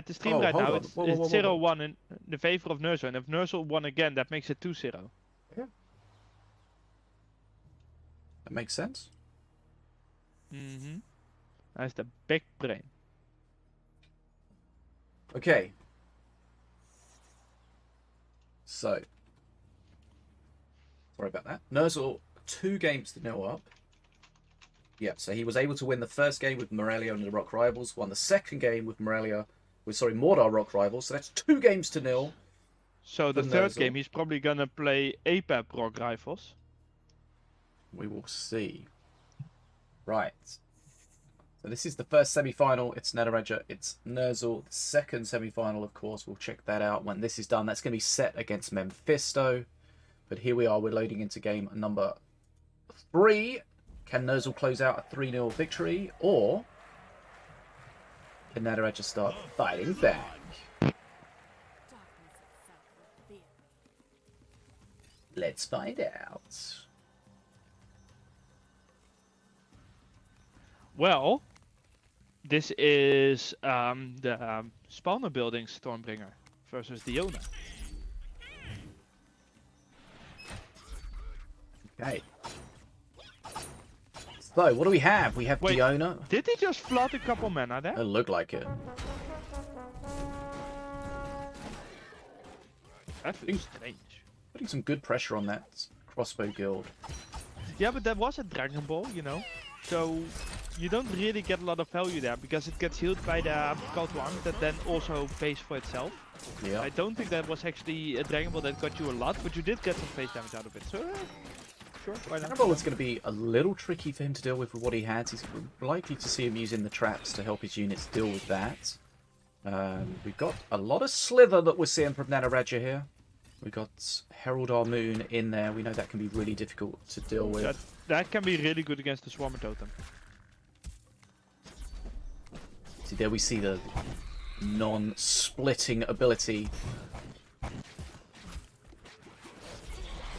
the stream Oh, right hold now, on. it's Whoa, whoa, whoa, 0-1 in the favor of Nerzl, and if Nerzl won again, that makes it 2-0. That makes sense. Mm-hmm. That's the big brain. Okay. So. Sorry about that. Nerzl 2 games to 0 up. Yeah, so he was able to win the first game with Morelia and the Rock Rivals, won the second game with Mordor Rock Rivals, so that's 2 games to 0. So the For third Nerzl. game, he's probably gonna play Apep Rock Rivals. We will see. Right. So this is the first semi-final. It's Nataraja. It's Nerzl. The second semi-final, of course. We'll check that out when this is done. That's going to be set against Memfisto. But here we are. We're loading into game number 3. Can Nerzl close out a 3-0 victory? Or can Nataraja start fighting back? Let's find out. Well, this is the spawner building Stormbringer versus Diona. Okay. So, what do we have? We have Wait. Diona. Did he just flood a couple mana there? It looked like it. That feels strange. Putting some good pressure on that crossbow guild. Yeah, but that was a Dragon Ball, you know. So you don't really get a lot of value there because it gets healed by the Call to Arms that then also pays for itself. Yeah. I don't think that was actually a Dragon Ball that got you a lot, but you did get some face damage out of it. So sure, why not? Hannibal is going to be a little tricky for him to deal with what he has. He's likely to see him using the traps to help his units deal with that. We've got a lot of slither that we're seeing from Nataraja here. We've got Herald Our Moon in there. We know that can be really difficult to deal with. That can be really good against the Swarmer Totem. See, there we see the non-splitting ability.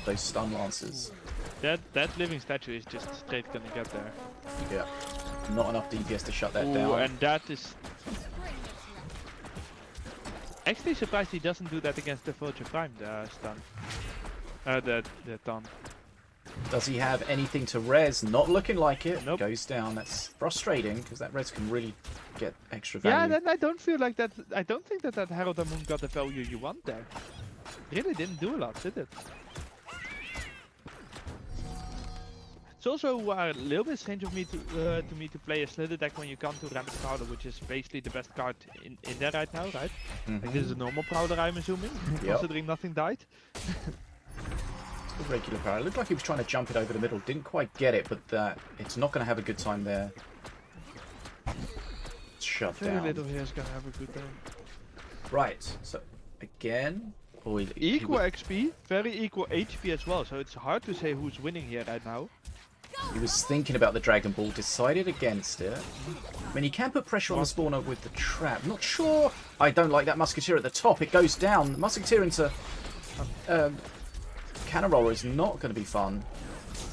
Those stun lancers. That living statue is just straight gonna get there. Yeah. Not enough DPS to shut that Ooh, down. and that is... Actually surprised he doesn't do that against the Vulture Prime, the stun. The taunt. Does he have anything to res? Not looking like it. Nope. Goes down. That's frustrating because that res can really get extra value. Yeah, then I don't feel like that. I don't think that Herald and Moon got the value you want there. Really didn't do a lot, did it? It's also a little bit strange of me to play a Slither deck when you come to Rampant Prowler, which is basically the best card in there right now, right? Like this is a normal Prowler, I'm assuming, considering nothing died. The regular power. It looked like he was trying to jump it over the middle. Didn't quite get it, but it's not going to have a good time there. It's shut Very down. little here is gonna have a good time. Right. So again, Equal XP, very equal HP as well. So it's hard to say who's winning here right now. he was thinking about the Dragon Ball, decided against it. I mean, he can put pressure on the spawner with the trap. Not sure. I don't like that Musketeer at the top. It goes down. Musketeer into Cannon Roller is not going to be fun.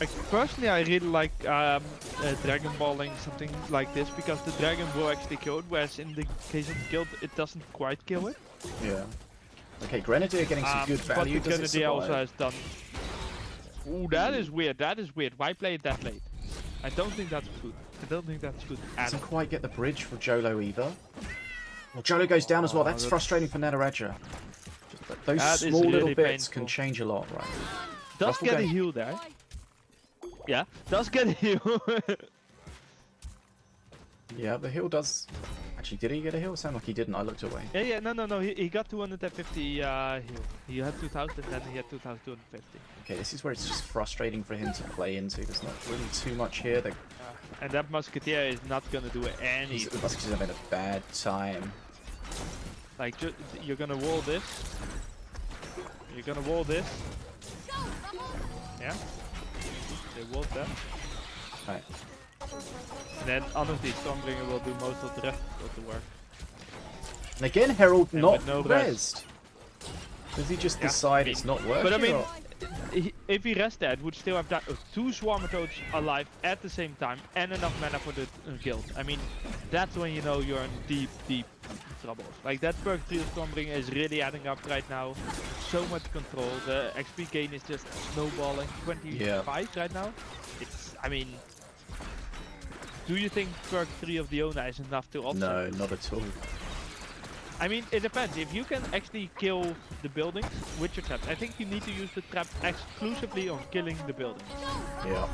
Like, personally, I really like Dragon Balling something like this because the Dragon will actually kill it, whereas in the case of the guild, it doesn't quite kill it. Yeah. Okay, Grenadier getting some good value. But the Does it Grenadier also survive? has done. Ooh, that is weird. That is weird. Why play it that late? I don't think that's good. I don't think that's good at Doesn't all. quite get the bridge for Jolo either. Well, Jolo goes down as well. That's frustrating for Nataraja. Those That is small little really bits painful. can change a lot, right? Does Ruffle get a game. heal there. Yeah, does get a heal. Yeah, the heal does. Actually, did he get a heal? Sound like he didn't. I looked away. Yeah, no. He got 250 heal. He had 2000 and then he had 2250. Okay, this is where it's just frustrating for him to play into. There's not really too much here. The And that Musketeer is not gonna do anything. Musketeers having a bad time. Like, you're gonna wall this. You're gonna wall this. Yeah? They walled that. Right. And then, honestly, Stormbringer will do most of the rest of the work. And again, Herald And not with no rezzed. Does he just decide it's not working? But I mean, or- if he rests that, would still have that, 2 Swarmer Toads alive at the same time and enough mana for the guild. I mean, that's when you know you're in deep trouble. Like, that perk 3 of Stormbringer is really adding up right now. So much control. The XP gain is just snowballing. 25 right now. It's, I mean, do you think perk 3 of the Ona is enough to offset? No, not at all. I mean, it depends. If you can actually kill the buildings with your traps, I think you need to use the trap exclusively on killing the buildings. Yeah.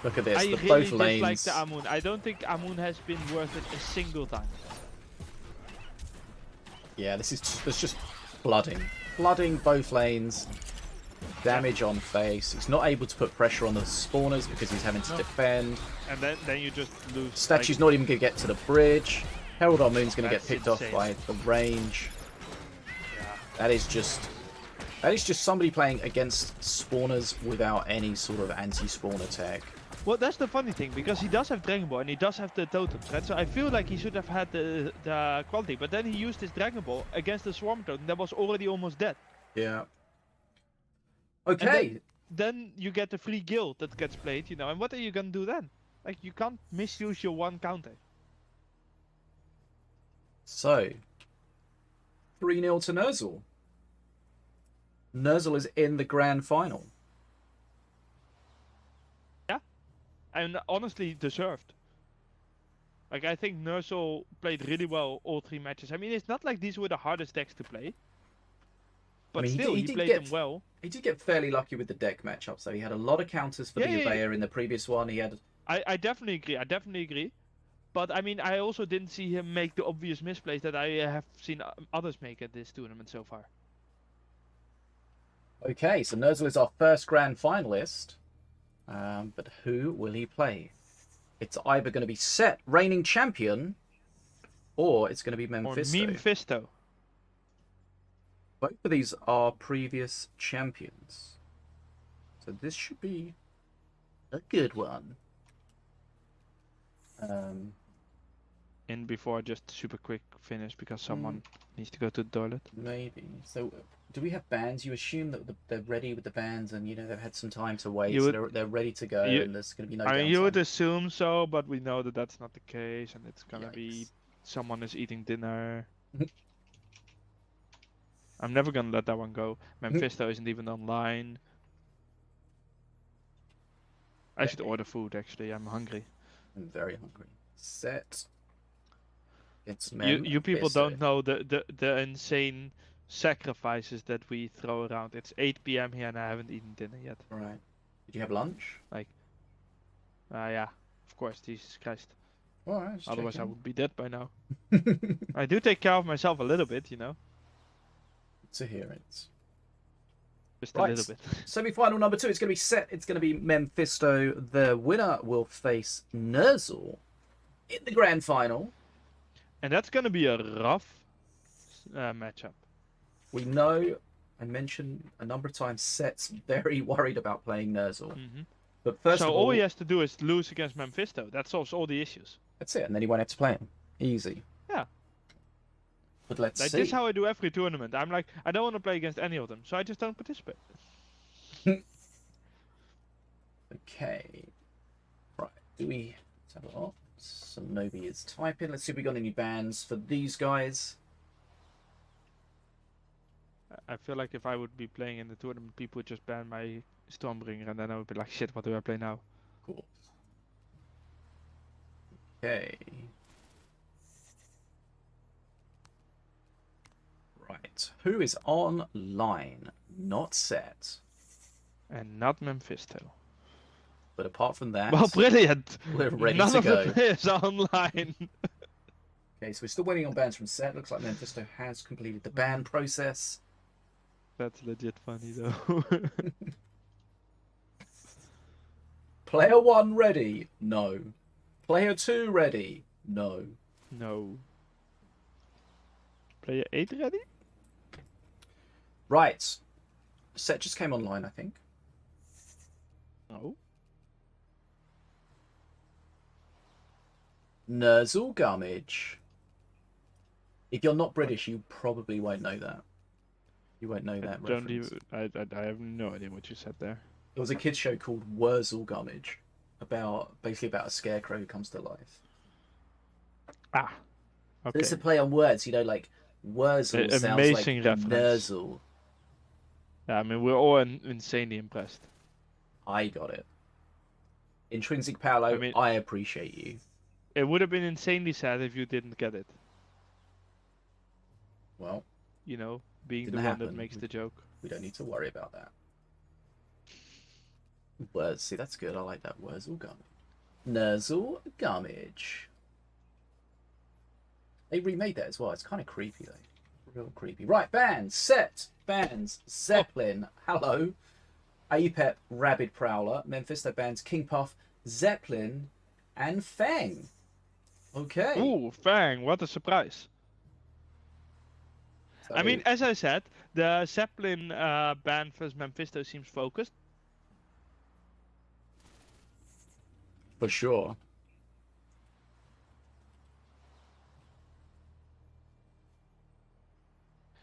Look at this. I The really both dislike lanes. the Amun. I don't think Amun has been worth it a single time. Yeah, this is just flooding. Flooding both lanes. Damage on face. He's not able to put pressure on the spawners because he's having to defend. And then you just lose. Statue's not even going to get to the bridge. Herald on Moon's going to get That's picked insane. off by the range. Yeah. That is just somebody playing against spawners without any sort of anti-spawner tech. Well, that's the funny thing, because he does have Dragon Ball and he does have the totems, right? So I feel like he should have had the quality, but then he used his Dragon Ball against the Swarm Totem that was already almost dead. Yeah. Okay. Then you get the free guild that gets played, you know, and what are you gonna do then? Like, you can't misuse your one counter. So, 3-0 to Nerzl. Nerzl is in the grand final. And honestly deserved. Like, I think Nerzl played really well all 3 matches. I mean, it's not like these were the hardest decks to play. But I mean, still, he did played get, them well. He did get fairly lucky with the deck matchup. So he had a lot of counters for the Yeah. Ubeya in the previous one. He had. I definitely agree. But I mean, I also didn't see him make the obvious misplays that I have seen others make at this tournament so far. Okay, so Nerzl is our first grand finalist. But who will he play? It's either going to be Set, reigning champion, or it's going to be Memfisto. Or Memfisto. Both of these are previous champions. So this should be a good one. In before just super quick finish because someone needs to go to the toilet. Maybe. So do we have bans? You assume that they're ready with the bans and, you know, they've had some time to wait, You so would- they're ready to go you- and there's going to be no I mean, you would downtime. assume so, but we know that that's not the case, and it's gonna be Yikes. someone is eating dinner. I'm never gonna let that one go. Memfisto isn't even online. I should order food actually. I'm hungry. I'm very hungry. Set. It's You people Memfisto. don't know the insane sacrifices that we throw around. It's 8 p.m. here and I haven't eaten dinner yet. Right. Did you have lunch? Yeah, of course, Jesus Christ. All right. Otherwise I would be dead by now. I do take care of myself a little bit, you know. To hear it. Just Right. a little bit. Semi-final number 2. It's going to be set. It's going to be Memfisto. The winner will face Nerzl in the grand final. And that's gonna be a rough matchup. We know, I mentioned a number of times, Set's very worried about playing Nerzl. But first So of all he has to do is lose against Memfisto. That solves all the issues. that's it. And then he won't have to play him. Easy. Yeah. But let's Like see. this is how I do every tournament. I'm like, I don't want to play against any of them, so I just don't participate. Okay. Right. Do we... Let's have a look. Sinobii is typing. Let's see if we got any bans for these guys. I feel like if I would be playing in the tournament, people would just ban my Stormbringer, and then I would be like, shit, what do I play now? Cool. Okay. Right. Who is online? Not Set. And not Memfisto. But apart from that, Well, brilliant! we're ready None to of go. the players are online. Okay, so we're still waiting on bans from Set. Looks like Memfisto has completed the ban process. That's legit funny though. Player 1 ready? No. Player 2 ready? No. No. Player 8 ready? Right. Set just came online, I think. No. Nerzl Gummidge. If you're not British, you probably won't know that. You won't know that reference. I have no idea what you said there. There was a kids show called Wurzel Gummidge, basically about a scarecrow who comes to life. Ah. Okay. There's a play on words, you know, like Wurzel sounds like Amazing reference. Nerzl. Yeah, I mean, we're all insanely impressed. I got it. Intrinsic Paolo, I mean- I appreciate you. It would have been insanely sad if you didn't get it. Well, You know, being Didn't the one happen. that makes the joke. we don't need to worry about that. Words, see, that's good. I like that. Wurzel Gummidge. Nerzl Gummidge. They remade that as well. It's kind of creepy, though. Real creepy. Right, bands. Set. Bands. Zeppelin. Hello. Apep. Rabid Prowler. Memfisto bands. King Puff. Zeppelin. And Fang. Okay. Ooh, Fang, what a surprise. So, I mean, as I said, the Zeppelin band versus Memfisto seems focused. for sure.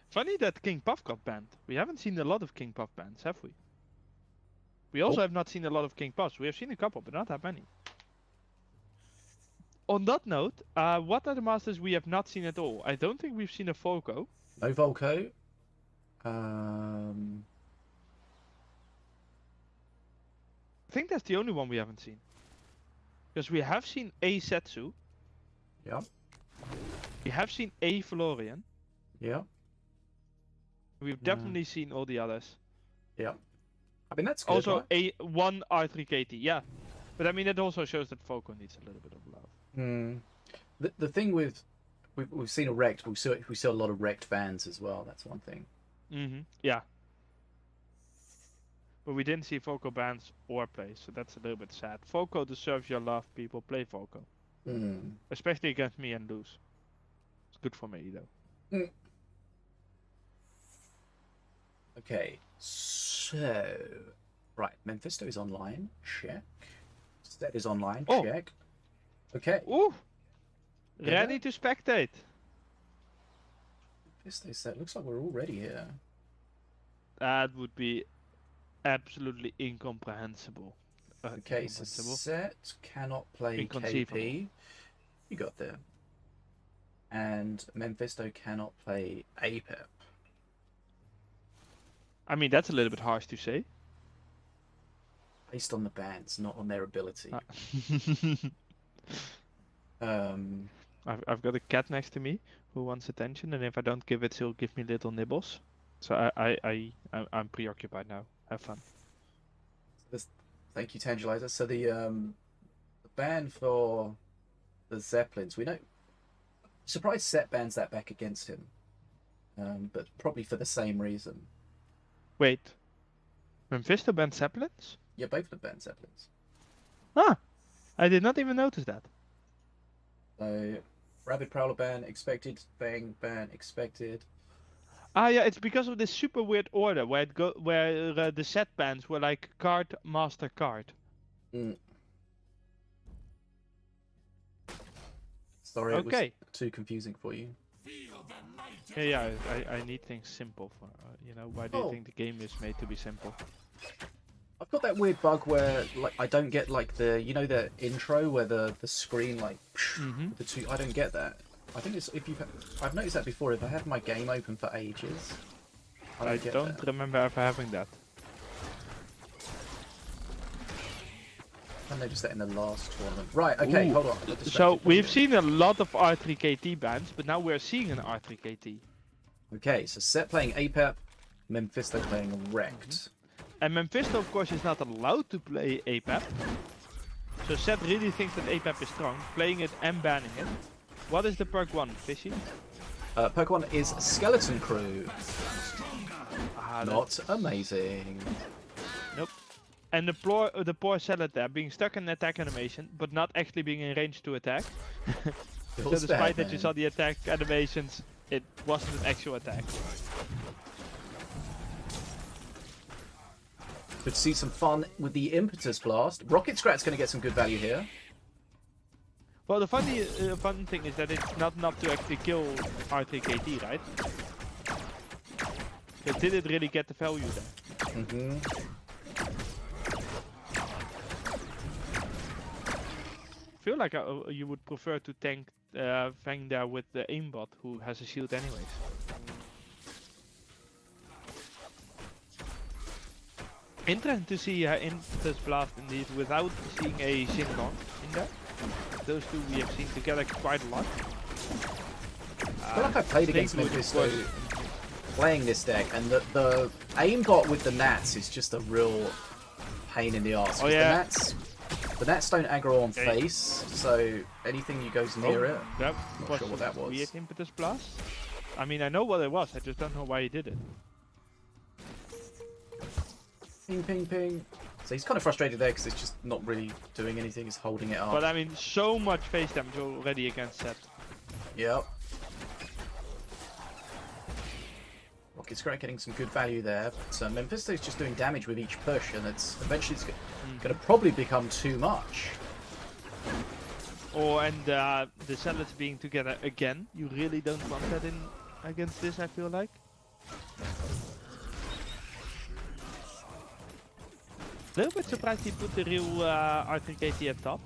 Funny that King Puff got banned. We haven't seen a lot of King Puff bans, have we? We also have not seen a lot of King Puffs. We have seen a couple, but not that many. On that note, what are the masters we have not seen at all? I don't think we've seen a Foco. No Volco. I think that's the only one we haven't seen. Because we have seen a Setsu. Yeah. We have seen a Florian. Yeah. We've definitely seen all the others. Yeah. I mean, that's good. Also, right? one R3KT, yeah. But I mean, it also shows that Foco needs a little bit of love. The thing with we've seen a wrecked, but we saw a lot of wrecked vans as well. That's one thing. Yeah. But we didn't see Foco bans or plays, so that's a little bit sad. Foco deserves your love, people. Play Foco. Especially against me and lose. It's good for me, though. Okay, so right, Memfisto is online. Check. Stead is online. Oh. Check. Okay. Ooh! Yeah. Ready to spectate. Memfisto set. Looks like we're already here. That would be absolutely incomprehensible. Okay, so set cannot play Inconceivable. KP. You got there. And Memfisto cannot play Apep. I mean, that's a little bit harsh to say. Based on the bans, not on their ability. I've got a cat next to me who wants attention, and if I don't give it, she'll give me little nibbles. So I'm preoccupied now. Have fun. Thank you, Tangelizer. So the ban for the Zeppelins, we know. Surprised Set bans that back against him, but probably for the same reason. Wait, Memfisto banned Zeppelins? Yeah, both of them banned Zeppelins. Ah, I did not even notice that. So, Rabid Prowler ban expected, Bang ban expected. Ah, yeah, it's because of this super weird order where the set bans were like card, master, card. Sorry, it Okay. was too confusing for you. Yeah, I need things simple for you know. Why do you think the game is made to be simple? I've got that weird bug where like I don't get like the the intro where the screen like the two. I don't get that. I think it's if you. I've noticed that before. If I have my game open for ages, I don't remember ever having that. I noticed that in the last tournament. Right. Okay. Ooh. Hold on. So we've seen a lot of R3KT bans, but now we're seeing an R3KT. Okay. So Set playing APEP, Memfisto playing Wrecked. And Memfisto, of course, is not allowed to play APEP. So Set really thinks that APEP is strong, playing it and banning it. What is the perk 1, Fishy? Perk 1 is Skeleton Crew. Ah, Not amazing. Nope. And the poor Salad there, being stuck in attack animation, but not actually being in range to attack. So despite that you saw the attack animations, it wasn't an actual attack. Could see some fun with the Impetus Blast. Rocket Scrat's going to get some good value here. Well, the fun thing is that it's not enough to actually kill R3KT, right? But did it really get the value there? I feel like you would prefer to tank Fang there with the aimbot, who has a shield anyways. Interesting to see Impetus Blast indeed without seeing a Xingong in there. Those two we have seen together quite a lot. I feel like I played against Memfisto playing this deck, and the aimbot with the Nats is just a real pain in the arse. Oh yeah. The Nats don't aggro on face, so anything you goes near it. That Not sure what that was. Weird Impetus Blast. I mean, I know what it was. I just don't know why he did it. Ping, ping, ping. So he's kind of frustrated there because it's just not really doing anything. He's holding it up. But I mean, so much face damage already against Set. Yep. Rocket Scrat getting some good value there, but Memfisto's just doing damage with each push, and it's eventually going to probably become too much. Oh, and the Salads being together again. You really don't want that in against this, I feel like. A little bit surprised he put the real R3KT at top.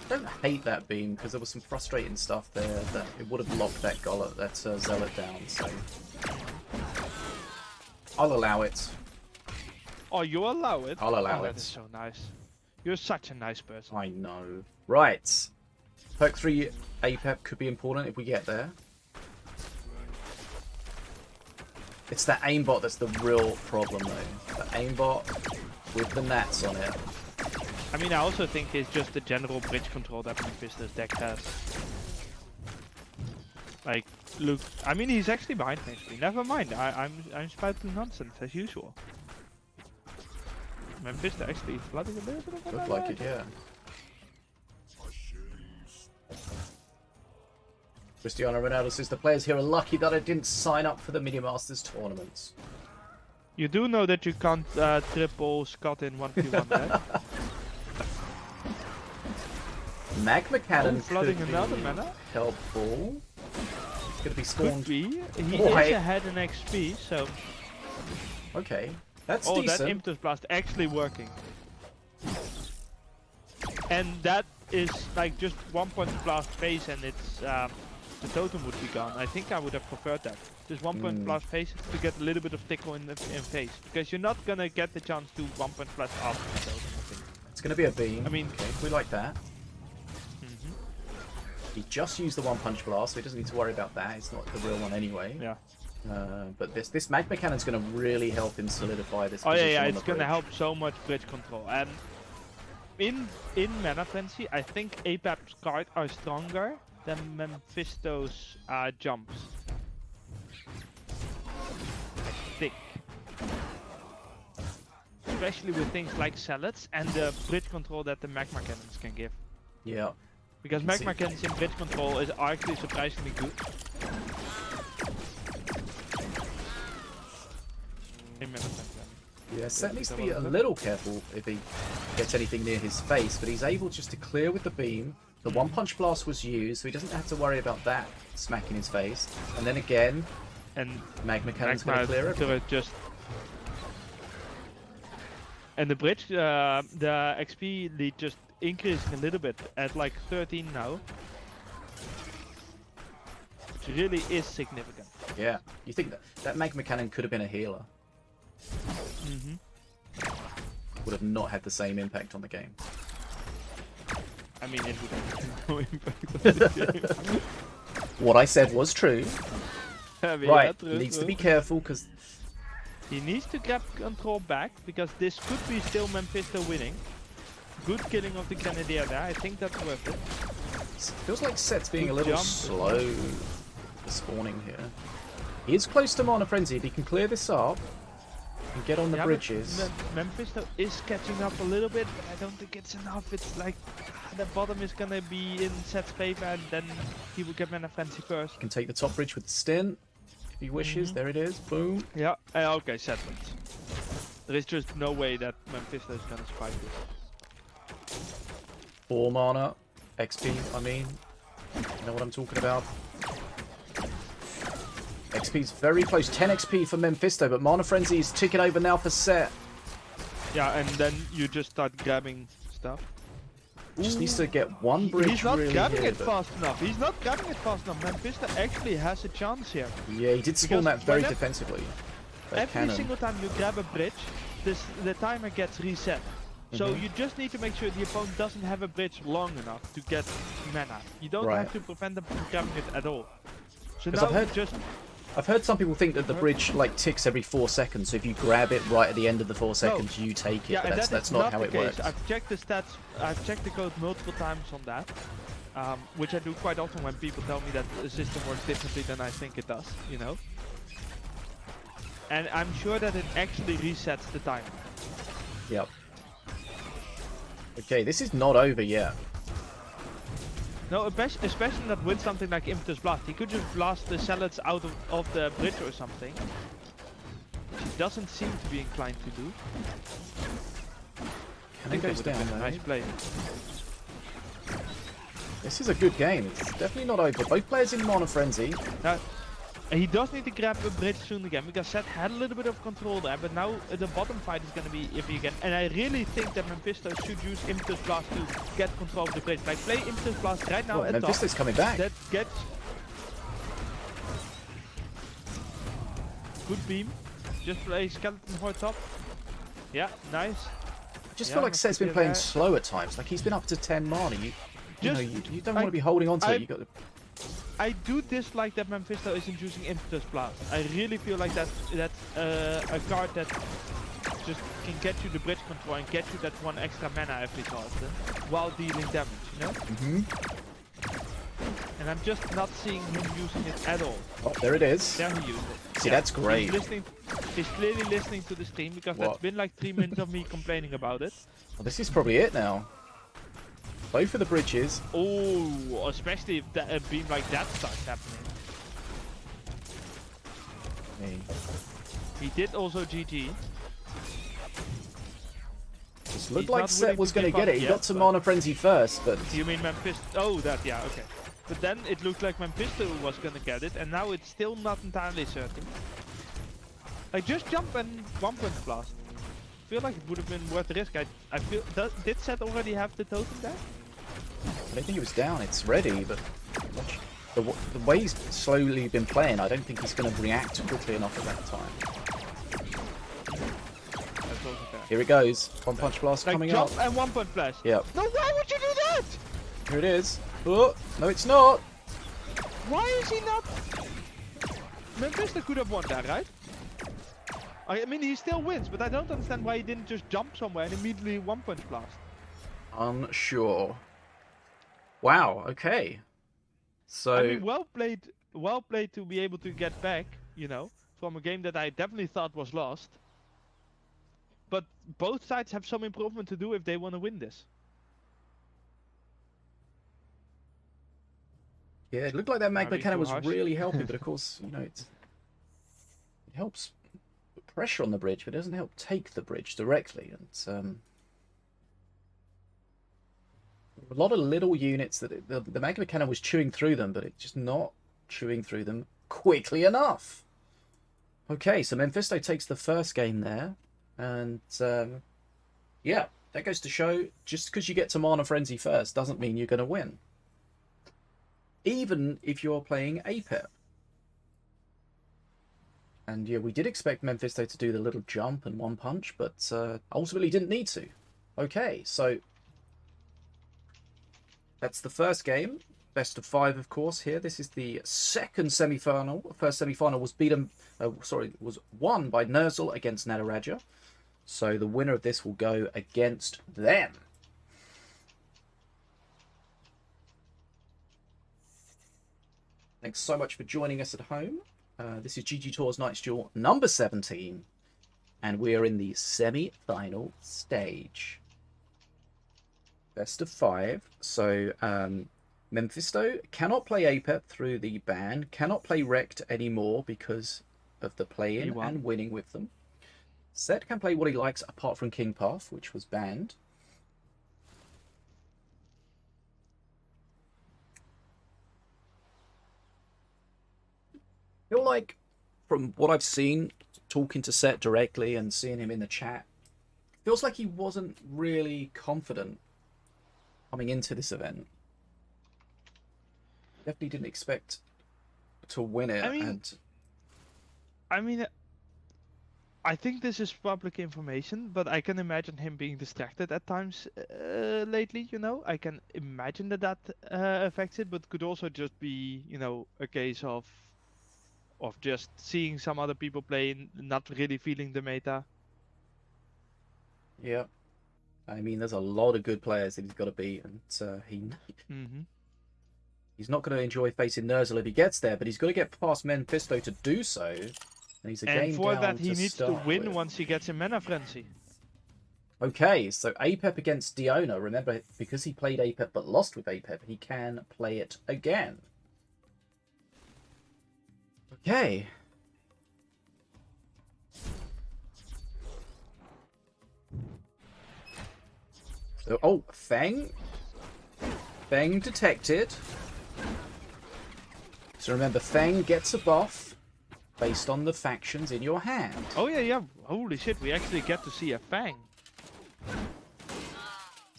I don't hate that beam because there was some frustrating stuff there that it would have locked that Zealot down, so I'll allow it. Oh, you allow it? I'll allow That it. is so nice. You're such a nice person. I know. Right. Perk 3 APEP could be important if we get there. It's that aimbot that's the real problem though. The aimbot with the Nats on it. I mean, I also think it's just the general bridge control that Memfisto's deck has. Like, look, I mean, he's actually behind me. Never mind, I'm spouting nonsense as usual. Memfisto actually flooding a little bit of Looked like it, yeah. Cristiano Ronaldo says the players here are lucky that I didn't sign up for the Minion Masters tournaments. You do know that you can't triple Scott in 1v1, right? Magma Cannon flooding could another be mana? helpful. It's going to be spawned. Could be. He Why? is ahead in XP, so... Okay, that's Oh, decent. that Impetus Blast actually working. And that is like just 1 point blast phase, and it's the totem would be gone. I think I would have preferred that. Just 1 point plus face to get a little bit of tickle in face. Because you're not gonna get the chance to 1 point plus after the totem, I think. It's going to be a beam. I mean, okay, we like that. He just used the one punch blast, so he doesn't need to worry about that. It's not the real one anyway. Yeah. But this magma cannon's going to really help him solidify this. Oh position yeah, on it's the gonna bridge. help so much bridge control. And in Mana Frenzy, I think APAP's cards are stronger than Memfisto's jumps. I think. Especially with things like salads and the bridge control that the magma cannons can give. Yeah. Because magma cannons in bridge control is actually surprisingly good. In Mana Frenzy. Yeah, Set needs to be a little careful if he gets anything near his face, but he's able just to clear with the beam. The one punch blast was used, so he doesn't have to worry about that smacking his face. And then again, And magma cannon's going to clear it. Just and the bridge, the XP lead just increasing a little bit at like 13 now, which really is significant. Yeah, you think that magma cannon could have been a healer? Would have not had the same impact on the game. I mean, it would have no impact on the game. What I said was true. I mean, Right, yeah, true, needs to true. be careful because He needs to grab control back because this could be still Memfisto winning. Good killing of the Grenadier there. I think that's worth it. feels like Set's being Good a little jump. slow for spawning here. He is close to Mana Frenzy. If he can clear this up and get on the Yeah, but bridges. Memfisto is catching up a little bit, but I don't think it's enough. It's like the bottom is gonna be in Set's favor, and then he will get Mana Frenzy first. Can take the top bridge with the stint if he wishes. There it is. Boom. Yeah. Okay, Set wins. There is just no way that Memfisto is gonna spike this. 4 mana. XP, I mean. You know what I'm talking about? XP's very close. 10 XP for Memfisto, but Mana Frenzy is ticking over now for Set. Yeah, and then you just start grabbing stuff. Just needs to get one bridge He's not really grabbing here, it but- fast enough. He's not grabbing it fast enough. Memfisto actually has a chance here. Yeah, he did spawn Because that very whenever- defensively. That Every cannon. single time you grab a bridge, the timer gets reset. So you just need to make sure the opponent doesn't have a bridge long enough to get mana. You don't Right. have to prevent them from grabbing it at all. So 'Cause now I've heard- just I've heard some people think that the bridge like ticks every 4 seconds, so if you grab it right at the end of the 4 seconds, you take it. yeah, But and that's that is not not how the it case. works. I've checked the stats. I've checked the code multiple times on that, which I do quite often when people tell me that the system works differently than I think it does. You know. And I'm sure that it actually resets the timer. Yep. Okay, this is not over yet. No, especially not with something like Impetus Blast. He could just blast the salads out of the bridge or something. Which he doesn't seem to be inclined to do. And it goes that would have down. been a nice though. play. This is a good game. It's definitely not over. Both players in Mana Frenzy. Now, he does need to grab a bridge soon again, because Set had a little bit of control there, but now the bottom fight is going to be iffy again. And I really think that Memfisto should use Impetus Blast to get control of the bridge. Like, play Impetus Blast right now Oh, at top. Memphisto's coming back. That gets... Good beam. Just play Skeleton Horde top. Yeah, nice. I just Yeah, feel like Set's been Memphisto playing there. slow at times. Like he's been up to 10 mana. You know, Just- you don't want to be holding on to it. You got to... I do dislike that Memfisto isn't using Impetus Blast. I really feel like that's a card that just can get you the bridge control and get you that 1 extra mana every so often while dealing damage, you know? And I'm just not seeing him using it at all. Oh, there it is. There he used it. See, that's great. He's clearly listening to the stream, because What? that's been like 3 minutes of me complaining about it. Well, this is probably it now. Both of the bridges. Oh, especially if a beam like that starts happening. Hey, He did also GG. this looked He's like not Set willing was to going to give get up it. He yet, got to but- Mana Frenzy first, but You mean Memfisto? Oh, that, yeah, okay. But then it looked like Memfisto was gonna get it, and now it's still not entirely certain. Like, just jump and 1 point blast. I feel like it would have been worth the risk. I feel... Did Set already have the totem there? I don't think it was down. It's ready, but watch. the way he's slowly been playing, I don't think he's going to react quickly enough at that time. That's also fair. Here it goes. One punch blast Like coming jump up. and 1 punch flash. Yep. No, why would you do that? Here it is. Oh, no, it's not. Why is he not? Memfisto could have won that, right? I mean, he still wins, but I don't understand why he didn't just jump somewhere and immediately 1 punch blast. Unsure. Wow. Okay. So. I mean, well played to be able to get back, you know, from a game that I definitely thought was lost. But both sides have some improvement to do if they want to win this. Yeah, it looked like that magma Maybe cannon too was harsh. really helping, but of course, you know, it helps put pressure on the bridge, but it doesn't help take the bridge directly. And a lot of little units that the magma cannon was chewing through them, but it's just not chewing through them quickly enough. Okay, so Memfisto takes the first game there, and yeah, that goes to show just because you get to Mana Frenzy first doesn't mean you're going to win. Even if you're playing APEP. And yeah, we did expect Memfisto to do the little jump and 1 punch, but ultimately didn't need to. Okay, so that's the first game. Best of 5, of course, here. This is the second semi-final. First semi-final was was won by Nerzl against Nataraja. So the winner of this will go against them. Thanks so much for joining us at home. This is GGtoor's Night's Duel number 17. And we are in the semi-final stage. Best of 5. So, Memfisto cannot play APEP through the ban. Cannot play Rect anymore because of the play-in and winning with them. Set can play what he likes apart from King Path, which was banned. I feel like, from what I've seen, talking to Set directly and seeing him in the chat, feels like he wasn't really confident coming into this event. Definitely didn't expect to win it. I mean, I think this is public information, but I can imagine him being distracted at times lately, you know? I can imagine that affects it, but could also just be, you know, a case of just seeing some other people play, not really feeling the meta. Yeah. I mean, there's a lot of good players that he's got to beat, and he's not going to enjoy facing Nerzl if he gets there, but he's got to get past Memfisto to do so. And he's a game And for down that, he to needs to start win with. once he gets a Mana Frenzy. Okay, so APEP against Diona. Remember, because he played APEP but lost with APEP, he can play it again. Okay. So, oh, Feng. Feng detected. So remember, Feng gets a buff based on the factions in your hand. Oh yeah. Holy shit, we actually get to see a Fang.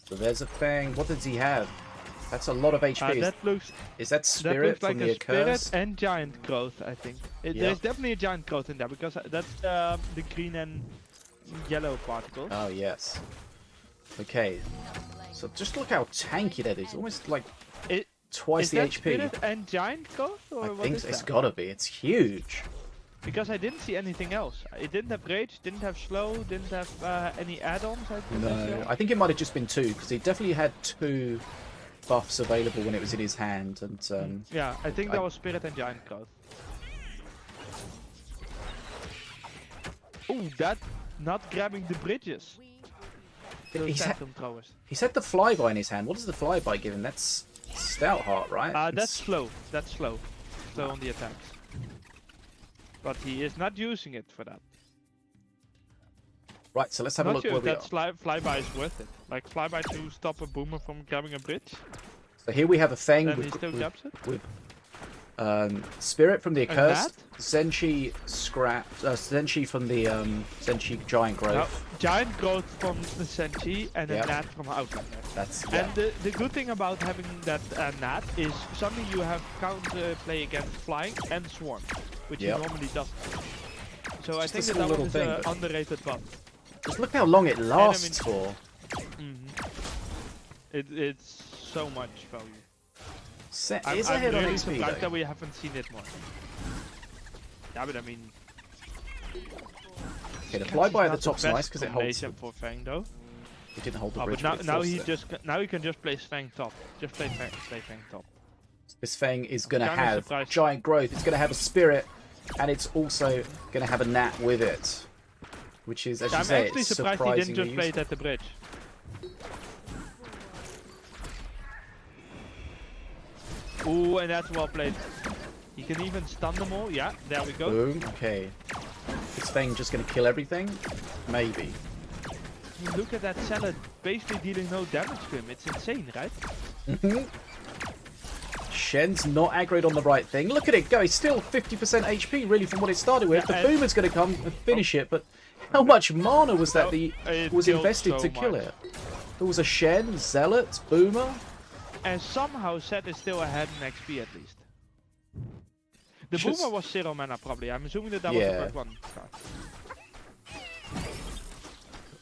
So there's a Feng. What does he have? That's a lot of HP. Is that Spirit like from the a Spirit Accursed? and Giant Growth, I think. There's definitely a Giant Growth in there, because that's the green and yellow particle. Oh, yes. Okay. So just look how tanky that is. Almost like twice the that HP. Spirit and Giant Growth? Or I what think is it's that? gotta be. It's huge. Because I didn't see anything else. It didn't have Rage, didn't have Slow, didn't have any add-ons. No, I think it might have just been 2, because he definitely had 2 buffs available when it was in his hand. And yeah, I think that was Spirit and Giant Growth. Oh, that not grabbing the bridges. he's had the flyby in his hand. What does the flyby give him? That's Stout Heart, right? That's slow. That's slow. Slow on the attacks. But he is not using it for that. Right, so let's have a look where we are. That flyby is worth it. Like flyby to stop a boomer from grabbing a bridge. So here we have a Feng Then he still grabs it. with Spirit from the Accursed, Zenshi from the Zenshi Giant Growth. No, Giant Growth from the Senshi and a Nat from Outlander. That's And the good thing about having that Nat is suddenly you have counter play against flying and swarm, which you normally doesn't. So I think a that little one is thing, an but- underrated buff. Just look how long it lasts for. It's so much value. It is ahead on really XP surprised though. that we haven't seen it more. Yeah, but I mean... Okay, the flyby at the It's not top's best nice because it holds. combination for Fang though. It didn't hold the Oh, bridge. but it now forced he it. now he can just play Fang top. Just play Fang top. This Fang is going to Kinda have surprised. giant growth. It's going to have a spirit, and it's also going to have a nat with it, which is, as you I'm say, actually it's surprised he didn't surprisingly just play it useful. at the bridge. Ooh, and that's well played. He can even stun them all. Yeah, there we go. Boom. Okay. Is Fang just going to kill everything? Maybe. You look at that salad, basically dealing no damage to him. It's insane, right? Shen's not aggroed on the right thing. Look at it go. It's still 50% HP, really, from what it started with. Yeah, The Boomer's going to come and finish it, but how much mana was that It was killed invested so to kill much. it? There was a Shen, Zealot, Boomer. And somehow Set is still ahead in XP at least. The Just- Boomer was 0 mana probably. I'm assuming that was Yeah. the first one.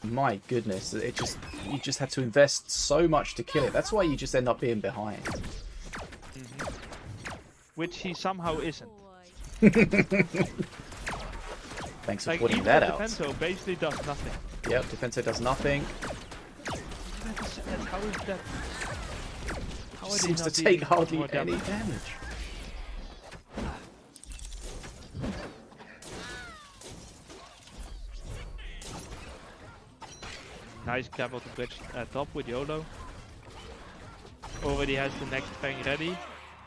My goodness, you just had to invest so much to kill it. That's why you just end up being behind. Which he somehow isn't. Thanks for Like pointing even that the out. Defenso basically does nothing. Yep, Defenso does nothing. How is that? How are they Seems to not take dealing hardly more any damage? damage. Nice grab of the bridge top with YOLO. Already has the next Fang ready.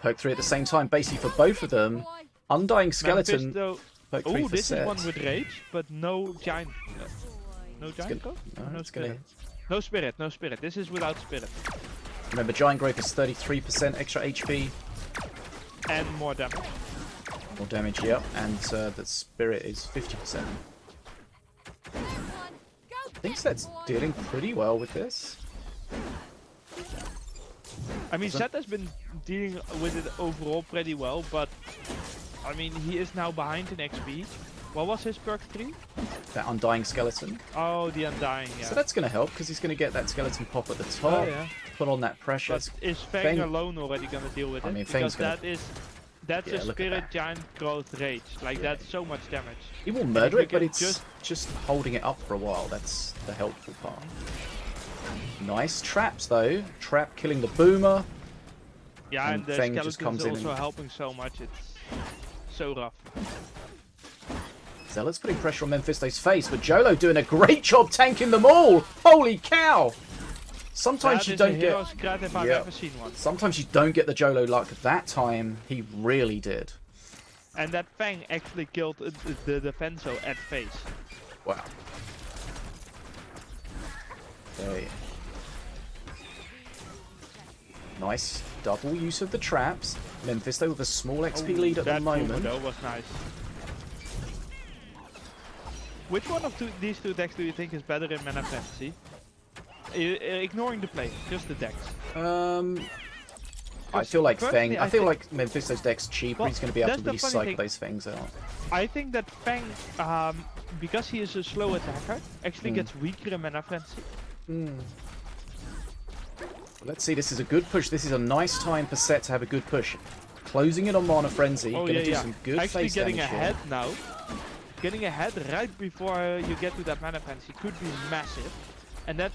Poke 3 at the same time, basically for both of them. Undying Skeleton, Memfisto. poke 3 Oh, for this set. is one with rage, but no giant. No giant gonna- growth? no, Or no it's gonna- spirit. No spirit, no spirit. This is without spirit. Remember, Giant Growth is 33% extra HP. And more damage. More damage, yep. And the Spirit is 50%. I think that's dealing pretty well with this. I mean, Zed has been dealing with it overall pretty well, but I mean, he is now behind in XP. What was his perk 3? That Undying Skeleton. Oh, the Undying, yeah. So that's going to help, because he's going to get that Skeleton pop at the top. Oh, yeah. Put on that pressure. But is Fang Fang- alone already gonna deal with it? I mean, Because Fang's gonna- that's Yeah, a look at spirit that. giant growth rage. Like that's so much damage. He will murder you it, but can it's just holding it up for a while. That's the helpful part. Nice traps, though. Trap killing the Boomer. Yeah, And and the Fang just skeleton's comes in also and- helping so much. It's so rough. Zealot's putting pressure on Memfisto's face, but Jolo doing a great job tanking them all. Holy cow! Sometimes That you is a don't get. hero's card if I've Yeah. ever seen one. Sometimes you don't get the Jolo luck. That time he really did. And that Fang actually killed the Defenso at face. Wow. Okay. Nice double use of the traps. Memfisto with a small XP lead at the That Boomer, moment. though was nice. Which one of these two decks do you think is better in Mana Fantasy? Ignoring the play, just the decks. I feel like Personally, Fang. I feel like Mephisto's deck's cheaper. Well, He's going to be able to that's the funny recycle thing. those things out. I think that Fang, because he is a slow attacker, actually gets weaker in Mana Fantasy. Let's see. This is a good push. This is a nice time for Set to have a good push. Closing it on Mana Frenzy. Oh Going to yeah, do yeah. some good Actually face getting damage ahead here. now. Getting ahead right before you get to that Mana Fantasy could be massive. And that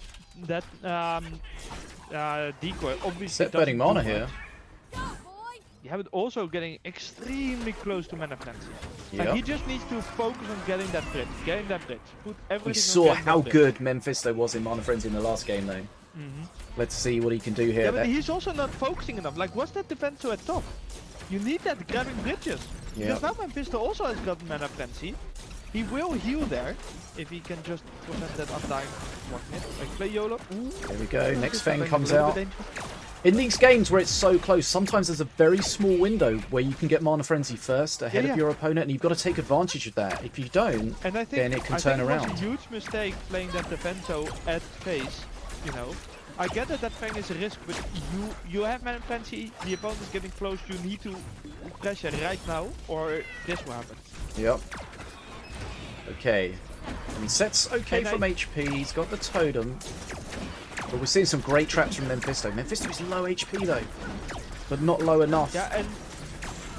decoy obviously Set doesn't burning mana do here. much. Yeah, but also getting extremely close to Mana Frenzy. Like Yep. he just needs to focus on getting that bridge, Put everything We on saw getting how that bridge. good Memfisto was in Mana Frenzy in the last game, though. Let's see what he can do here. Yeah, but That- he's also not focusing enough. Like, what's that Defenso at top? You need that grabbing bridges. Yeah. Because now Memfisto also has got Mana Frenzy. He will heal there if he can just prevent that Undying one hit. Like, play YOLO. Ooh. There we go. Next This Fang is comes a little out. bit dangerous. In these games where it's so close, sometimes there's a very small window where you can get Mana Frenzy first ahead Yeah, of yeah. your opponent, and you've got to take advantage of that. If you don't, And I think, then it can I turn think around. It was a huge mistake playing that Defenso at face, you know, I get that Fang is a risk, but you have Mana Frenzy, the opponent is getting close, you need to pressure right now, or this will happen. Yep. Okay. I mean, Set's okay And from HP, he's got the totem. But we're seeing some great traps from Memfisto. Memfisto is low HP though, but not low enough. Yeah,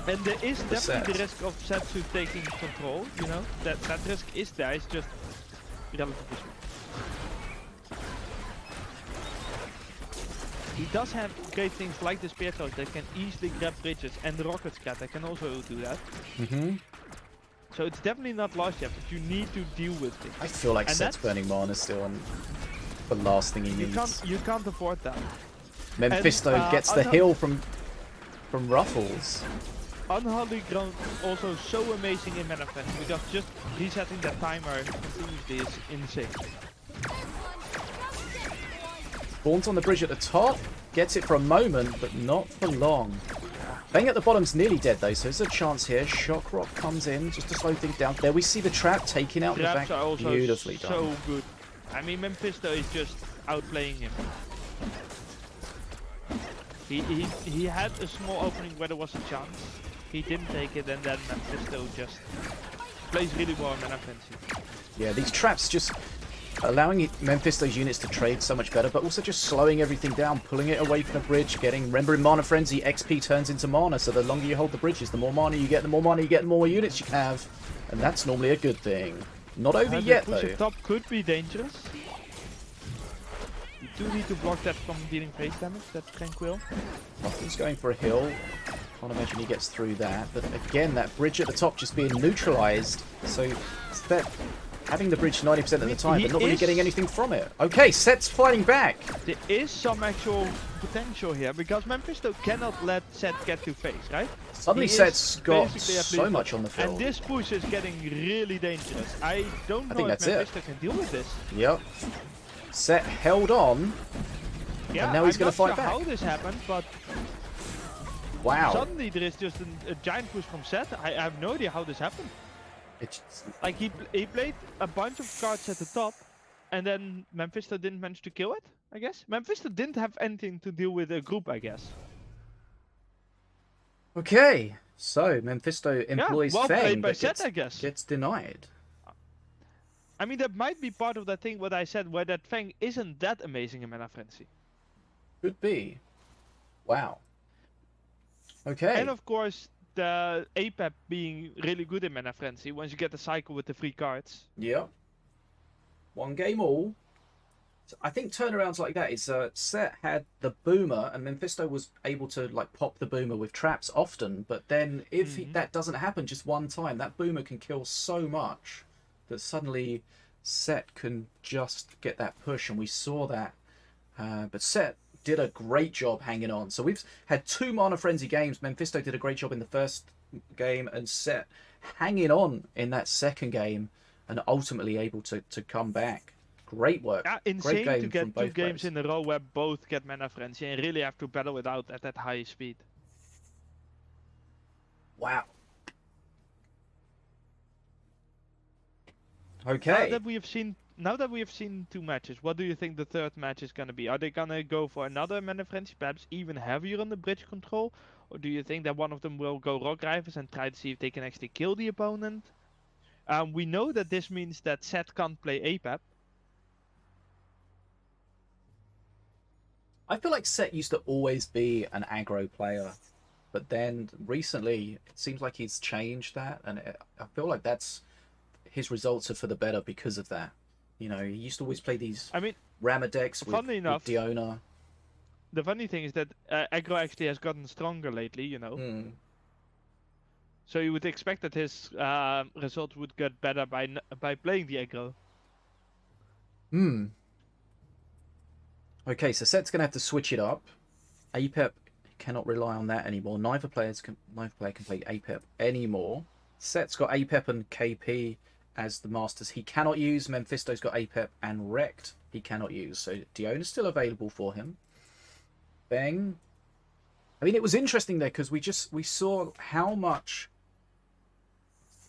and there is definitely Set. the risk of Setsu taking control, you know? That risk is there, it's just relatively small. He does have great things like the spear throws that can easily grab bridges, and the rocket scatter can also do that. So it's definitely not lost yet, but you need to deal with it. I feel like And Set's that's- burning mana still, and the last thing he needs. You can't afford that. Memfisto and, gets the Unho- heal from Ruffles. Unholy Ground also so amazing in Mana Frenzy, because just resetting that timer continuously is insane. Spawns on the bridge at the top, gets it for a moment, but not for long. Bang at the bottom's nearly dead though, so there's a chance here. Shock Rock comes in just to slow things down. There we see the trap taking out the Traps back. are also Beautifully so done. good. I mean, Memfisto is just outplaying him. He had a small opening where there was a chance. He didn't take it, and then Memfisto just plays really well in Mana Frenzy. Yeah, these traps just allowing Memfisto's units to trade so much better, but also just slowing everything down, pulling it away from the bridge, remembering Mana Frenzy, XP turns into mana, so the longer you hold the bridges, the more mana you get, the more units you have. And that's normally a good thing. Not over yet, The push though. at top could be dangerous. You do need to block that from dealing face damage, that's Tranquil. Nothing's going for a hill. Can't imagine he gets through that. But again, that bridge at the top just being neutralized. So Set having the bridge 90% of the time, he but not really is- getting anything from it. Okay, Set's fighting back. There is some actual potential here, because Memfisto cannot let Set get to face, right? Suddenly He is Set's got basically a so bleeder. much on the And field. this push is getting really dangerous. I don't know think if that's it. Memfisto can deal with this. Yep. Set held on. Yeah, now he's I'm gonna not fight sure back. how this happened, but Wow. suddenly there is just a giant push from Set. I have no idea how this happened. It's, Like he played a bunch of cards at the top, and then Memfisto didn't manage to kill it, I guess. Memfisto didn't have anything to deal with a group, I guess. okay, so Memfisto employs well Fang, played by but Set, I guess. gets denied. I mean, that might be part of that thing what I said, where that Fang isn't that amazing in Mana Frenzy. Could be. Wow. Okay. And of course, the APAP being really good in Mana Frenzy, once you get the cycle with the free cards. Yep. One game all. So I think turnarounds like that is Set had the boomer, and Memfisto was able to like pop the boomer with traps often. But then if that doesn't happen just one time, that boomer can kill so much that suddenly Set can just get that push, and we saw that. But Set did a great job hanging on. So we've had 2 Mana Frenzy games. Memfisto did a great job in the first game, and Set hanging on in that second game, and ultimately able to come back. Great work. Yeah, Great insane game to from get 2 both games players. in a row where both get Mana Frenzy and really have to battle it out at that high speed. Wow. Now Okay. that we have seen 2 matches, what do you think the third match is gonna be? Are they gonna go for another Mana Frenzy, perhaps even heavier on the bridge control? Or do you think that one of them will go Rock Rivers and try to see if they can actually kill the opponent? We know that this means that Set can't play APAP. I feel like Set used to always be an aggro player, but then recently it seems like he's changed that, and I feel like his results are for the better because of that. You know, he used to always play these I mean, Rammer decks with Funnily enough, Diona. the funny thing is that aggro actually has gotten stronger lately, you know. So you would expect that his results would get better by playing the aggro. Okay, so Set's gonna have to switch it up. APEP cannot rely on that anymore. Neither player can play APEP anymore. Set's got APEP and KP as the masters he cannot use. Memfisto's got APEP and Rect he cannot use. So Diona's still available for him. Bang. I mean, it was interesting there because we saw how much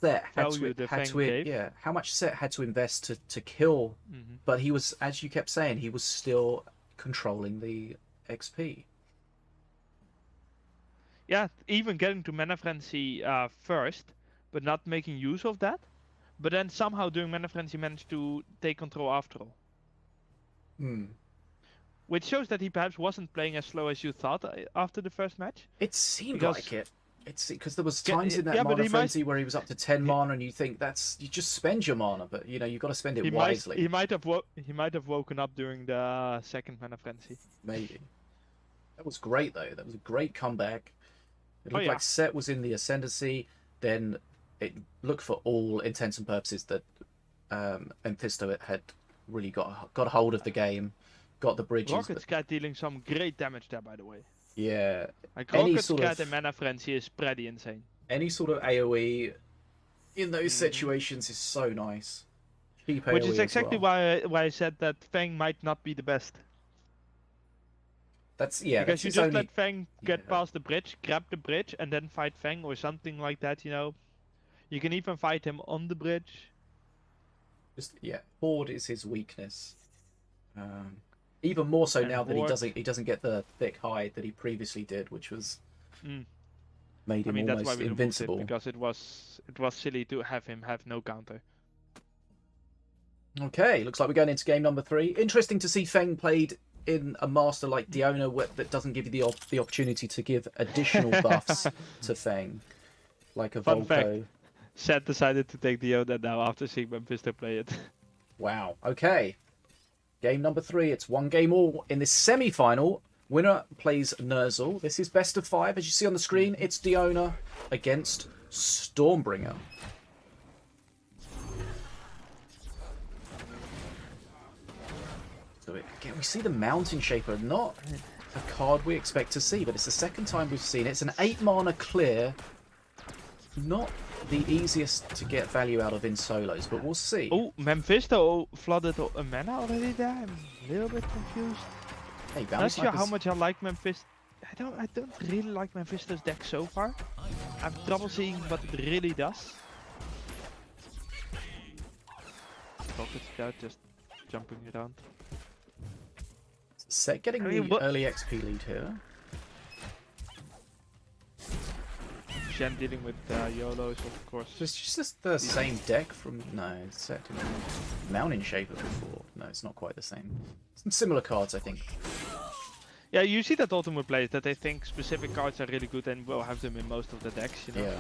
Set had Value the Fang gave. how much Set had to invest to kill, but he was, as you kept saying, he was still controlling the XP. Yeah, even getting to Mana Frenzy first, but not making use of that. But then somehow during Mana Frenzy managed to take control after all. Hmm. Which shows that he perhaps wasn't playing as slow as you thought after the first match. It seemed Because- like it. It's because there was Yeah, times in that yeah, but mana he might- frenzy where he was up to 10 mana, and you think you just spend your mana, but you know you've got to spend it wisely. He might have woken up during the second Mana Frenzy. Maybe. That was great though. That was a great comeback. It looked yeah. like Set was in the ascendancy. Then it looked for all intents and purposes that Memfisto had really got a hold of the game, got the bridges. Rocket Scat dealing some great damage there, by the way. Yeah, Like Any Rocket sort Scat of- and Mana Frenzy is pretty insane. any sort of AOE in those situations is so nice. Cheap AOE Which is as exactly well. why I said that Fang might not be the best. That's Because that's you his just only. let Fang get Yeah. past the bridge, grab the bridge, and then fight Fang or something like that, you know. You can even fight him on the bridge. Horde is his weakness. Even more so And now that Horde- he doesn't get the thick hide that he previously did, which was made I him mean, that's why almost we removed invincible. it, because it was silly to have him have no counter. Okay, looks like we're going into game number 3. Interesting to see Feng played in a master like Diona that doesn't give you the opportunity to give additional buffs to Feng, like a Fun fact. Volko. Seth decided to take the Yoda now after seeing Memfisto play it. Wow. Okay. Game number 3. It's one game all in this semi-final. Winner plays Nerzl. This is best of 5. As you see on the screen, it's Diona against Stormbringer. So again, we see the Mountain Shaper, not a card we expect to see, but it's the second time we've seen it. It's an 8 mana clear. Not the easiest to get value out of in solos, but we'll see. Oh, Memfisto flooded a mana already there. I'm a little bit confused. Hey, Not Bounty sure how Sniper's- much I like Memfisto. I don't really like Memfisto's deck so far. I have trouble seeing what it really does. Rocket Scout just jumping around. Set getting I mean, the what- early XP lead here. Shen dealing with YOLOs, of course. It's just the same deck from... No, Set didn't Mountain Shaper before. No, it's not quite the same. Some similar cards, I think. Yeah, you see that ultimate plays that they think specific cards are really good and will have them in most of the decks, you know. Yeah.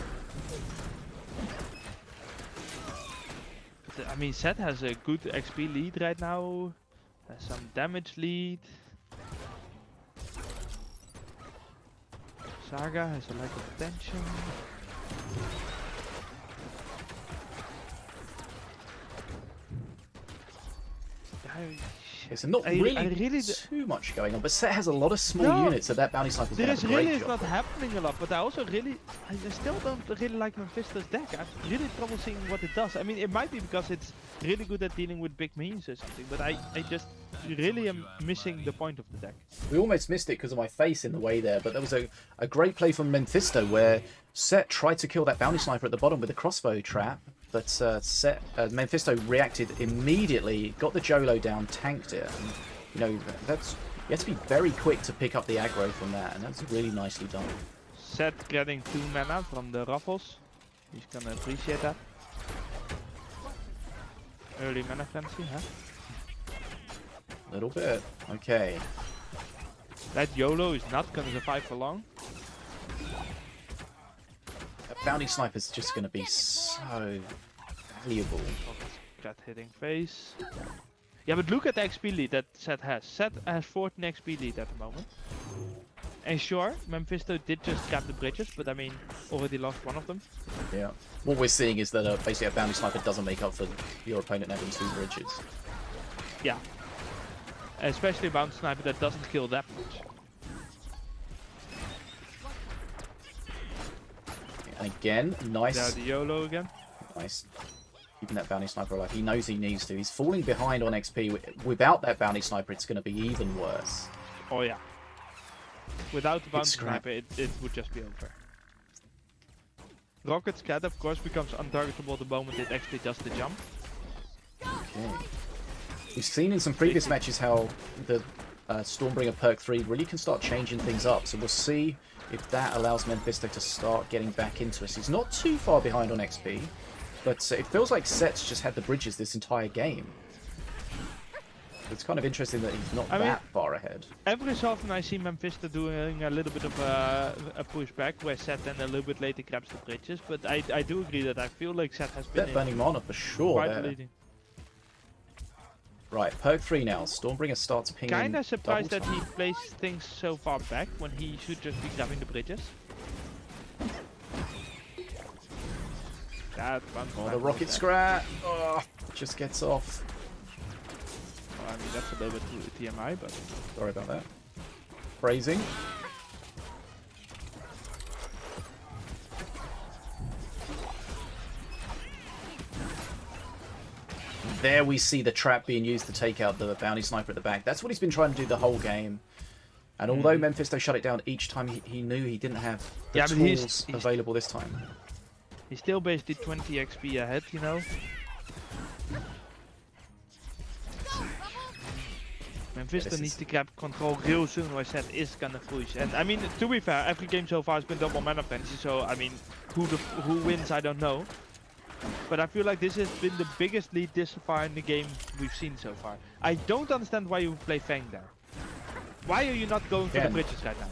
But, I mean, Seth has a good XP lead right now. Has some damage lead. Saga has a lack of attention. Okay, so not I really, really too much going on, but Set has a lot of small No, units, so that Bounty Sniper's There done is a great really job. not happening a lot, but I also really, I still don't really like Memfisto's deck. I have really trouble seeing what it does. I mean, it might be because it's really good at dealing with big minions or something, but I just really am missing the point of the deck. We almost missed it because of my face in the way there, but there was a great play from Memfisto where Set tried to kill that Bounty Sniper at the bottom with a crossbow trap, but Memfisto reacted immediately, got the Jolo down, tanked it. And, you know, you have to be very quick to pick up the aggro from that, and that's really nicely done. Seth getting 2 mana from the Ruffles. He's gonna appreciate that. Early mana frenzy, huh? A little bit. Okay. That YOLO is not gonna survive for long. That Bounty Sniper's just going to be so valuable. Cat hitting face. Yeah, but look at the XP lead that Seth has. Seth has 14 XP lead at the moment. And sure, Memfisto did just grab the bridges, but I mean, already lost one of them. Yeah. What we're seeing is that basically a Bounty Sniper doesn't make up for your opponent having 2 bridges. Yeah. Especially a bounce sniper that doesn't kill that much. And again, nice. There the YOLO again. Nice. Keeping that Bounty Sniper alive. He knows he needs to. He's falling behind on XP. Without that Bounty Sniper, it's going to be even worse. Oh yeah. Without the bounce scrap. sniper, it would just be over. Rocket Scat, of course, becomes untargetable the moment it actually does the jump. Okay. We've seen in some previous matches how the Stormbringer perk 3 really can start changing things up. So we'll see if that allows Memfisto to start getting back into us. He's not too far behind on XP, but it feels like Set's just had the bridges this entire game. It's kind of interesting that he's not that far ahead. Every so often I see Memfisto doing a little bit of a pushback where Set then a little bit later grabs the bridges, but I do agree that I feel like Set has been burning mana for sure there. leading. Right, perk 3 now. Stormbringer starts pinging. Kinda surprised that he plays things so far back when he should just be grabbing the bridges. That one. Oh, the rocket scrap. Oh, just gets off. Well, I mean, that's a little bit TMI, but... Sorry about that. Phrasing. There we see the trap being used to take out the bounty sniper at the back. That's what he's been trying to do the whole game. And although Memfisto shut it down each time, he knew he didn't have the tools available this time. He's still basically 20 XP ahead, you know? Memfisto needs to grab control real soon, or Set is gonna push. And I mean, to be fair, every game so far has been double mana frenzy, so I mean, who wins, I don't know. But I feel like this has been the biggest lead this far in the game we've seen so far. I don't understand why you play Fang there. Why are you not going for the bridges right now?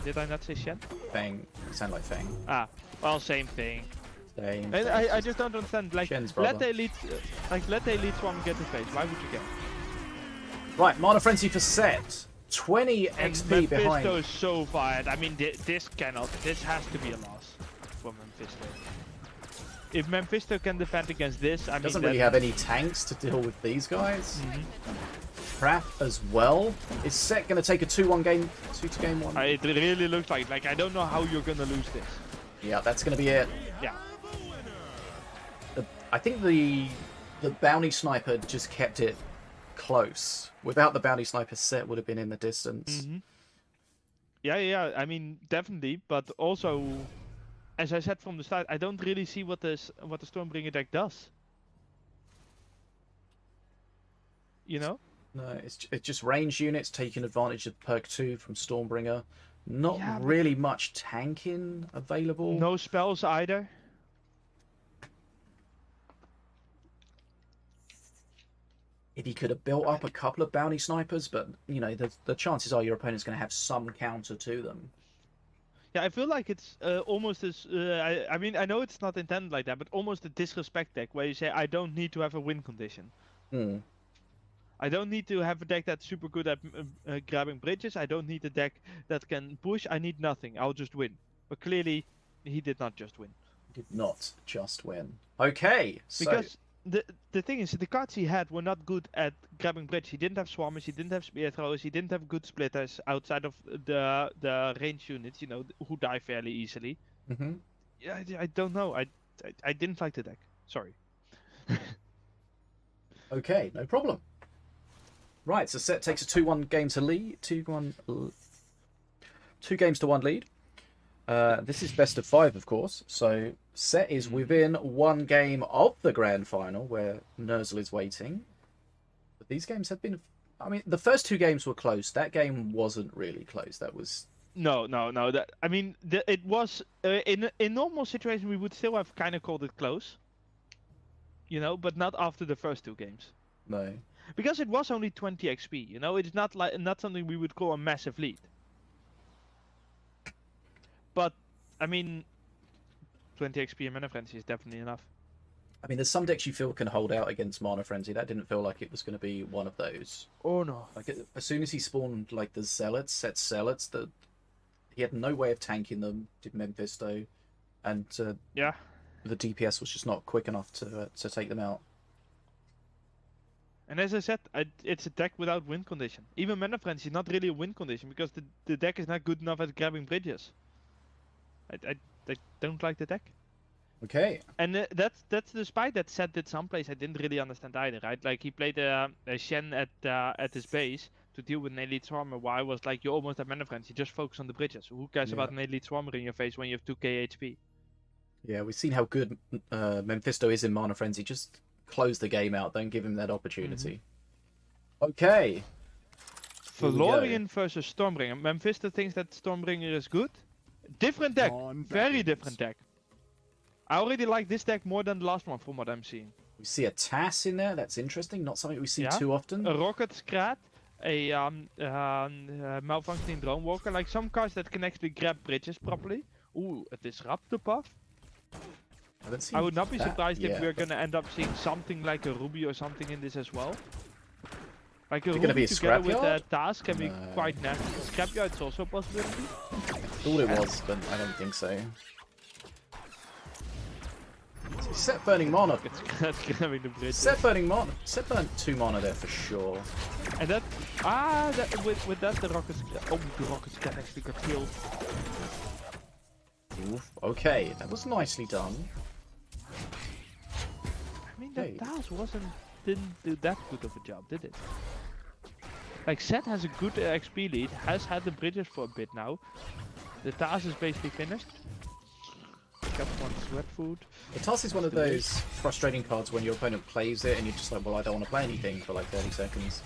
Did I not say Shen? Fang. You sound like Fang. Ah, well, same thing. Same. And I just don't understand. Like, let the elite swarm get the face. Why would you get? Right, Mana Frenzy for Set. 20 XP behind. Memfisto is so fired. I mean, this has to be a loss for Memfisto. If Memfisto can defend against this, I mean, doesn't really have any tanks to deal with these guys. Trap as well. Is Set going to take a 2-1 game, 2 game 1? It really looks like I don't know how you're going to lose this. Yeah, that's going to be it. Yeah. I think the bounty sniper just kept it close. Without the bounty sniper, Set would have been in the distance. Yeah. I mean, definitely, but also, as I said from the start, I don't really see what the Stormbringer deck does. You know? No, it's just range units taking advantage of perk 2 from Stormbringer. Not really much tanking available. No spells either. If he could have built up a couple of bounty snipers, but you know, the chances are your opponent's going to have some counter to them. Yeah, I feel like it's almost as I mean, I know it's not intended like that, but almost a disrespect deck where you say I don't need to have a win condition. I don't need to have a deck that's super good at grabbing bridges. I don't need a deck that can push. I need nothing. I'll just win. But clearly, he did not just win. Did not just win. Okay, so... Because the thing is, the cards he had were not good at grabbing bridge. He didn't have swarmers, he didn't have spear throwers, he didn't have good splitters outside of the range units, you know, who die fairly easily. Yeah, I don't know. I didn't like the deck. Sorry. Okay, no problem. Right, so Set takes a 2-1 game to lead. 2 games to 1 lead. This is best of 5, of course. So Set is within 1 game of the grand final, where Nerzl is waiting. But these games have been... I mean, the first 2 games were close. That game wasn't really close. That was... No. I mean, it was... in normal situation, we would still have kind of called it close. You know, but not after the first 2 games. No. Because it was only 20 XP, you know? It's not something we would call a massive lead. But, I mean, 20 XP in Mana Frenzy is definitely enough. I mean, there's some decks you feel can hold out against Mana Frenzy. That didn't feel like it was going to be one of those. Oh, no. Like, as soon as he spawned, like, the Zealots, Set Zealots, he had no way of tanking them, did Memfisto. And yeah, the DPS was just not quick enough to take them out. And as I said, it's a deck without win condition. Even Mana Frenzy is not really a win condition, because the deck is not good enough at grabbing bridges. I don't like the deck. Okay. And that's despite that Set did some plays I didn't really understand either, right? Like he played a Shen at his base to deal with an Elite Swarmer, while I was like, you almost have Mana Frenzy, just focus on the bridges. Who cares about an Elite Swarmer in your face when you have 2k HP? Yeah, we've seen how good Memfisto is in Mana Frenzy. Just close the game out, don't give him that opportunity. Okay. Here we go. Valorian versus Stormbringer. Memfisto thinks that Stormbringer is good. Different deck. On Very balance. different deck. I already like this deck more than the last one from what I'm seeing. We see a TAS in there. That's interesting. Not something we see Yeah. too often. A Rocket Scrat, a Malfunctioning Drone Walker, like some cards that can actually grab bridges properly. Ooh, a Disruptor buff. haven't seen I would not be that surprised if yet. we're gonna end up seeing something like a Ruby or something in this as well. Like a Is it gonna Ruby be a together with Scrapyard? a Task can be No. quite nasty. Scrapyard is also a possibility. Thought it was, but I don't think so. So set burning mana. It's grabbing the bridge. Set burning mana. Set burn 2 mana there for sure. And that, with that the Rocket Scrat, oh the Rocket Scrat actually got killed. Oof. Okay, that was nicely done. I mean that Hey. Task didn't do that good of a job, did it? Like Set has a good XP lead, has had the bridges for a bit now. The task is basically finished. Got one sweat food. The toss is one of those frustrating cards when your opponent plays it and you're just like, well, I don't want to play anything for like 30 seconds.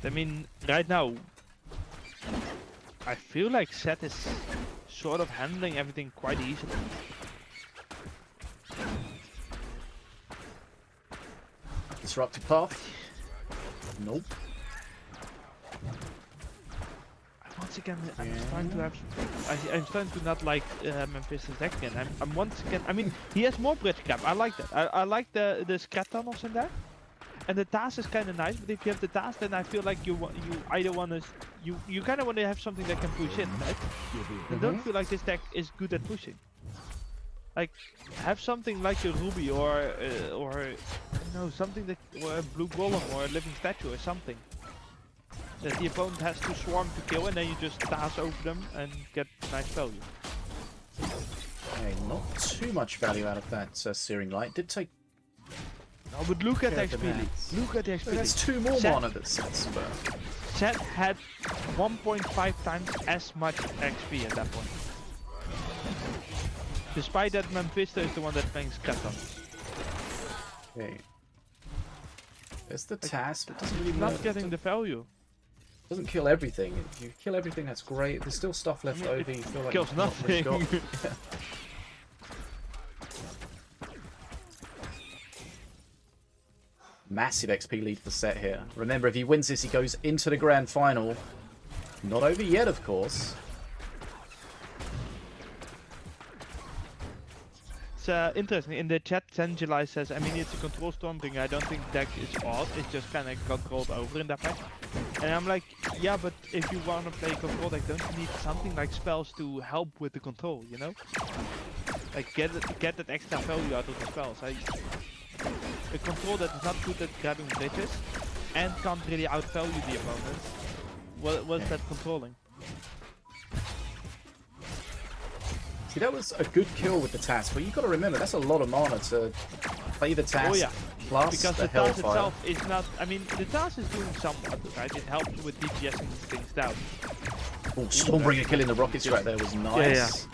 I mean, right now, I feel like Set is sort of handling everything quite easily. Disruptive path. Nope. Once again, I'm starting to have. I'm starting to not like Memfisto's deck again. I'm once again. I mean, he has more bridge grab. I like that. I like the scrat tunnels in there, and the task is kind of nice. But if you have the task, then I feel like you either want to you kind of want to have something that can push in, right? I don't feel like this deck is good at pushing. Like, have something like a Ruby or you know, something that, or a blue golem or a living statue or something that the opponent has to swarm to kill, and then you just task over them and get nice value. Okay, not too much value out of that Searing Light. Did take. No, but look at the Yeah, the XP lead. max. Look at the XP That's lead. 2 more Set- mana that sets burn. Set had 1.5 times as much XP at that point. Despite that, Memfisto is the one that's playing Scrat Tunnels. Okay. There's the task, but doesn't really Not work. getting the value. Doesn't kill everything. If you kill everything, that's great. There's still stuff left mean, over. it You feel like kills you've not really nothing. got- Yeah. Massive XP lead for Set here. Remember, if he wins this, he goes into the grand final. Not over yet, of course. It's interesting. In the chat, Sanjali says, I mean, it's a control Stormbringer. I don't think deck is odd. It's just kind of controlled over in that pack. And I'm like, yeah, but if you want to play control deck, don't you need something like spells to help with the control, you know? Like, get that extra value out of the spells. A control that is not good at grabbing bridges and can't really outvalue the opponent. What's that controlling? See, that was a good kill with the task, but you've got to remember, that's a lot of mana to play the task Oh yeah, plus because the the task Hellfire. itself is not. I mean, the task is doing somewhat, right? It helps with DPSing things down. Oh, Stormbringer killing the rocket strike there was nice.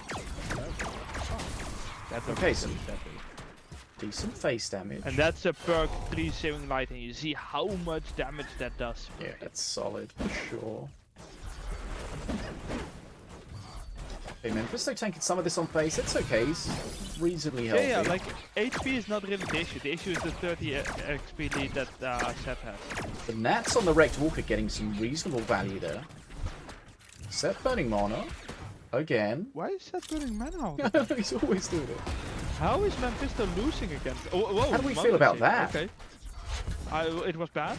That's Okay, so decent face damage. And that's a perk 3 Searing Light, and you see how much damage that does. Yeah, that's solid for sure. Okay, Memfisto taking some of this on face. It's okay. He's reasonably healthy. Yeah, like HP is not really the issue. The issue is the 30 XP lead that Seth has. The Nats on the Wrecked Walker getting some reasonable value there. Set burning mana. Again. Why is Seth putting mana out? He's always doing it. How is Memfisto losing against? Oh, whoa, How do we mana feel about save. that? Okay. It was bad.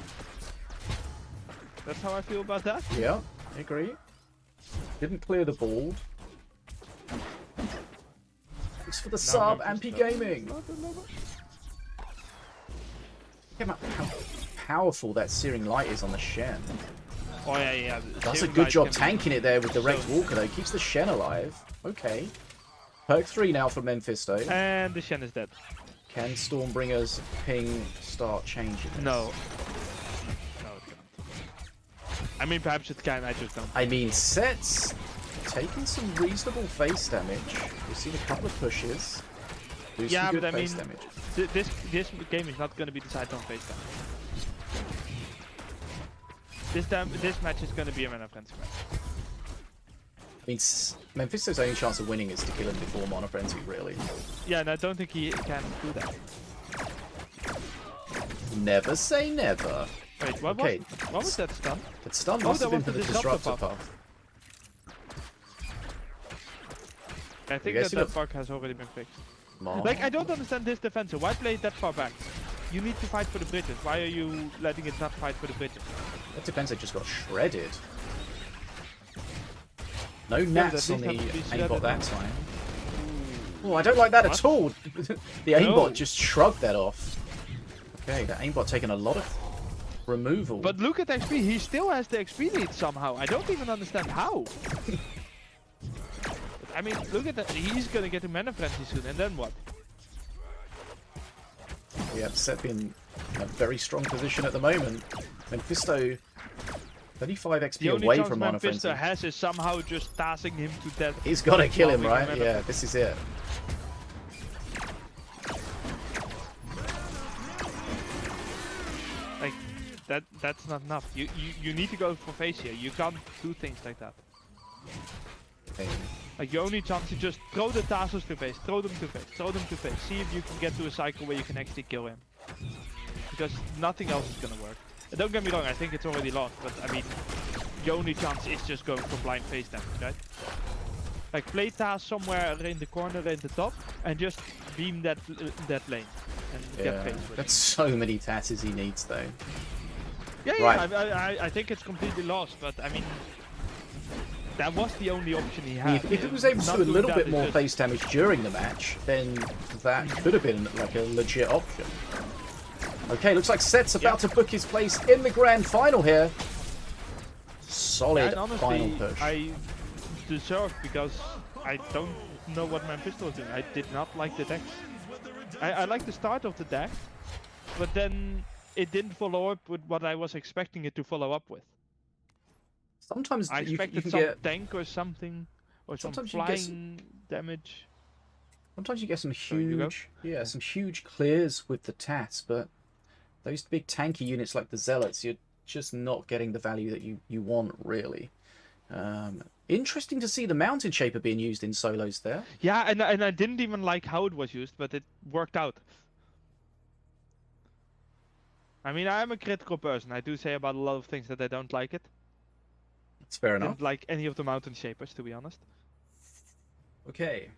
That's how I feel about that. Yeah, I agree. Didn't clear the board. Thanks for the sub, Ampy Gaming. Look at how powerful that Searing Light is on the Shen. Oh yeah. Does a Searing good Light job can be- tanking it there with the Wrecked Walker though. Keeps the Shen alive. Okay. Perk 3 now for Memfisto. And the Shen is dead. Can Stormbringer's ping start changing this? No. No, it can't. I mean, perhaps it can, I just don't. I mean, Set's taking some reasonable face damage. We've seen a couple of pushes. Do Yeah, some good but I face mean, damage. this game is not going to be decided on face damage. This match is going to be a Mana Frenzy match. I mean, Memfisto's only chance of winning is to kill him before Mana Frenzy, really. Yeah, and I don't think he can do that. Never say never. Wait, what was that stun? That stun Oh, must that have been was for the the disruptor disruptor buff. buff. I think guys see that the- bug has already been fixed. Mom. Like, I don't understand this defensive. Why play it that far back? You need to fight for the bridges. Why are you letting it not fight for the bridges? That depends, it just got shredded. No but nats at on the least have to be aimbot shredded. that time. Oh, I don't like that at What? all. The aimbot No. just shrugged that off. Okay, the aimbot taking a lot of removal. But look at XP. He still has the XP lead somehow. I don't even understand how. I mean, look at that. He's gonna get to Mana Frenzy soon, and then what? Yeah, Seth in a very strong position at the moment. Memfisto, 35 The XP only away chance from Mana Frenzy. Memfisto has is somehow just tossing him to death. He's got to kill him, While we right? can Yeah, this is it. Like, that's not enough. You need to go for face here. You can't do things like that. Okay. Like, your only chance is just throw the Tassos to face, throw them to face, throw them to face. See if you can get to a cycle where you can actually kill him. Because nothing else is gonna work. And don't get me wrong, I think it's already lost, but I mean, your only chance is just going for blind face damage, right? Like, play Taz somewhere in the corner in the top, and just beam that lane. And get Yeah, face with that's so many tasses he needs, though. it. Yeah, Right. I think it's completely lost, but I mean, that was the only option he I had. mean, if it was able to Not do a doing little that bit is more just- face damage during the match, then that could have been like a legit option. Okay, looks like Set's about to book his place in the grand final here. Solid And honestly, final push. I deserve because I don't know what Memfisto was doing. I did not like the deck. I like the start of the deck, but then it didn't follow up with what I was expecting it to follow up with. Sometimes I you expected can some get tank or something, or some Sometimes you get flying damage. sometimes you get some Sorry, you go. some huge clears with the tats, but those big tanky units like the zealots, you're just not getting the value that you want really. Interesting to see the mountain shaper being used in solos there. Yeah, and I didn't even like how it was used, but it worked out. I mean, I am a critical person. I do say about a lot of things that I don't like it. That's fair enough. Didn't like any of the mountain shapers, to be honest. Okay.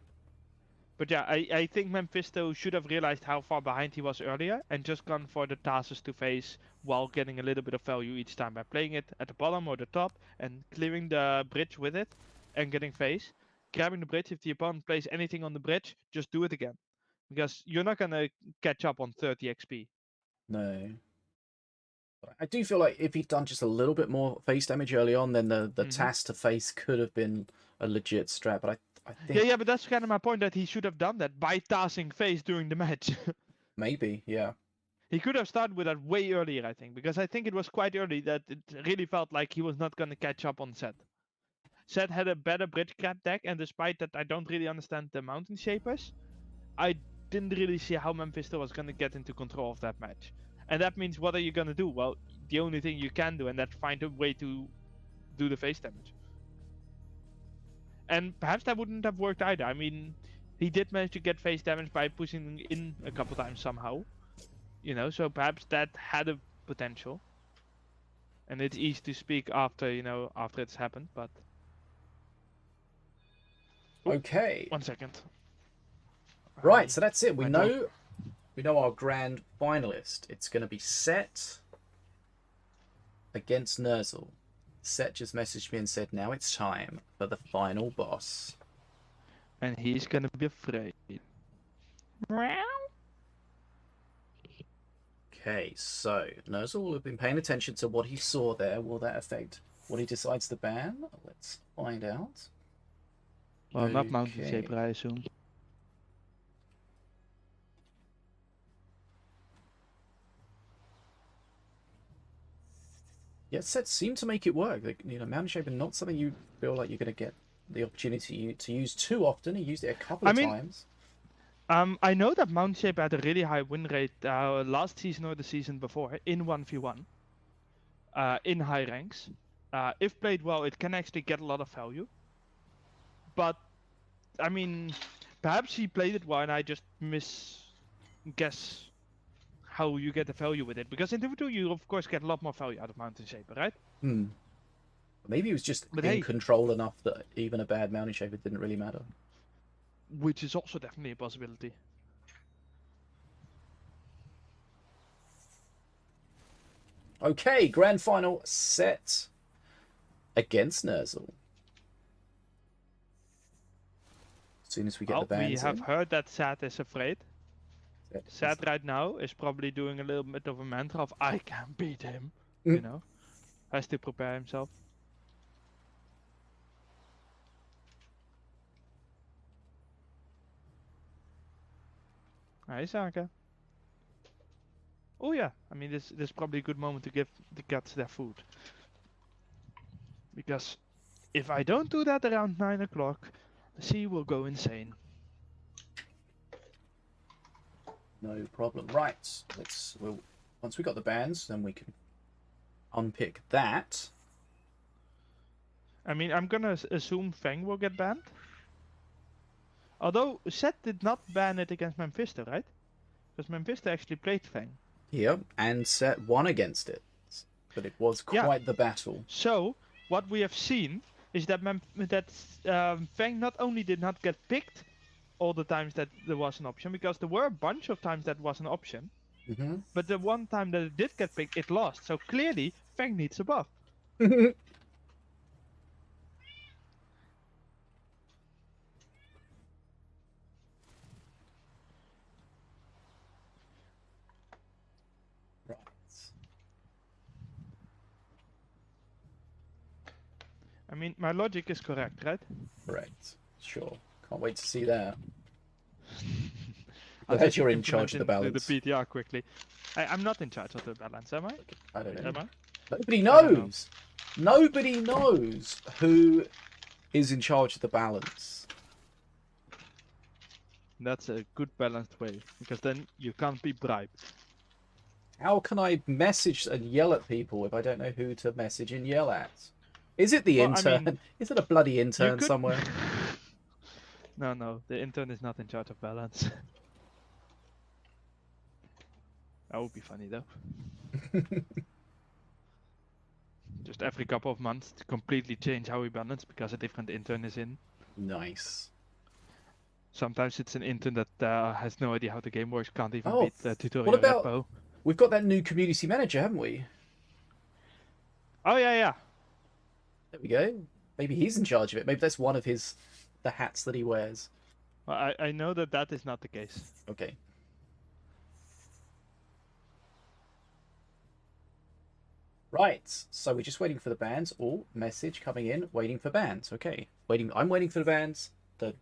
But yeah, I think Memfisto should have realized how far behind he was earlier and just gone for the Tassos to face while getting a little bit of value each time by playing it at the bottom or the top and clearing the bridge with it and getting face. Grabbing the bridge, if the opponent plays anything on the bridge, just do it again. Because you're not gonna catch up on 30 XP. No. I do feel like if he'd done just a little bit more face damage early on, then the task to face could have been a legit strat. But I think Yeah, but that's kind of my point, that he should have done that by tassing face during the match. maybe, yeah. He could have started with that way earlier, I think, because I think it was quite early that it really felt like he was not going to catch up on Set. Set had a better bridge grab deck, and despite that I don't really understand the mountain shapers, I didn't really see how Memfisto was going to get into control of that match. And that means, what are you going to do? Well, the only thing you can do, and that's find a way to do the face damage. And perhaps that wouldn't have worked either. I mean, he did manage to get face damage by pushing in a couple times somehow. You know, so perhaps that had a potential. And it's easy to speak after, you know, after it's happened, but... Okay. 1 second. Right, so that's it. We my know our grand finalist. It's going to be Set against Nerzl. Set just messaged me and said, now it's time for the final boss. And he's gonna be afraid. Okay, so Nerzl will have been paying attention to what he saw there. Will that affect what he decides to ban? Let's find out. Well, not mountain Okay. shaper, I assume. Yeah, Set seemed to make it work. Like, you know, Mountain Shaper, not something you feel like you're going to get the opportunity to use too often. He used it a couple of I mean, times. I know that Mount Shape had a really high win rate last season or the season before in 1v1 in high ranks. If played well, it can actually get a lot of value. But I mean, perhaps he played it well and I just guess how you get the value with it. Because in Div 2 you of course get a lot more value out of Mountain Shaper, right? Maybe he was just But in hey, control enough that even a bad Mountain Shaper didn't really matter. which is also definitely a possibility. Okay, grand final set against Nerzl. As soon as we get the bands we have in. heard that Sad is afraid. Sad Sad right now is probably doing a little bit of a mantra of I can beat him, Mm. you know. Has to prepare himself. Hey Saka. Oh yeah, I mean this is probably a good moment to give the cats their food. Because if I don't do that around 9 o'clock, the sea will go insane. No problem. Right, once we got the bands, then we can unpick that. I mean, I'm gonna assume Fang will get banned. Although Set did not ban it against Memfisto, right? Because Memfisto actually played Fang. Here, and Set won against it. But it was quite the battle. So, what we have seen is that Fang not only did not get picked all the times that there was an option, because there were a bunch of times that was an option, but the one time that it did get picked, it lost. So clearly, Fang needs a buff. I mean, my logic is correct, right? Correct. Sure. Can't wait to see that. I'll Glad just you're in charge of the implement balance. the PTR quickly. I'm not in charge of the balance, am I? I don't know. Am I? Nobody don't know. knows. Nobody knows who is in charge of the balance. That's a good balanced way, because then you can't be bribed. How can I message and yell at people if I don't know who to message and yell at? Is it the Well, I intern? mean, Is it a bloody intern could- somewhere? No, the intern is not in charge of balance. That would be funny though. Just every couple of months to completely change how we balance because a different intern is in. Nice. Sometimes it's an intern that has no idea how the game works, can't even Oh, beat the tutorial what about- repo. We've got that new community manager, haven't we? Oh yeah. There we go. Maybe he's in charge of it. Maybe that's one of the hats that he wears. Well, I know that is not the case. Okay. Right, so we're just waiting for the bands. Oh, message coming in, waiting for bands. Okay, I'm waiting for the bands. The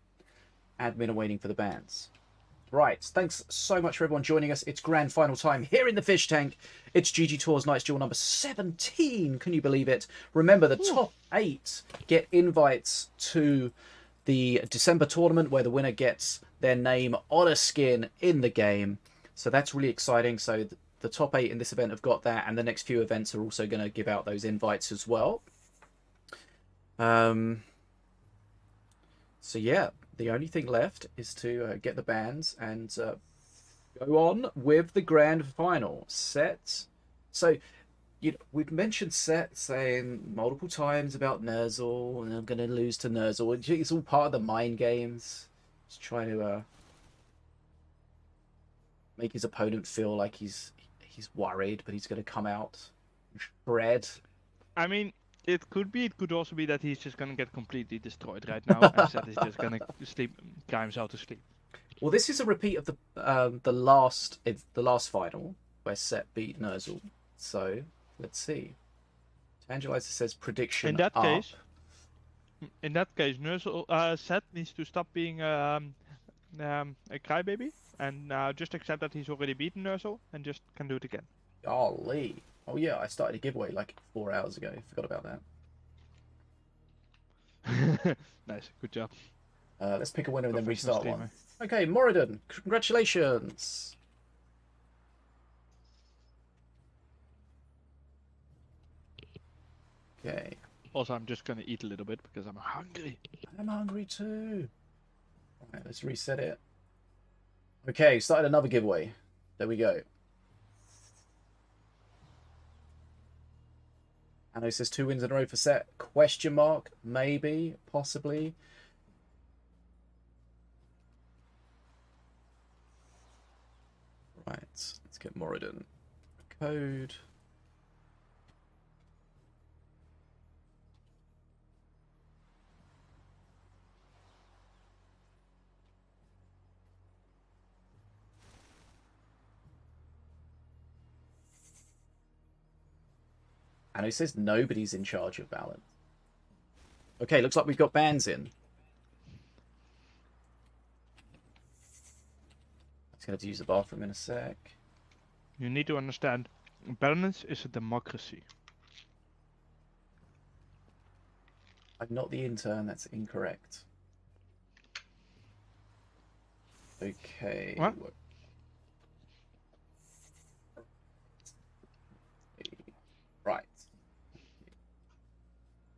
admin are waiting for the bands. Right, thanks so much for everyone joining us. It's grand final time here in the fish tank. It's GGtour's Night's Duel number 17. Can you believe it? Remember, the top 8 get invites to the December tournament where the winner gets their name on a skin in the game. So that's really exciting. So the top 8 in this event have got that, and the next few events are also going to give out those invites as well. So yeah, the only thing left is to get the bands and go on with the grand final set. So we've mentioned Set saying multiple times about Nerzl, and I'm going to lose to Nerzl. It's all part of the mind games. Just trying to make his opponent feel like he's worried, but he's going to come out and shred. I mean, it could also be that he's just gonna get completely destroyed right now, and Seth is just gonna cry himself to sleep. Well, this is a repeat of the last final where Set beat Nerzl. So let's see. Tangelizer says prediction. In that case, Nerzl, Seth needs to stop being a crybaby and just accept that he's already beaten Nerzl and just can do it again. Golly. Oh yeah, I started a giveaway like 4 hours ago. Forgot about that. Nice, good job. Let's pick a winner and then Professional restart one. streamer. Okay, Moradin, congratulations. Okay, Also, I'm just gonna eat a little bit because I'm hungry. I'm hungry too. Alright, let's reset it. Okay, started another giveaway. There we go. I know it says 2 wins in a row for set. Question mark? Maybe, possibly. Right, let's get Moradin. Code. And it says nobody's in charge of balance. Okay, looks like we've got bans in. I'm just going to use the bathroom in a sec. You need to understand, balance is a democracy. I'm not the intern, that's incorrect. Okay. What? Right.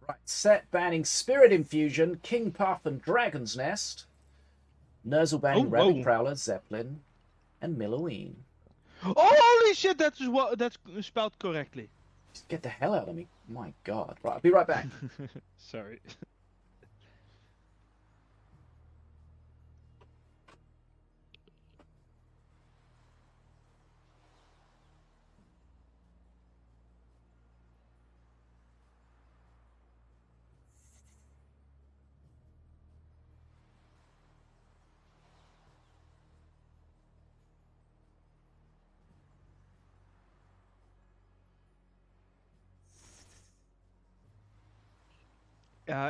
Right. Set banning Spirit Infusion, King Puff, and Dragon's Nest. Nerzl banning Oh, Rabbit whoa. Prowler, Zeppelin, and Milloween. Oh, holy shit! That's spelled correctly. Just get the hell out of me. My god. Right, I'll be right back. Sorry.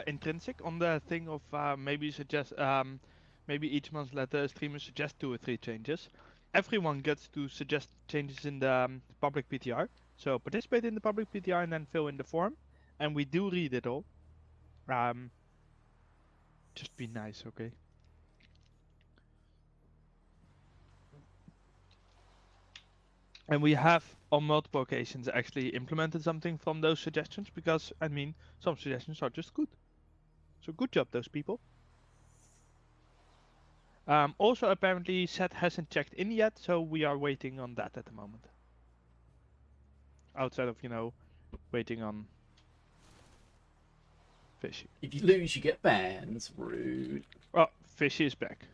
Intrinsic on the thing of maybe suggest maybe each month let the streamer suggest 2 or 3 changes. Everyone gets to suggest changes in the public PTR. So participate in the public PTR and then fill in the form, and we do read it all. Just be nice, okay? And we have on multiple occasions actually implemented something from those suggestions because, I mean, some suggestions are just good. So good job, those people. Also, apparently, Set hasn't checked in yet, so we are waiting on that at the moment. Outside of, you know, waiting on Fishy. If you lose, you get bans. Rude. Oh, Fishy is back.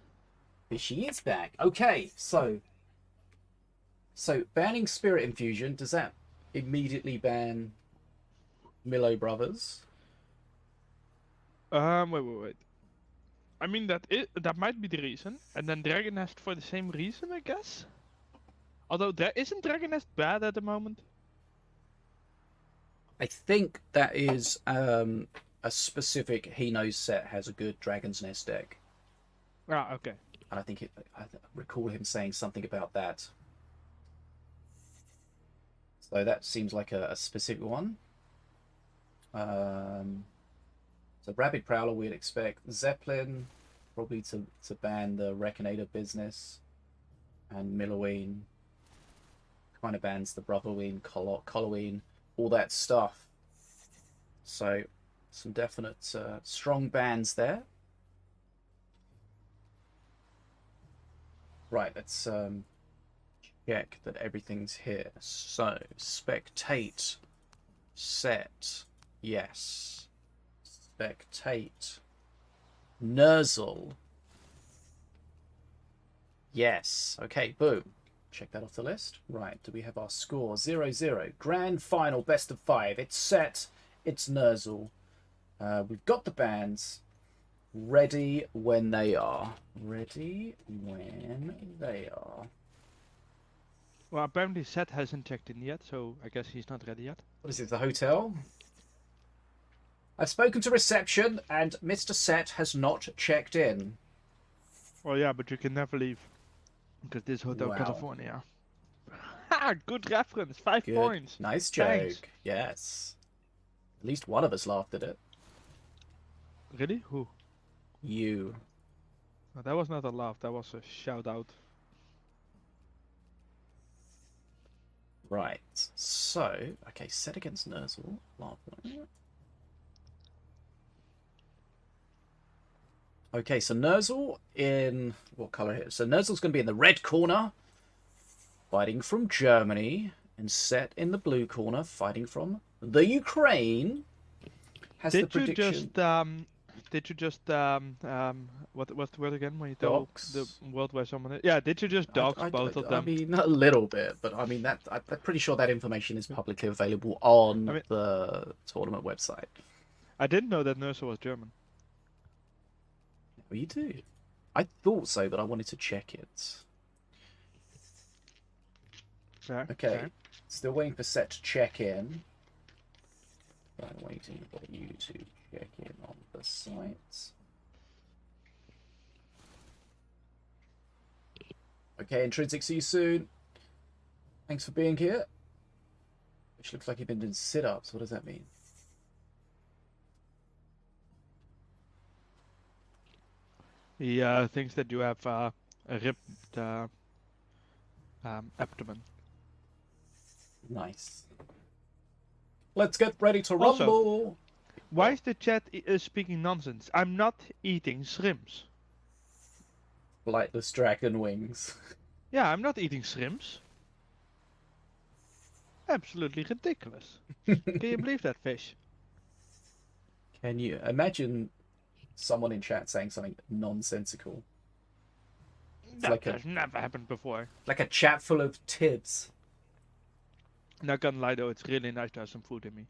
Fishy is back. Okay, so banning Spirit Infusion, does that immediately ban Millo Brothers? Wait. I mean, that might be the reason. And then Dragon Nest for the same reason, I guess? Although, isn't Dragon Nest bad at the moment? I think that is a specific He Knows set has a good Dragon's Nest deck. Ah, okay. And I recall him saying something about that. So that seems like a specific one. So Rabbit Prowler we'd expect. Zeppelin, probably to ban the Reconator business. And Milloween kind of bans the Brotherween, Colloween, all that stuff. So some definite strong bans there. Right, let's check that everything's here. So, spectate, set, yes. Spectate, Nerzl, yes. Okay, boom. Check that off the list. Right, do we have our score? 0-0. Grand final, best of 5. It's set, it's Nerzl. We've got the bans. Ready when they are. Ready when they are. Well, apparently Set hasn't checked in yet, so I guess he's not ready yet. What is it, the hotel? I've spoken to reception and Mr. Set has not checked in. Well, yeah, but you can never leave. Because this Hotel Wow. California. Ha! Good reference. 5 Good. points. Nice joke. Thanks. Yes. At least one of us laughed at it. Really? Who? You. Oh, that was not a laugh, that was a shout out. Right. So, okay, set against Nerzl. Lovely. Okay, so Nerzl in what color here? So Nerzl's going to be in the red corner, fighting from Germany, and Set in the blue corner, fighting from the Ukraine. Has the prediction? Did you just what's the word again when you tell Dox? the world where someone is? Yeah, did you just dox both of them? I mean, a little bit, but I mean I'm pretty sure that information is publicly available on the tournament website. I didn't know that Nerzl was German. Oh, you do? I thought so, but I wanted to check it. Fair, Okay, fair. still waiting for Set to check in. I'm waiting for you to check in on the site. Okay, Intrinsic, see you soon. Thanks for being here. Which looks like you've been doing sit-ups. What does that mean? He thinks that you have a ripped abdomen. Nice. Let's get ready to Also, rumble. Why is the chat speaking nonsense? I'm not eating shrimps. Flightless dragon wings. Yeah, I'm not eating shrimps. Absolutely ridiculous. Can you believe that, fish? Can you imagine someone in chat saying something nonsensical? That has never happened before. Like a chat full of tibs. Not gonna lie though, it's really nice to have some food in me.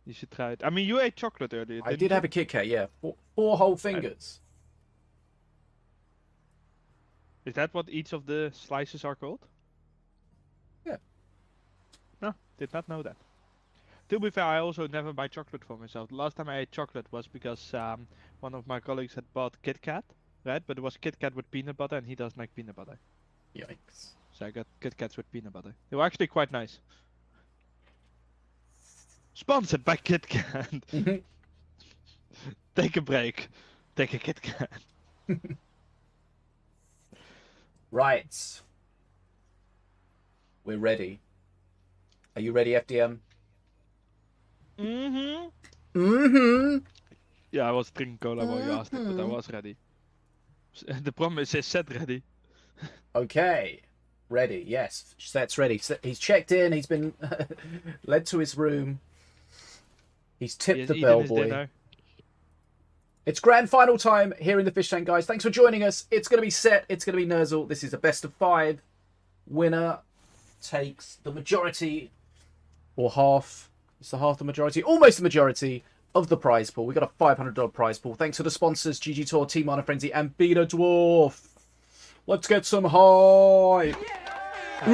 You should try it. I mean, you ate chocolate earlier. I did have a Kit Kat, yeah. Four whole fingers. Is that what each of the slices are called? Yeah. No, did not know that. To be fair, I also never buy chocolate for myself. The last time I ate chocolate was because one of my colleagues had bought Kit Kat, right? But it was Kit Kat with peanut butter, and he doesn't like peanut butter. Yikes. So I got Kit Kats with peanut butter. They were actually quite nice. Sponsored by Kit Kat. Take a break. Take a Kit Kat. Right. We're ready. Are you ready, FDM? Mm-hmm. Mm-hmm. Yeah, I was drinking cola while you asked it, but I was ready. The problem is, set ready. Okay. Ready, yes. Set's ready. He's checked in. He's been led to his room. He's tipped the bellboy. It's grand final time here in the fish tank, guys. Thanks for joining us. It's going to be Set. It's going to be Nerzl. This is a best of 5. Winner takes the majority, or half. It's the half the majority, almost the majority of the prize pool. We got a $500 prize pool. Thanks to the sponsors, GGtoor, Team Honor Frenzy, and Betadwarf. Let's get some hype. The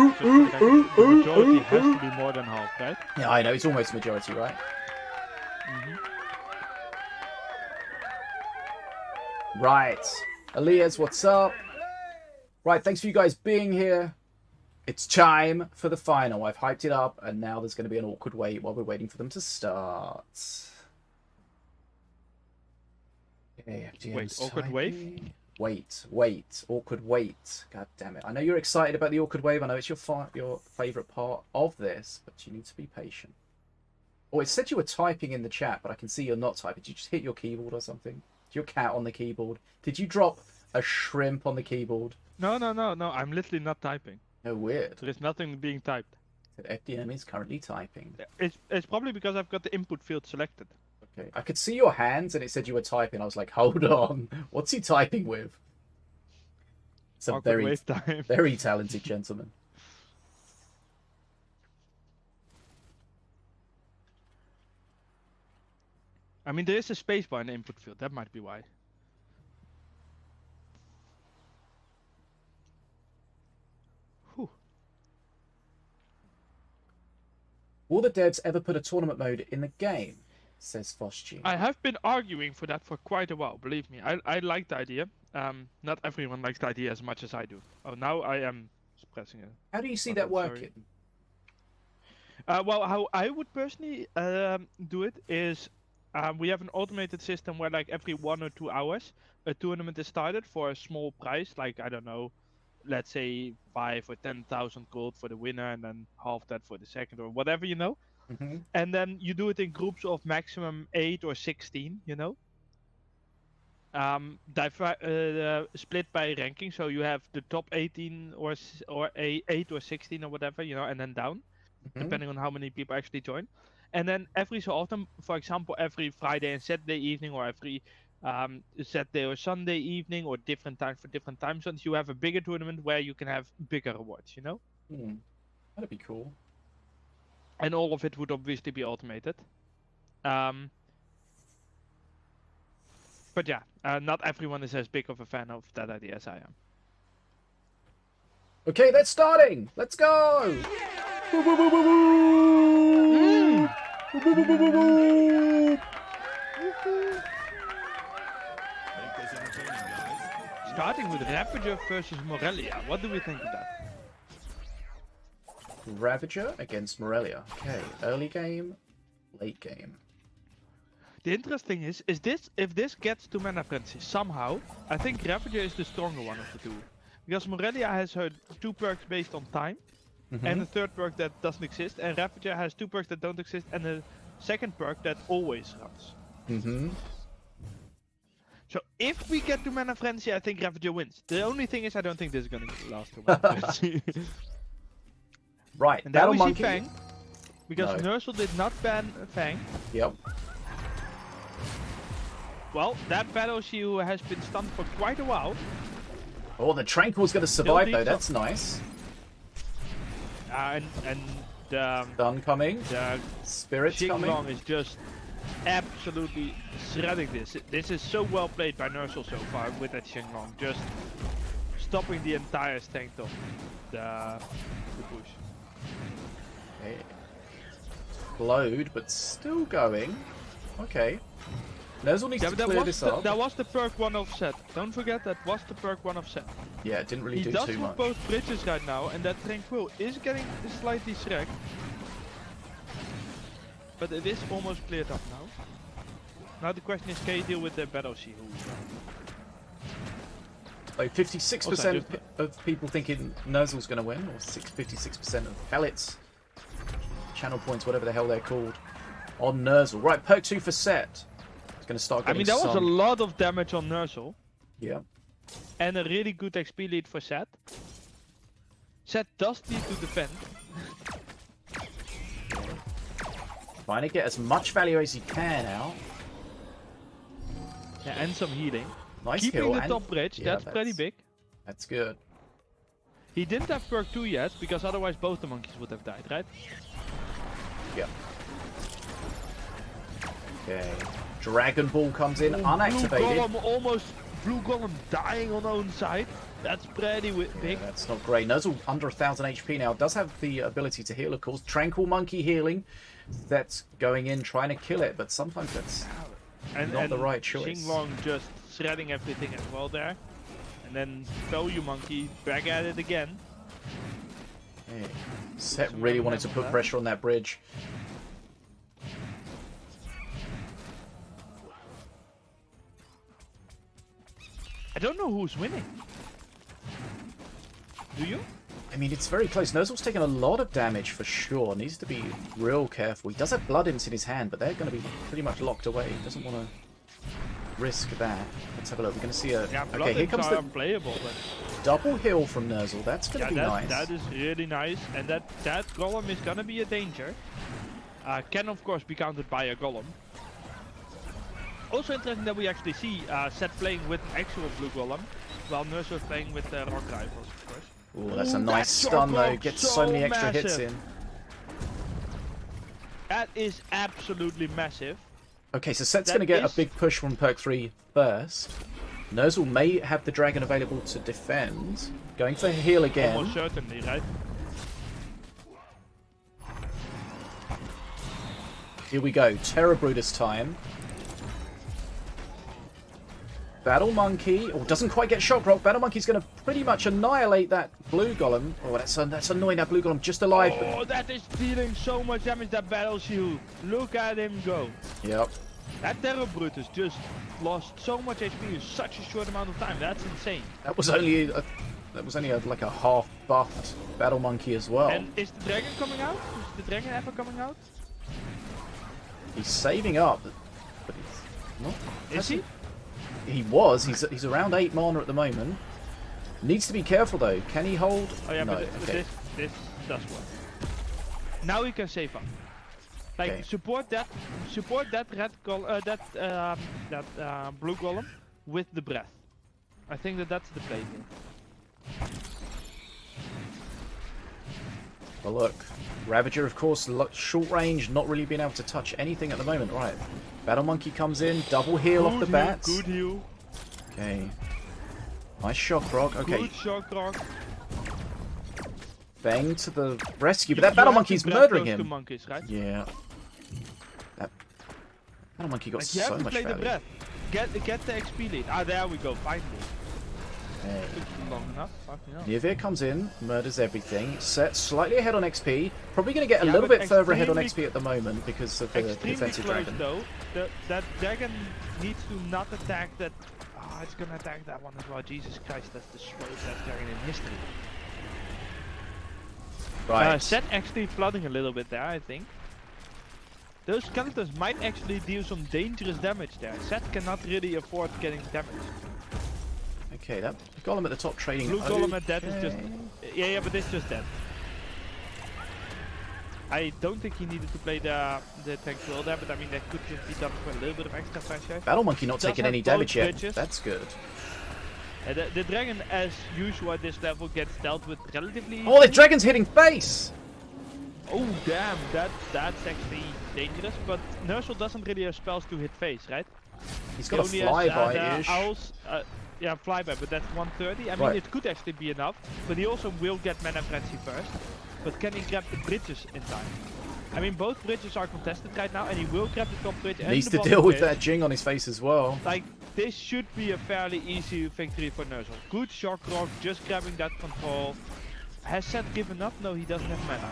majority has to be more than half, right? Yeah, I know. It's almost a majority, right? Right. Elias, what's up? Right, thanks for you guys being here. It's time for the final. I've hyped it up, and now there's going to be an awkward wait while we're waiting for them to start. Okay, Wait, awkward wave? Wait, awkward wait. God damn it. I know you're excited about the awkward wave. I know it's your favourite part of this, but you need to be patient. Oh, it said you were typing in the chat, but I can see you're not typing. Did you just hit your keyboard or something? Is your cat on the keyboard? Did you drop a shrimp on the keyboard? No. I'm literally not typing. No, weird. There is nothing being typed. FDM is currently typing. It's probably because I've got the input field selected. Okay, I could see your hands, and it said you were typing. I was like, hold on, what's he typing with? It's a Awkward wave time. very talented gentleman. I mean, there is a spacebar in the input field. That might be why. Whew. Will the devs ever put a tournament mode in the game? Says Foschi. I have been arguing for that for quite a while. Believe me, I like the idea. Not everyone likes the idea as much as I do. Oh, now I am pressing it. How do you see that working? Well, how I would personally do it is we have an automated system where like every 1 or 2 hours a tournament is started for a small price, like I don't know, let's say 5 or 10,000 gold for the winner, and then half that for the second or whatever, you know. Mm-hmm. And then you do it in groups of maximum 8 or 16, you know. Split by ranking, so you have the top 18 or 8 or 16 or whatever, you know, and then down, depending on how many people actually join. And then every so often, for example, every Friday and Saturday evening, or every Saturday or Sunday evening, or different times for different time zones, you have a bigger tournament where you can have bigger rewards, you know. That'd be cool. And all of it would obviously be automated. But yeah, not everyone is as big of a fan of that idea as I am. Okay, that's starting. Let's go. Woo, woo, woo, woo, woo. Woo, woo, woo, woo, woo. Make this entertaining, guys. Starting with Ravager versus Morelia. What do we think of that? Ravager against Morelia. Okay, early game, late game. The interesting is this, if this gets to Mana Frenzy somehow, I think Ravager is the stronger one of the two. Because Morelia has her 2 perks based on time, and a 3rd perk that doesn't exist, and Ravager has 2 perks that don't exist, and a 2nd perk that always runs. So if we get to Mana Frenzy, I think Ravager wins. The only thing is I don't think this is gonna last to Mana Frenzy. Right, And Battle then we Monkey. see Fang, because No. Nerzl did not ban Fang. Yep. Well, that Badjo who has been stunned for quite a while. Oh, the Tranquil's going to survive, though. deep That's nice. And Stun coming. the Spirits coming. Xinglong is just absolutely shredding this. This is so well played by Nerzl so far with that Xinglong. Just stopping the entire strength of the push. Okay. Slowed, but still going. Okay. Nerzl needs to clear this up. That was the perk 1 offset. Don't forget that was the perk 1 offset. Yeah, it didn't really He do does too have much. both bridges right now, and that Tranquil is getting slightly shreked. But it is almost cleared up now. Now the question is, can you deal with the Badjo who... Like 56% of people thinking Nerzl's going to win, or 56% of pellets, channel points, whatever the hell they're called, on Nerzl. Right, perk 2 for Set. It's going to start getting that was a some... lot of damage on Nerzl. Yeah. And a really good XP lead for Set. Set does need to defend. Trying to get as much value as he can out. Yeah, and some healing. Nice Keeping kill. the And... top bridge, yeah, that's pretty big. That's good. He didn't have perk 2 yet, because otherwise both the monkeys would have died, right? Yeah. Okay. Dragon Ball comes in, unactivated. Blue Golem almost, Blue Golem dying on own side. That's pretty big. Yeah, that's not great. Nerzl under 1,000 HP now. Does have the ability to heal, of course. Tranquil Monkey healing. That's going in, trying to kill it, but sometimes that's not the right choice. Xinglong just shredding everything as well there. And then Value Monkey back at it again. Hey. Set really wanted to put pressure on that bridge. I don't know who's winning. Do you? I mean, it's very close. Nerzl's taking a lot of damage for sure. Needs to be real careful. He does have Blood Imps in his hand, but they're going to be pretty much locked away. He doesn't want to risk that. Let's have a look. We're going to see a... Yeah, okay, here comes the unplayable, but double heal from Nerzl. That's going to be nice. That is really nice, and that Golem is going to be a danger. Can of course be countered by a Golem. Also interesting that we actually see Set playing with actual Blue Golem, while Nerzl is playing with Rock Rifles, of course. Ooh, that's a nice stun though. Gets so many extra hits in. That is absolutely massive. Okay, so Set's going to get a big push from perk 3 first. Nerzl may have the dragon available to defend. Going for heal again. Almost certainly, right? Here we go. Terror Brutus time. Battle Monkey. Oh, doesn't quite get Shock Rock. Battle Monkey's going to pretty much annihilate that Blue Golem. Oh, that's annoying. That Blue Golem just alive. Oh, that is dealing so much damage, that Battle Shield. Look at him go. Yep. That Terror Brutus just lost so much HP in such a short amount of time. That's insane. That was only like a half buffed Battle Monkey as well. And is the dragon coming out? Is the dragon ever coming out? He's saving up, but he's not. Is he? He was. He's around 8 mana at the moment. Needs to be careful though. Can he hold? Oh yeah, no. but Okay. this does work. Now he can save up. Like Okay. support that blue golem with the breath. I think that's the play here. Well, look, Ravager, of course, short range, not really being able to touch anything at the moment. Right, Battle Monkey comes in, double heal off the bats. Good heal. Okay, nice shock rock. Okay, Good shock rock. Bang to the rescue, but that Battle Monkey's murdering him. Monkeys, right? Yeah, that Battle Monkey got You so have to much play value. the breath. Get the XP lead. Ah, there we go. Finally. Okay. Took long enough. Fucking hell. Nivea comes in, murders everything. Set slightly ahead on XP. Probably going to get a Yeah, little but bit further ahead on extremely- XP at the moment because of the Extremely defensive close dragon. though. That dragon needs to not attack that. Oh, it's gonna attack that one as well. Jesus Christ, that's the slowest dragon in history. Right. Set actually flooding a little bit there, I think. Those skeletons might actually deal some dangerous damage there. Set cannot really afford getting damage. Okay, that golem at the top trading. Blue golem at that is just... Okay. Yeah, but it's just dead. I don't think he needed to play the tank roll there, but I mean that could just be done for a little bit of extra pressure. Battle Monkey not Does taking have any both damage yet. bridges. That's good. The dragon, as usual at this level, gets dealt with relatively Oh, the easily. dragon's hitting face! Oh damn, that's actually dangerous, but Nerzl doesn't really have spells to hit face, right? He's He got a only has, flyby-ish. the owls, yeah, flyby, but that's 130. I mean, Right. it could actually be enough, but he also will get Mana Frenzy first. But can he grab the bridges in time? I mean, both bridges are contested right now, and he will grab the top bridge and Needs the to bottom deal with bridge. that Jing on his face as well. Like, this should be a fairly easy victory for Nerzl. Good shock rock, just grabbing that control. Has Set given up? No, he doesn't have mana.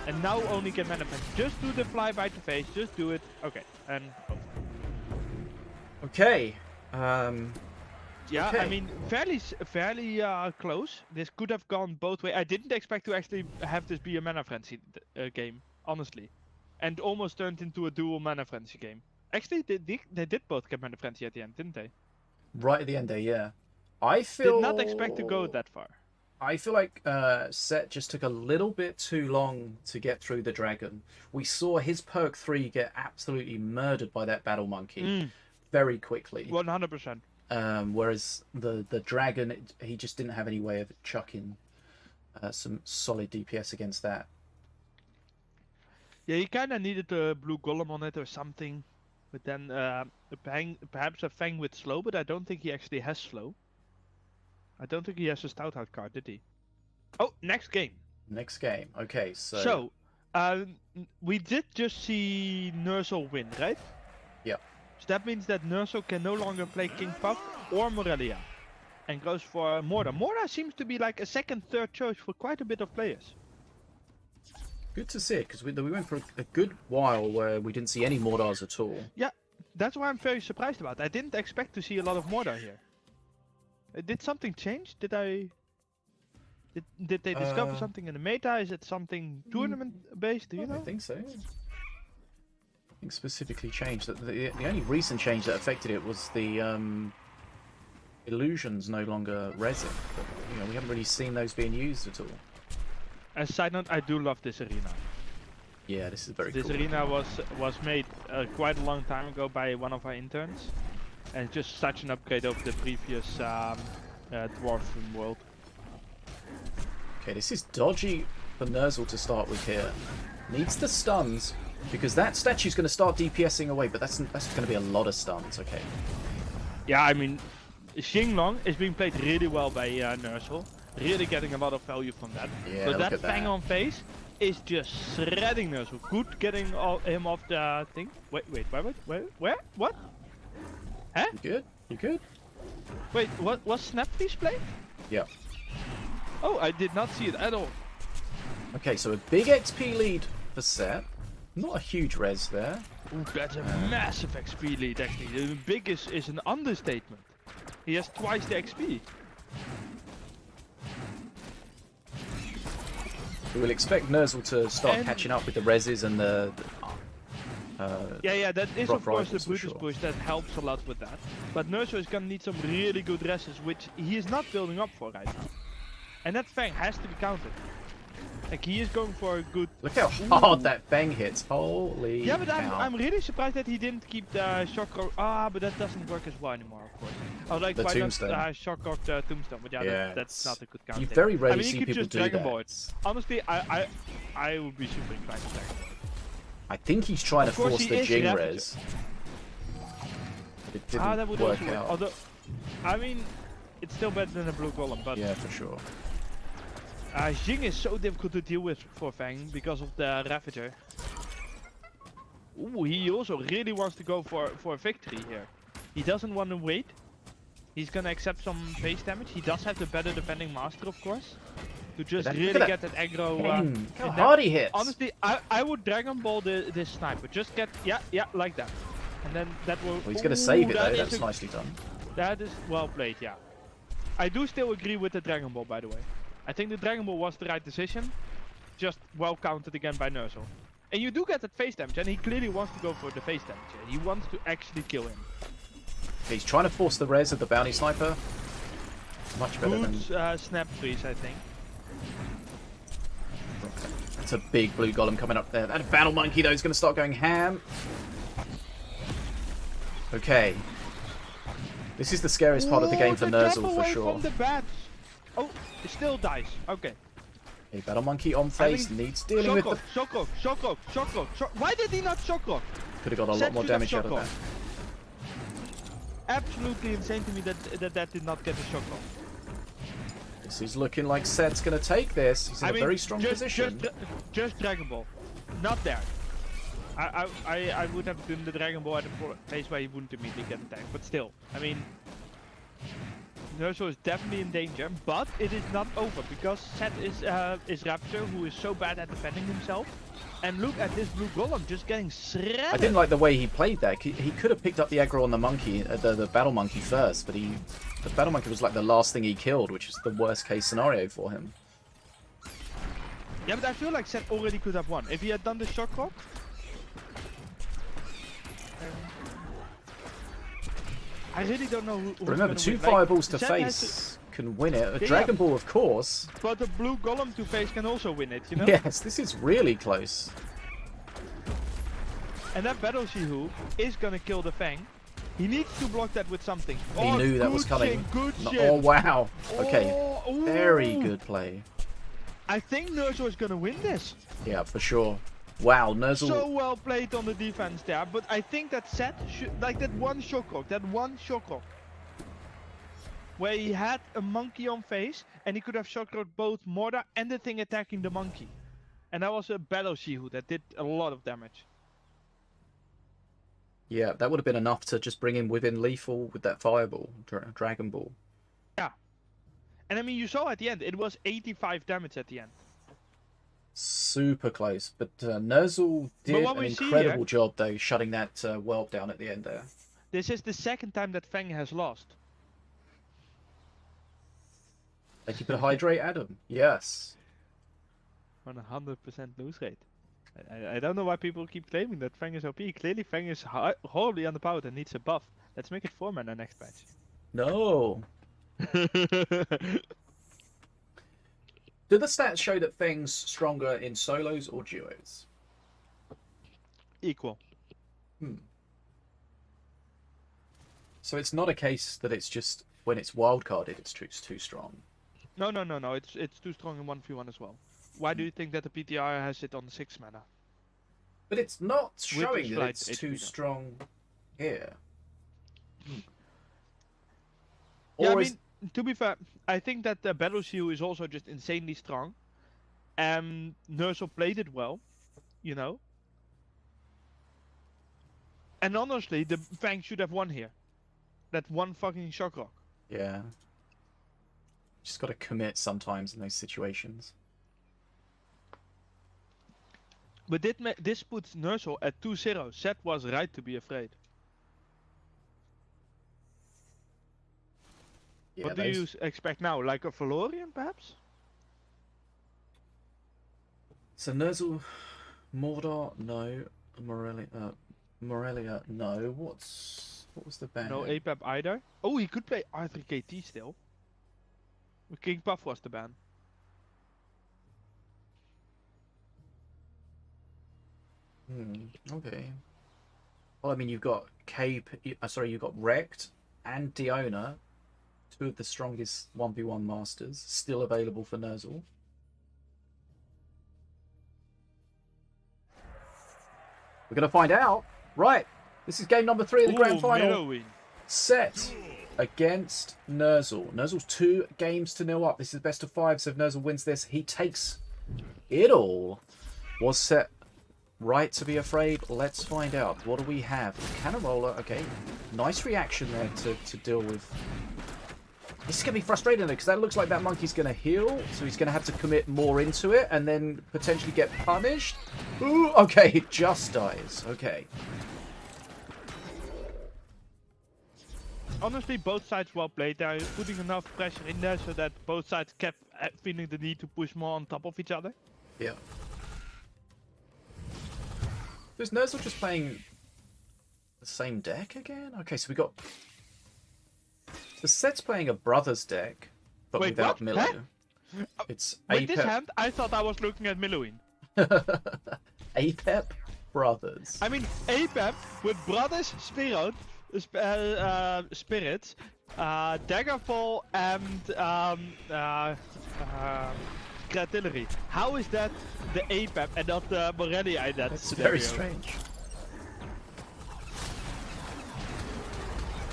And now only get mana frenzy. Just do the flyby to face, just do it. Okay, and Okay. yeah, Okay. I mean, fairly close. This could have gone both ways. I didn't expect to actually have this be a mana frenzy game, honestly, and almost turned into a dual mana frenzy game. Actually, they did both get mana frenzy at the end, didn't they? Right at the end there, yeah. I feel... Did not expect to go that far. I feel like Set just took a little bit too long to get through the dragon. We saw his perk 3 get absolutely murdered by that Battle Monkey very quickly. 100%. Whereas the dragon, he just didn't have any way of chucking some solid DPS against that. Yeah, he kind of needed a blue golem on it or something. But then perhaps a Fang with slow, but I don't think he actually has slow. I don't think he has a stout out card, did he? Oh, next game. Next game. Okay, so... So, we did just see Nerzl win, right? Yeah. So that means that Nerzl can no longer play King Puff or Morelia. And goes for Morda. Morda seems to be like a second, third choice for quite a bit of players. Good to see it, because we went for a good while where we didn't see any Mordars at all. Yeah, that's why I'm very surprised about it. I didn't expect to see a lot of Morda here. Did something change? Did they discover something in the meta? Is it something tournament based? Do you I know? don't think so. I think specifically changed. The only recent change that affected it was the illusions no longer resin. But, you know, we haven't really seen those being used at all. As a side note, I do love this arena. Yeah, this is very This cool. arena was made quite a long time ago by one of our interns, and it's just such an upgrade over the previous dwarf world. Okay, this is dodgy for Nerzl to start with here. Needs the stuns, because that statue's going to start DPSing away, but that's going to be a lot of stuns, okay. Yeah, I mean, Xinglong is being played really well by Nerzl. Really getting a lot of value from that. Yeah, But look that at Fang that. on face is just shredding Nerzl. Good getting him off the thing. Wait, where? What? Huh? You good? You good? Wait, what was Snap Freeze played? Yeah. Oh, I did not see it at all. Okay, so a big XP lead for Set. Not a huge res there. Ooh, that's a massive XP lead actually. The big is an understatement. He has twice the XP. We will expect Nerzl to start catching up with the reses and the yeah, that is rock of course the rifles for Brutus sure. push that helps a lot with that. But Nerzl is gonna need some really good reses, which he is not building up for right now. And that Fang has to be counted. Like he is going for a good. Look how hard that Fang hits. Holy Yeah, but cow. I'm really surprised that he didn't keep the shock rock. Ah, but that doesn't work as well anymore, of course. I was like, The why tombstone. not shock rock the tombstone? But yeah, that's not a good count. You very rarely I mean, see you could people just do Dragon that. Ball it. Honestly, I would be super inclined to Dragon Ball. I think he's trying to Of course force he the is Jing Ravager. res. It didn't That would work also work. out. Although, I mean, it's still better than a blue golem, but Yeah, for sure. Jing is so difficult to deal with for Fang because of the Ravager. Ooh, he also really wants to go for a victory here. He doesn't want to wait. He's gonna accept some base damage. He does have the better defending master, of course, to just really get that aggro. Look how hard he hits. Honestly, I would Dragon Ball this sniper. Just get yeah like that, and then that will. Well, he's gonna save it though. That is That's nicely done. That is well played, yeah. I do still agree with the Dragon Ball, by the way. I think the Dragon Ball was the right decision. Just well counted again by Nerzl. And you do get that face damage, and he clearly wants to go for the face damage here. He wants to actually kill him. He's trying to force the res of the bounty sniper. Much better Good than. snap freeze, I think. It's a big blue golem coming up there. That battle monkey though is going to start going ham. Okay. This is the scariest part of the game for Nerzl for sure. From the bats. Oh, it still dies. Okay. A battle monkey on face needs dealing with the... Shock rock. Why did he not shock rock? Could have got a lot more damage out of that. Absolutely insane to me that did not get a shock rock. This is looking like Set's going to take this. He's in a very strong position. Just Dragon Ball. Not there. I would have done the Dragon Ball at a place where he wouldn't immediately get attacked. But still, I mean... Nerzl is definitely in danger, but it is not over because Set is Raptor, who is so bad at defending himself. And look at this blue golem just getting shredded. I didn't like the way he played that. He could have picked up the aggro on the monkey, the battle monkey first, but the battle monkey was like the last thing he killed, which is the worst case scenario for him. Yeah, but I feel like Set already could have won if he had done the shock rock. I really don't know who's Remember, two win. fireballs to Set face can win it. A Dragon Ball, of course. But the blue golem to face can also win it, you know? Yes, this is really close. And that Battle Shihu is gonna kill the Fang. He needs to block that with something. He knew that was coming. Good shit. Oh, wow. Okay, Oh, very ooh. good play. I think Nerzl is gonna win this. Yeah, for sure. Wow, Nerzl... So well played on the defense there, but I think that Set should, like that one shock rock, where he had a monkey on face and he could have shock rocked both Morda and the thing attacking the monkey. And that was a Battle Shihu that did a lot of damage. Yeah, that would have been enough to just bring him within lethal with that fireball, Dragon Ball. Yeah. And I mean, you saw at the end, it was 85 damage at the end. Super close, but Nerzl did an incredible job though, shutting that whelp down at the end there. This is the second time that Fang has lost. Thank you for the hydrate, Adam. Yes. 100% lose rate. I don't know why people keep claiming that Fang is OP. Clearly Fang is horribly underpowered and needs a buff. Let's make it 4 mana next patch. No. Do the stats show that Fang's stronger in solos or duos? Equal. So it's not a case that it's just when it's wildcarded it's too strong. No. It's too strong in 1v1 as well. Why do you think that the PTR has it on 6 mana? But it's not showing that slight it's HP too though. strong here. Yeah, Or I is... mean, to be fair, I think that the Battle Shield is also just insanely strong. And Nerzl played it well, you know. And honestly, the Fang should have won here. That one fucking shock rock. Yeah. Just got to commit sometimes in those situations. But this puts Nerzl at 2-0. Set was right to be afraid. Yeah, What do you expect now? Like a Valorian, perhaps? So Nerzl, Mordor, no. Morelia, no. What was the ban? No APAP either. Oh, he could play Arthur KT still. King Puff was the ban. Okay. Well, I mean, you've got you've got Wrecked and Diona, two of the strongest 1v1 masters, still available for Nerzl. We're going to find out. Right. This is game number 3 of the grand final. Millowing. Set against Nerzl. Nerzl's 2 games to 0 up. This is best of 5, so if Nerzl wins this, he takes it all. Was Set right to be afraid? Let's find out. What do we have? Cannon Roller. Okay. Nice reaction there to deal with. This is going to be frustrating, though, because that looks like that monkey's going to heal, so he's going to have to commit more into it and then potentially get punished. Ooh, okay, it just dies. Okay. Honestly, both sides well played. They're putting enough pressure in there so that both sides kept feeling the need to push more on top of each other. Yeah. Is Nerzl just playing the same deck again? Okay, so we got... The Set's playing a Brothers deck, but Wait, without what? Milo. Huh? It's With this Apep... hand, I thought I was looking at Millowing. Apep Brothers. I mean, APAP with Brothers, Spirits, Daggerfall, and Artillery. How is that the APAP and not the Morelia in that It's scenario? very strange.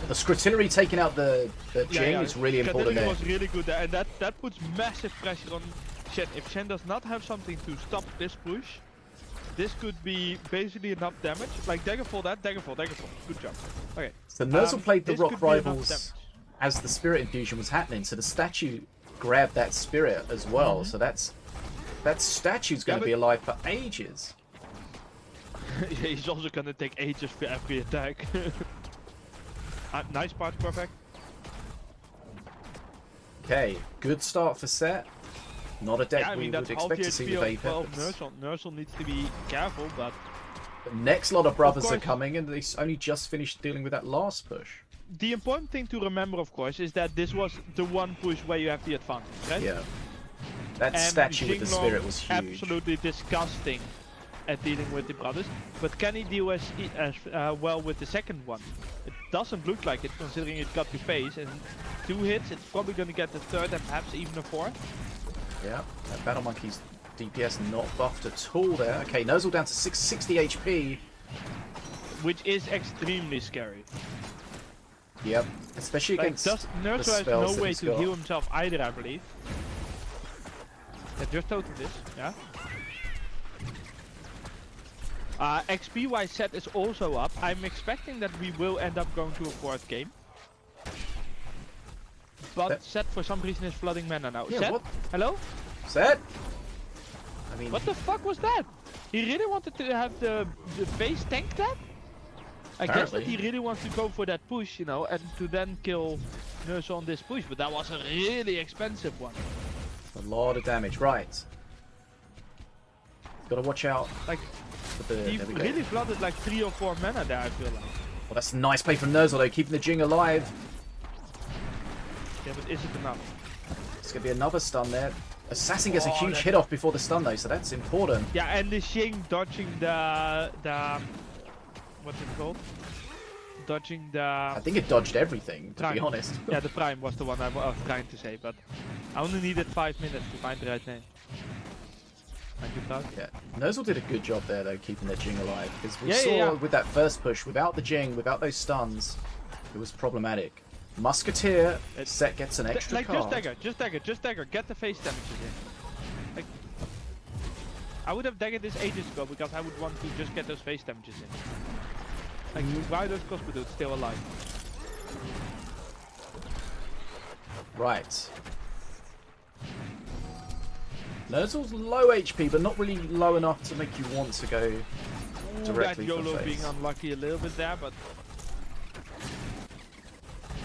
The Scrutillery taking out the Jing is really important there. Was really good there, and that puts massive pressure on Shen. If Shen does not have something to stop this push, this could be basically enough damage. Like Daggerfall that, Daggerfall. Good job. Okay. So Nerzl played the this Rock could be enough Rivals damage. as the Spirit Infusion was happening, so the statue grabbed that Spirit as well, so that statue's going to be alive for ages. He's also going to take ages for every attack. Nice part, perfect. Okay, good start for Set. Not a deck Yeah, I mean, we that's would half expect to see with HP of Apep. Nerzl needs to be careful, but... The next lot of brothers are course. coming, and they only just finished dealing with that last push. The important thing to remember, of course, is that this was the one push where you have the advantage, right? Yeah. That And statue with the Jinglong, Spirit was huge. absolutely disgusting at dealing with the brothers. But can he deal as well with the second one? It doesn't look like it, considering it got to face, and 2 hits, it's probably going to get the 3rd and perhaps even a 4th. Yeah, that Battle Monkey's DPS not buffed at all there. Okay, Nerzl down to 660 HP. Which is extremely scary. Yep, especially Like, against Nerzl the has spells no that way he's to got. heal himself either, I believe. Yeah, just total this, yeah. XP wise Set is also up. I'm expecting that we will end up going to a 4th game. But Set for some reason is flooding mana now. Yeah, Set? what? Hello? Set? I mean, What the fuck was that? He really wanted to have the face tank that? I guess that he really wants to go for that push, you know, and to then kill Nerzl on this push, but that was a really expensive one. a lot of damage. Right. Gotta watch out. Like, For the, he there we go. really flooded like 3 or 4 mana there, I feel like. Well, that's a nice play from Nerzl though, keeping the Jing alive. Yeah, but is it enough? It's gonna be another stun there. Assassin gets a Oh, huge that- hit off before the stun though, so that's important. Yeah, and the Xing dodging the what's it called? Dodging the I think it dodged everything, to be Prime. honest. Yeah, the Prime was the one I was trying to say, but I only needed 5 minutes to find the right name. Thank you, Doug. Yeah, Nerzl did a good job there though, keeping the Jing alive. Because we Yeah, saw yeah. with that first push, without the Jing, without those stuns, it was problematic. Musketeer, Set gets an extra Like, card. just dagger, get the face damages in. Like, I would have daggered this ages ago because I would want to just get those face damages in. Like, why are those Cosmodudes still alive? Right. Nerzl's low HP, but not really low enough to make you want to go directly that for YOLO face. being unlucky a little bit there, but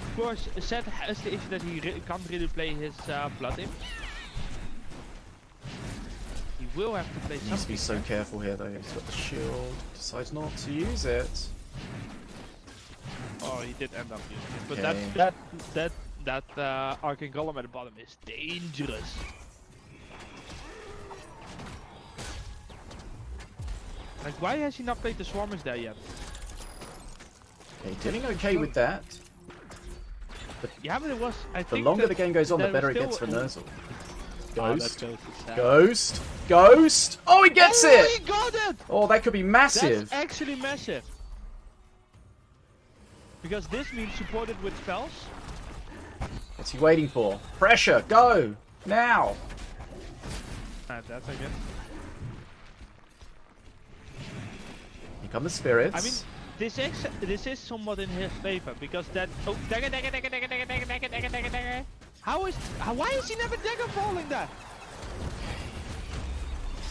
of course, Seth has the issue that he can't really play his Blood Imps. He will have to play He needs to be something. so careful here, though. He's got the shield, decides not to use it. Oh, he did end up using it, but Okay. that Arcane Golem at the bottom is dangerous. Like, why has he not played the Swarmers there yet? Okay, doing okay with that. Yeah, but it was. I The think longer that the game goes on, the there better was it gets for still- Nerzl. Oh, that Ghost. Ghost is sad. Ghost. Ghost. Oh, he gets Oh, it! he got it! Oh, that could be massive. That's actually massive. Because this means supported with spells. What's he waiting for? Pressure. Go. Now. That's, I guess. Here come the spirits. I mean, this is somewhat in his favor because that. Oh, dagger, dagger, dagger, dagger, dagger, dagger, dagger, dagger, dagger, dagger. Why is he never dagger falling that?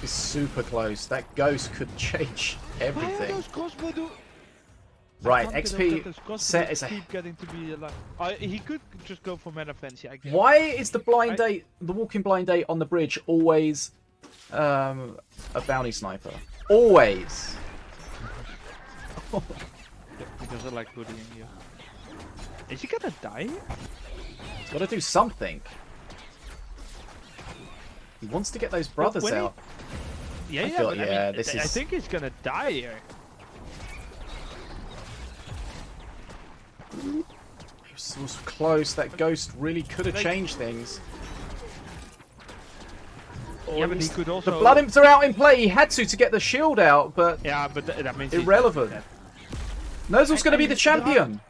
It's super close. That ghost could change Why are everything. those crossbow do? Right, I can't XP believe that those crossbows set is a... keep getting to be alive. He could just go for mana fancy, I guess. Why is the blind date, the walking blind date on the bridge always a bounty sniper? Always. Because I like bullying you. Is he gonna die? He's got to do something. He wants to get those brothers when he- out. Yeah, I feel- but yeah, I mean, this I is- think he's gonna die here. He was close. That ghost really could have Like- changed things. Yeah, but he could also. The blood imps are out in play. He had to get the shield out, but Yeah, but that means he's irrelevant. dead. Nerzl's going to be I the mean, champion.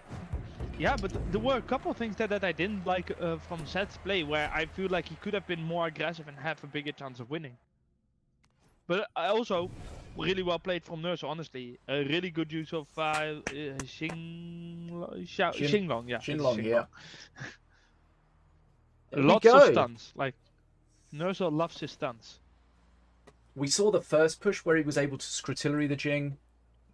Yeah, but there were a couple of things that I didn't like from Seth's play, where I feel like he could have been more aggressive and have a bigger chance of winning. But I also really well played from Nerzl, honestly. A really good use of Xinglong, yeah. Xinglong, yeah. There we Lots go. of stuns. Like Nerzl loves his stuns. We saw the first push where he was able to scrutillery the Jing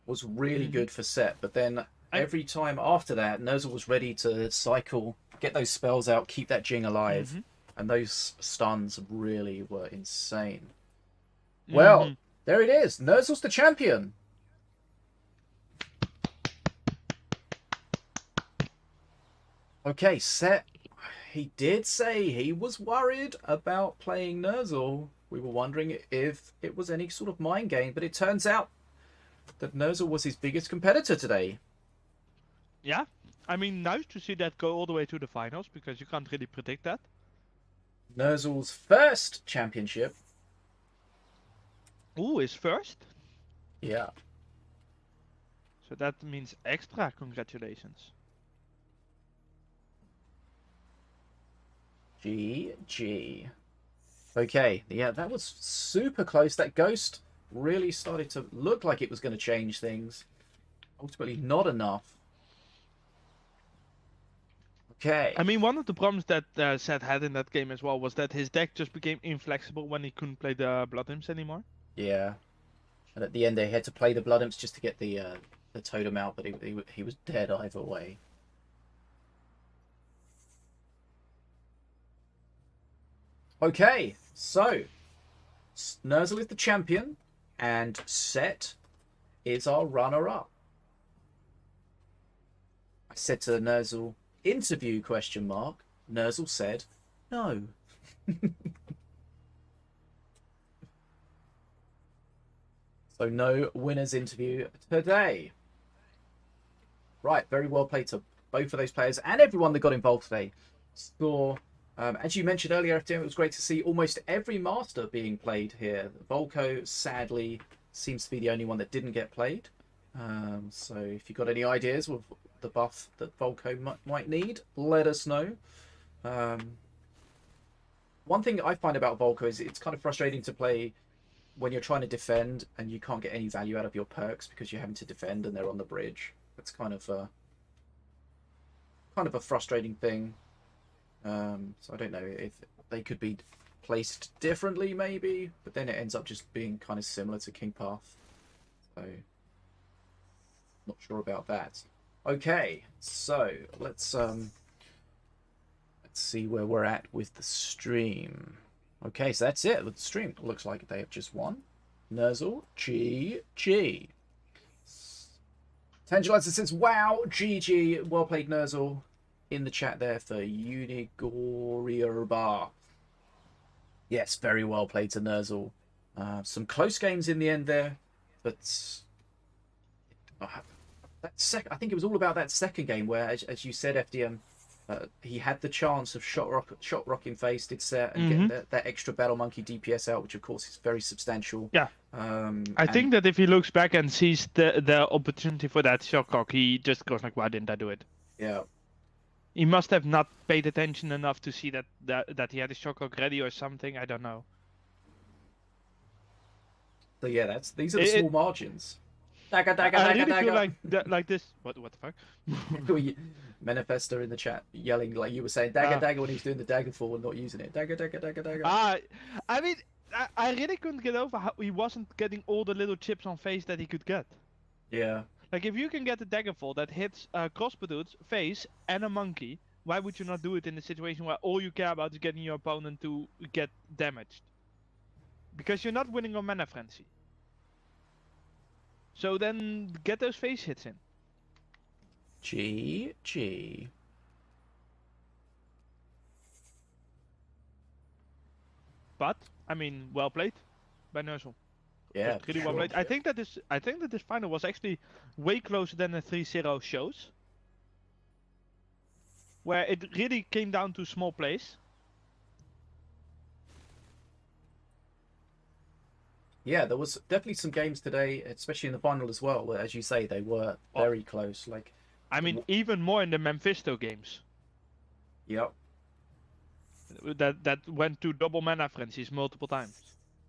was really good for Set, but then every time after that, Nerzl was ready to cycle, get those spells out, keep that Jing alive, and those stuns really were insane. Well, there it is. Nerzl's the champion. Okay, Set. He did say he was worried about playing Nerzl. We were wondering if it was any sort of mind game, but it turns out that Nerzl was his biggest competitor today. Yeah, I mean, nice to see that go all the way to the finals, because you can't really predict that. Nerzl's first championship. Ooh, his first? Yeah. So that means extra congratulations. GG. Okay, yeah, that was super close. That ghost really started to look like it was going to change things. Ultimately, not enough. Okay. I mean, one of the problems that Seth had in that game as well was that his deck just became inflexible when he couldn't play the Blood Imps anymore. Yeah. And at the end, they had to play the Blood Imps just to get the totem out, but he was dead either way. Okay, so Nerzl is the champion, and Set is our runner-up. I said to Nerzl, interview question mark. Nerzl said, no. So no winner's interview today. Right, very well played to both of those players and everyone that got involved today. So, as you mentioned earlier, FDM, it was great to see almost every master being played here. Volko, sadly, seems to be the only one that didn't get played. So if you've got any ideas with the buff that Volko might need, let us know. One thing I find about Volko is it's kind of frustrating to play when you're trying to defend and you can't get any value out of your perks because you're having to defend and they're on the bridge. It's kind of a frustrating thing. So I don't know if they could be placed differently maybe, but then it ends up just being kind of similar to King Path. So, not sure about that. Okay, so let's see where we're at with the stream. Okay, so that's it with the stream. Looks like they have just won. Nerzl, GG. Tangelizer says, wow, GG. Well played, Nerzl. In the chat there for Unigorier. Yes, very well played to Nerzl. Some close games in the end there, but I think it was all about that second game where, as you said, FDM, he had the chance of shot rocking face, did set, and getting that extra Battle Monkey DPS out, which of course is very substantial. Yeah. I think that if he looks back and sees the opportunity for that shot rock, he just goes like, why didn't I do it? Yeah. He must have not paid attention enough to see that he had a shot rock ready or something. I don't know. So yeah, these are the small margins. Dagger, dagger, I dagger, really dagger. feel like this. What the fuck? Manifesto in the chat yelling like you were saying dagger, dagger when he was doing the dagger fall and not using it. Dagger, dagger, dagger, dagger. I mean, I really couldn't get over how he wasn't getting all the little chips on face that he could get. Yeah. Like if you can get a daggerfall that hits crossbow dude's face and a monkey, why would you not do it in a situation where all you care about is getting your opponent to get damaged? Because you're not winning on mana frenzy. So then get those face hits in. GG. But I mean, well played by Nerzl. Yeah, really well played. I think that this final was actually way closer than the 3-0 shows, where it really came down to small plays. Yeah, there was definitely some games today, especially in the final as well, where, as you say, they were very close. Like, I mean, even more in the Memfisto games. Yep. That went to double mana frenzies multiple times.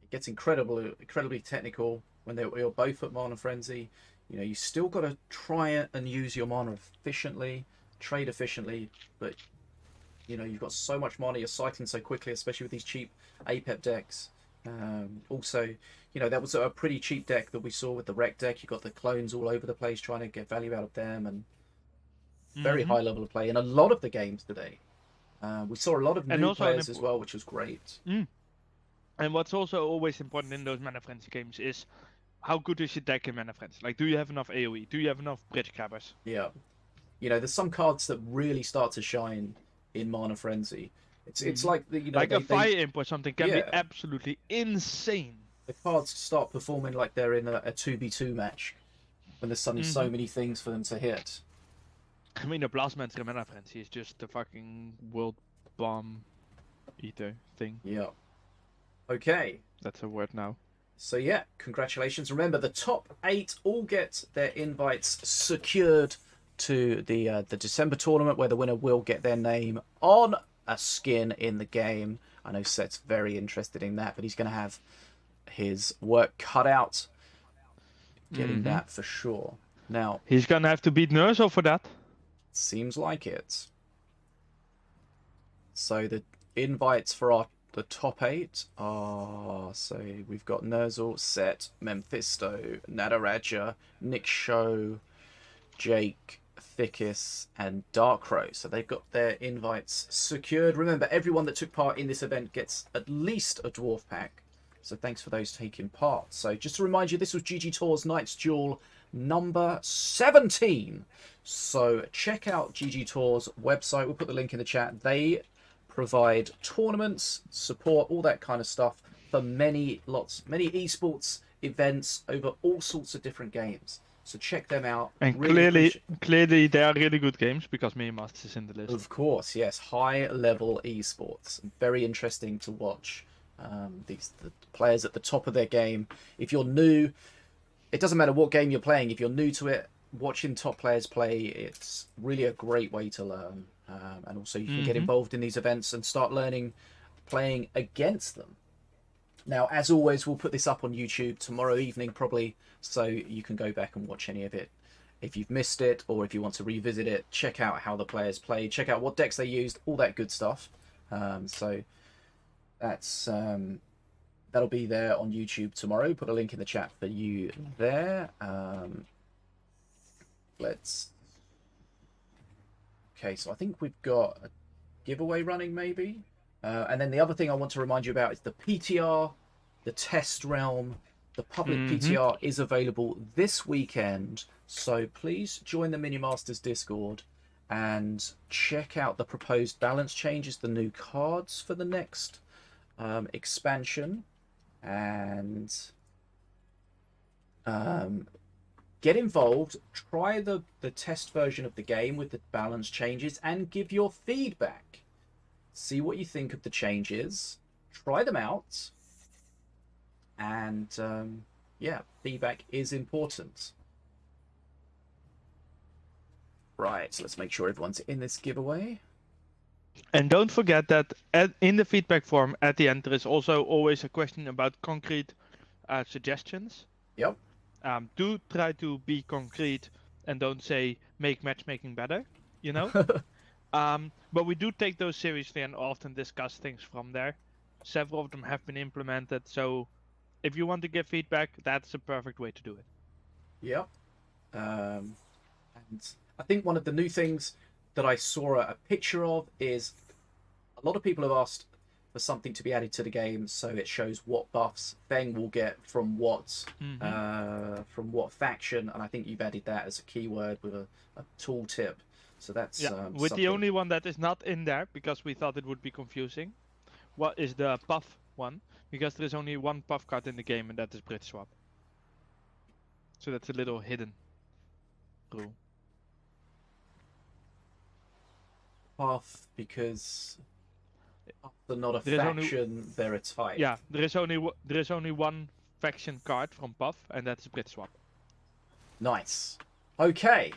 It gets incredibly technical when you're both at mana frenzy. You know, you still got to try and use your mana efficiently, trade efficiently, but you know you've got so much mana, you're cycling so quickly, especially with these cheap APEP decks. Also, you know, that was a pretty cheap deck that we saw with the Wreck deck. You got the clones all over the place trying to get value out of them, and very high level of play in a lot of the games today. We saw a lot of new players as well, which was great. And what's also always important in those mana frenzy games is how good is your deck in mana frenzy? Like, do you have enough AoE? Do you have enough bridge grabbers? Yeah, you know, there's some cards that really start to shine in mana frenzy. It's like the, you know, like a fire imp or something can be absolutely insane. The cards start performing like they're in a 2v2 match when there's suddenly so many things for them to hit. I mean, the Blastmancer in mana frenzy is just the fucking world bomb eater thing. Yeah. Okay. That's a word now. So yeah, congratulations. Remember, the top 8 all get their invites secured to the December tournament, where the winner will get their name on a skin in the game. I know Seth's very interested in that, but he's going to have his work cut out getting that for sure. Now, he's going to have to beat Nerzl for that. Seems like it. So the invites for the top 8 are, so we've got Nerzl, Set, Memfisto, Nataraja, Nick Show, Jake, Ficus, and DarkCrow. So they've got their invites secured. Remember, everyone that took part in this event gets at least a dwarf pack. So thanks for those taking part. So just to remind you, this was GGtoor's Night's Duel number 17. So check out GGtoor's website. We'll put the link in the chat. They provide tournaments, support, all that kind of stuff for many esports events over all sorts of different games. So check them out. And really clearly they are really good games because Minion Masters is in the list. Of course, yes. High level esports. Very interesting to watch. The players at the top of their game. If you're new, it doesn't matter what game you're playing. If you're new to it, watching top players play, it's really a great way to learn. And also you can get involved in these events and start learning playing against them. Now, as always, we'll put this up on YouTube tomorrow evening probably, so you can go back and watch any of it. If you've missed it, or if you want to revisit it, check out how the players played, check out what decks they used, all that good stuff. So That's that'll be there on YouTube tomorrow. Put a link in the chat for you there. Let's. Okay, so I think we've got a giveaway running, maybe. And then the other thing I want to remind you about is the PTR, the test realm. The public PTR is available this weekend, so please join the Minion Masters Discord and check out the proposed balance changes, the new cards for the next expansion, and get involved. Try the test version of the game with the balance changes and give your feedback. See what you think of the changes. Try them out. And yeah, feedback is important. Right, so let's make sure everyone's in this giveaway. And don't forget that in the feedback form at the end, there is also always a question about concrete suggestions. Yep. Do try to be concrete and don't say make matchmaking better, you know? But we do take those seriously and often discuss things from there. Several of them have been implemented, so if you want to give feedback, that's the perfect way to do it. Yep. And I think one of the new things that I saw a picture of is a lot of people have asked for something to be added to the game so it shows what buffs Feng will get from what faction, and I think you've added that as a keyword with a tooltip. So that's with the only one that is not in there because we thought it would be confusing. What is the buff one? Because there is only one puff card in the game, and that is Bridge Swap. So that's a little hidden rule. Puff because they're not a faction, they're a type. Yeah, there is only one faction card from Puff, and that's Bridge Swap. Nice. Okay.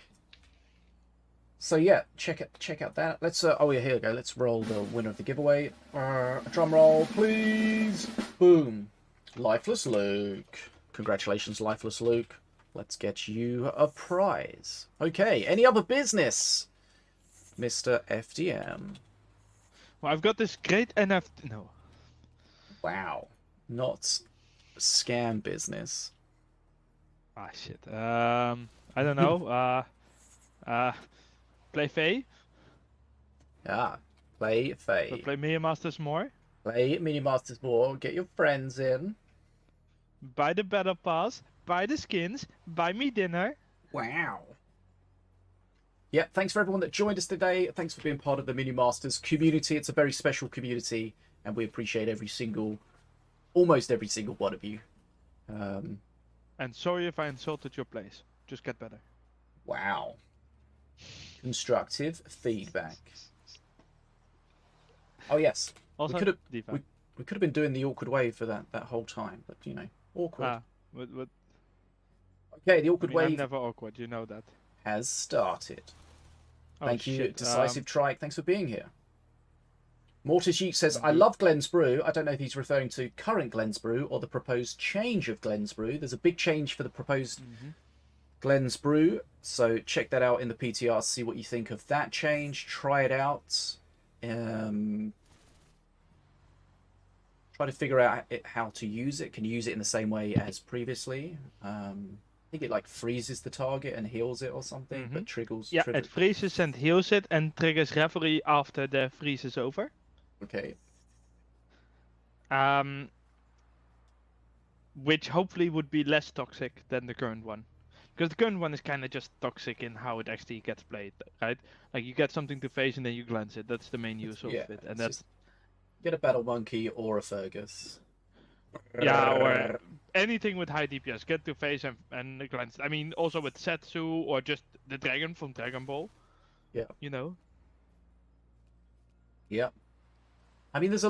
So yeah, check out that. Let's oh yeah, here we go. Let's roll the winner of the giveaway. Drum roll, please. Boom. Lifeless Luke. Congratulations, Lifeless Luke. Let's get you a prize. Okay. Any other business, Mr. FDM? Well, I've got this great NFT. No. Wow. Not scam business. Ah shit. I don't know. Play Faye. Ah, play Faye. Play Minion Masters more. Play Minion Masters more. Get your friends in. Buy the battle pass. Buy the skins. Buy me dinner. Wow. Yeah, thanks for everyone that joined us today. Thanks for being part of the Minion Masters community. It's a very special community, and we appreciate almost every single one of you. And sorry if I insulted your place. Just get better. Wow. Constructive feedback. Oh yes. Also, we could have been doing the awkward wave for that whole time, but you know, awkward. Okay, the awkward wave. I'm never awkward, you know that. Has started. Thank you, shit. Decisive Trike. Thanks for being here. Mortis Yeek says, I love Glenn's Brew. I don't know if he's referring to current Glenn's Brew or the proposed change of Glenn's Brew. There's a big change for the proposed Glenn's Brew, so check that out in the PTR, see what you think of that change. Try it out. Try to figure out how to use it. Can you use it in the same way as previously? I think it like freezes the target and heals it or something, but triggers. Yeah, it freezes and heals it and triggers Revelry after the freeze is over. Okay. Which hopefully would be less toxic than the current one. Because the current one is kind of just toxic in how it actually gets played, right? Like you get something to face and then you glance it. That's the main use of it, and that's get a Battle Monkey or a Fergus. Yeah, or anything with high DPS. Get to face and glance. I mean, also with Setsu or just the dragon from Dragon Ball. Yeah. You know. Yeah. I mean, there's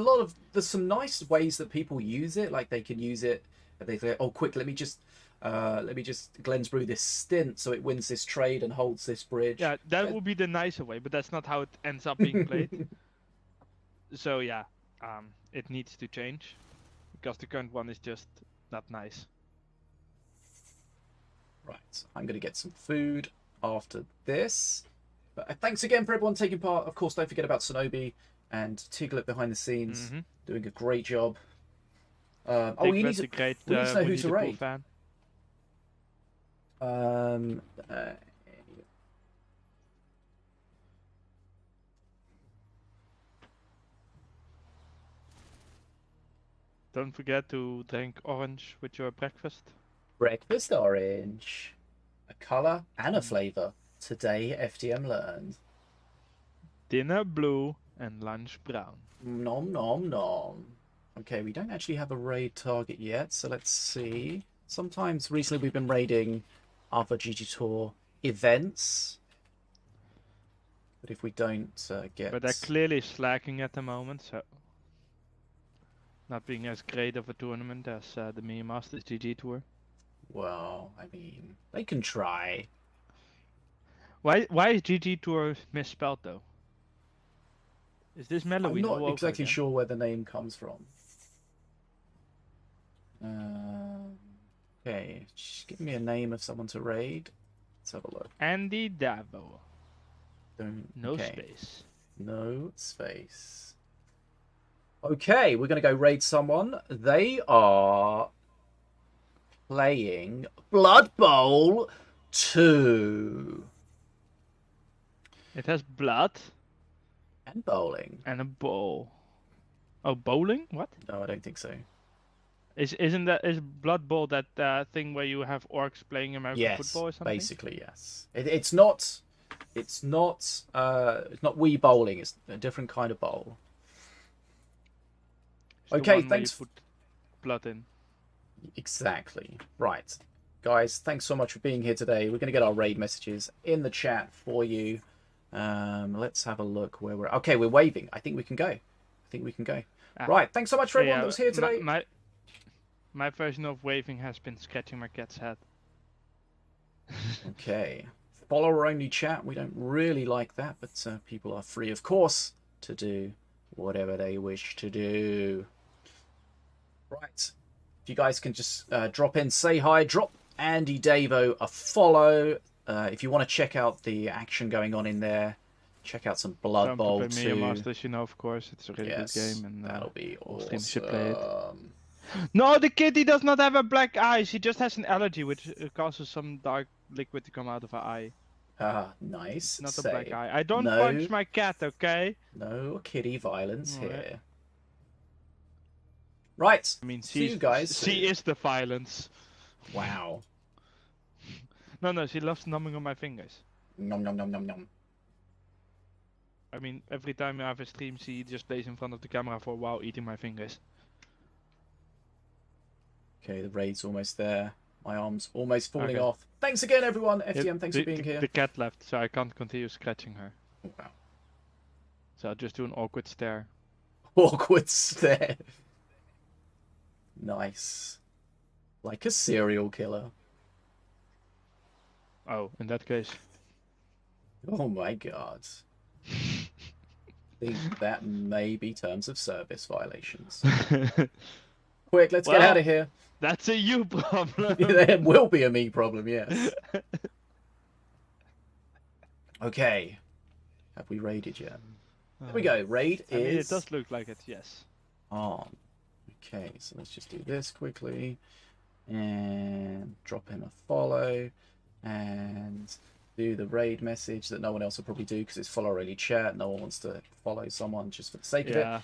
some nice ways that people use it. Like they can use it. They say, "Oh, quick! Let me just Glenn's Brew this stint so it wins this trade and holds this bridge." Yeah, that would be the nicer way, but that's not how it ends up being played. So yeah, it needs to change because the current one is just not nice. Right, I'm gonna get some food after this. But thanks again for everyone taking part. Of course, don't forget about Sinobii and Tiglet behind the scenes. Doing a great job. Oh, you need Tiglet's to, a great we need to know who Winnie to the Pooh raid. fan. Um, Don't forget to drink orange with your breakfast. breakfast orange. A colour and a flavour. Today, FDM learned. Dinner blue and lunch brown. Nom nom nom. Okay, we don't actually have a raid target yet, so let's see. Sometimes recently we've been raiding other GGtoor events. But if we don't get... But they're clearly slacking at the moment, so not being as great of a tournament as the Minion Masters GGtoor. Well, I mean, they can try. Why is GGtour misspelled though? Is this Melloween I'm all not over exactly again? sure where the name comes from. Okay, just give me a name of someone to raid. Let's have a look. Andy Davo. Don't, No okay. space. No space. Okay, we're going to go raid someone. They are playing Blood Bowl 2. It has blood And bowling. and a bowl. Oh, bowling? What? No, I don't think so. Is Blood Bowl that thing where you have orcs playing American Yes, football or something? basically, yes. It's not Wii bowling. It's a different kind of bowl. It's the Okay, one where you thanks. put blood in. Exactly. Right. Guys, thanks so much for being here today. We're going to get our raid messages in the chat for you. Let's have a look where we're... Okay, we're waving. I think we can go. Right, thanks so much for everyone that was here today. My version of waving has been scratching my cat's head. Okay. Follower-only chat. We don't really like that, but people are free, of course, to do whatever they wish to do. Right. If you guys can just drop in, say hi, drop Andy Davo a follow. If you want to check out the action going on in there, check out some Blood Bowl 2. Minion Masters, you know, of course, it's a really good game, and that'll be all streamers should play it. awesome. No, the kitty does not have a black eye. She just has an allergy, which causes some dark liquid to come out of her eye. Ah, nice. Not a Say black eye. I don't no. punch my cat, okay? No kitty violence Alright. here. Right. I mean, see you guys. she is the violence. Wow. No, she loves numbing on my fingers. Nom nom nom nom nom. I mean, every time I have a stream, she just plays in front of the camera for a while, eating my fingers. Okay, the raid's almost there. My arm's almost falling Okay. off. Thanks again, everyone. FDM, thanks for being here. The cat left, so I can't continue scratching her. Oh, wow. So I'll just do an awkward stare. Awkward stare. Nice. Like a serial killer. Oh, in that case. Oh my god. I think that may be terms of service violations. Quick, let's get Well, out of here. That's a you problem. There will be a me problem, yes. Okay. Have we raided yet? There we go. Raid I mean, it is does look like it, yes. on. Okay, so let's just do this quickly. And drop in a follow. And do the raid message that no one else will probably do because it's follow only chat. No one wants to follow someone just for the sake of it. Yeah.